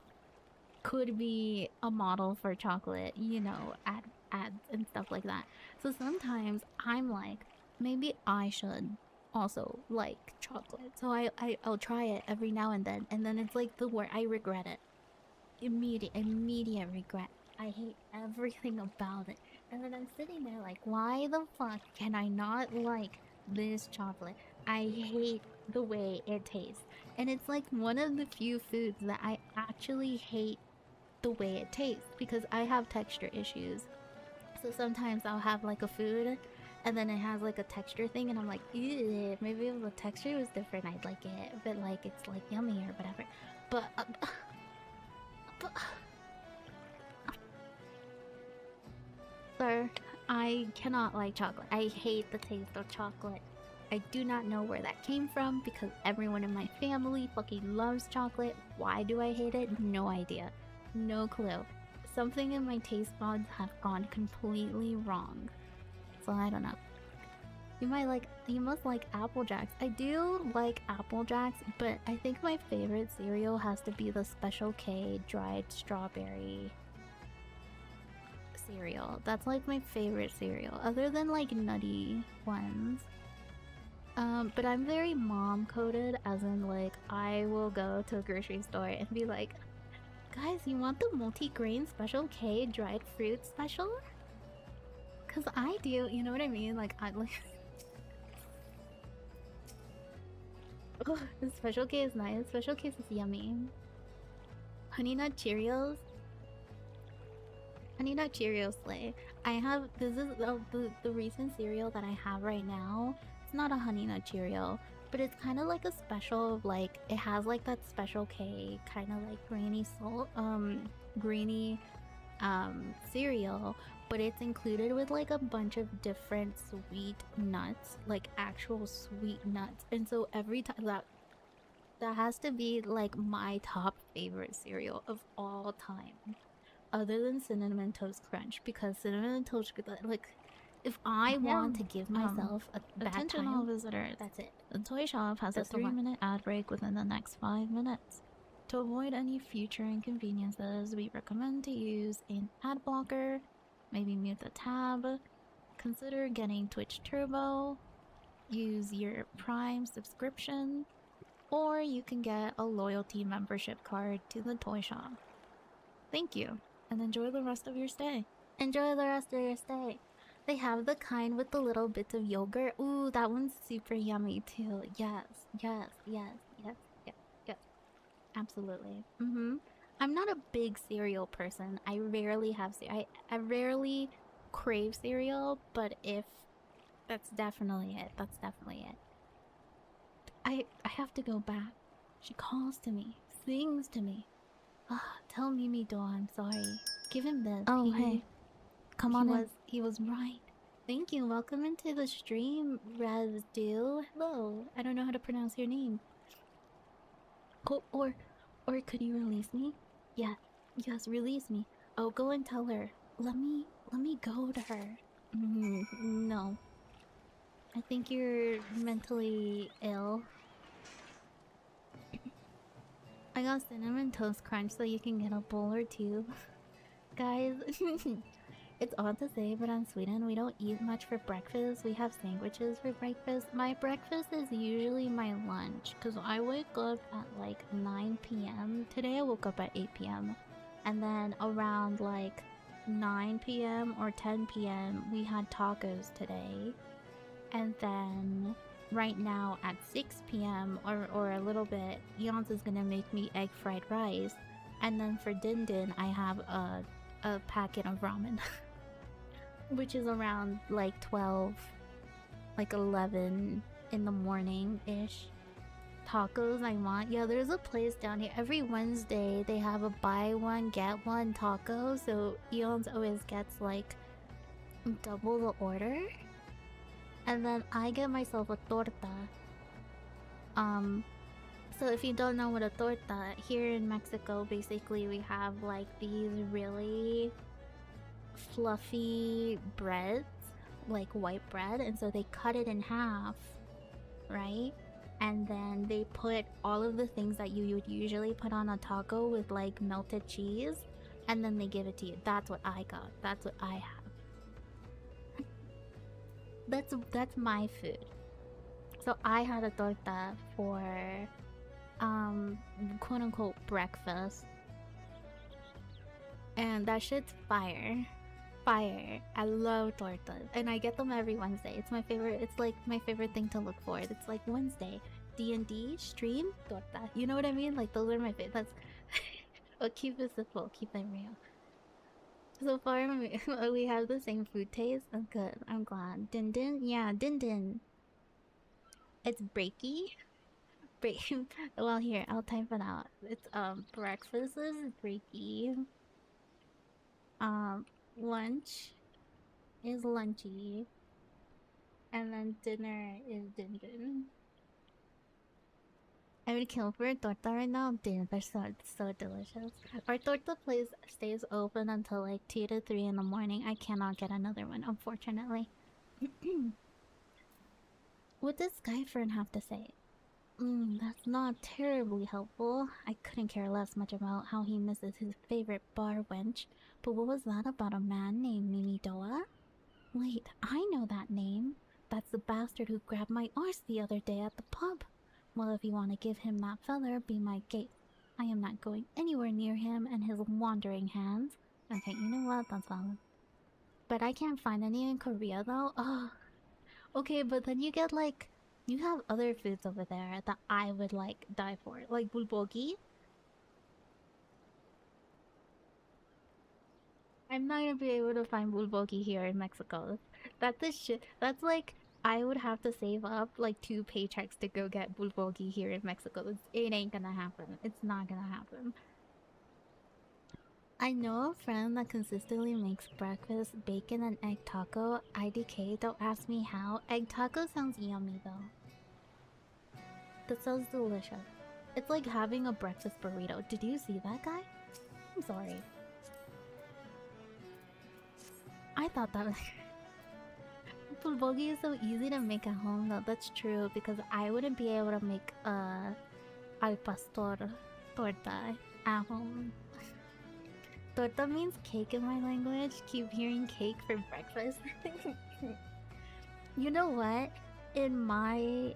Could be a model for chocolate, you know, ads and stuff like that. So sometimes I'm like, maybe I should also like chocolate. So I'll try it every now and then it's like the word, I regret it. Immediate regret. I hate everything about it. And then I'm sitting there like, why the fuck can I not like this chocolate? I hate the way it tastes. And it's like one of the few foods that I actually hate the way it tastes because I have texture issues. So sometimes I'll have like a food and then it has like a texture thing and I'm like, ew, maybe if the texture was different I'd like it, but like it's like yummy or whatever. But sir, I cannot like chocolate. I hate the taste of chocolate. I do not know where that came from because everyone in my family fucking loves chocolate. Why do I hate it? No idea. No clue. Something in my taste buds have gone completely wrong. So I don't know. You must like Apple Jacks. I do like Apple Jacks, but I think my favorite cereal has to be the Special K dried strawberry cereal. That's like my favorite cereal, other than like nutty ones. But I'm very mom coded, as in like I will go to a grocery store and be like, guys, you want the multi-grain Special K dried fruit special? Cause I do, you know what I mean? Like I like oh, the Special K is nice. Special K is yummy. Honey Nut Cheerios. Honey Nut Cheerios slay. I have, this is the recent cereal that I have right now. It's not a Honey Nut Cheerio, but it's kind of like a special, like, it has like that Special K kind of like grainy cereal, but it's included with like a bunch of different sweet nuts, like actual sweet nuts. And so every time that has to be like my top favorite cereal of all time, other than Cinnamon Toast Crunch, because Cinnamon Toast, like, if I want to give myself a bad attention time, all visitors. that's it. The toy shop has That's a the one. 3-minute ad break within the next 5 minutes. To avoid any future inconveniences, we recommend to use an ad blocker, maybe mute the tab, consider getting Twitch Turbo, use your Prime subscription, or you can get a loyalty membership card to the toy shop. Thank you, and enjoy the rest of your stay. Enjoy the rest of your stay. They have the kind with the little bits of yogurt. Ooh, that one's super yummy too. Yes, yes, yes, yes, yes, yes. Absolutely. I'm not a big cereal person. I rarely have I rarely crave cereal, but if that's definitely it. That's definitely it. I have to go back. She calls to me, sings to me. Ah, tell Mimi Do I'm sorry. Give him this. Oh, hey. Come on in. He was right. Thank you. Welcome into the stream, Razdu. Hello. I don't know how to pronounce your name. Oh, or could you release me? Yeah. Yes, release me. Oh, go and tell her. Let me go to her. No. I think you're mentally ill. I got cinnamon toast crunch so you can get a bowl or two. Guys, it's odd to say, but in Sweden we don't eat much for breakfast. We have sandwiches for breakfast. My breakfast is usually my lunch because I wake up at like 9 p.m. Today I woke up at 8 p.m. And then around like 9 p.m. or 10 p.m. we had tacos today. And then right now at 6 p.m. or a little bit, Yance is gonna make me egg fried rice. And then for Din Din, I have a packet of ramen. Which is around like 12, like 11 in the morning-ish. Tacos I want. Yeah, there's a place down here. Every Wednesday, they have a buy one, get one taco. So Eons always gets like double the order. And then I get myself a torta. So if you don't know what a torta, here in Mexico, basically we have like these really fluffy breads, like white bread, and so they cut it in half, right? And then they put all of the things that you would usually put on a taco with like melted cheese, and then they give it to you. That's what I got. That's what I have. That's my food. So I had a torta for quote unquote breakfast. And that shit's fire. Fire. I love tortas. And I get them every Wednesday. It's my favorite. It's like my favorite thing to look for. It's like Wednesday. D&D, stream, torta. You know what I mean? Like those are my favorite. That's well, keep it simple. Keep it real. So far, we have the same food taste. I'm good. I'm glad. Din Din? Yeah, Din Din. It's breaky. Well, here, I'll type it out. It's, breakfast is breaky. Lunch is lunchy. And then dinner is Din Din. I would kill for a torta right now. Damn, they're so delicious. Our torta place stays open until like 2 to 3 in the morning. I cannot get another one, unfortunately. What does Skyfern have to say? That's not terribly helpful. I couldn't care less much about how he misses his favorite bar wench. But what was that about a man named Mimi Doa? Wait, I know that name. That's the bastard who grabbed my arse the other day at the pub. Well, if you want to give him that feather, be my gate. I am not going anywhere near him and his wandering hands. Okay, you know what? That's valid. But I can't find any in Korea, though. Oh. Okay, but then you get, like... You have other foods over there that I would, like, die for. Like bulgogi. I'm not gonna be able to find bulgogi here in Mexico. That's the shit. That's like... I would have to save up like 2 paychecks to go get bulgogi here in Mexico. It ain't gonna happen. It's not gonna happen. I know a friend that consistently makes breakfast bacon and egg taco. IDK, don't ask me how. Egg taco sounds yummy though. That sounds delicious. It's like having a breakfast burrito. Did you see that guy? I'm sorry. I thought that was... Bulgogi is so easy to make at home though. That's true because I wouldn't be able to make al pastor torta at home. Torta means cake in my language. Keep hearing cake for breakfast. You know what? In my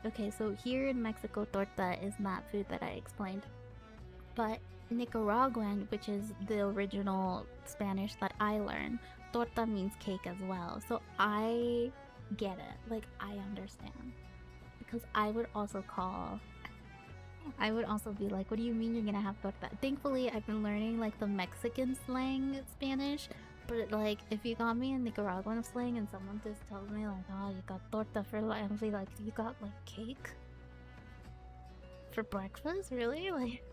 okay, so here in Mexico, torta is not food that I explained. But Nicaraguan, which is the original Spanish that I learned, torta means cake as well. So I get it. Like I understand. Because I would also be like, what do you mean you're gonna have torta? Thankfully, I've been learning like the Mexican slang Spanish. But like, if you got me in Nicaraguan slang and someone just tells me like, oh, you got torta for like, I'll be like, you got like cake for breakfast? Really? Like,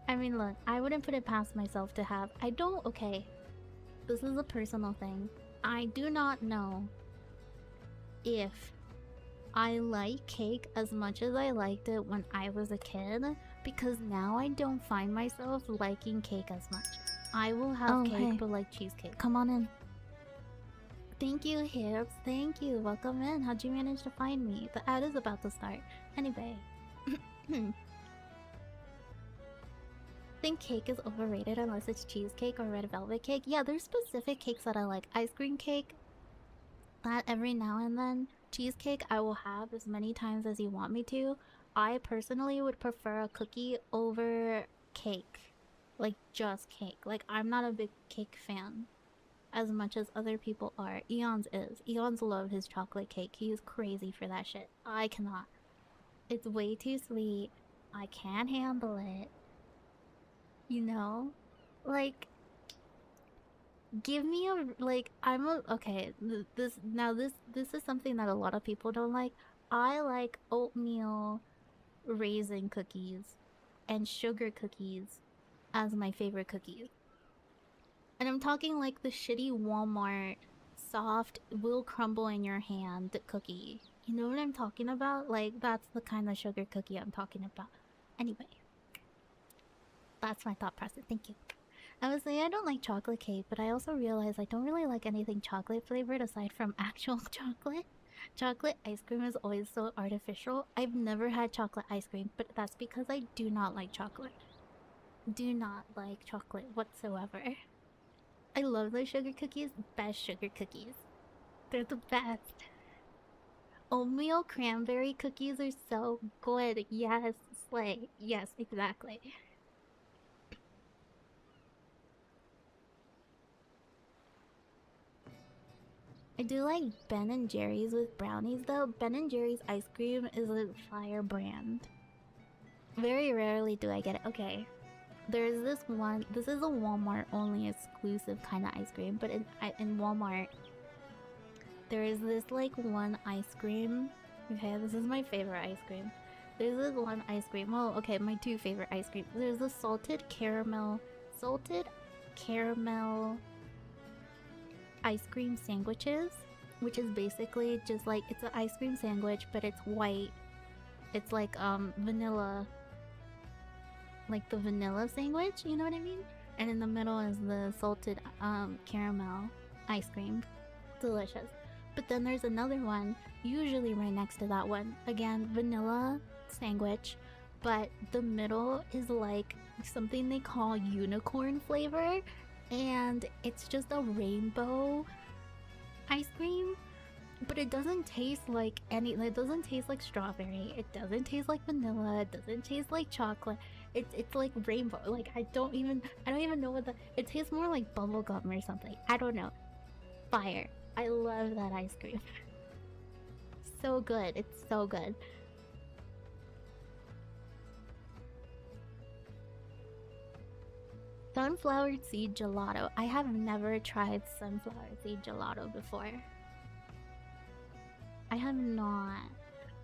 I mean, look, I wouldn't put it past myself to have. Okay, this is a personal thing. I do not know if I like cake as much as I liked it when I was a kid, because now I don't find myself liking cake as much. I will have cake, hey. but like cheesecake. Come on in. Thank you, Hips. Thank you. Welcome in. How'd you manage to find me? The ad is about to start. Anyway. Think cake is overrated unless it's cheesecake or red velvet cake. Yeah, there's specific cakes that I like. Ice cream cake, that every now and then. Cheesecake I will have as many times as you want me to. I personally would prefer a cookie over cake. Like just cake. Like I'm not a big cake fan as much as other people are. Eons is. Eons love his chocolate cake. He is crazy for that shit. I cannot. It's way too sweet. I can't handle it. You know? Like, give me a like I'm a okay, this is something that a lot of people don't like. I like oatmeal raisin cookies and sugar cookies as my favorite cookies. And I'm talking like the shitty Walmart soft will crumble in your hand cookie. You know what I'm talking about? Like that's the kind of sugar cookie I'm talking about. Anyway, that's my thought process. Thank you. I was saying I don't like chocolate cake, but I also realize I don't really like anything chocolate flavored aside from actual chocolate. Chocolate ice cream is always so artificial. I've never had chocolate ice cream, but that's because I do not like chocolate. Do not like chocolate whatsoever. I love those sugar cookies. Best sugar cookies. They're the best. Oatmeal cranberry cookies are so good. Yes, slay. Yes, exactly. I do like Ben and Jerry's with brownies though. Ben and Jerry's ice cream is a fire brand. Very rarely do I get it. Okay. There's this one. This is a Walmart only exclusive kind of ice cream, but in Walmart there is this like one ice cream. Okay, this is my favorite ice cream. There's this one ice cream. Well, okay, my two favorite ice cream. There's the salted caramel ice cream sandwiches, which is basically just like it's an ice cream sandwich, but it's white. It's like vanilla, like the vanilla sandwich, you know what I mean? And in the middle is the salted caramel ice cream. Delicious. But then there's another one, usually right next to that one. Again, vanilla sandwich, but the middle is like something they call unicorn flavor, and it's just a rainbow ice cream, but it doesn't taste like it doesn't taste like strawberry, it doesn't taste like vanilla, it doesn't taste like chocolate. It's like rainbow. Like I don't even know what it tastes more like bubblegum or something. I don't know. Fire. I love that ice cream. So good. It's so good. Sunflower seed gelato. I have never tried sunflower seed gelato before. I have not.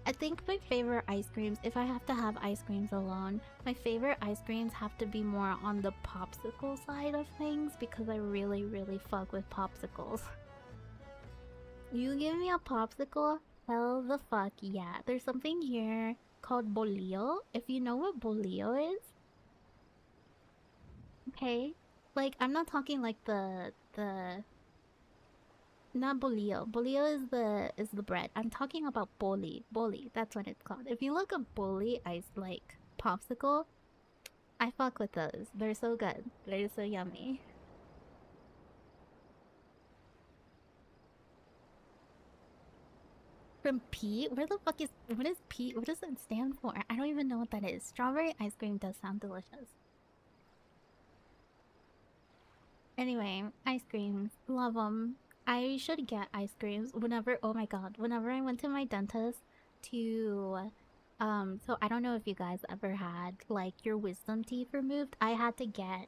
I think my favorite ice creams, if I have to have ice creams alone, my favorite ice creams have to be more on the popsicle side of things because I really, really fuck with popsicles. You give me a popsicle? Hell the fuck yeah. There's something here called bolillo. If you know what bolillo is. Okay. Like, I'm not talking like the not bolillo. Bolillo is the bread. I'm talking about boli. Boli, that's what it's called. If you look up boli ice like popsicle, I fuck with those. They're so good. They're so yummy. From P? Where the fuck is... What is P? What does that stand for? I don't even know what that is. Strawberry ice cream does sound delicious. Anyway, ice creams. Love them. I should get ice creams whenever... Oh my god. Whenever I went to my dentist to... So I don't know if you guys ever had, like, your wisdom teeth removed. I had to get,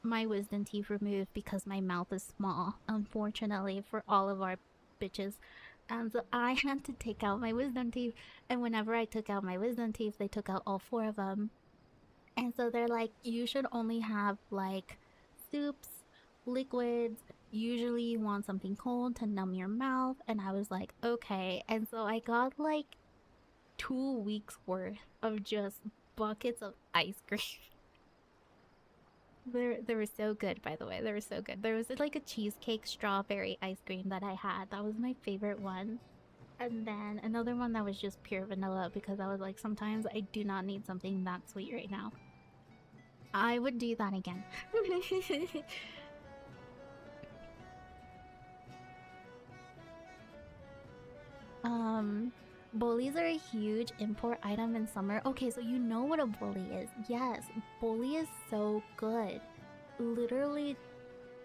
my wisdom teeth removed because my mouth is small, unfortunately, for all of our bitches. And so I had to take out my wisdom teeth, and whenever I took out my wisdom teeth, they took out all 4 of them. And so they're like, you should only have, like, soups, liquids. Usually you want something cold to numb your mouth. And I was like, okay. And so I got, like, 2 weeks worth of just buckets of ice cream. They were so good, by the way. They were so good. There was like a cheesecake strawberry ice cream that I had. That was my favorite one. And then another one that was just pure vanilla because I was like, sometimes I do not need something that sweet right now. I would do that again. Bullies are a huge import item in summer. Okay, so you know what a bully is. Yes, bully is so good. Literally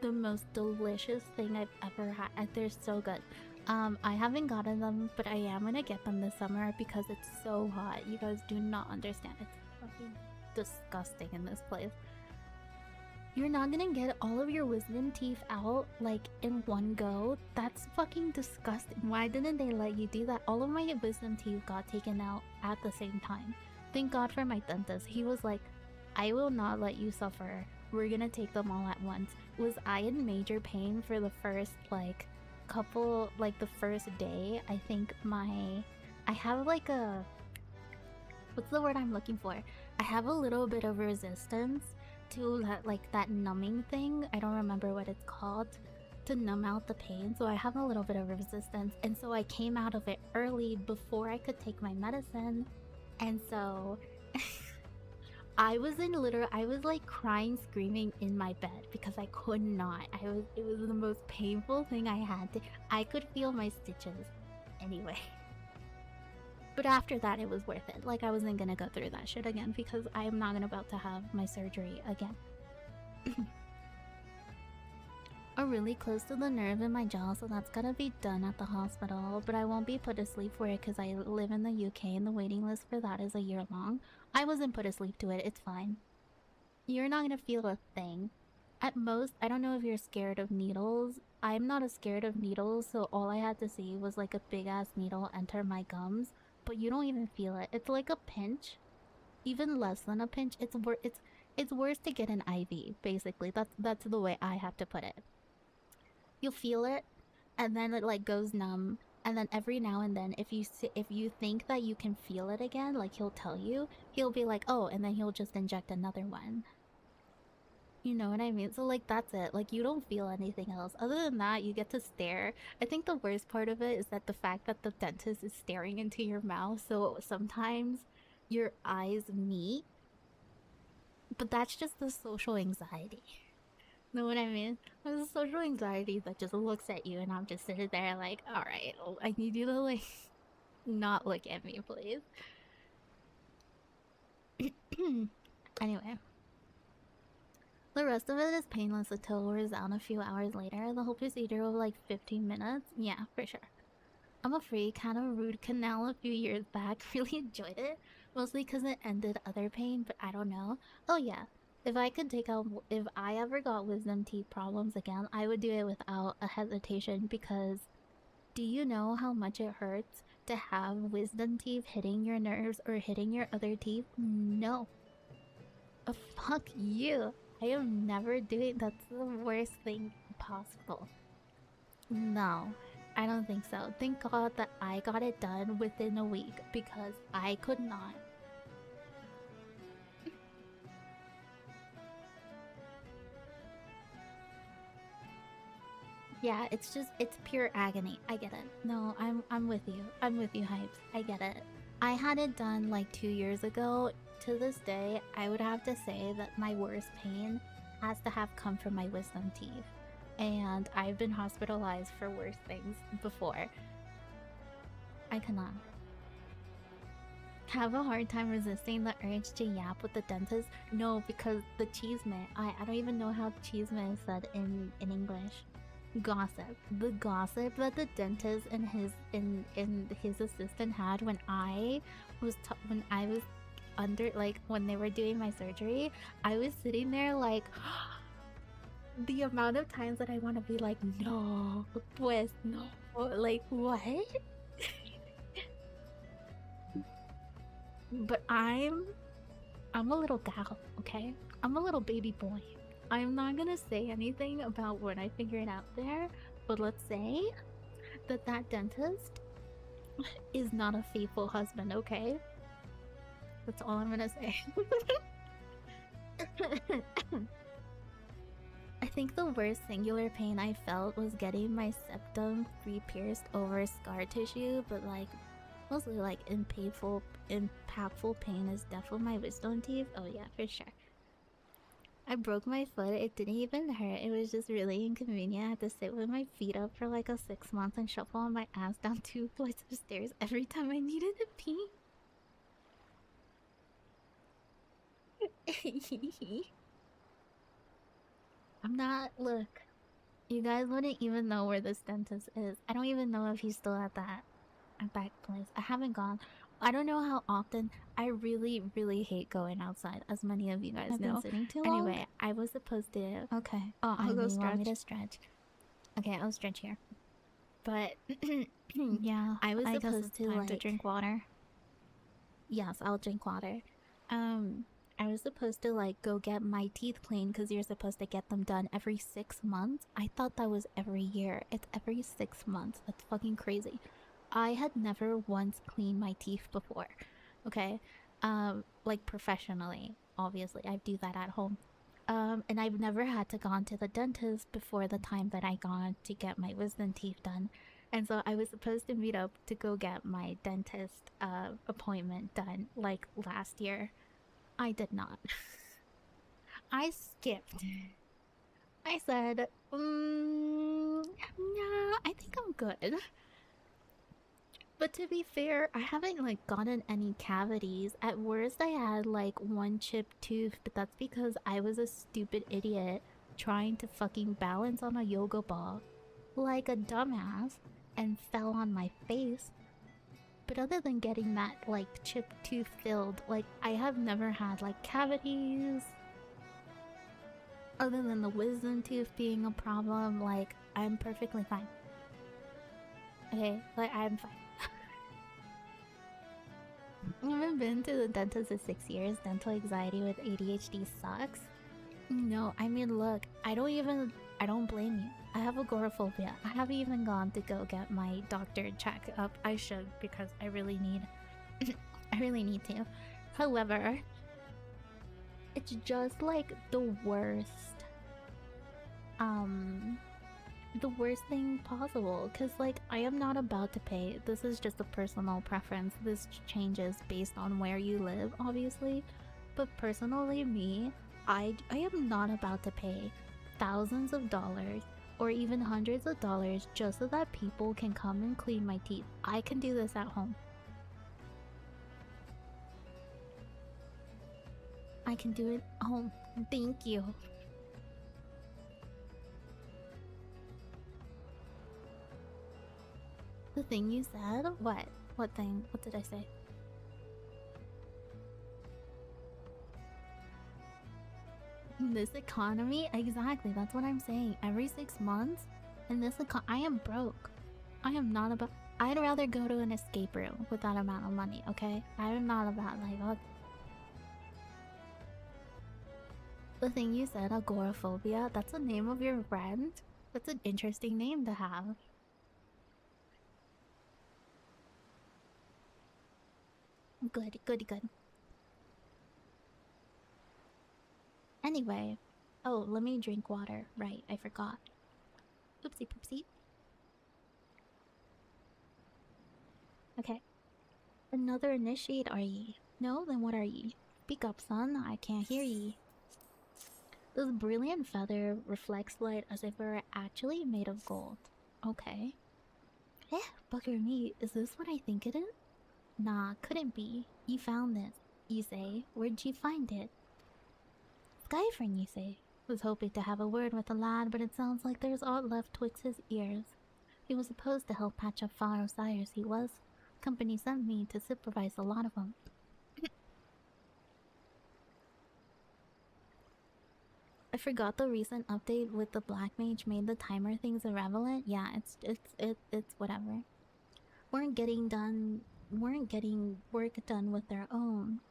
the most delicious thing I've ever had. They're so good. I haven't gotten them, but I am gonna get them this summer because it's so hot. You guys do not understand. It's fucking disgusting in this place. You're not gonna get all of your wisdom teeth out, like, in one go? That's fucking disgusting. Why didn't they let you do that? All of my wisdom teeth got taken out at the same time. Thank God for my dentist. He was like, I will not let you suffer. We're gonna take them all at once. Was I in major pain for the first, like, the first day? I think I have, like, a... What's the word I'm looking for? I have a little bit of resistance to that, like, that numbing thing. I don't remember what it's called, to numb out the pain. So I have a little bit of resistance, and so I came out of it early before I could take my medicine. And so I was like crying, screaming in my bed because I could not. It was the most painful thing I had. I could feel my stitches anyway. But after that, it was worth it. Like, I wasn't gonna go through that shit again because I am not about to have my surgery again. I'm really close to the nerve in my jaw, so that's gotta be done at the hospital. But I won't be put to sleep for it because I live in the UK and the waiting list for that is a year long. I wasn't put to sleep to it. It's fine. You're not gonna feel a thing. At most, I don't know if you're scared of needles. I'm not as scared of needles, so all I had to see was like a big ass needle enter my gums. But you don't even feel it. It's like a pinch, even less than a pinch. It's worse to get an IV. Basically, that's the way I have to put it. You'll feel it, and then it like goes numb, and then every now and then, if you think that you can feel it again, like he'll tell you, he'll be like, oh, and then he'll just inject another one. You know what I mean? So, like, that's it. Like, you don't feel anything else. Other than that, you get to stare. I think the worst part of it is that the fact that the dentist is staring into your mouth, so sometimes your eyes meet. But that's just the social anxiety. Know what I mean? There's a social anxiety that just looks at you, and I'm just sitting there like, alright, I need you to, like, not look at me, please. Anyway. The rest of it is painless until we're down a few hours later. The whole procedure was like 15 minutes. Yeah, for sure. I'm a freak. Had a root canal a few years back. Really enjoyed it. Mostly because it ended other pain, but I don't know. Oh yeah. If I ever got wisdom teeth problems again, I would do it without a hesitation because do you know how much it hurts to have wisdom teeth hitting your nerves or hitting your other teeth? No. Fuck you. I am never doing. That's the worst thing possible. No, I don't think so. Thank God that I got it done within a week because I could not. Yeah, it's pure agony. I get it. No, I'm with you. I'm with you, Hypes. I get it. I had it done like 2 years ago. To this day, I would have to say that my worst pain has to have come from my wisdom teeth. and I've been hospitalized for worse things before. I cannot. Have a hard time resisting the urge to yap with the dentist? No, because the chisme. I don't even know how chisme is said in English. Gossip. The gossip that the dentist and his assistant had when I was under, like, when they were doing my surgery, I was sitting there like the amount of times that I want to be like, no, pues no, like what? But I'm a little gal, okay? I'm a little baby boy. I'm not gonna say anything about what I figured out there, but let's say that dentist is not a faithful husband, okay? That's all I'm gonna say. I think the worst singular pain I felt was getting my septum re-pierced over scar tissue, but like mostly like impactful pain is definitely my wisdom teeth. Oh yeah, for sure. I broke my foot. It didn't even hurt. It was just really inconvenient. I had to sit with my feet up for like 6 months and shuffle on my ass down 2 flights of stairs every time I needed to pee. I'm not. Look, you guys wouldn't even know where this dentist is. I don't even know if he's still at that place. I haven't gone. I don't know how often. I really, really hate going outside, as many of you guys know. Been sitting too long? Anyway, I was supposed to. Okay. Oh, I'll go you want me stretch. to stretch? Okay, I'll stretch here. But Yeah, I was I guess supposed it's to time like to drink water. Yes, I'll drink water. I was supposed to like go get my teeth cleaned because you're supposed to get them done every 6 months. I thought that was every year. It's every 6 months. That's fucking crazy. I had never once cleaned my teeth before. Okay? Like professionally, obviously. I do that at home. And I've never had to gone to the dentist before the time that I gone to get my wisdom teeth done. And so I was supposed to meet up to go get my dentist appointment done like last year. I did not. I skipped. I said, nah, I think I'm good. But to be fair, I haven't like gotten any cavities. At worst, I had like 1 chipped tooth, but that's because I was a stupid idiot trying to fucking balance on a yoga ball like a dumbass and fell on my face. But other than getting that like chipped tooth filled, like I have never had like cavities. Other than the wisdom tooth being a problem, like I'm perfectly fine. Okay, like I'm fine. I haven't been to the dentist in 6 years. Dental anxiety with ADHD sucks. No, I mean, look, I don't blame you. I have agoraphobia. I haven't even gone to go get my doctor check up. I should, because I really need I really need to. However, it's just like the worst thing possible, because like I am not about to pay. This is just a personal preference. This changes based on where you live, obviously, but personally me, I am not about to pay thousands of dollars or even hundreds of dollars just so that people can come and clean my teeth. I can do this at home. I can do it at home. Thank you. The thing you said? What? What thing? What did I say? This economy? Exactly, that's what I'm saying. Every 6 months? In this I am broke. I am not about- I'd rather go to an escape room with that amount of money, okay? I am not about like, oh. The thing you said, agoraphobia, that's the name of your friend? That's an interesting name to have. Good, good, good. Anyway, oh, let me drink water. Right, I forgot. Oopsie poopsie. Okay. Another initiate, are ye? No? Then what are ye? Speak up, son. I can't hear ye. This brilliant feather reflects light as if it were actually made of gold. Okay. Eh, bugger me, is this what I think it is? Nah, couldn't be. You found this, you say. Where'd you find it? Skyfern, you say. Was hoping to have a word with the lad, but it sounds like there's aught left twixt his ears. He was supposed to help patch up Faro Sires, he was. Company sent me to supervise a lot of them. I forgot the recent update with the Black Mage made the timer things irrelevant. Yeah, it's whatever. Weren't getting work done with their own.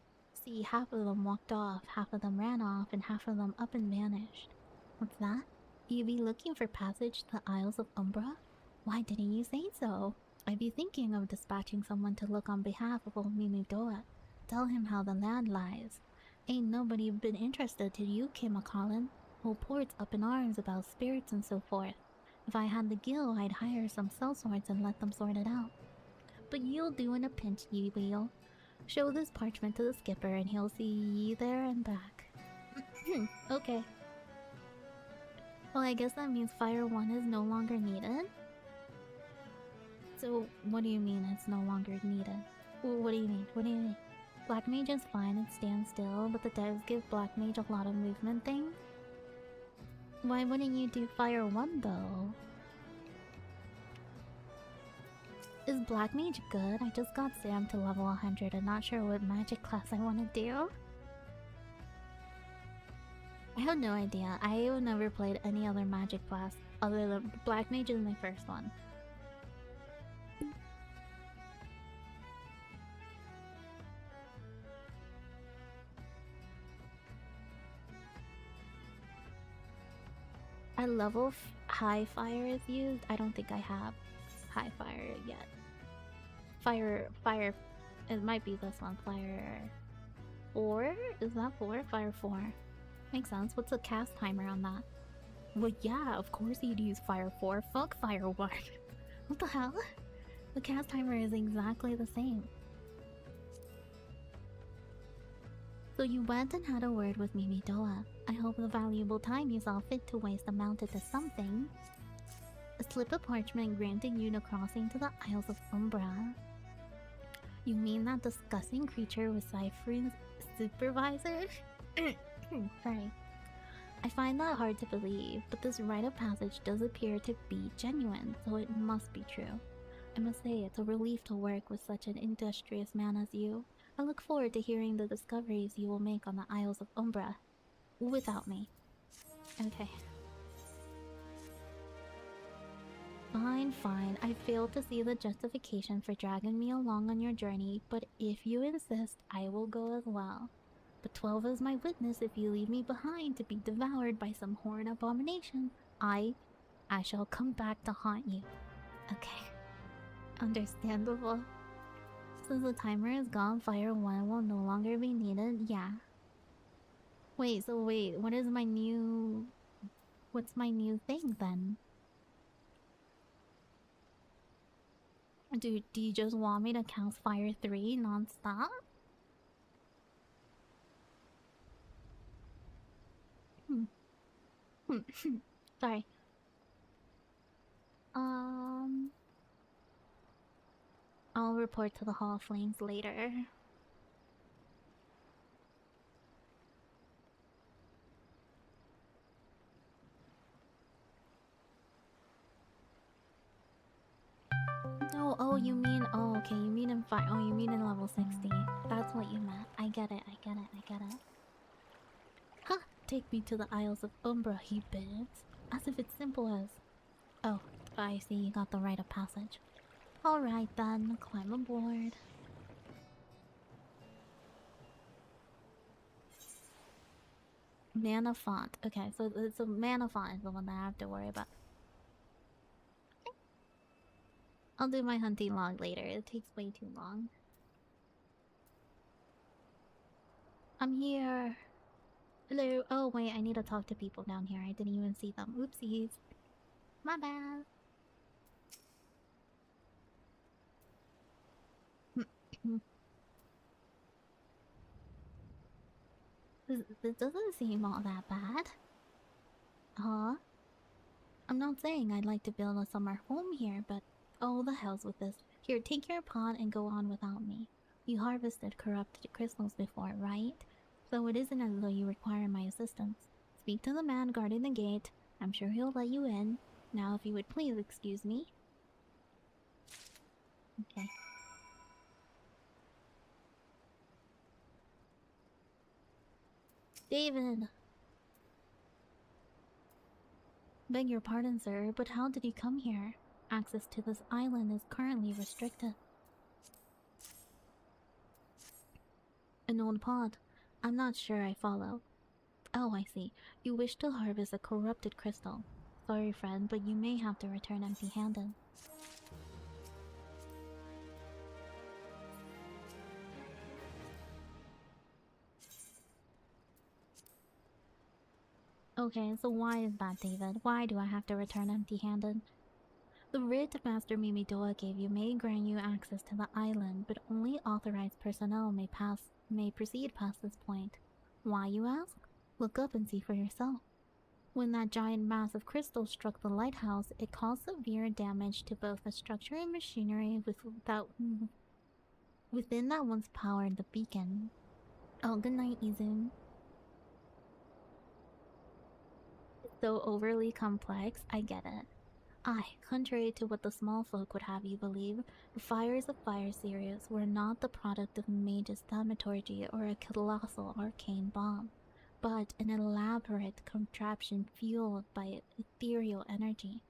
See, half of them walked off, half of them ran off, and half of them up and vanished. What's that? You be looking for passage to the Isles of Umbra? Why didn't you say so? I'd be thinking of dispatching someone to look on behalf of old Mimidoa. Tell him how the land lies. Ain't nobody been interested till you came a-callin'. Whole port's up in arms about spirits and so forth. If I had the gil, I'd hire some sellswords and let them sort it out. But you'll do in a pinch, ye will. Show this parchment to the skipper and he'll see ye there and back. Okay. Well, I guess that means Fire 1 is no longer needed? So, what do you mean it's no longer needed? What do you mean? What do you mean? Black Mage is fine, it stands still, but the devs give Black Mage a lot of movement things? Why wouldn't you do Fire 1 though? Is Black Mage good? I just got Sam to level 100 and not sure what magic class I want to do. I have no idea. I have never played any other magic class other than Black Mage is my first one. At level high fire is used. I don't think I have high fire yet. Fire. It might be this one. Fire 4? Is that 4? Fire 4. Makes sense. What's the cast timer on that? Well, yeah, of course you'd use Fire 4. Fuck Fire 1. What the hell? The cast timer is exactly the same. So you went and had a word with Mimidoa. I hope the valuable time you saw fit to waste amounted to something. A slip of parchment granting you the crossing to the Isles of Umbra. You mean that disgusting creature was Cypher's supervisor? Sorry. I find that hard to believe, but this rite of passage does appear to be genuine, so it must be true. I must say it's a relief to work with such an industrious man as you. I look forward to hearing the discoveries you will make on the Isles of Umbra. Without me. Okay. Fine. I fail to see the justification for dragging me along on your journey, but if you insist, I will go as well. But 12 is my witness if you leave me behind to be devoured by some horrid abomination. I shall come back to haunt you. Okay. Understandable. Since the timer is gone, Fire 1 will no longer be needed. Yeah. Wait, what is my new... What's my new thing then? Dude, do you just want me to cast Fire 3 non-stop? Sorry. I'll report to the Hall of Flames later. Oh, you mean, oh, okay, you mean in fire, oh, you mean in level 60. That's what you meant. I get it. Huh, take me to the Isles of Umbra, he bids. As if it's simple as... Oh, I see you got the rite of passage. Alright then, climb aboard. Mana font. Okay, so it's a mana font is the one that I have to worry about. I'll do my hunting log later. It takes way too long. I'm here. Hello. Oh wait, I need to talk to people down here. I didn't even see them. Oopsies. My bad. This doesn't seem all that bad. Huh? I'm not saying I'd like to build a summer home here, but oh, the hell's with this. Here, take your pot and go on without me. You harvested corrupted crystals before, right? So it isn't as though you require my assistance. Speak to the man guarding the gate. I'm sure he'll let you in. Now, if you would please excuse me. Okay. David! Beg your pardon, sir, but how did you come here? Access to this island is currently restricted. An old pod. I'm not sure I follow. Oh, I see. You wish to harvest a corrupted crystal. Sorry, friend, but you may have to return empty-handed. Okay, so why is that, David? Why do I have to return empty-handed? The writ Master Mimidoa gave you may grant you access to the island, but only authorized personnel may proceed past this point. Why, you ask? Look up and see for yourself. When that giant mass of crystal struck the lighthouse, it caused severe damage to both the structure and machinery within that once powered the beacon. Oh, good night, Izun. It's so overly complex, I get it. Aye, contrary to what the small folk would have you believe, the fires of Fire Sirius were not the product of mage's thaumaturgy or a colossal arcane bomb, but an elaborate contraption fueled by ethereal energy.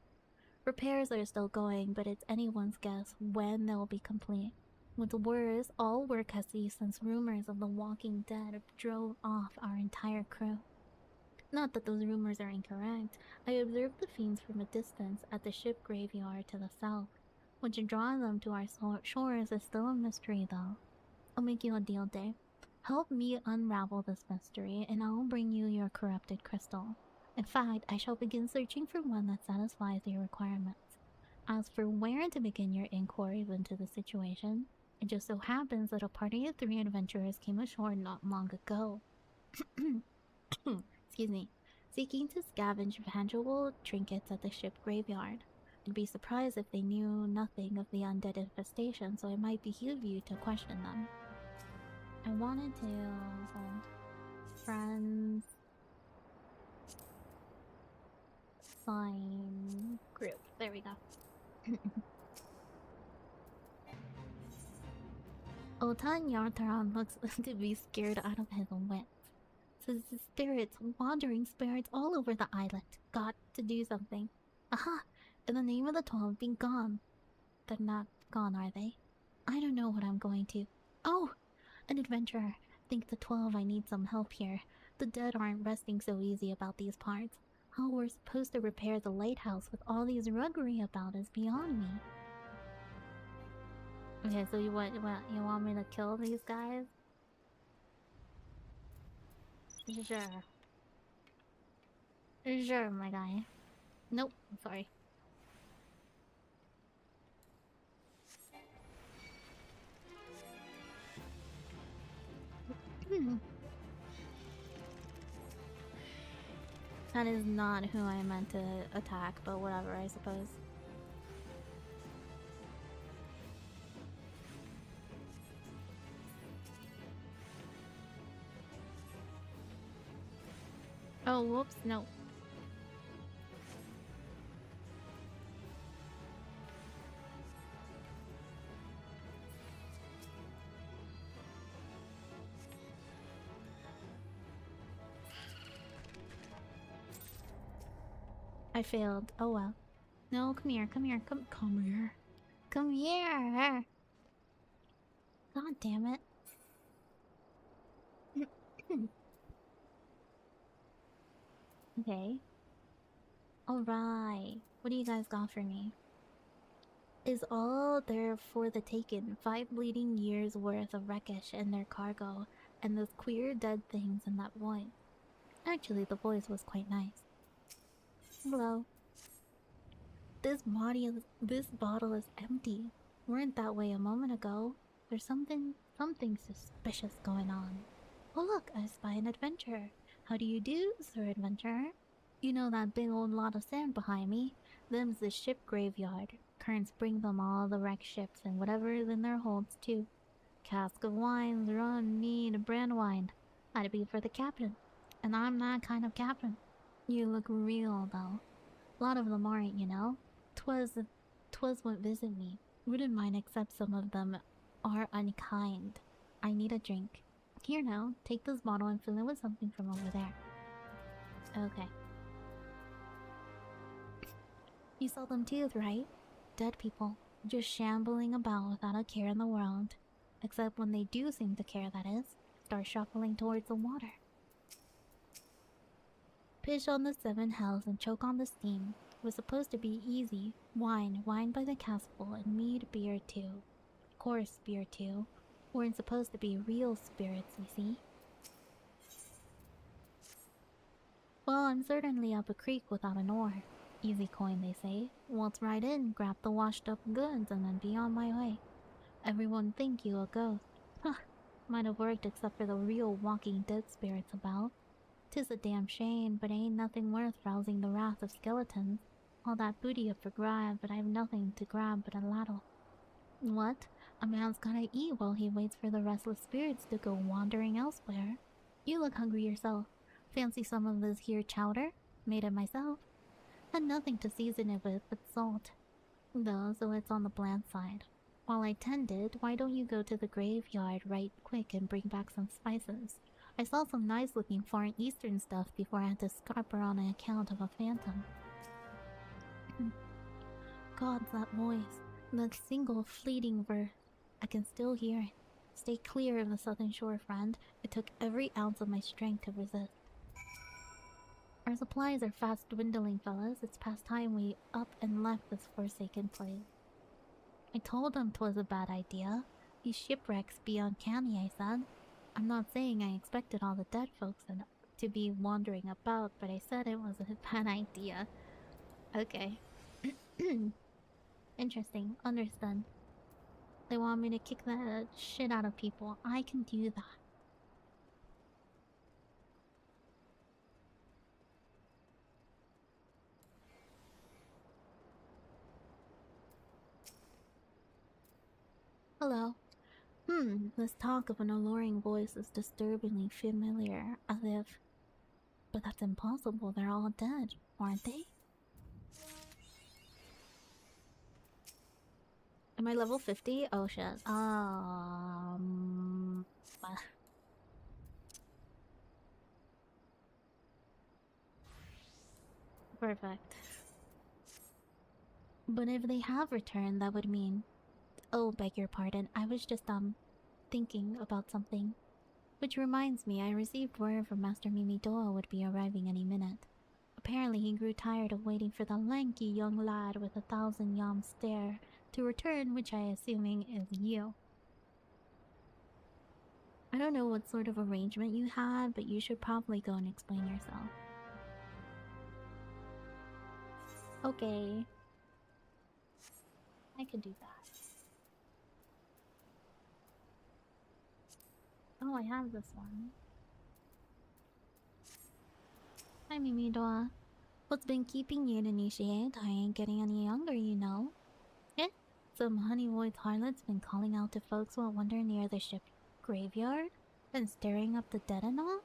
Repairs are still going, but it's anyone's guess when they'll be complete. What's worse, all work has ceased since rumors of the Walking Dead drove off our entire crew. Not that those rumors are incorrect. I observed the fiends from a distance at the ship graveyard to the south. What's drawing them to our shores is still a mystery, though. I'll make you a deal, Dave. Help me unravel this mystery, and I'll bring you your corrupted crystal. In fact, I shall begin searching for one that satisfies your requirements. As for where to begin your inquiries into the situation, it just so happens that a party of 3 adventurers came ashore not long ago. Excuse me, seeking to scavenge valuable trinkets at the ship graveyard. I'd be surprised if they knew nothing of the undead infestation, so it might behoove you to question them. I wanted to send friends sign group. There we go. Otan Yartaran looks to be scared out of his wits. Says the spirits, wandering spirits all over the island. Got to do something. Aha! In the name of the 12, be gone. They're not gone, are they? I don't know what I'm going to. Oh! An adventurer. Think the 12 I need some help here. The dead aren't resting so easy about these parts. How we're supposed to repair the lighthouse with all these ruggery about is beyond me. Okay, so you want me to kill these guys? Sure. Sure, my guy. Nope, sorry. That is not who I meant to attack, but whatever, I suppose. Oh, whoops, no. I failed. Oh well. No, come here, come here, come here. Come here! God damn it. Okay. Alright. What do you guys got for me? Is all there for the taken 5 bleeding years worth of wreckage and their cargo, and those queer dead things in that void. Actually, the voice was quite nice. Hello. This bottle is empty. Weren't that way a moment ago. There's something suspicious going on. Oh look, I spy an adventurer. How do you do, Sir Adventurer? You know that big old lot of sand behind me? Them's the ship graveyard. Currents bring them all the wrecked ships and whatever is in their holds too. Cask of wines, rum, mead, brand wine. That'd be for the captain. And I'm that kind of captain. You look real, though. A lot of them aren't, you know? Twas what visit me. Wouldn't mind except some of them are unkind. I need a drink. Here now, take this bottle and fill it with something from over there. Okay. You saw them too, right? Dead people, just shambling about without a care in the world. Except when they do seem to care, that is. Start shuffling towards the water. Pish on the 7 hells and choke on the steam. It was supposed to be easy. Wine by the caskful, and mead beer too. Coarse beer too. Weren't supposed to be real spirits, you see. Well, I'm certainly up a creek without an oar. Easy coin, they say. Waltz right in, grab the washed up goods, and then be on my way. Everyone think you a ghost. Huh. Might have worked except for the real walking dead spirits about. 'Tis a damn shame, but ain't nothing worth rousing the wrath of skeletons. All that booty up for grab, but I've nothing to grab but a ladle. What? A man's gotta eat while he waits for the restless spirits to go wandering elsewhere. You look hungry yourself. Fancy some of this here chowder? Made it myself. Had nothing to season it with but salt. Though, so it's on the bland side. While I tended, why don't you go to the graveyard right quick and bring back some spices? I saw some nice looking foreign eastern stuff before I had to scarper on account of a phantom. God, that voice. That single fleeting verse. I can still hear it. Stay clear of the southern shore, friend. It took every ounce of my strength to resist. Our supplies are fast dwindling, fellas. It's past time we up and left this forsaken place. I told them 'twas a bad idea. These shipwrecks be uncanny, I said. I'm not saying I expected all the dead folks to be wandering about, but I said it was a bad idea. Okay. Interesting. Understood. They want me to kick the shit out of people. I can do that. Hello. This talk of an alluring voice is disturbingly familiar, as if... But that's impossible, they're all dead, aren't they? Am I level 50? Oh shit. Perfect. But if they have returned, that would mean... Oh, beg your pardon, I was just, thinking about something. Which reminds me, I received word from Master Mimidoa would be arriving any minute. Apparently he grew tired of waiting for the lanky young lad with 1,000 yam stare to return, which I assuming is you. I don't know what sort of arrangement you had, but you should probably go and explain yourself. Okay. I could do that. Oh, I have this one. Hi, Mimidoa. What's been keeping you to initiate? I ain't getting any younger, you know. Eh? Some honey-voiced harlot's been calling out to folks who wander near the ship graveyard and staring up the dead and all?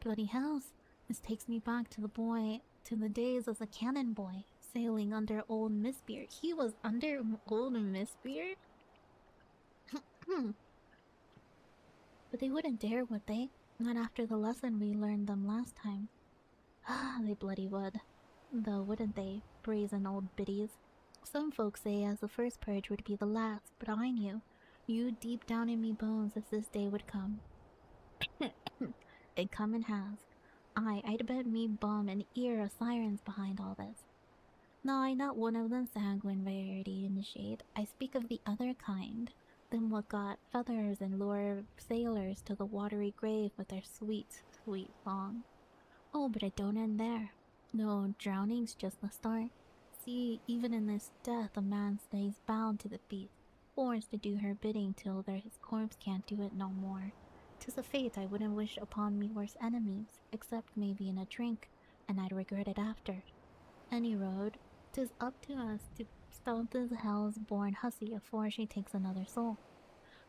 Bloody hells. This takes me back to the days as a cannon boy, sailing under old Mistbeard. He was under old Mistbeard? But they wouldn't dare, would they? Not after the lesson we learned them last time. Ah, they bloody would. Though, wouldn't they? Brazen old biddies. Some folks say as the first purge would be the last, but I knew deep down in me bones as this day would come. It come and has. I'd bet me bum and ear of sirens behind all this. No, I'm not one of them sanguine rarity initiate. I speak of the other kind. Them what got feathers and lure sailors to the watery grave with their sweet, sweet song. Oh, but it don't end there. No, drowning's just the start. See, even in this death, a man stays bound to the beast, forced to do her bidding till his corpse can't do it no more. 'Tis a fate I wouldn't wish upon me worst enemies, except maybe in a drink, and I'd regret it after. Any road, 'tis up to us to stop this hell's born hussy afore she takes another soul.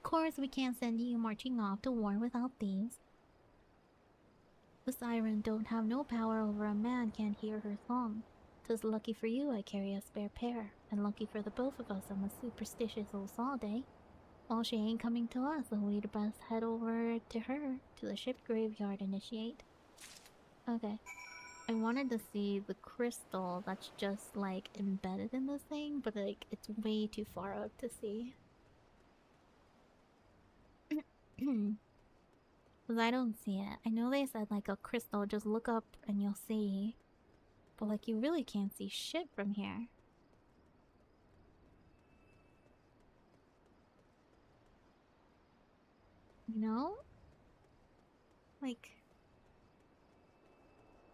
Course we can't send you marching off to war without these. The siren don't have no power over a man can't hear her song. 'Tis lucky for you I carry a spare pair, and lucky for the both of us I'm a superstitious old sod, eh? Well, she ain't coming to us, so we'd best head over to her, to the ship graveyard initiate. Okay. I wanted to see the crystal that's just, like, embedded in this thing, but, like, it's way too far up to see. Because I don't see it. I know they said, like, a crystal, just look up and you'll see. But, like, you really can't see shit from here. You know? Like,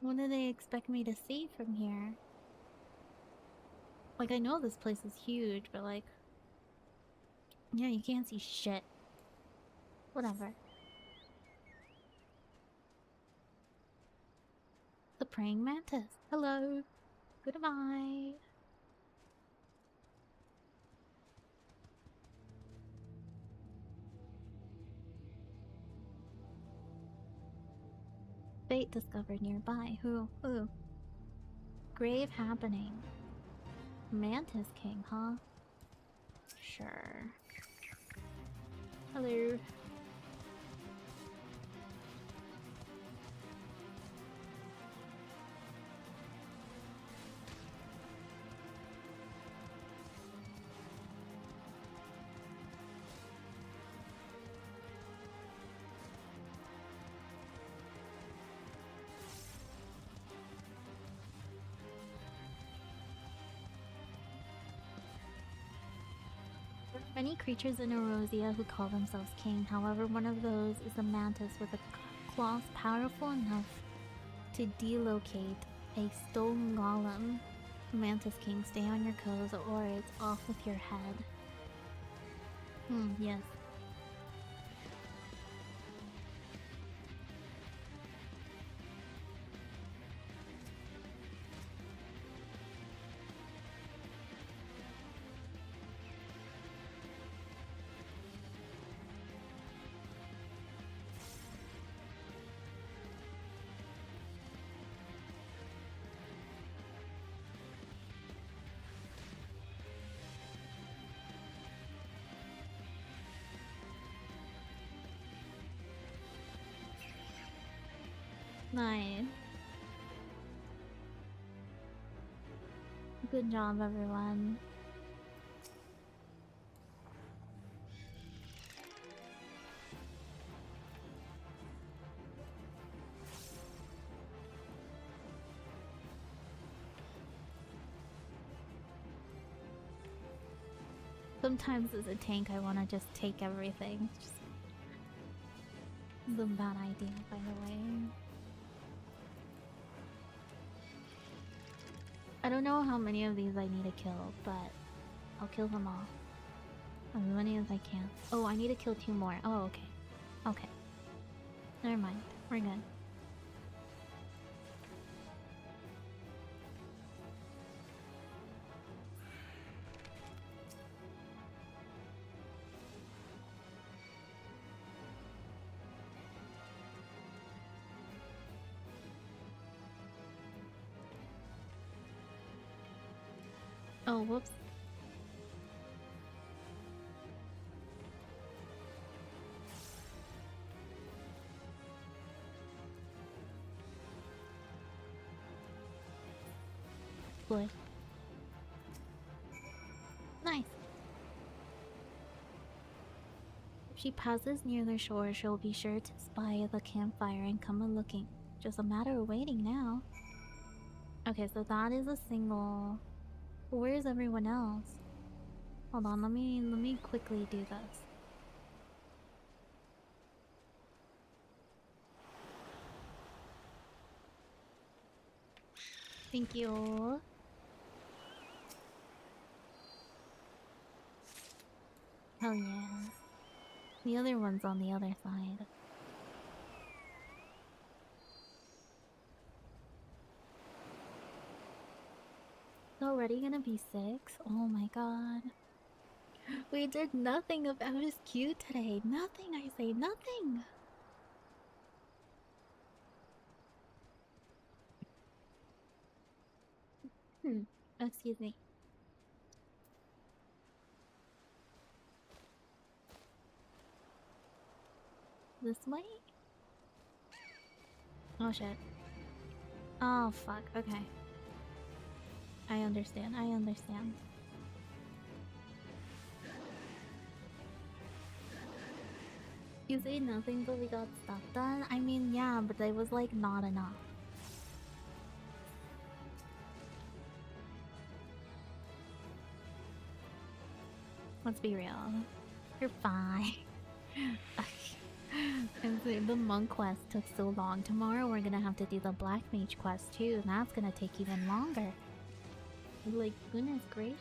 what do they expect me to see from here? Like, I know this place is huge, but like... yeah, you can't see shit. Whatever. The praying mantis. Hello. Goodbye. Fate discovered nearby. Who? Grave happening. Mantis King, huh? Sure. Hello. Many creatures in Erosia who call themselves king, however one of those is a mantis with a claws powerful enough to delocate a stone golem. Mantis King, stay on your toes or it's off with your head. Yes. Nice. Good job, everyone. Sometimes as a tank I want to just take everything. It's a bad idea, by the way. I don't know how many of these I need to kill, but I'll kill them all. As many as I can. Oh, I need to kill 2 more. Oh, okay. Okay. Never mind. We're good. Oh, whoops. Good. Nice. If she passes near the shore, she'll be sure to spy the campfire and come a-looking. Just a matter of waiting now. Okay, so that is a single... Where's everyone else? Hold on, let me quickly do this. Thank you. Hell yeah. The other one's on the other side. already gonna be 6? Oh my god. We did nothing of MSQ today. Nothing, I say, nothing. Excuse me. This way? Oh shit. Oh fuck, okay. I understand, I understand. You say nothing but we got stuff done? I mean, yeah, but it was like not enough. Let's be real. You're fine. And the monk quest took so long. Tomorrow we're gonna have to do the black mage quest too, and that's gonna take even longer. Like, goodness gracious.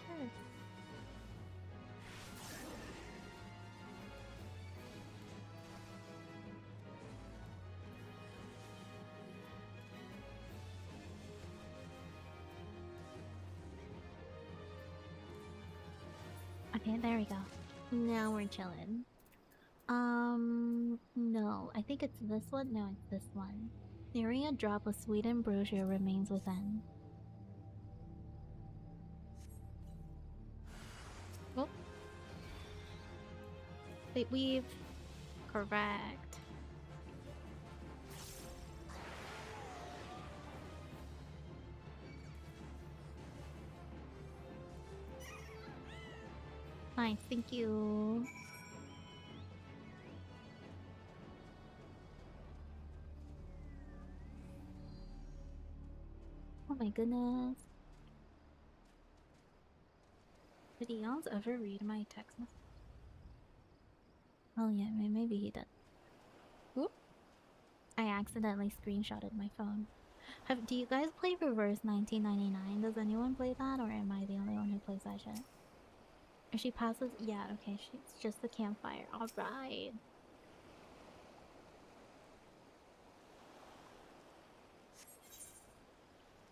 Okay, there we go. Now we're chilling. No. I think it's this one? No, it's this one. Nearing a drop of sweet ambrosia remains within. Oh. Wait, we've... Correct. Nice, thank you. Oh my goodness. Did Eons ever read my text message? Oh yeah, maybe he did. Whoop. I accidentally screenshotted my phone. Do you guys play Reverse 1999? Does anyone play that, or am I the only one who plays that shit? If she passes, yeah, okay, it's just the campfire. Alright.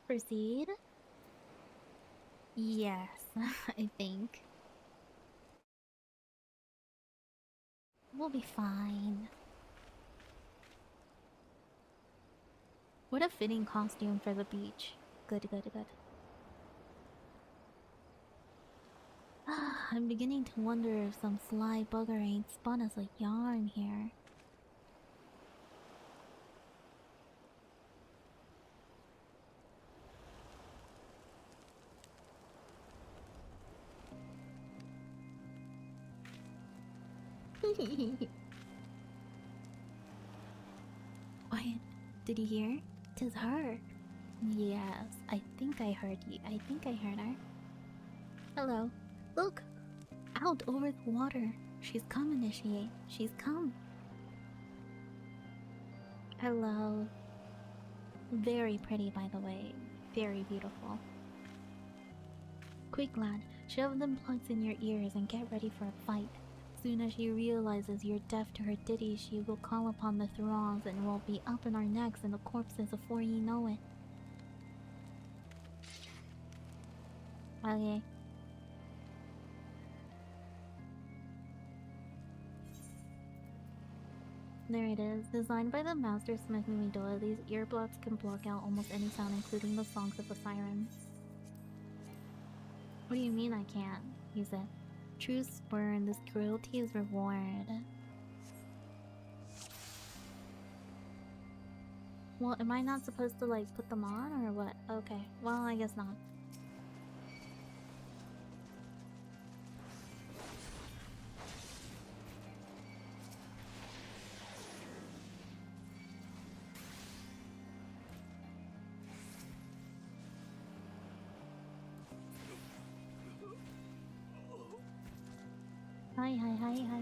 Proceed? Yes, I think. We'll be fine. What a fitting costume for the beach. Good, good, good. I'm beginning to wonder if some sly bugger ain't spun us a yarn here. Quiet. Did you hear? 'Tis her. Yes, I think I heard you. I think I heard her. Hello. Look! Out over the water. She's come, Initiate. She's come. Hello. Very pretty, by the way. Very beautiful. Quick, lad. Shove them plugs in your ears and get ready for a fight. Soon as she realizes you're deaf to her ditties, she will call upon the thralls and we'll be up in our necks and the corpses before you know it. Okay. There it is. Designed by the master smith Midola, these earblocks can block out almost any sound, including the songs of the siren. What do you mean I can't? He said. True spurn, this cruelty is reward. Well, am I not supposed to, like, put them on, or what? Okay, well, I guess not. Hi, hi, hi, hi.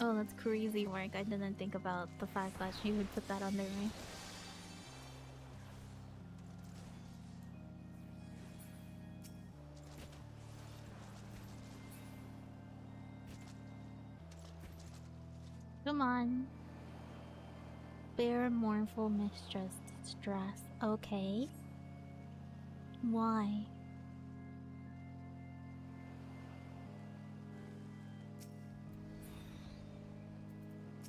Oh, that's crazy work. I didn't think about the fact that she would put that under me. Come on. Fair, mournful mistress, distress. Okay. Why?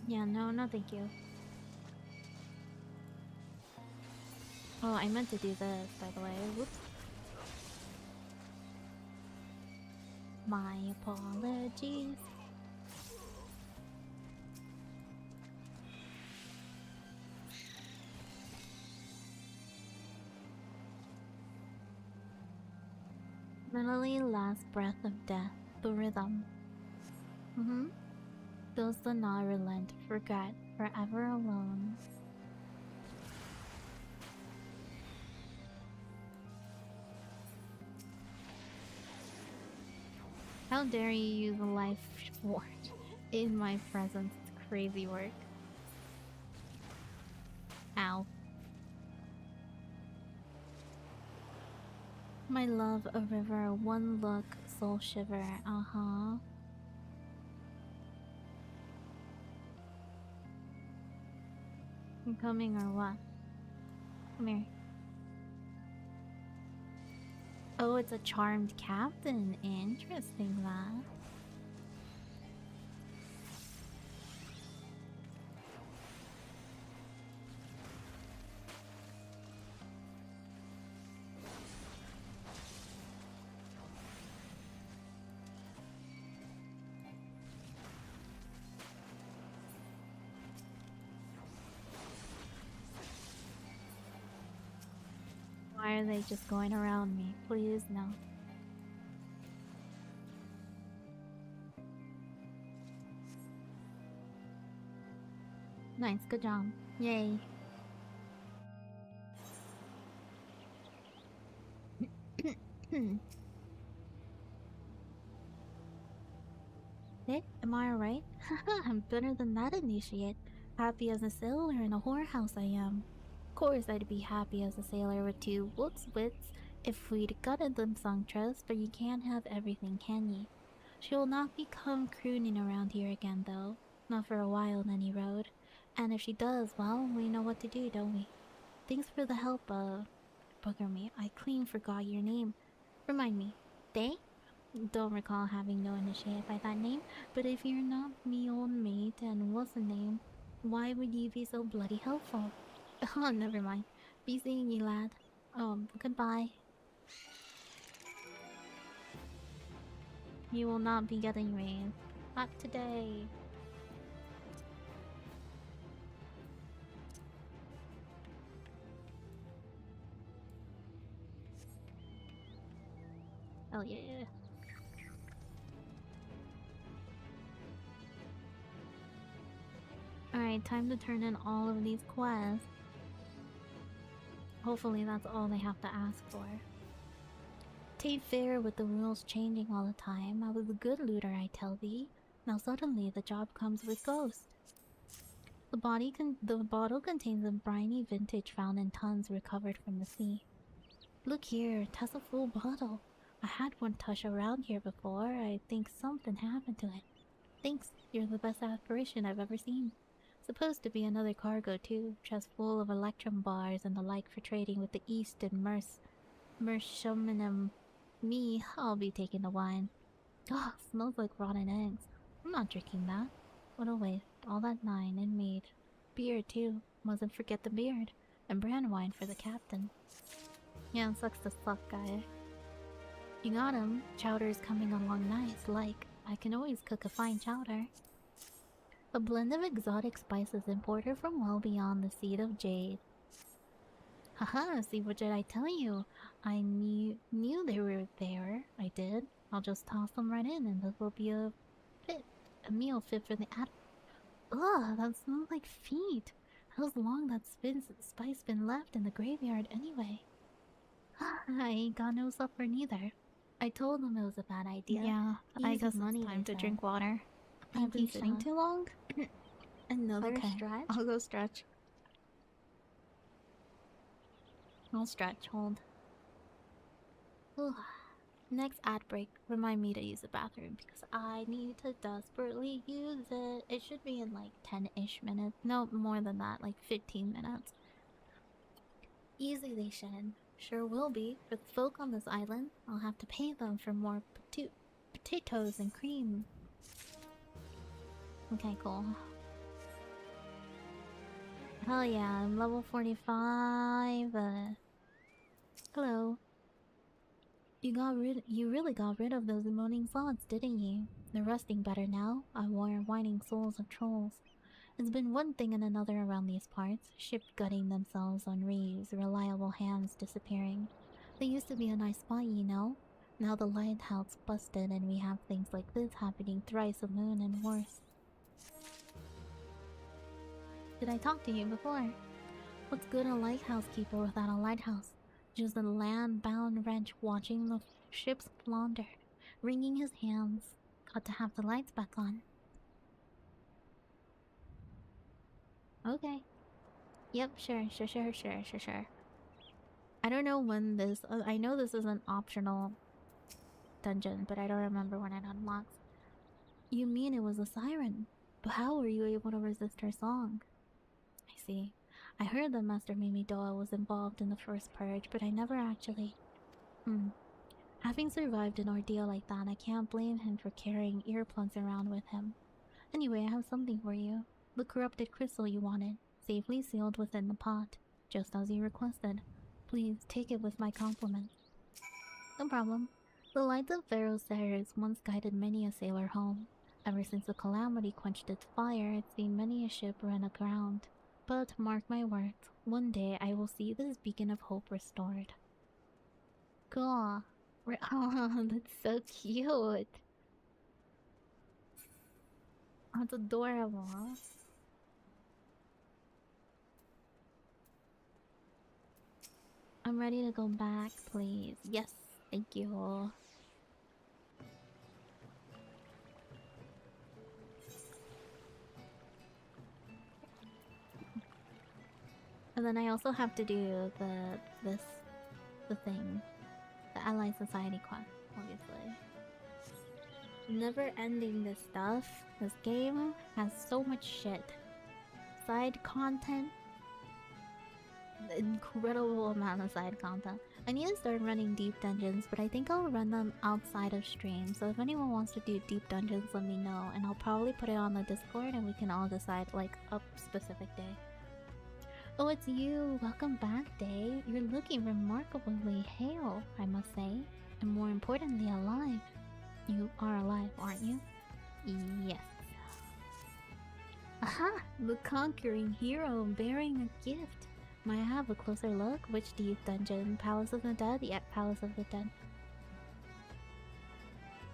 Yeah, no, no thank you. Oh, I meant to do this, by the way. Whoops. My apologies. Literally last breath of death. The rhythm. Those that not relent, forget, forever alone. How dare you use a life forge in my presence? It's crazy work. Ow. My love, a river, one look, soul shiver. Uh-huh. You coming or what? Come here. Oh, it's a charmed captain. Interesting, that. Why are they just going around me? Please, no. Nice, good job. Yay. Hey, am I alright? I'm better than that initiate. Happy as a sailor in a whorehouse I am. Of course I'd be happy as a sailor with two wits if we'd gutted them songstress, but you can't have everything, can ye? She will not become crooning around here again, though. Not for a while, on any road. And if she does, well, we know what to do, don't we? Thanks for the help, bugger me. I clean forgot your name. Remind me. Day? Don't recall having no initiate by that name, but if you're not me old mate and what's the name, why would you be so bloody helpful? Oh, never mind. Be seeing you, lad. Goodbye. You will not be getting raised. Not today. Oh yeah. Alright, time to turn in all of these quests. Hopefully that's all they have to ask for. Tain't fair with the rules changing all the time. I was a good looter, I tell thee. Now suddenly the job comes with ghosts. The bottle contains a briny vintage found in tons recovered from the sea. Look here, that's a full bottle. I had one tush around here before. I think something happened to it. Thanks, you're the best apparition I've ever seen. Supposed to be another cargo too, just full of electrum bars and the like for trading with the East and Mershuminum. Me, I'll be taking the wine. Oh, smells like rotten eggs. I'm not drinking that. What a waste. All that wine and mead. Beer too. Mustn't forget the beard. And brand wine for the captain. Yeah, sucks to suck, guy. You got him. Chowder's coming along nice. Like, I can always cook a fine chowder. A blend of exotic spices imported from well beyond the seed of jade. Haha, see what did I tell you? I knew they were there. I did. I'll just toss them right in and this will be a meal fit for the Ugh, that smells like feet. How's long that spice been left in the graveyard anyway? I ain't got no supper neither. I told them it was a bad idea. Yeah, I guess it's time to drink water. I've been sitting too long. Another stretch? I'll go stretch. I'll stretch, hold. Next ad break, remind me to use the bathroom because I need to desperately use it. It should be in like 10-ish minutes. No, more than that, like 15 minutes. Easy they should. Sure will be. For the folk on this island, I'll have to pay them for more potatoes and cream. Okay, cool. Hell yeah, I'm level 45. Hello. You really got rid of those moaning thoughts, didn't you? They're resting better now, our whining souls of trolls. It's been one thing and another around these parts, ship gutting themselves on reefs, reliable hands disappearing. They used to be a nice spot, you know? Now the lighthouse busted and we have things like this happening thrice a moon and worse. Did I talk to you before? What's good a lighthouse keeper without a lighthouse? Just a land-bound wretch watching the ships flounder, wringing his hands. Got to have the lights back on. Okay. Yep, sure. I don't know when this... I know this is an optional dungeon, but I don't remember when it unlocks. You mean it was a siren? But how were you able to resist her song? I see. I heard that Master Mimidoa was involved in the first purge, but I never actually... Having survived an ordeal like that, I can't blame him for carrying earplugs around with him. Anyway, I have something for you. The corrupted crystal you wanted, safely sealed within the pot, just as you requested. Please, take it with my compliments. No problem. The lights of Pharaoh's Cyrus once guided many a sailor home. Ever since the calamity quenched its fire, it's seen many a ship run aground. But mark my words, one day I will see this beacon of hope restored. Cool. Oh, that's so cute. That's adorable. I'm ready to go back, please. Yes, thank you. And then I also have to do the thing. The Allied Society quest, obviously. Never ending this stuff. This game has so much shit. Side content. Incredible amount of side content. I need to start running deep dungeons, but I think I'll run them outside of stream. So if anyone wants to do deep dungeons, let me know. And I'll probably put it on the Discord and we can all decide like a specific day. Oh, it's you! Welcome back, Day. You're looking remarkably hale, I must say. And more importantly, alive. You are alive, aren't you? Yes. Aha! The conquering hero bearing a gift. Might I have a closer look? Which deep dungeon? Palace of the Dead? Yep, Palace of the Dead.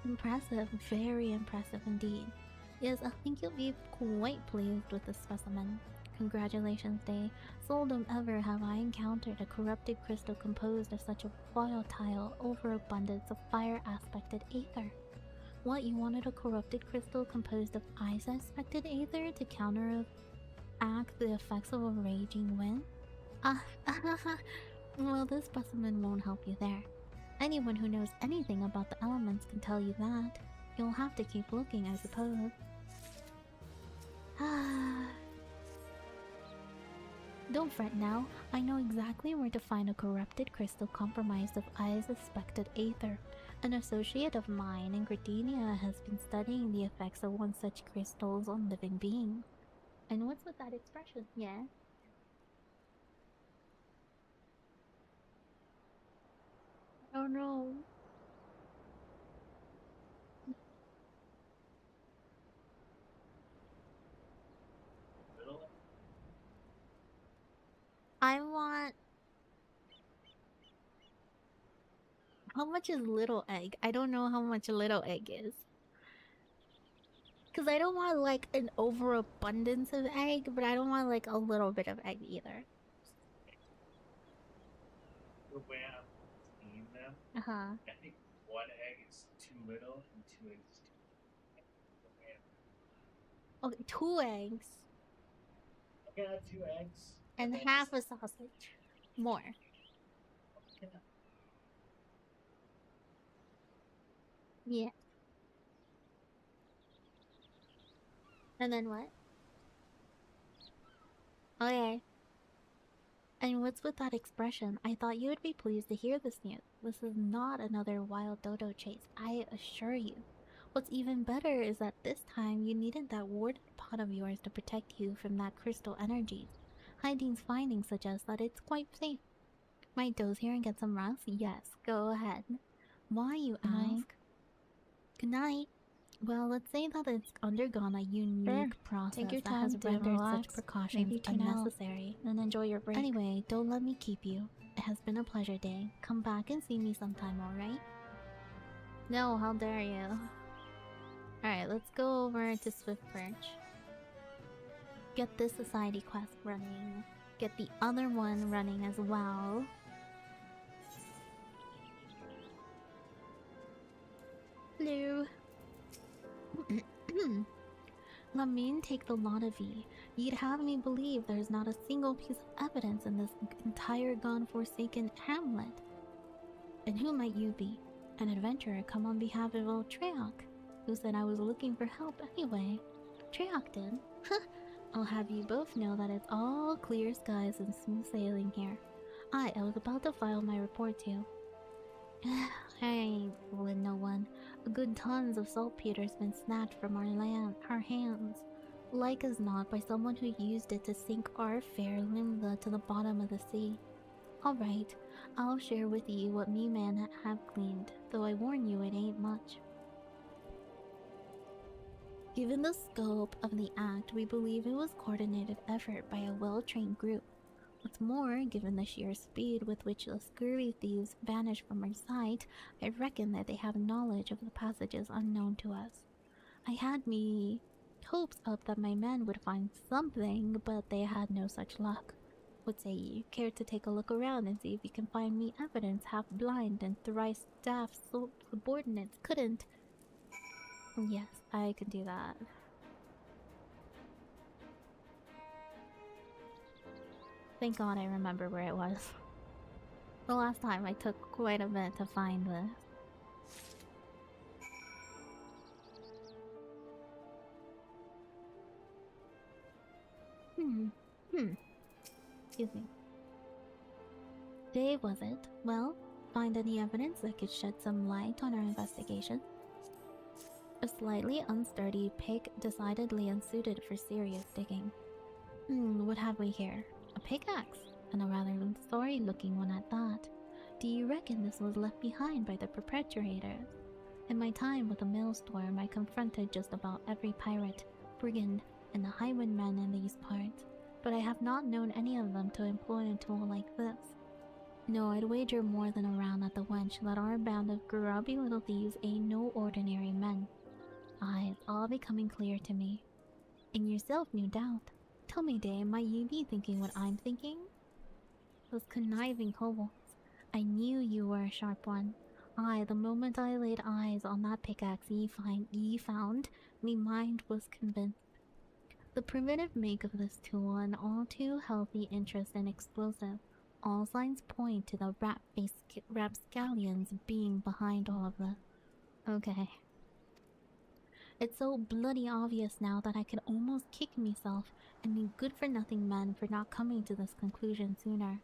Impressive. Very impressive indeed. Yes, I think you'll be quite pleased with this specimen. Congratulations, Day. Seldom ever have I encountered a corrupted crystal composed of such a volatile overabundance of fire-aspected aether. What, you wanted a corrupted crystal composed of ice-aspected aether to counteract the effects of a raging wind? Well, this specimen won't help you there. Anyone who knows anything about the elements can tell you that. You'll have to keep looking, I suppose. Don't fret now. I know exactly where to find a corrupted crystal comprised of ice-aspected aether. An associate of mine in Gardenia has been studying the effects of one such crystals on living beings. And what's with that expression? Yeah? Oh no. I want... How much is little egg? I don't know how much little egg is. Because I don't want like an overabundance of egg, but I don't want like a little bit of egg either. The way I'm seeing them, Uh-huh. I think one egg is too little and two eggs is too much. Okay, 2 eggs. Okay, I have 2 eggs. And half a sausage. More. Okay. Yeah. And then what? Okay. And what's with that expression? I thought you would be pleased to hear this news. This is not another wild dodo chase, I assure you. What's even better is that this time you needed that warded pot of yours to protect you from that crystal energy. Hydine's findings suggest that it's quite safe. Might doze here and get some rest? Yes, go ahead. Why, you Good night. ask? Good night. Well, let's say that it's undergone a unique process Take your that has time to rendered such relax. precautions Maybe tune out unnecessary. and enjoy your break. Anyway, don't let me keep you. It has been a pleasure day. Come back and see me sometime, alright? No, how dare you. Alright, let's go over to Swift Perch. Get this society quest running. Get the other one running as well. Hello. Let me take the lot of ye. You'd have me believe there's not a single piece of evidence in this entire gone-forsaken hamlet. And who might you be? An adventurer come on behalf of old Treyarch, who said I was looking for help anyway. Treyarch did? I'll have you both know that it's all clear skies and smooth sailing here. I was about to file my report too. I ain't fooling no one. A good tons of saltpeter's been snatched from our hands. Like as not by someone who used it to sink our fair Limla to the bottom of the sea. Alright, I'll share with you what me men have gleaned, though I warn you it ain't much. Given the scope of the act, we believe it was coordinated effort by a well-trained group. What's more, given the sheer speed with which the scurvy thieves vanished from our sight, I reckon that they have knowledge of the passages unknown to us. I had me hopes up that my men would find something, but they had no such luck. What say you? Care to take a look around and see if you can find me evidence half-blind and thrice-staffed subordinates couldn't? Yes, I could do that. Thank God I remember where it was. The last time I took quite a bit to find this. Excuse me. Day was it? Well, find any evidence that could shed some light on our investigation? A slightly unsturdy pick decidedly unsuited for serious digging. What have we here? A pickaxe, and a rather sorry-looking one at that. Do you reckon this was left behind by the perpetrators? In my time with the Maelstrom, I confronted just about every pirate, brigand, and the highwayman in these parts, but I have not known any of them to employ a tool like this. No, I'd wager more than a round at the wench that our band of grubby little thieves ain't no ordinary men. Aye, it's all becoming clear to me. And yourself, no doubt. Tell me, Dame, might you be thinking what I'm thinking? Those conniving kobolds. I knew you were a sharp one. Aye, the moment I laid eyes on that pickaxe ye found, me mind was convinced. The primitive make of this tool and all too healthy interest in explosive. All signs point to the rat-faced rapscallions being behind all of this. Okay. It's so bloody obvious now that I could almost kick myself and be good-for-nothing men for not coming to this conclusion sooner.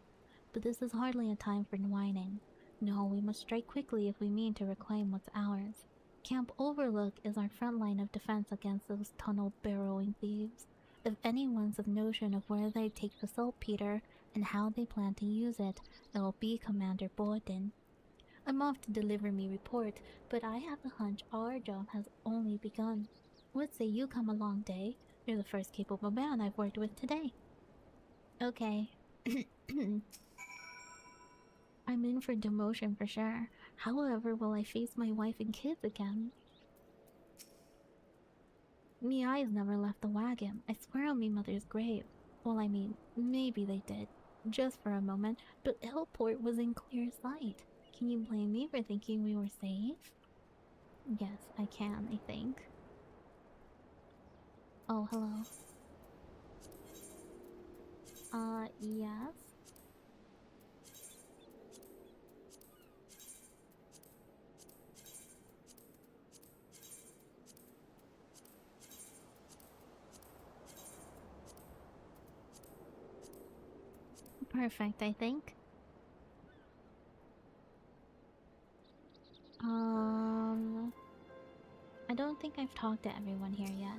But this is hardly a time for whining. No, we must strike quickly if we mean to reclaim what's ours. Camp Overlook is our front line of defense against those tunnel-burrowing thieves. If anyone's of notion of where they take the saltpeter and how they plan to use it, it'll be Commander Borden. I'm off to deliver me report, but I have a hunch our job has only begun. What say you come along, Day? You're the first capable man I've worked with today. Okay. I'm in for demotion for sure. However, will I face my wife and kids again? Me eyes never left the wagon. I swear on me mother's grave. Well, I mean, maybe they did. Just for a moment, but Hellport was in clear sight. Can you blame me for thinking we were safe? Yes, I can, I think. Oh, hello. Yes? perfect, I think. I don't think I've talked to everyone here yet.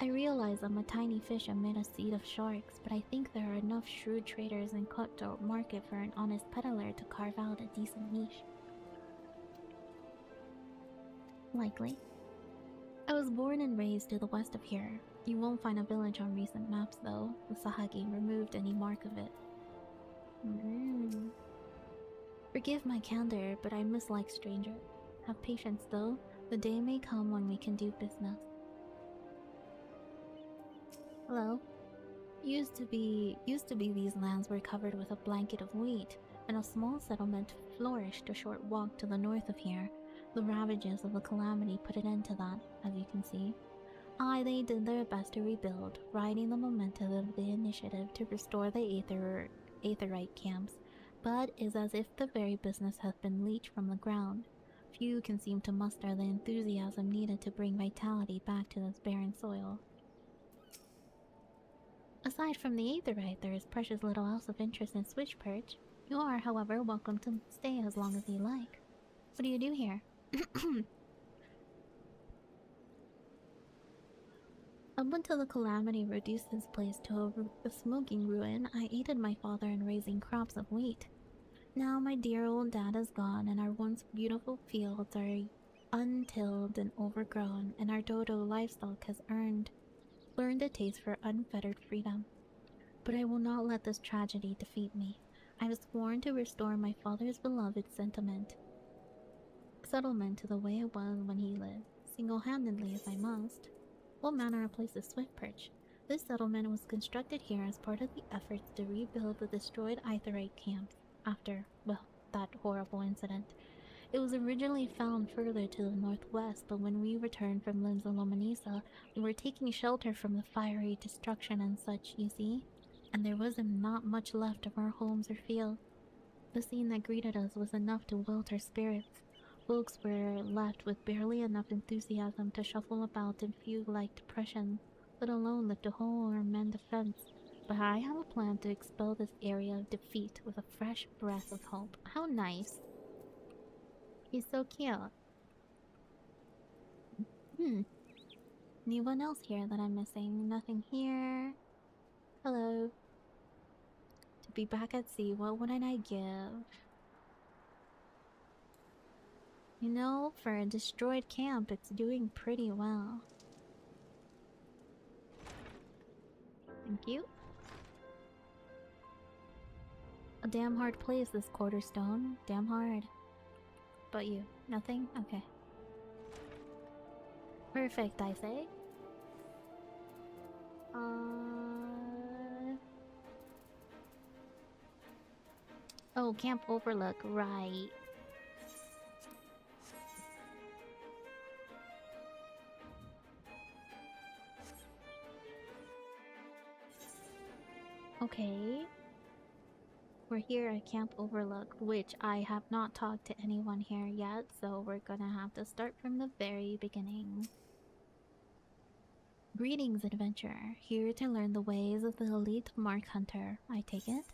I realize I'm a tiny fish amid a sea of sharks, but I think there are enough shrewd traders in cutthroat market for an honest peddler to carve out a decent niche. Likely. I was born and raised to the west of here. You won't find a village on recent maps though. The Sahagi removed any mark of it. Forgive my candor, but I mislike strangers. Have patience though. The day may come when we can do business. Hello. Used to be these lands were covered with a blanket of wheat, and a small settlement flourished a short walk to the north of here. The ravages of the calamity put an end to that, as you can see. They did their best to rebuild, riding the momentum of the initiative to restore the Aetherite camps, but is as if the very business has been leached from the ground. Few can seem to muster the enthusiasm needed to bring vitality back to this barren soil. Aside from the Aetherite, there is precious little else of interest in Switch Perch. You are, however, welcome to stay as long as you like. What do you do here? Up until the calamity reduced this place to a smoking ruin, I aided my father in raising crops of wheat. Now my dear old dad is gone, and our once beautiful fields are untilled and overgrown, and our dodo livestock has learned a taste for unfettered freedom. But I will not let this tragedy defeat me. I have sworn to restore my father's beloved settlement to the way it was when he lived, single-handedly if I must. What manner of place is Swift Perch? This settlement was constructed here as part of the efforts to rebuild the destroyed Aetherite camps after, well, that horrible incident. It was originally found further to the northwest, but when we returned from Linza Lomanisa, we were taking shelter from the fiery destruction and such, you see, and there wasn't not much left of our homes or fields. The scene that greeted us was enough to wilt our spirits. Folks were left with barely enough enthusiasm to shuffle about in fugue-like depression, let alone lift a hole or mend a fence. But I have a plan to expel this area of defeat with a fresh breath of hope. How nice. He's so cute. Anyone else here that I'm missing? Nothing here. Hello. To be back at sea, what wouldn't I give? You know, for a destroyed camp, it's doing pretty well. Thank you. A damn hard place, this Quarterstone. Damn hard. But you? Nothing? Okay. Perfect, I say. Oh, Camp Overlook, right. Okay. We're here at Camp Overlook, which I have not talked to anyone here yet, so we're gonna have to start from the very beginning. Greetings, adventurer. Here to learn the ways of the elite Mark Hunter, I take it?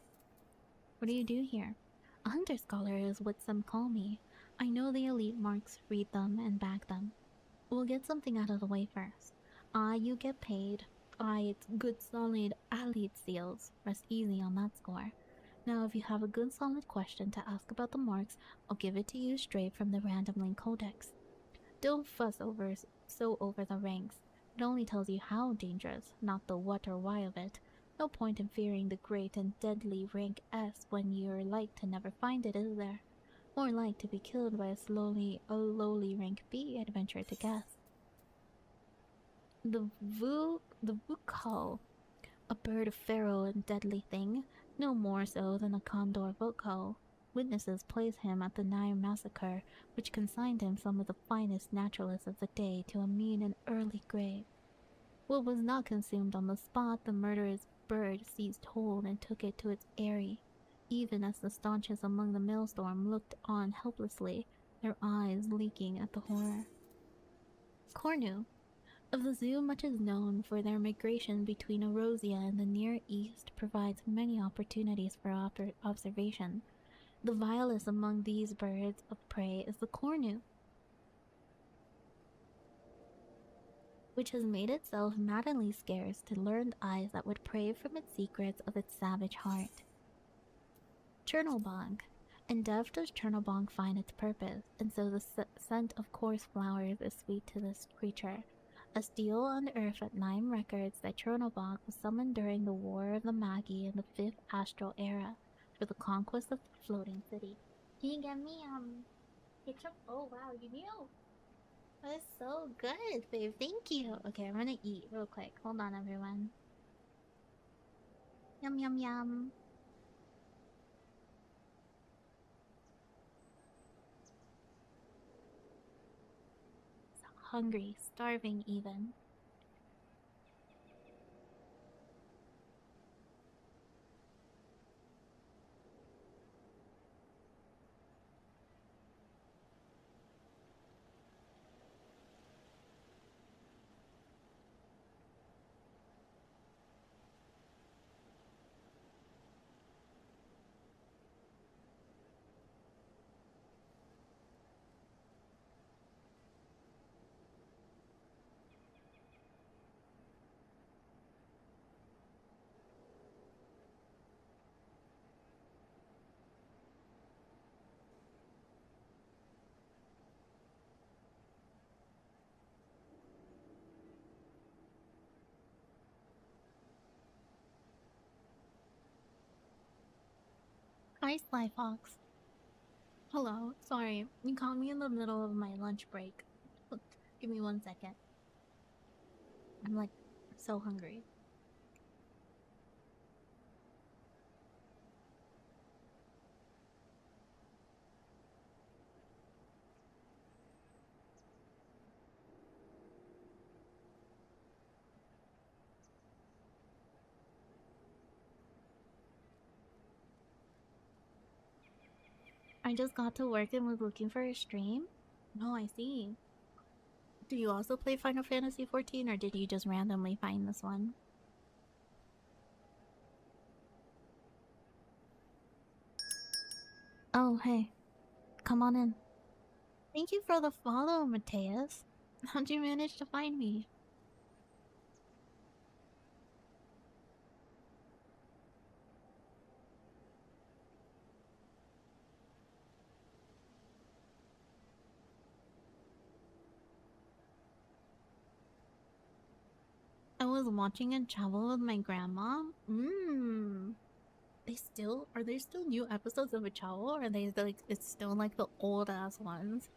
What do you do here? A hunter scholar is what some call me. I know the elite marks, read them, and back them. We'll get something out of the way first. You get paid. It's good solid elite seals. Rest easy on that score. Now, if you have a good solid question to ask about the marks, I'll give it to you straight from the Random Link Codex. Don't fuss over the ranks. It only tells you how dangerous, not the what or why of it. No point in fearing the great and deadly rank S when you're like to never find it, is there? More like to be killed by a lowly rank B, I'd venture to guess. The Vukho, a bird of pharaoh and deadly thing, no more so than a condor Vukho. Witnesses place him at the Nair massacre, which consigned him some of the finest naturalists of the day to a mean and early grave. What was not consumed on the spot, the murderous bird seized hold and took it to its eyrie, even as the staunchest among the maelstrom looked on helplessly, their eyes leaking at the horror. Cornu, Of the zoo, much is known for their migration between Erosia and the Near East provides many opportunities for observation. The vilest among these birds of prey is the cornu, which has made itself maddeningly scarce to learned eyes that would prey from its secrets of its savage heart. Chernobog. In death does Chernobog find its purpose, and so the scent of coarse flowers is sweet to this creature. A steel on earth at 9 records that Chernobog was summoned during the War of the Magi in the 5th Astral Era for the conquest of the floating city. Can you get me ketchup? Oh wow, you knew! That is so good, babe. Thank you. Okay, I'm gonna eat real quick. Hold on, everyone. Yum yum yum. So hungry, starving even. Hi, Slyfox. Hello. Sorry, you caught me in the middle of my lunch break. Give me 1 second. I'm like so hungry. I just got to work and was looking for a stream. Oh, I see. Do you also play Final Fantasy 14 or did you just randomly find this one? Oh, hey. Come on in. Thank you for the follow, Mateus. How'd you manage to find me? I was watching a travel with my grandma. Are there still new episodes of a travel or are they like it's still like the old ass ones?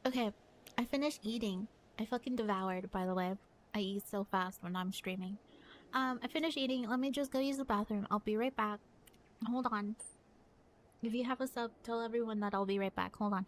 Okay, I finished eating. I fucking devoured, by the way. I eat so fast when I'm streaming. I finished eating. Let me just go use the bathroom. I'll be right back. Hold on. If you have a sub, tell everyone that I'll be right back. Hold on.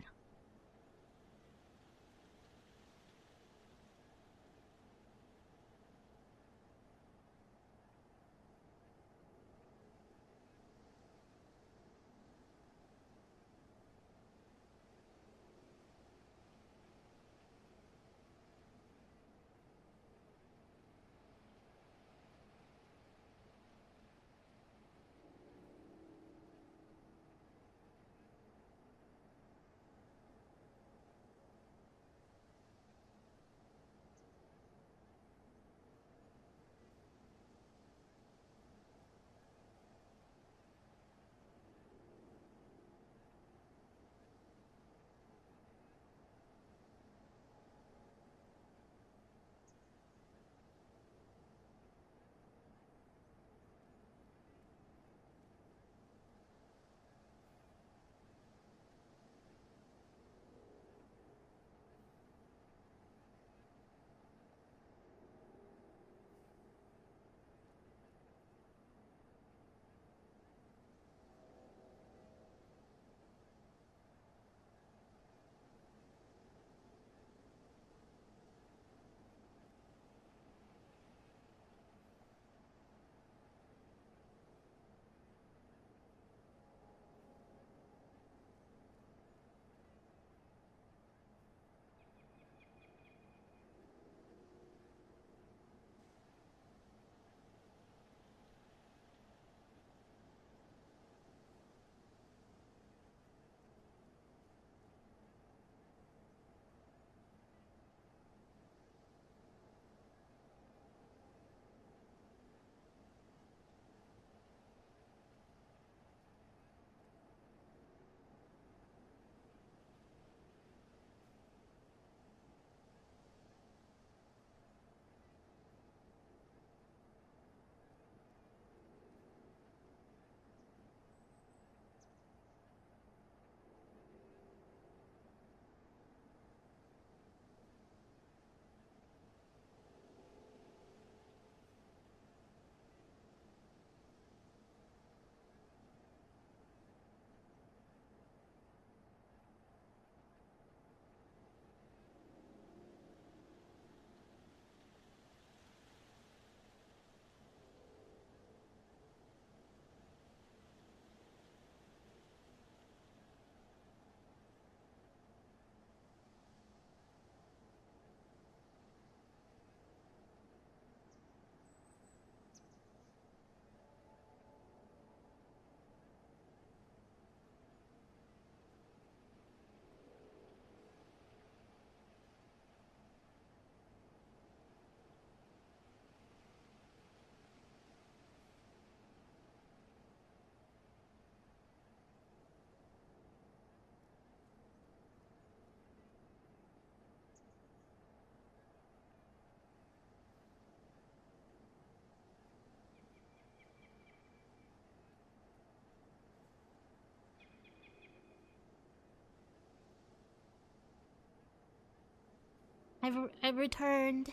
I've returned.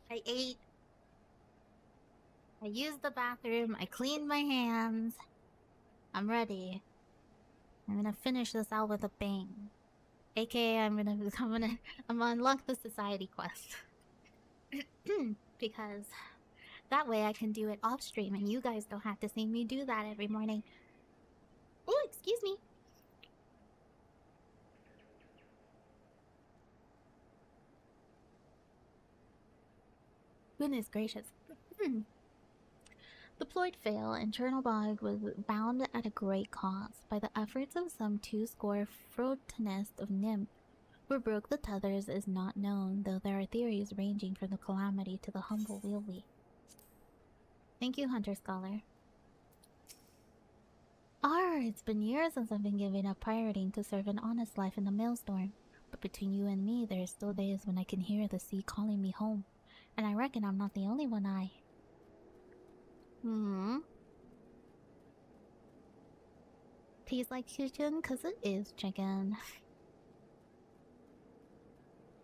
I ate. I used the bathroom. I cleaned my hands. I'm ready. I'm gonna finish this out with a bang. AKA, I'm gonna unlock the society quest. Because that way I can do it off stream and you guys don't have to see me do that every morning. Oh, excuse me. Goodness gracious. Deployed fail, and Chernobog was bound at a great cost by the efforts of some 2 score protagonists of Nymph. Who broke the tethers is not known, though there are theories ranging from the calamity to the humble wheelwee. Thank you, Hunter Scholar. It's been years since I've been giving up pirating to serve an honest life in the maelstrom. But between you and me, there are still days when I can hear the sea calling me home. And I reckon I'm not the only one. Tastes like chicken? Cause it is chicken.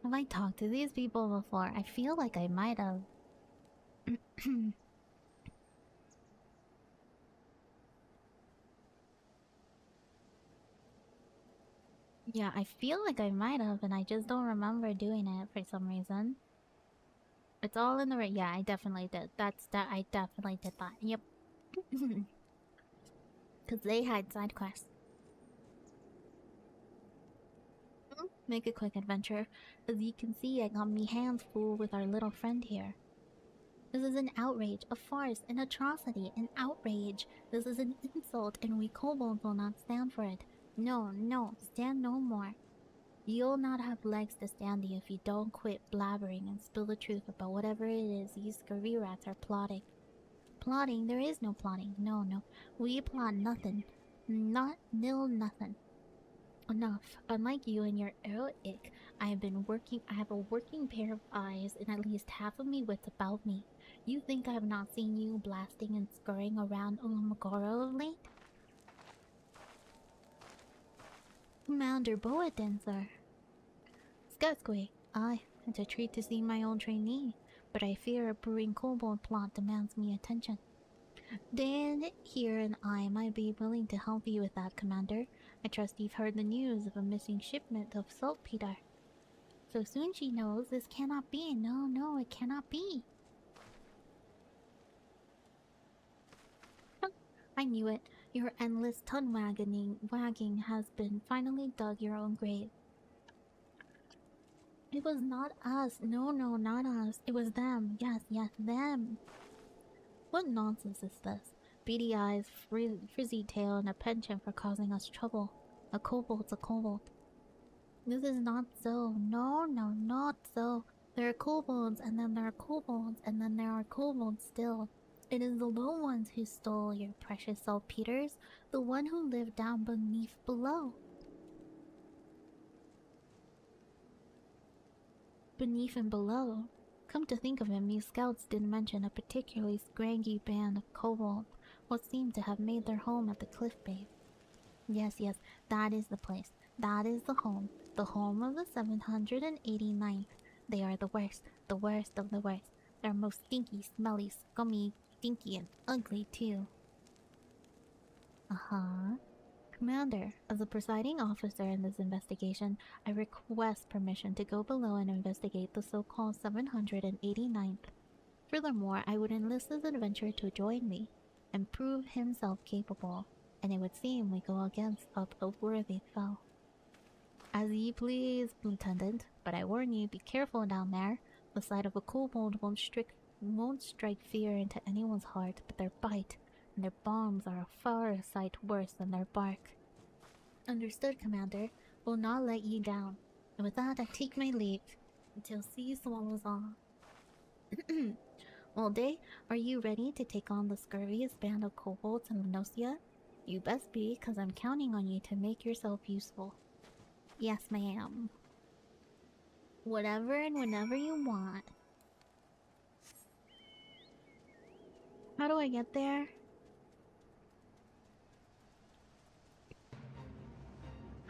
Have I talked to these people before? I feel like I might have. Yeah, I feel like I might have, and I just don't remember doing it for some reason. It's all in the right. Yeah, I definitely did. I definitely did that. Yep. Because they had side quests. Make a quick adventure. As you can see, I got me hands full with our little friend here. This is an outrage, a farce, an atrocity, an outrage. This is an insult, and we kobolds will not stand for it. No, no, stand no more. You'll not have legs to stand you if you don't quit blabbering and spill the truth about whatever it is these scurvy rats are plotting. Plotting? There is no plotting. No, no. We plot nothing. Nothing. Enough. Unlike you and your arrow ick, I have a working pair of eyes and at least half of me wits about me. You think I have not seen you blasting and scurrying around Ulamogoro of late? Commander Boaden, sir. Scotsquay, aye, it's a treat to see my old trainee, but I fear a brewing kobold plot demands me attention. Dan here and I might be willing to help you with that, Commander. I trust you've heard the news of a missing shipment of saltpeter. So soon she knows this cannot be. No, no, it cannot be. I knew it. Your endless wagging has been finally dug your own grave. It was not us. No, no, not us. It was them. Yes, yes, them. What nonsense is this? Beady eyes, frizzy tail, and a penchant for causing us trouble. A kobold's a kobold. This is not so. No, no, not so. There are kobolds, and then there are kobolds, and then there are kobolds still. It is the low ones who stole your precious saltpeters, the one who lived down below. Beneath and below. Come to think of it, these scouts didn't mention a particularly scraggy band of kobolds, what seemed to have made their home at the cliff base. Yes, yes, that is the place. That is the home of the 789th. They are the worst of the worst. They're most stinky, smelly, scummy, stinky, and ugly too. Commander, as the presiding officer in this investigation, I request permission to go below and investigate the so-called 789th. Furthermore, I would enlist this adventurer to join me and prove himself capable, and it would seem we go against a worthy foe. As ye please, Lieutenant, but I warn you, be careful down there. The sight of a kobold won't strike fear into anyone's heart, but their bite and their bombs are a far sight worse than their bark. Understood, Commander. Will not let you down. And with that, I take my leave until sea swallows all. All day, are you ready to take on the scurviest band of kobolds in Lenosia? You best be, cause I'm counting on you to make yourself useful. Yes, ma'am. Whatever and whenever you want. How do I get there?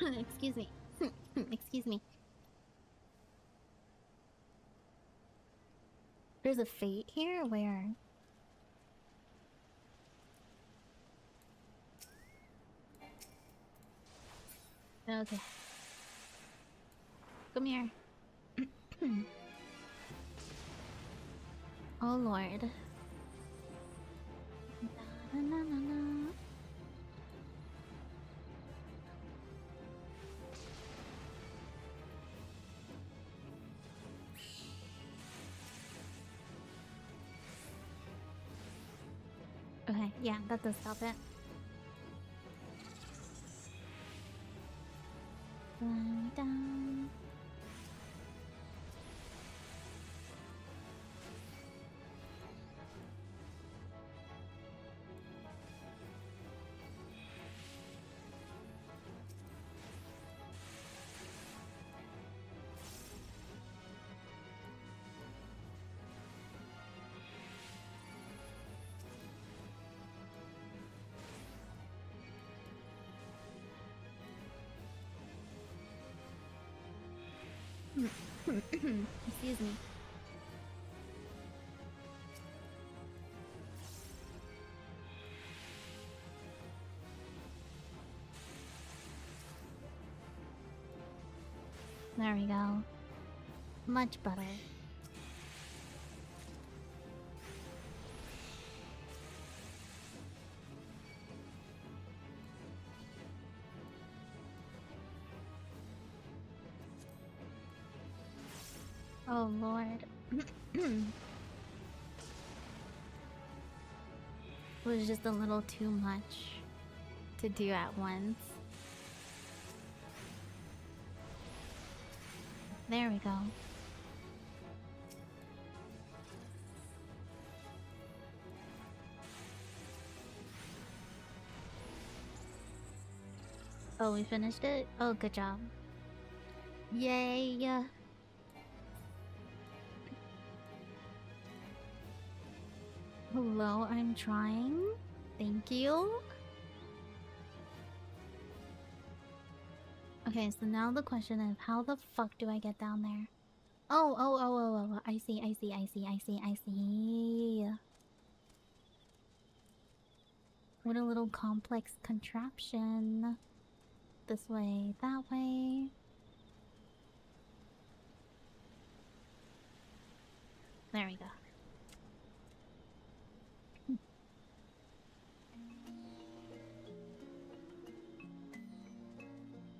Excuse me. Excuse me. There's a fate here? Where? Okay. Come here. Oh lord. Na, na, na, na. Okay, yeah, that does stop it. Down, down. Excuse me. There we go. Much better. Oh lord. It was just a little too much to do at once. There we go. Oh, we finished it? Oh, good job. Yay! Hello, I'm trying. Thank you. Okay, so now the question is, how the fuck do I get down there? Oh, I see. What a little complex contraption. This way, that way. There we go.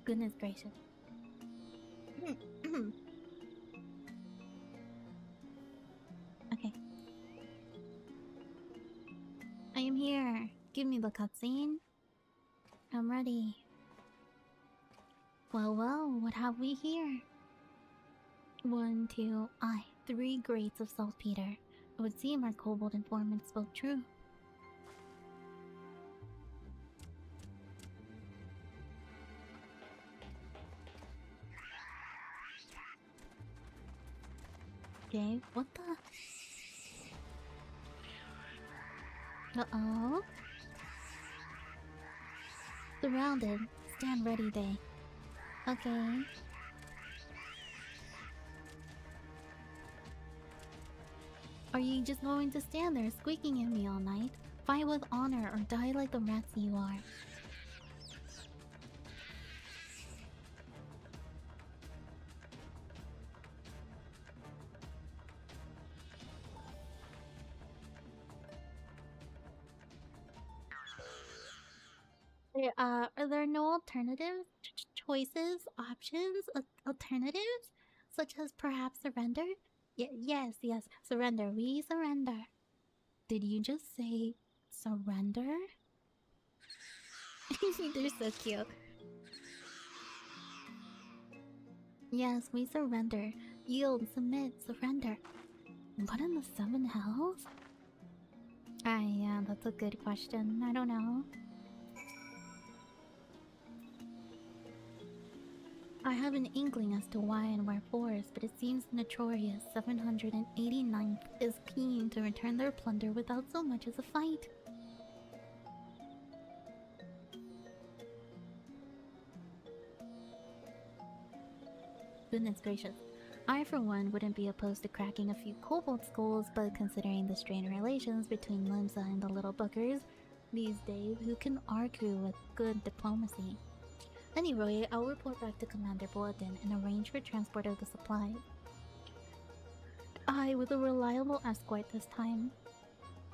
Goodness gracious. Okay. I am here. Give me the cutscene. I'm ready. Well, what have we here? 1, 2, 3 grades of saltpeter. It would seem our kobold informant spoke true. Okay, what the? Uh-oh. Surrounded. Stand ready, they. Okay. Are you just going to stand there squeaking at me all night? Fight with honor or die like the rats you are. Are there no alternative choices, options, alternatives? Such as perhaps surrender? Yes, surrender. We surrender. Did you just say surrender? They're so cute. Yes, we surrender. Yield, submit, surrender. What in the seven hells? Yeah, that's a good question. I don't know. I have an inkling as to why and wherefores, but it seems the notorious 789th is keen to return their plunder without so much as a fight. Goodness gracious. I, for one, wouldn't be opposed to cracking a few kobold skulls, but considering the strained relations between Limsa and the little bookers these days, who can argue with good diplomacy? Anyway, I'll report back to Commander Bulletin and arrange for transport of the supplies. I, with a reliable escort this time.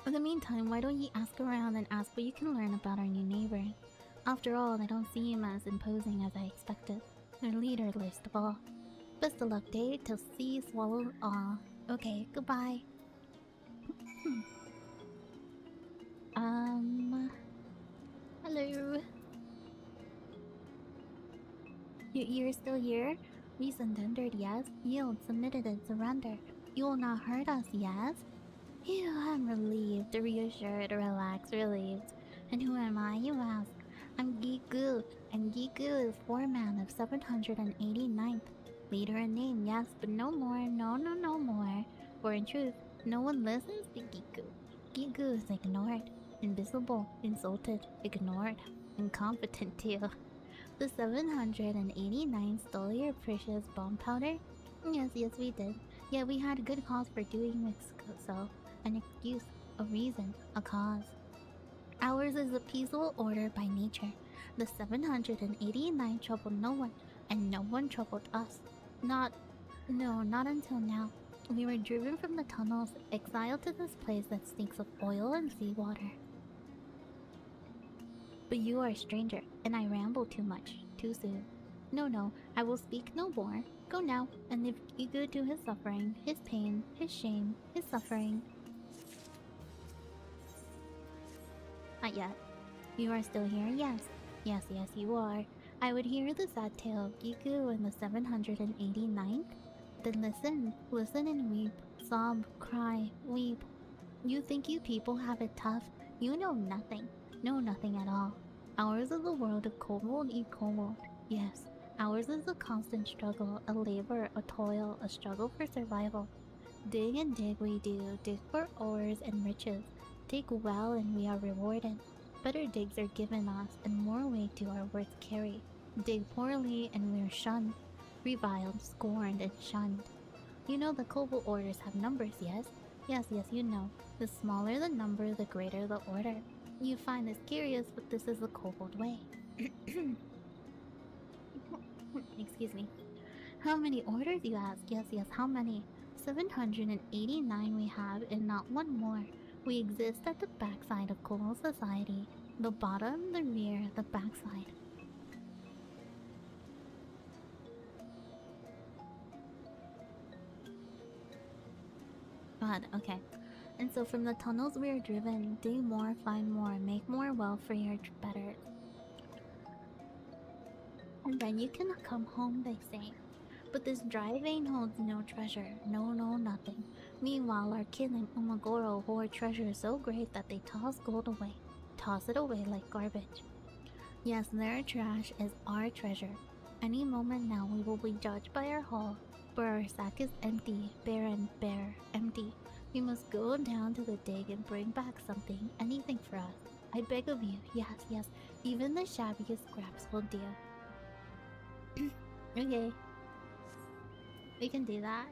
In the meantime, why don't you ask around and ask what you can learn about our new neighbor? After all, they don't seem as imposing as I expected. Their leader least of all. Best of luck, Dave, till sea swallow all. Okay, goodbye. Hello. You're still here? We surrendered, yes? Yield, submitted and surrender. You will not hurt us, yes? Phew, I'm relieved, reassured, relaxed, relieved. And who am I, you ask? I'm Gigu, and Gigu is foreman of 789th. Leader in name, yes, but no more, no more. For in truth, no one listens to Gigu. Gigu is ignored, invisible, insulted, ignored, incompetent too. The 789 stole your precious bomb powder? Yes, we did. Yeah, we had good cause for doing so. An excuse, a reason, a cause. Ours is a peaceful order by nature. The 789 troubled no one, and no one troubled us. Not until now. We were driven from the tunnels, exiled to this place that stinks of oil and seawater. But you are a stranger, and I ramble too much, too soon. No, I will speak no more. Go now, and leave Gigu to his suffering, his pain, his shame, his suffering. Not yet. You are still here? Yes, you are. I would hear the sad tale of Gigu and the 789th. Then listen and weep, sob, cry, weep. You think you people have it tough? You know nothing at all. Ours is a world of kobold eat kobold. Yes, ours is a constant struggle, a labor, a toil, a struggle for survival. Dig and dig we do, dig for ores and riches. Dig well and we are rewarded. Better digs are given us and more weight do our words carry. Dig poorly and we are shunned. Reviled, scorned, and shunned. You know the kobold orders have numbers, yes? Yes, you know. The smaller the number, the greater the order. You find this curious, but this is the kobold way. Excuse me. How many orders, you ask? Yes, how many? 789 we have, and not one more. We exist at the backside of kobold society. The bottom, the rear, the backside. God, okay. And so from the tunnels we are driven, dig more, find more, make more wealth for your better. And then you can come home, they say. But this dry vein holds no treasure, no, nothing. Meanwhile, our kin in Umagoro hoard treasure so great that they toss gold away. Toss it away like garbage. Yes, their trash is our treasure. Any moment now we will be judged by our haul, for our sack is empty, barren, bare, empty. We must go down to the dig and bring back something, anything for us. I beg of you, yes, even the shabbiest scraps will do. Okay. We can do that.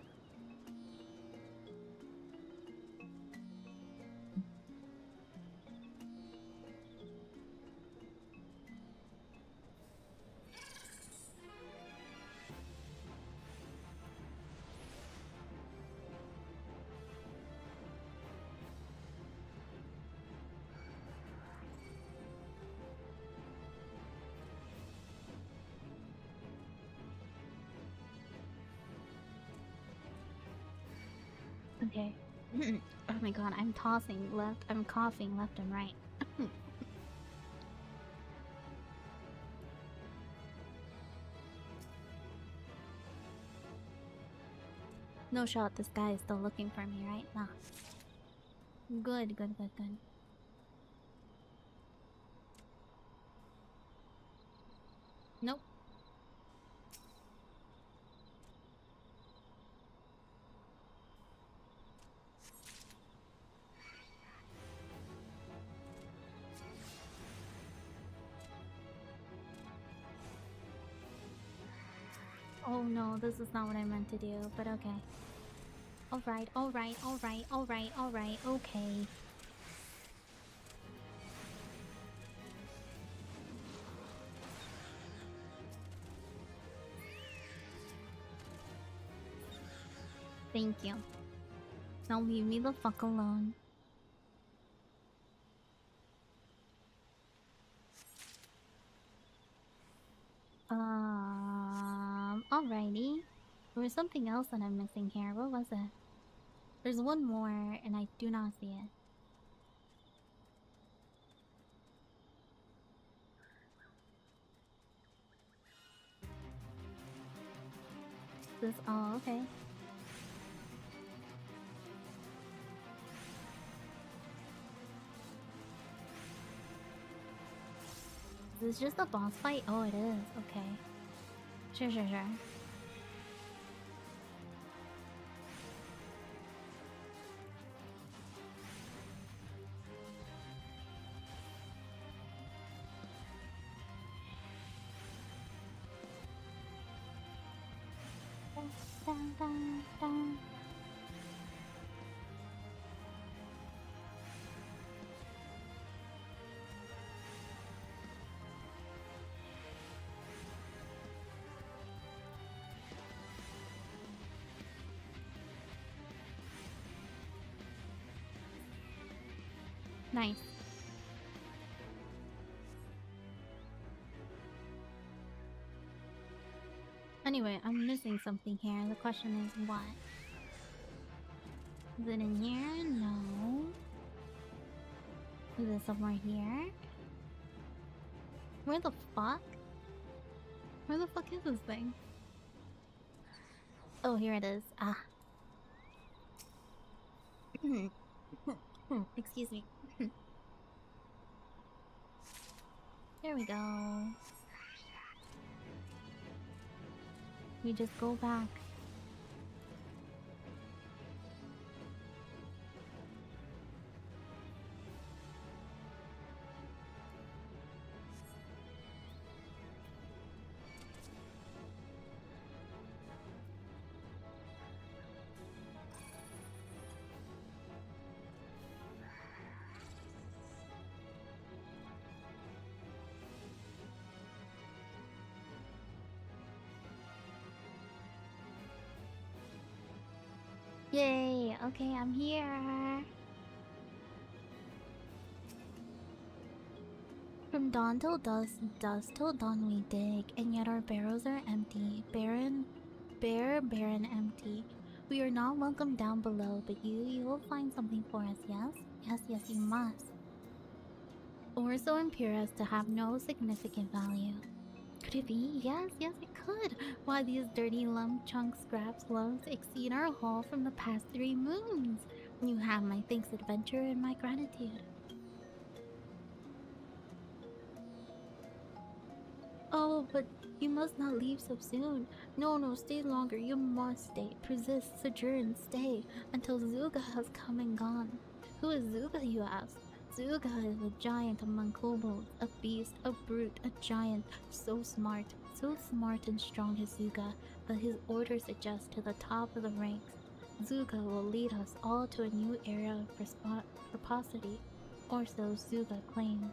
Okay. Oh my god, I'm coughing left and right. No shot, this guy is still looking for me, right? Nah. Good. Nope. Oh no, this is not what I meant to do, but okay. Alright, alright, alright, alright, alright, okay. Thank you. Now leave me the fuck alone. Alrighty. There was something else that I'm missing here. What was it? There's one more, and I do not see it. This. Oh, okay. Is this just a boss fight? Oh, it is. Okay. Sure, sure, sure. Dun, dun, dun. Nice. Anyway, I'm missing something here. The question is what? Is it in here? No. Is it somewhere here? Where the fuck? Where the fuck is this thing? Oh, here it is. Ah. Excuse me. There we go. We just go back. Yay! Okay, I'm here. From dawn till dusk, dusk till dawn we dig, and yet our barrows are empty. Barren, barren, empty. We are not welcome down below, but you will find something for us, yes? Yes, yes, you must. Or so impure as to have no significant value. Could it be? Yes, yes, it could. Why, these dirty lump chunk scraps loads exceed our haul from the past 3 moons. You have my thanks, adventure, and my gratitude. Oh, but you must not leave so soon. No, no, stay longer. You must stay. Persist, sojourn, stay, until Zuga has come and gone. Who is Zuga, you ask? Zuga is a giant among kobolds, a beast, a brute, a giant, so smart and strong is Zuga, that his orders adjust to the top of the ranks. Zuga will lead us all to a new era of prosperity, or so Zuga claims.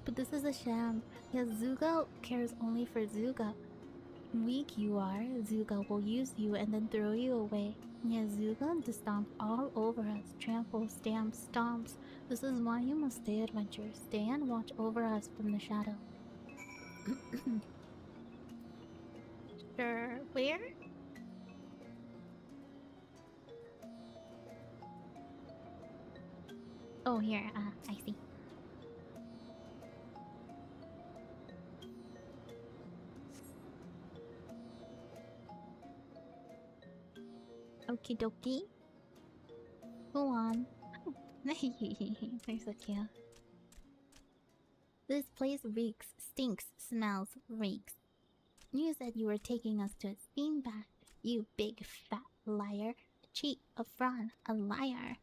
But this is a sham. Yes, Zuga cares only for Zuga. Weak you are, Zuga will use you and then throw you away. Yes, Zuga to stomp all over us, trample, stamp, stomps. This is why you must stay, adventure. Stay and watch over us from the shadow. Sure. Where? Oh, here. I see. Okie dokie. Go on. They're so cute. This place reeks, stinks, smells, reeks. You said you were taking us to a steam bath. You big fat liar. A cheat, a fraud, a liar.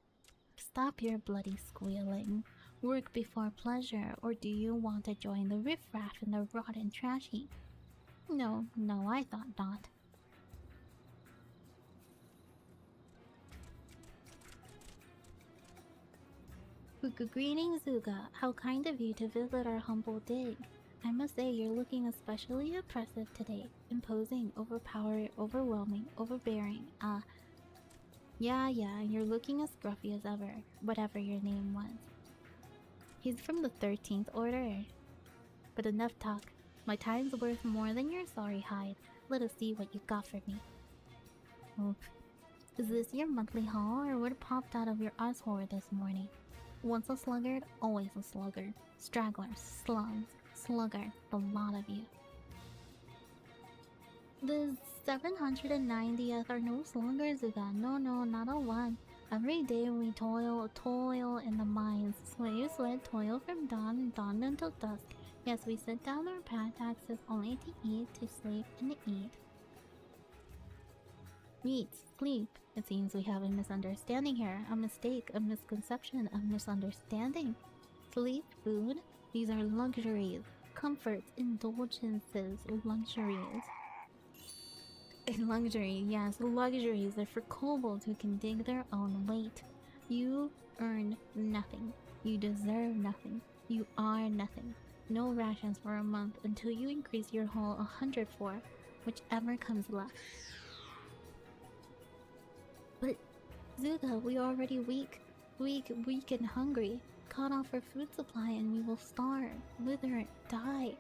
Stop your bloody squealing. Work before pleasure, or do you want to join the riffraff in the rotten trash heap? No, no, I thought not. Greetings, Zuga. How kind of you to visit our humble dig. I must say you're looking especially impressive today. Imposing, overpowering, overwhelming, overbearing. Yeah, you're looking as scruffy as ever, whatever your name was. He's from the 13th Order. But enough talk. My time's worth more than your sorry hide. Let us see what you got for me. Oof. Is this your monthly haul, or what popped out of your asshole this morning? Once a sluggard, always a sluggard. Stragglers, slugs, sluggard, the lot of you. The 790th are no sluggards, Zuga. No, not a one. Every day we toil in the mines. Sweat, toil from dawn and dawn until dusk. Yes, we sit down our pad taxes only to eat, to sleep, and to eat. Eat, sleep. It seems we have a misunderstanding here. A mistake, a misconception, a misunderstanding. Sleep, food, these are luxuries. Comforts, indulgences, luxuries. Luxury, yes, luxuries are for kobolds who can dig their own weight. You earn nothing. You deserve nothing. You are nothing. No rations for a month until you increase your haul 100 for whichever comes left. But, Zuga, we are already weak and hungry. Cut off our food supply and we will starve, wither, die.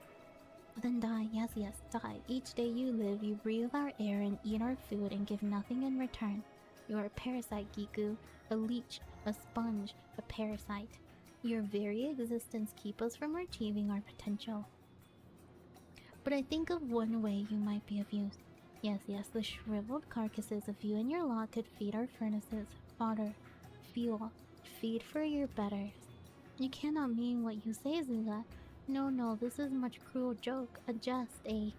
Then die, yes, die. Each day you live, you breathe our air and eat our food and give nothing in return. You are a parasite, Giku. A leech, a sponge, a parasite. Your very existence keeps us from achieving our potential. But I think of one way you might be of use. Yes, the shriveled carcasses of you and your lot could feed our furnaces, fodder, fuel, feed for your betters. You cannot mean what you say, Zuga. No, this is a much cruel joke, a jest, The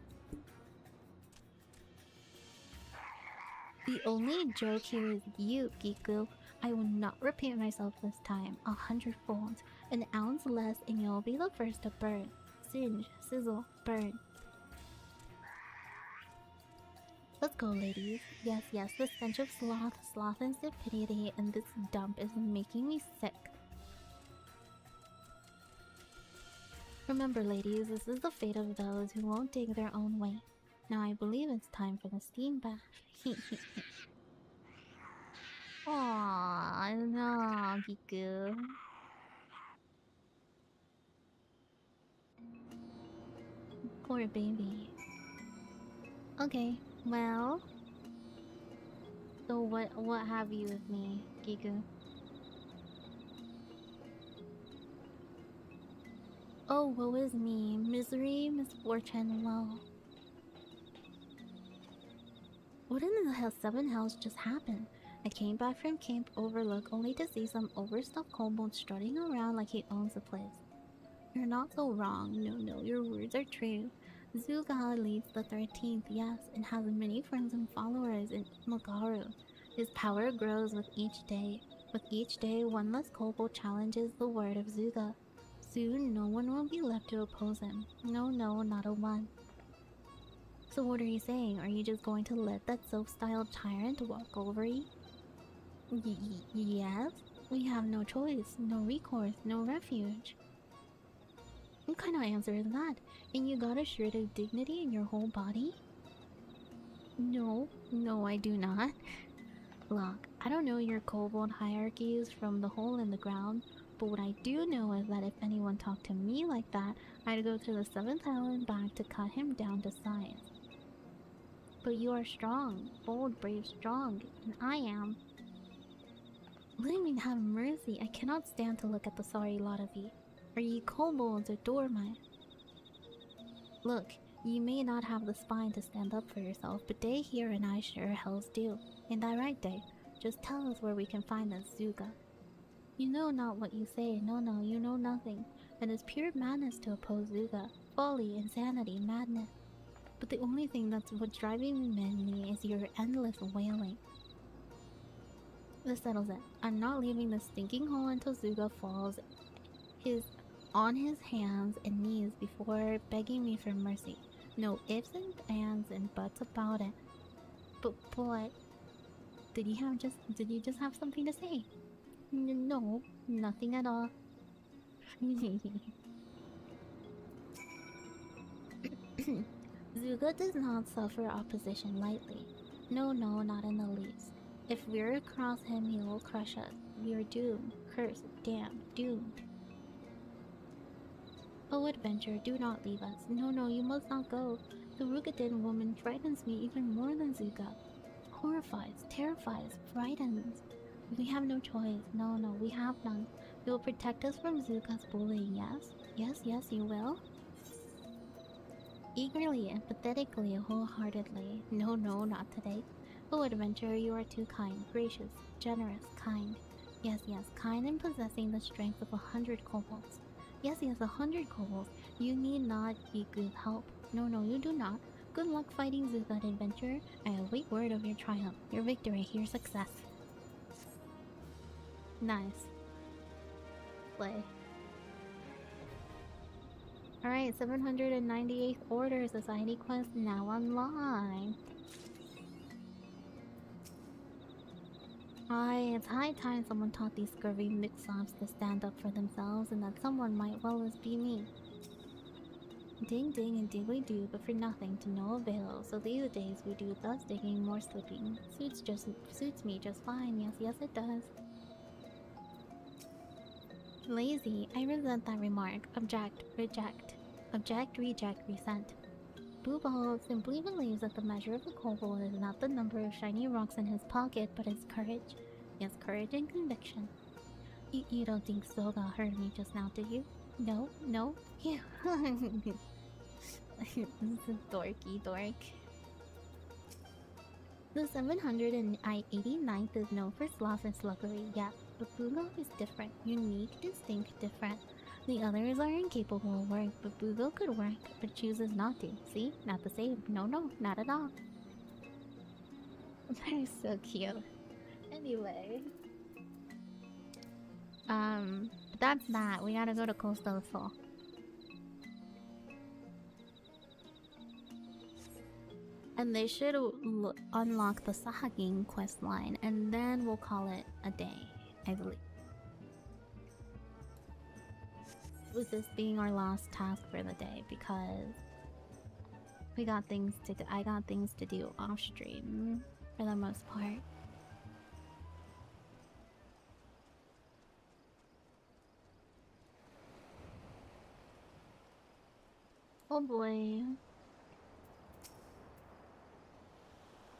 only joke here is you, Giku. I will not repeat myself this time, 100-fold. An ounce less and you'll be the first to burn. Singe, sizzle, burn. Let's go, ladies. Yes, the stench of sloth and stupidity in this dump is making me sick. Remember, ladies, this is the fate of those who won't dig their own way. Now I believe it's time for the steam bath. Aww, no, Giku. Poor baby. Okay, well... So what have you with me, Giku? Oh, woe is me. Misery, misfortune, woe. What in the hell 7 hells just happened? I came back from Camp Overlook only to see some overstuffed kobold strutting around like he owns the place. You're not so wrong. No, your words are true. Zuga leads the 13th, yes, and has many friends and followers in Magaru. His power grows with each day. With each day, one less kobold challenges the word of Zuga. Soon, no one will be left to oppose him. No, not a one. So what are you saying? Are you just going to let that self-styled tyrant walk over you? Yes? We have no choice, no recourse, no refuge. What kind of answer is that? And you got a shred of dignity in your whole body? No, I do not. Look, I don't know your kobold hierarchies from the hole in the ground, but what I do know is that if anyone talked to me like that, I'd go to the 7th island back to cut him down to size. But you are strong, bold, brave, strong, and I am. Let me have mercy, I cannot stand to look at the sorry lot of you. Are ye kobolds or dormice? Look, you may not have the spine to stand up for yourself, but Day here and I sure hells do. Ain't that right, Day? Just tell us where we can find this Zuga. You know not what you say, no, you know nothing. It is pure madness to oppose Zuga. Folly, insanity, madness. But the only thing that's what's driving me is your endless wailing. This settles it. I'm not leaving this stinking hole until Zuga falls on his hands and knees before begging me for mercy. No ifs and ands and buts about it. But boy, did you just have something to say? No, nothing at all. Zuga does not suffer opposition lightly. No, no, not in the least. If we're across him, he will crush us. We are doomed. Cursed, damned, doomed. Oh, adventure, do not leave us. No, no, you must not go. The Rugadin woman frightens me even more than Zuga. Horrifies, terrifies, frightens. We have no choice. No, no, we have none. You will protect us from Zuga's bullying, yes? Yes, yes, you will? Eagerly, empathetically, wholeheartedly. No, no, not today. Oh, adventurer, you are too kind, gracious, generous, kind. Yes, yes, kind and possessing the strength of 100 kobolds. Yes, yes, 100 kobolds. You need not be good help. No, no, you do not. Good luck fighting Zugat, adventurer. I await word of your triumph, your victory, your success. Nice. Play. Alright, 798th Order Society Quest now online. It's high time someone taught these scurvy mix-ups to stand up for themselves, and that someone might well as be me. Ding ding and diggly do, but for nothing, to no avail. So these days we do less digging, more sleeping. Suits me just fine. Yes, yes it does. Lazy. I resent that remark. Object. Reject. Object, reject, resent. Booball simply believes that the measure of a kobold is not the number of shiny rocks in his pocket, but his courage. Yes, courage and conviction. You don't think Soga heard me just now, do you? No? No? Yeah. This is dorky dork. The 789th is known for sloth and sluggery, yeah, but Bugo is different. Unique, distinct, different. The others are incapable of work, but Bugo could work, but chooses not to. See? Not the same. No, no, not at all. They're so cute. Anyway. That's that. We gotta go to Coastal Soul. And they should unlock the Sahagin questline, and then we'll call it a day, I believe. With this being our last task for the day, because I got things to do off stream for the most part. Oh boy.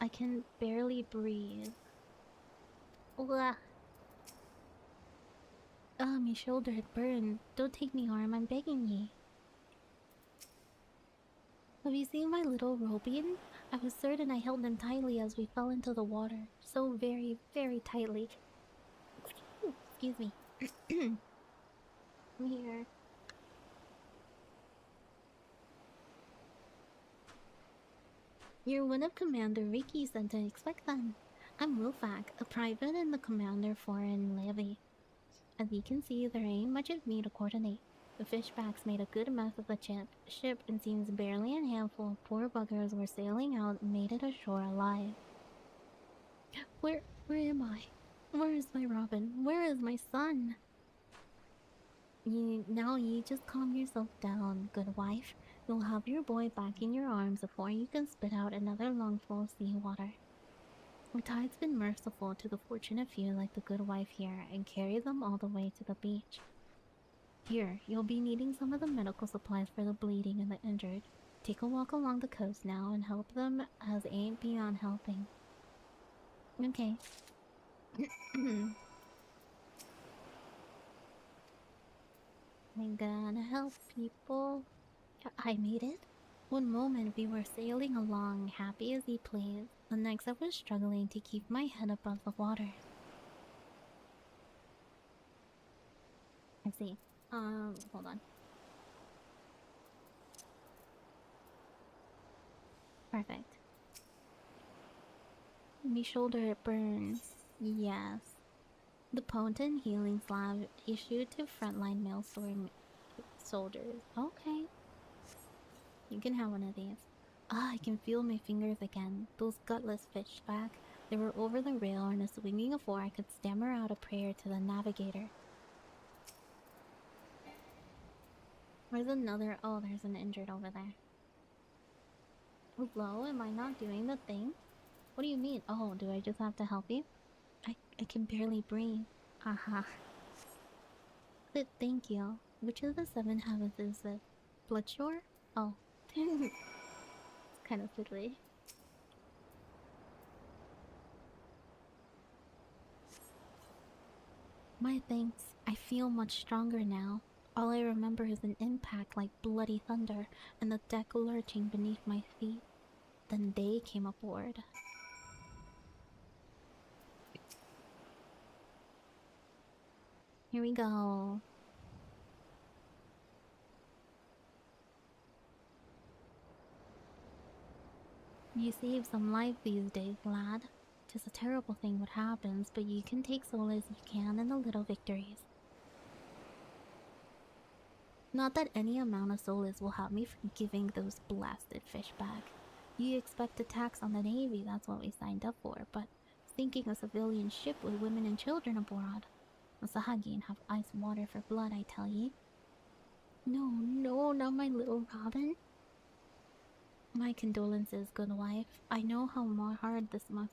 I can barely breathe. Ugh. My shoulder had burned. Don't take me harm, I'm begging ye. Have you seen my little Robin? I was certain I held him tightly as we fell into the water. So very, very tightly. Excuse me. I'm here. You're one of Commander Ricky's sent to expect them. I'm Wolfak, a private in the Commander Foreign Levy. As you can see, there ain't much of me to coordinate. The fishbacks made a good mess of the ship and seems barely a handful of poor buggers were sailing out and made it ashore alive. Where am I? Where is my Robin? Where is my son? Now you just calm yourself down, good wife. You'll have your boy back in your arms before you can spit out another lungful of seawater. The tide's been merciful to the fortunate few like the good wife here and carry them all the way to the beach. Here, you'll be needing some of the medical supplies for the bleeding and the injured. Take a walk along the coast now and help them as ain't beyond helping. Okay. I'm gonna help people. I made it. One moment we were sailing along, happy as he pleased. The next I was struggling to keep my head above the water. I see. Hold on. Perfect. My shoulder burns. Yes. The potent healing slab issued to frontline male soldiers. Okay. You can have one of these. Ah, I can feel my fingers again. Those gutless fish back. They were over the rail and a swinging of oar I could stammer out a prayer to the navigator. Where's another? Oh, there's an injured over there. Hello, am I not doing the thing? What do you mean? Oh, do I just have to help you? I can barely breathe. Haha. Thank you. Which of the 7 habits is this? Bloodshore? Oh. It's kind of fiddly. My thanks. I feel much stronger now. All I remember is an impact like bloody thunder and the deck lurching beneath my feet. Then they came aboard. Here we go. You saved some life these days, lad. 'Tis a terrible thing what happens, but you can take solace you can in the little victories. Not that any amount of solace will have me from giving those blasted fish back. You expect attacks on the Navy, that's what we signed up for, but sinking a civilian ship with women and children aboard. The Sahagin have ice water for blood, I tell ye. No, no, not my little Robin. My condolences, good wife. I know how more hard this must.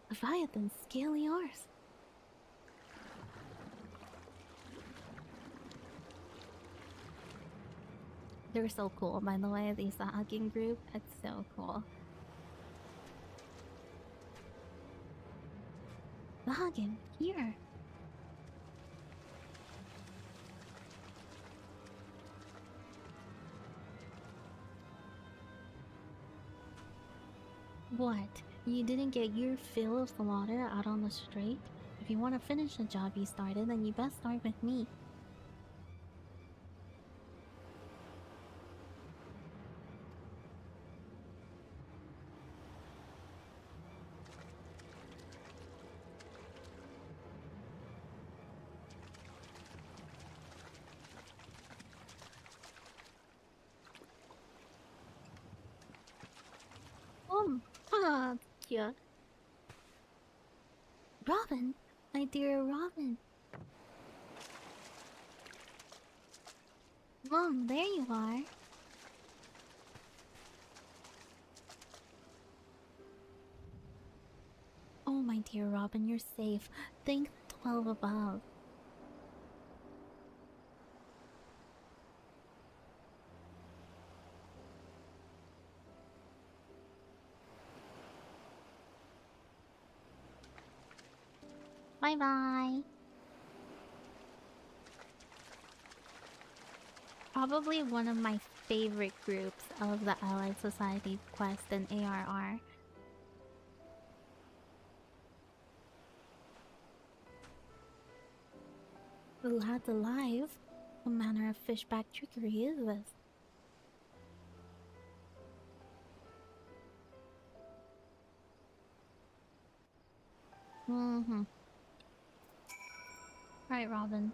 Leviathan, scaly arse. They're so cool, by the way, the Sahagin group. It's so cool. Sahagin, here. What? You didn't get your fill of slaughter out on the street? If you want to finish the job you started, then you best start with me. Ah, cute. Robin, my dear Robin. Mom, there you are. Oh, my dear Robin, you're safe. Thank the 12 above. Bye bye. Probably one of my favorite groups of the Allied Society Quest and ARR. The lad's alive? What manner of fishback trickery is this? Right, Robin.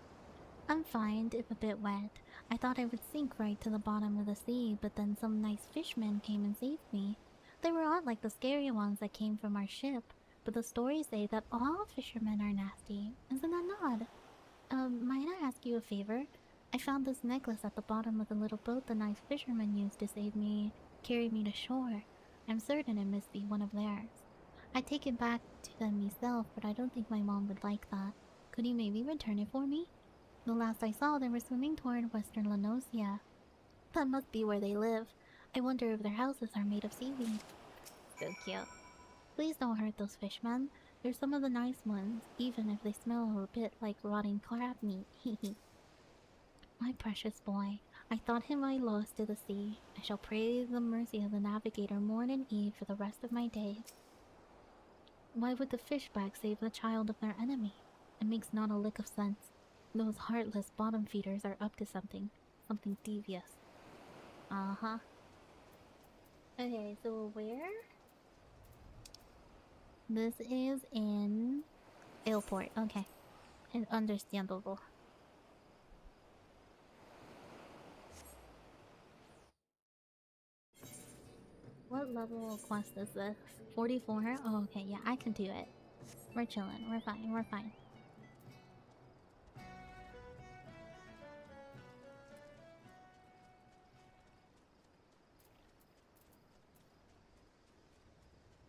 I'm fine, if a bit wet. I thought I would sink right to the bottom of the sea, but then some nice fishmen came and saved me. They were not like the scary ones that came from our ship, but the stories say that all fishermen are nasty. Isn't that odd? Might I ask you a favor? I found this necklace at the bottom of the little boat the nice fishermen used to save me, carry me to shore. I'm certain it must be one of theirs. I'd take it back to them myself, but I don't think my mom would like that. Could you maybe return it for me? The last I saw, they were swimming toward Western Lanosia. That must be where they live. I wonder if their houses are made of seaweed. So cute. Please don't hurt those fishmen. They're some of the nice ones, even if they smell a bit like rotting crab meat. My precious boy. I thought him I lost to the sea. I shall pray the mercy of the navigator morn and eve for the rest of my days. Why would the fishback save the child of their enemy? It makes not a lick of sense. Those heartless bottom feeders are up to something. Something devious. Uh-huh. Okay, so where? This is in... Airport, okay. Understandable. What level of quest is this? 44? Oh, okay, yeah, I can do it. We're chilling, we're fine, we're fine.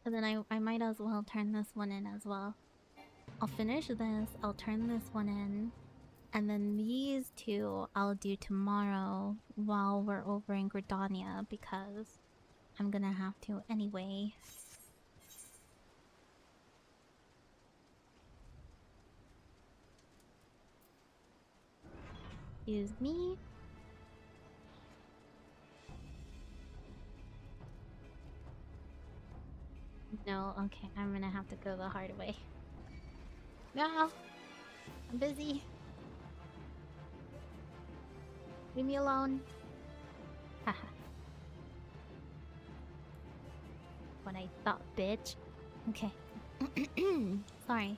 And then I might as well turn this one in as well. I'll finish this, I'll turn this one in, and then these two I'll do tomorrow while we're over in Gridania because I'm gonna have to anyway. Excuse me. No, okay, I'm gonna have to go the hard way. No! I'm busy. Leave me alone. Haha. What I thought, bitch. Okay. Sorry.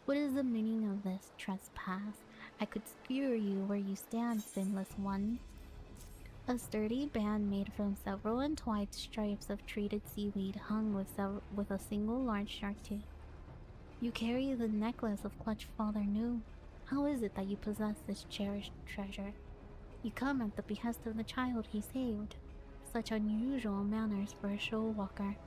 What is the meaning of this trespass? I could skewer you where you stand, sinless one. A sturdy band made from several entwined stripes of treated seaweed hung with a single large shark tooth. You carry the necklace of Clutch Father Nu. How is it that you possess this cherished treasure? You come at the behest of the child he saved. Such unusual manners for a show walker.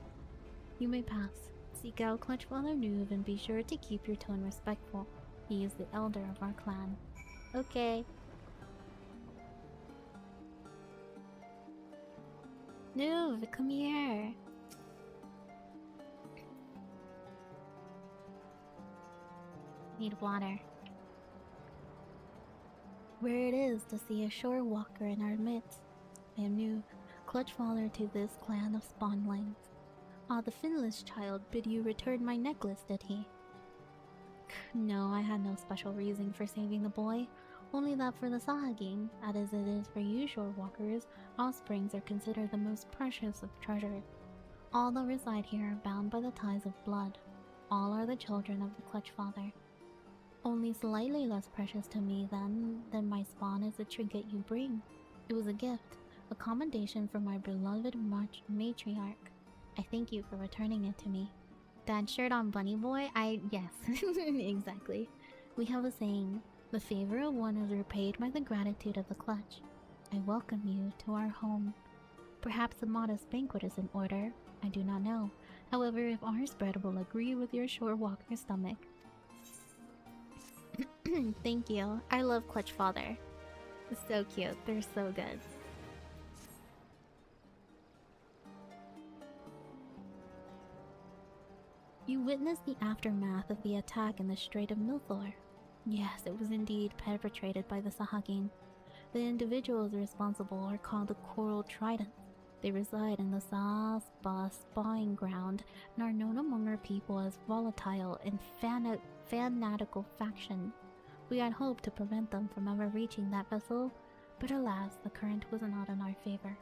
You may pass. Seek out Clutch Father Noob and be sure to keep your tone respectful. He is the elder of our clan. Okay. Noob, come here. Need water. Where it is to see a shore walker in our midst. I am new, Clutch Father to this clan of spawnlings. Ah, the finless child bid you return my necklace, did he? No, I had no special reason for saving the boy. Only that for the Sahagin, as it is for you shore walkers, offsprings are considered the most precious of treasures. All that reside here are bound by the ties of blood. All are the children of the Clutch Father. Only slightly less precious to me than my spawn is the trinket you bring. It was a gift, a commendation from my beloved matriarch. I thank you for returning it to me. That shirt on Bunny Boy? Yes, exactly. We have a saying, the favor of one is repaid by the gratitude of the Clutch. I welcome you to our home. Perhaps a modest banquet is in order, I do not know. However, if our spread will agree with your shore walker stomach. Thank you. I love Clutch Father. It's so cute. They're so good. You witnessed the aftermath of the attack in the Strait of Milthor. Yes, it was indeed perpetrated by the Sahagin. The individuals responsible are called the Coral Tridents. They reside in the Saspa spawning ground and are known among our people as volatile and fanatical faction. We had hoped to prevent them from ever reaching that vessel, but alas, the current was not in our favor.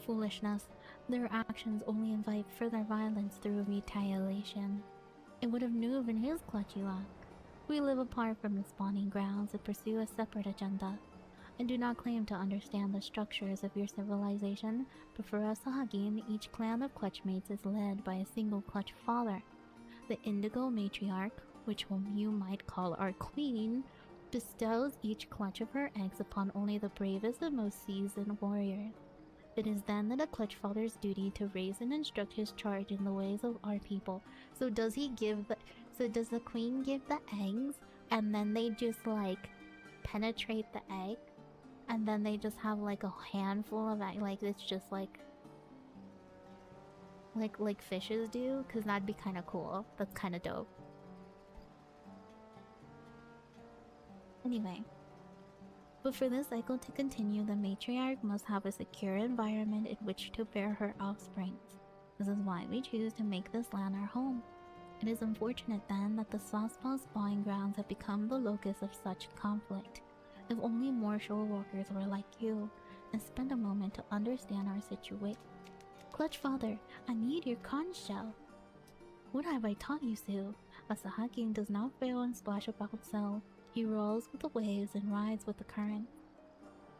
Foolishness. Their actions only invite further violence through retaliation. It would have Noob and his clutchy luck. We live apart from the spawning grounds and pursue a separate agenda. I do not claim to understand the structures of your civilization, but for us Sahagin, each clan of clutchmates is led by a single clutch father. The Indigo Matriarch, which whom you might call our queen, bestows each clutch of her eggs upon only the bravest and most seasoned warriors. It is then that a clutch father's duty to raise and instruct his charge in the ways of our people. So does he give the... So does the queen give the eggs, and then they just like penetrate the egg? And then they just have like a handful of eggs, like it's just like fishes do? Cause that'd be kinda cool. That's kinda dope. Anyway. But for this cycle to continue, the matriarch must have a secure environment in which to bear her offsprings. This is why we choose to make this land our home. It is unfortunate then that the Saspa spawning grounds have become the locus of such conflict. If only more shore walkers were like you, and spend a moment to understand our situation. Clutch Father, I need your conch shell. What have I taught you, Sue? A Sahagin does not fail and splash about so. He rolls with the waves and rides with the current.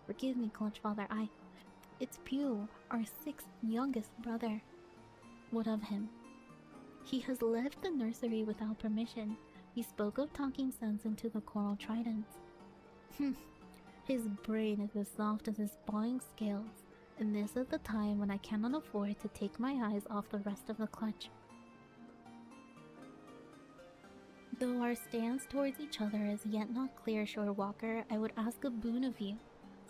Forgive me, Clutch Father, It's Pew, our sixth youngest brother. What of him? He has left the nursery without permission. He spoke of talking sense into the Coral Tridents. His brain is as soft as his spawning scales. And this is the time when I cannot afford to take my eyes off the rest of the clutch. Though our stance towards each other is yet not clear, Shorewalker, I would ask a boon of you.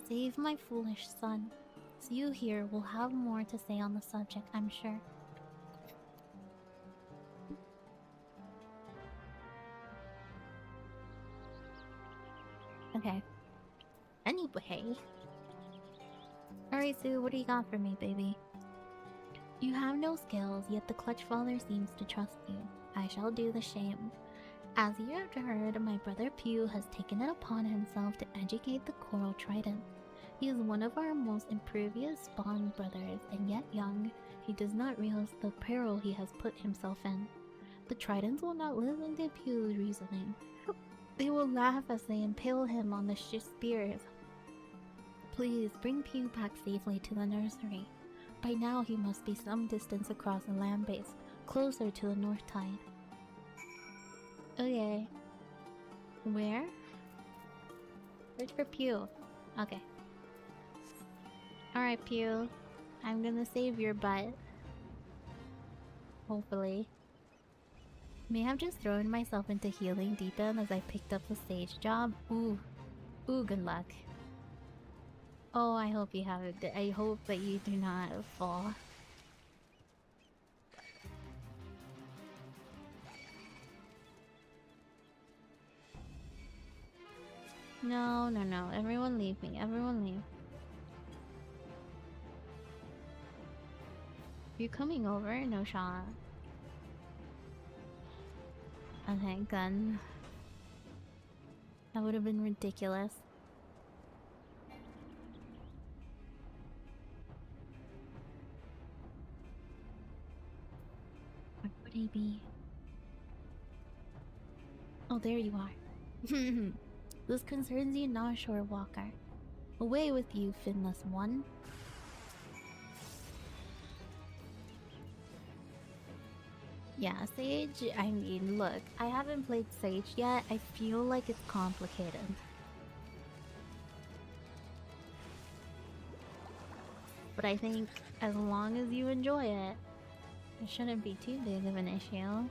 Save my foolish son. So you here will have more to say on the subject, I'm sure. Okay. Anyway. Alright, Sue, what do you got for me, baby? You have no skills, yet the Clutch Father seems to trust you. I shall do the same. As you have heard, my brother Pew has taken it upon himself to educate the Coral Trident. He is one of our most impervious spawn brothers, and yet young, he does not realize the peril he has put himself in. The Tridents will not listen to Pew's reasoning. They will laugh as they impale him on the spears. Please bring Pew back safely to the nursery. By now he must be some distance across the land base, closer to the North Tide. Okay. Where? Search for Pew. Okay. Alright, Pew. I'm gonna save your butt. Hopefully. May have just thrown myself into healing deep end as I picked up the stage job. Ooh. Ooh, good luck. Oh, I hope you have it. I hope that you do not fall. No, no, no. Everyone leave me. Everyone leave. You coming over? No shot. Okay, gun. That would have been ridiculous. Where would he be? Oh, there you are. This concerns you not, Shorewalker. Away with you, finless one. Yeah, Sage, I mean, look, I haven't played Sage yet. I feel like it's complicated. But I think as long as you enjoy it, it shouldn't be too big of an issue.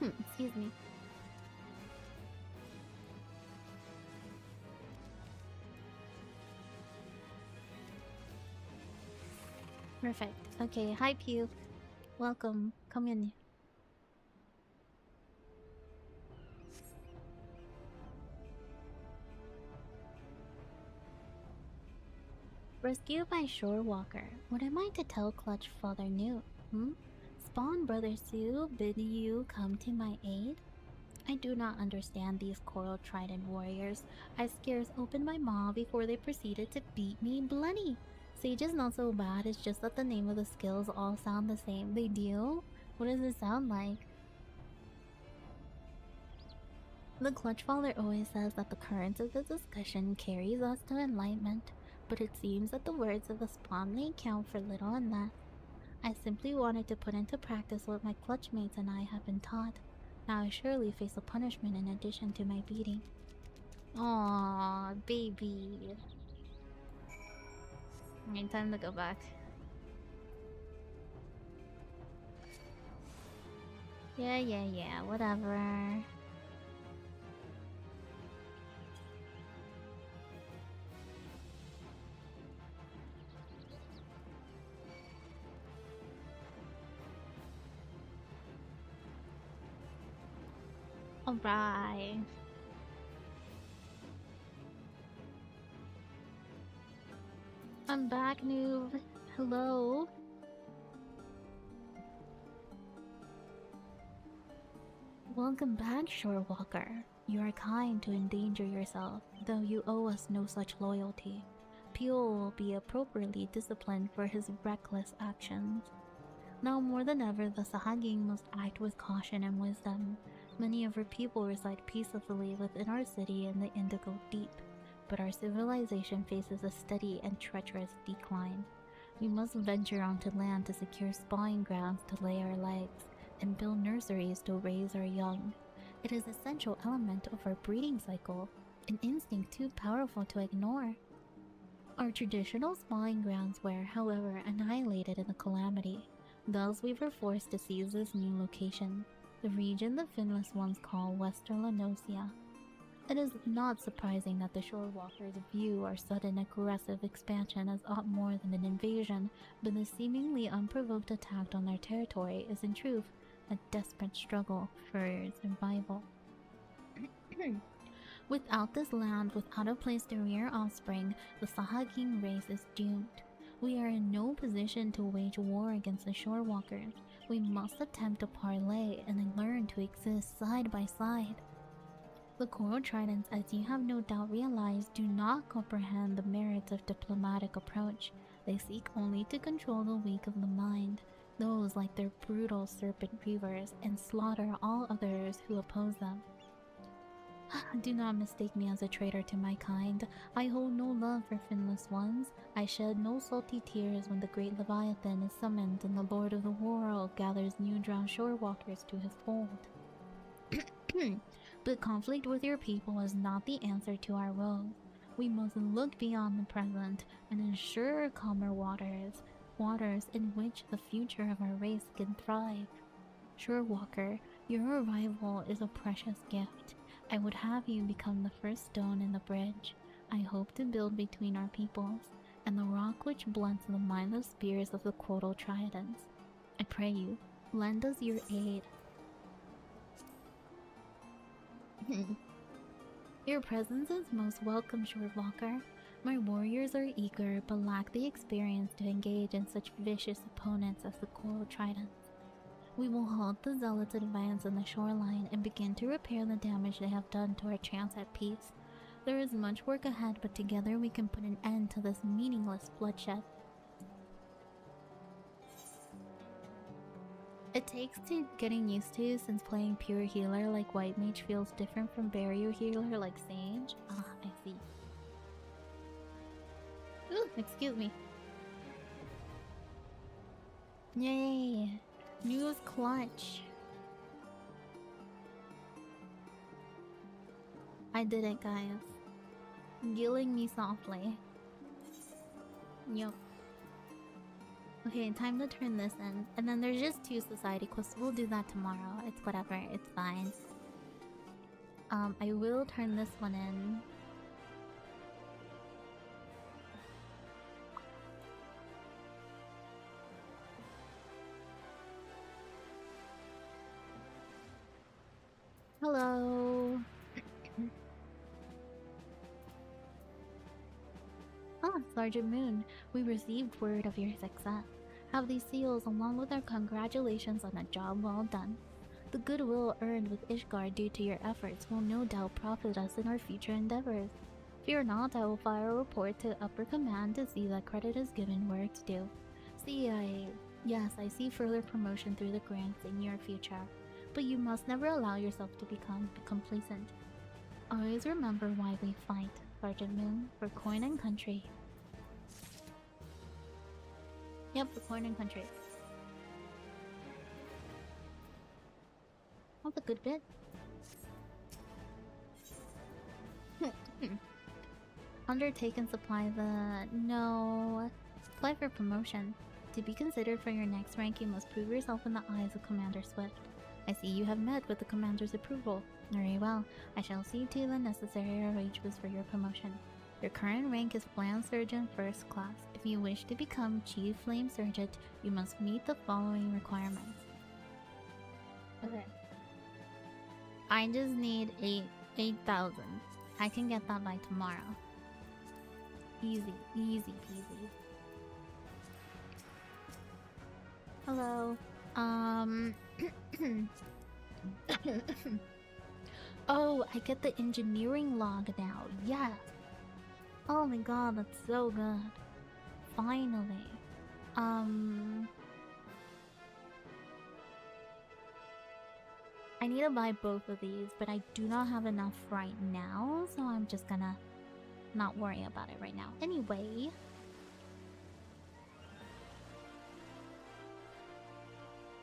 Excuse me. Perfect. Okay, hi Pew. Welcome. Come in. Rescued by Shorewalker. What am I to tell Clutch Father New? Spawn Brother Sue bid you come to my aid? I do not understand these Coral Trident warriors. I scarce opened my maw before they proceeded to beat me bloody. Sage is not so bad, it's just that the name of the skills all sound the same. They do? What does it sound like? The Clutch Father always says that the current of the discussion carries us to enlightenment, but it seems that the words of the spawn may count for little in that. I simply wanted to put into practice what my clutch mates and I have been taught. Now I surely face a punishment in addition to my beating. Aww, baby. Alright, time to go back. Yeah, whatever. Alright. I'm back, noob. Hello? Welcome back, Shorewalker. You are kind to endanger yourself, though you owe us no such loyalty. Peel will be appropriately disciplined for his reckless actions. Now more than ever, the Sahagin must act with caution and wisdom. Many of our people reside peacefully within our city in the Indigo Deep, but our civilization faces a steady and treacherous decline. We must venture onto land to secure spawning grounds to lay our legs. and build nurseries to raise our young. It is an essential element of our breeding cycle, an instinct too powerful to ignore. Our traditional spawning grounds were, however, annihilated in the calamity. Thus, we were forced to seize this new location, the region the Finless ones call Western Lanosia. It is not surprising that the Shorewalkers view our sudden aggressive expansion as aught more than an invasion, but the seemingly unprovoked attack on their territory is in truth a desperate struggle for survival. Without this land, without a place to rear offspring, the Sahagin race is doomed. We are in no position to wage war against the Shorewalkers. We must attempt to parlay and learn to exist side by side. The Coral Tridents, as you have no doubt realized, do not comprehend the merits of diplomatic approach. They seek only to control the weak of the mind, those like their brutal serpent reavers, and slaughter all others who oppose them. Do not mistake me as a traitor to my kind. I hold no love for finless ones. I shed no salty tears when the great Leviathan is summoned and the Lord of the World gathers new drowned shorewalkers to his fold. But conflict with your people is not the answer to our woes. We must look beyond the present and ensure calmer waters, waters in which the future of our race can thrive. Shorewalker, your arrival is a precious gift. I would have you become the first stone in the bridge I hope to build between our peoples, and the rock which blunts the mindless spears of the Quotal Tridents. I pray you, lend us your aid. Your presence is most welcome, Shorewalker. My warriors are eager, but lack the experience to engage in such vicious opponents as the Coral Tridents. We will halt the Zealots' advance on the shoreline and begin to repair the damage they have done to our chance at peace. There is much work ahead, but together we can put an end to this meaningless bloodshed. It takes to getting used to, since playing pure healer like White Mage feels different from barrier healer like Sage. Ah, I see. Ooh, excuse me. Yay! News clutch. I did it, guys. Gilling me softly. Yup. Okay, time to turn this in. And then there's just 2 society quests. We'll do that tomorrow. It's whatever. It's fine. I will turn this one in. Hello. Ah, Sergeant Moon, we received word of your success. Have these seals along with our congratulations on a job well done. The goodwill earned with Ishgard due to your efforts will no doubt profit us in our future endeavors. Fear not, I will file a report to upper command to see that credit is given where it's due. Yes, I see further promotion through the grants in your future. But you must never allow yourself to become complacent. Always remember why we fight, Sergeant Moon, for coin and country. Yep, for coin and country. That's a good bit. Undertake and supply the... No. Apply for promotion. To be considered for your next rank, you must prove yourself in the eyes of Commander Swift. I see you have met with the Commander's approval. Very well. I shall see to the necessary arrangements for your promotion. Your current rank is Flame Sergeant First Class. If you wish to become Chief Flame Sergeant, you must meet the following requirements. Okay. I just need 8,000. I can get that by tomorrow. Easy, easy peasy. Hello. Oh, I get the engineering log now. Yes. Oh my god, that's so good. Finally. I need to buy both of these, but I do not have enough right now, so I'm just gonna not worry about it right now. Anyway,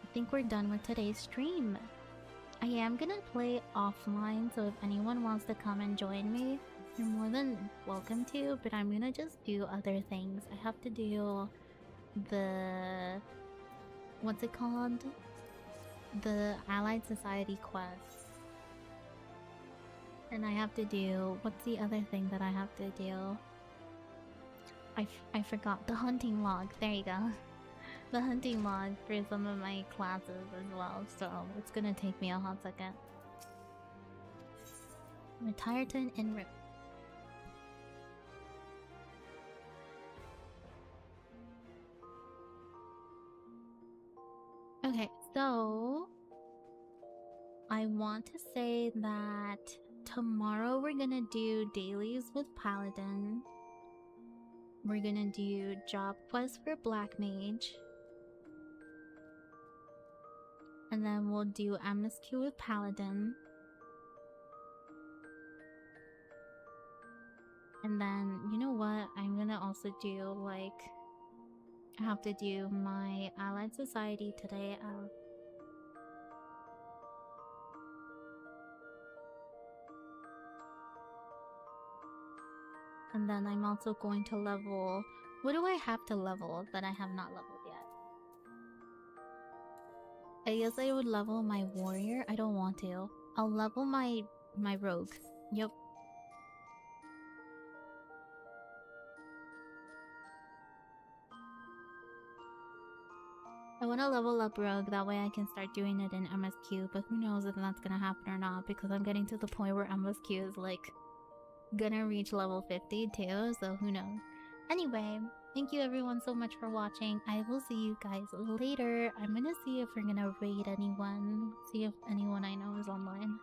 I think we're done with today's stream. I am gonna play offline, so if anyone wants to come and join me, you're more than welcome to, but I'm gonna just do other things. I have to do the... what's it called? The Allied Society quest. And I have to do... what's the other thing that I have to do? I forgot. The hunting log. There you go. The hunting log for some of my classes as well, so it's gonna take me a hot second. Retire to an in-rip. Okay, so I want to say that tomorrow we're gonna do dailies with Paladin. We're gonna do job quests for Black Mage. And then we'll do MSQ with Paladin. And then, you know what? I'm gonna also do, like... I have to do my Allied Society today. And then I'm also going to level... what do I have to level that I have not leveled yet? I guess I would level my warrior. I don't want to. I'll level my rogue. Yep. I want to level up rogue, that way I can start doing it in MSQ, but who knows if that's gonna happen or not, because I'm getting to the point where MSQ is like gonna reach level 50 too, so who knows. Anyway, thank you everyone so much for watching. I will see you guys later. I'm gonna see if we're gonna raid anyone. See if anyone I know is online.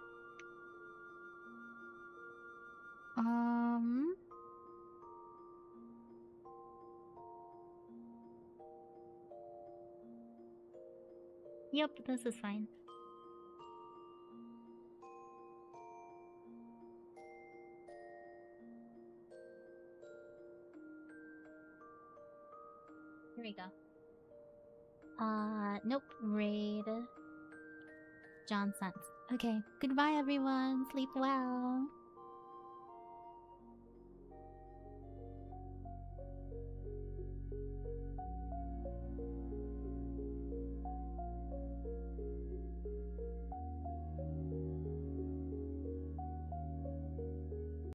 Yep, this is fine. Here we go. Nope. Raid. John Sense. Okay, goodbye everyone. Sleep well.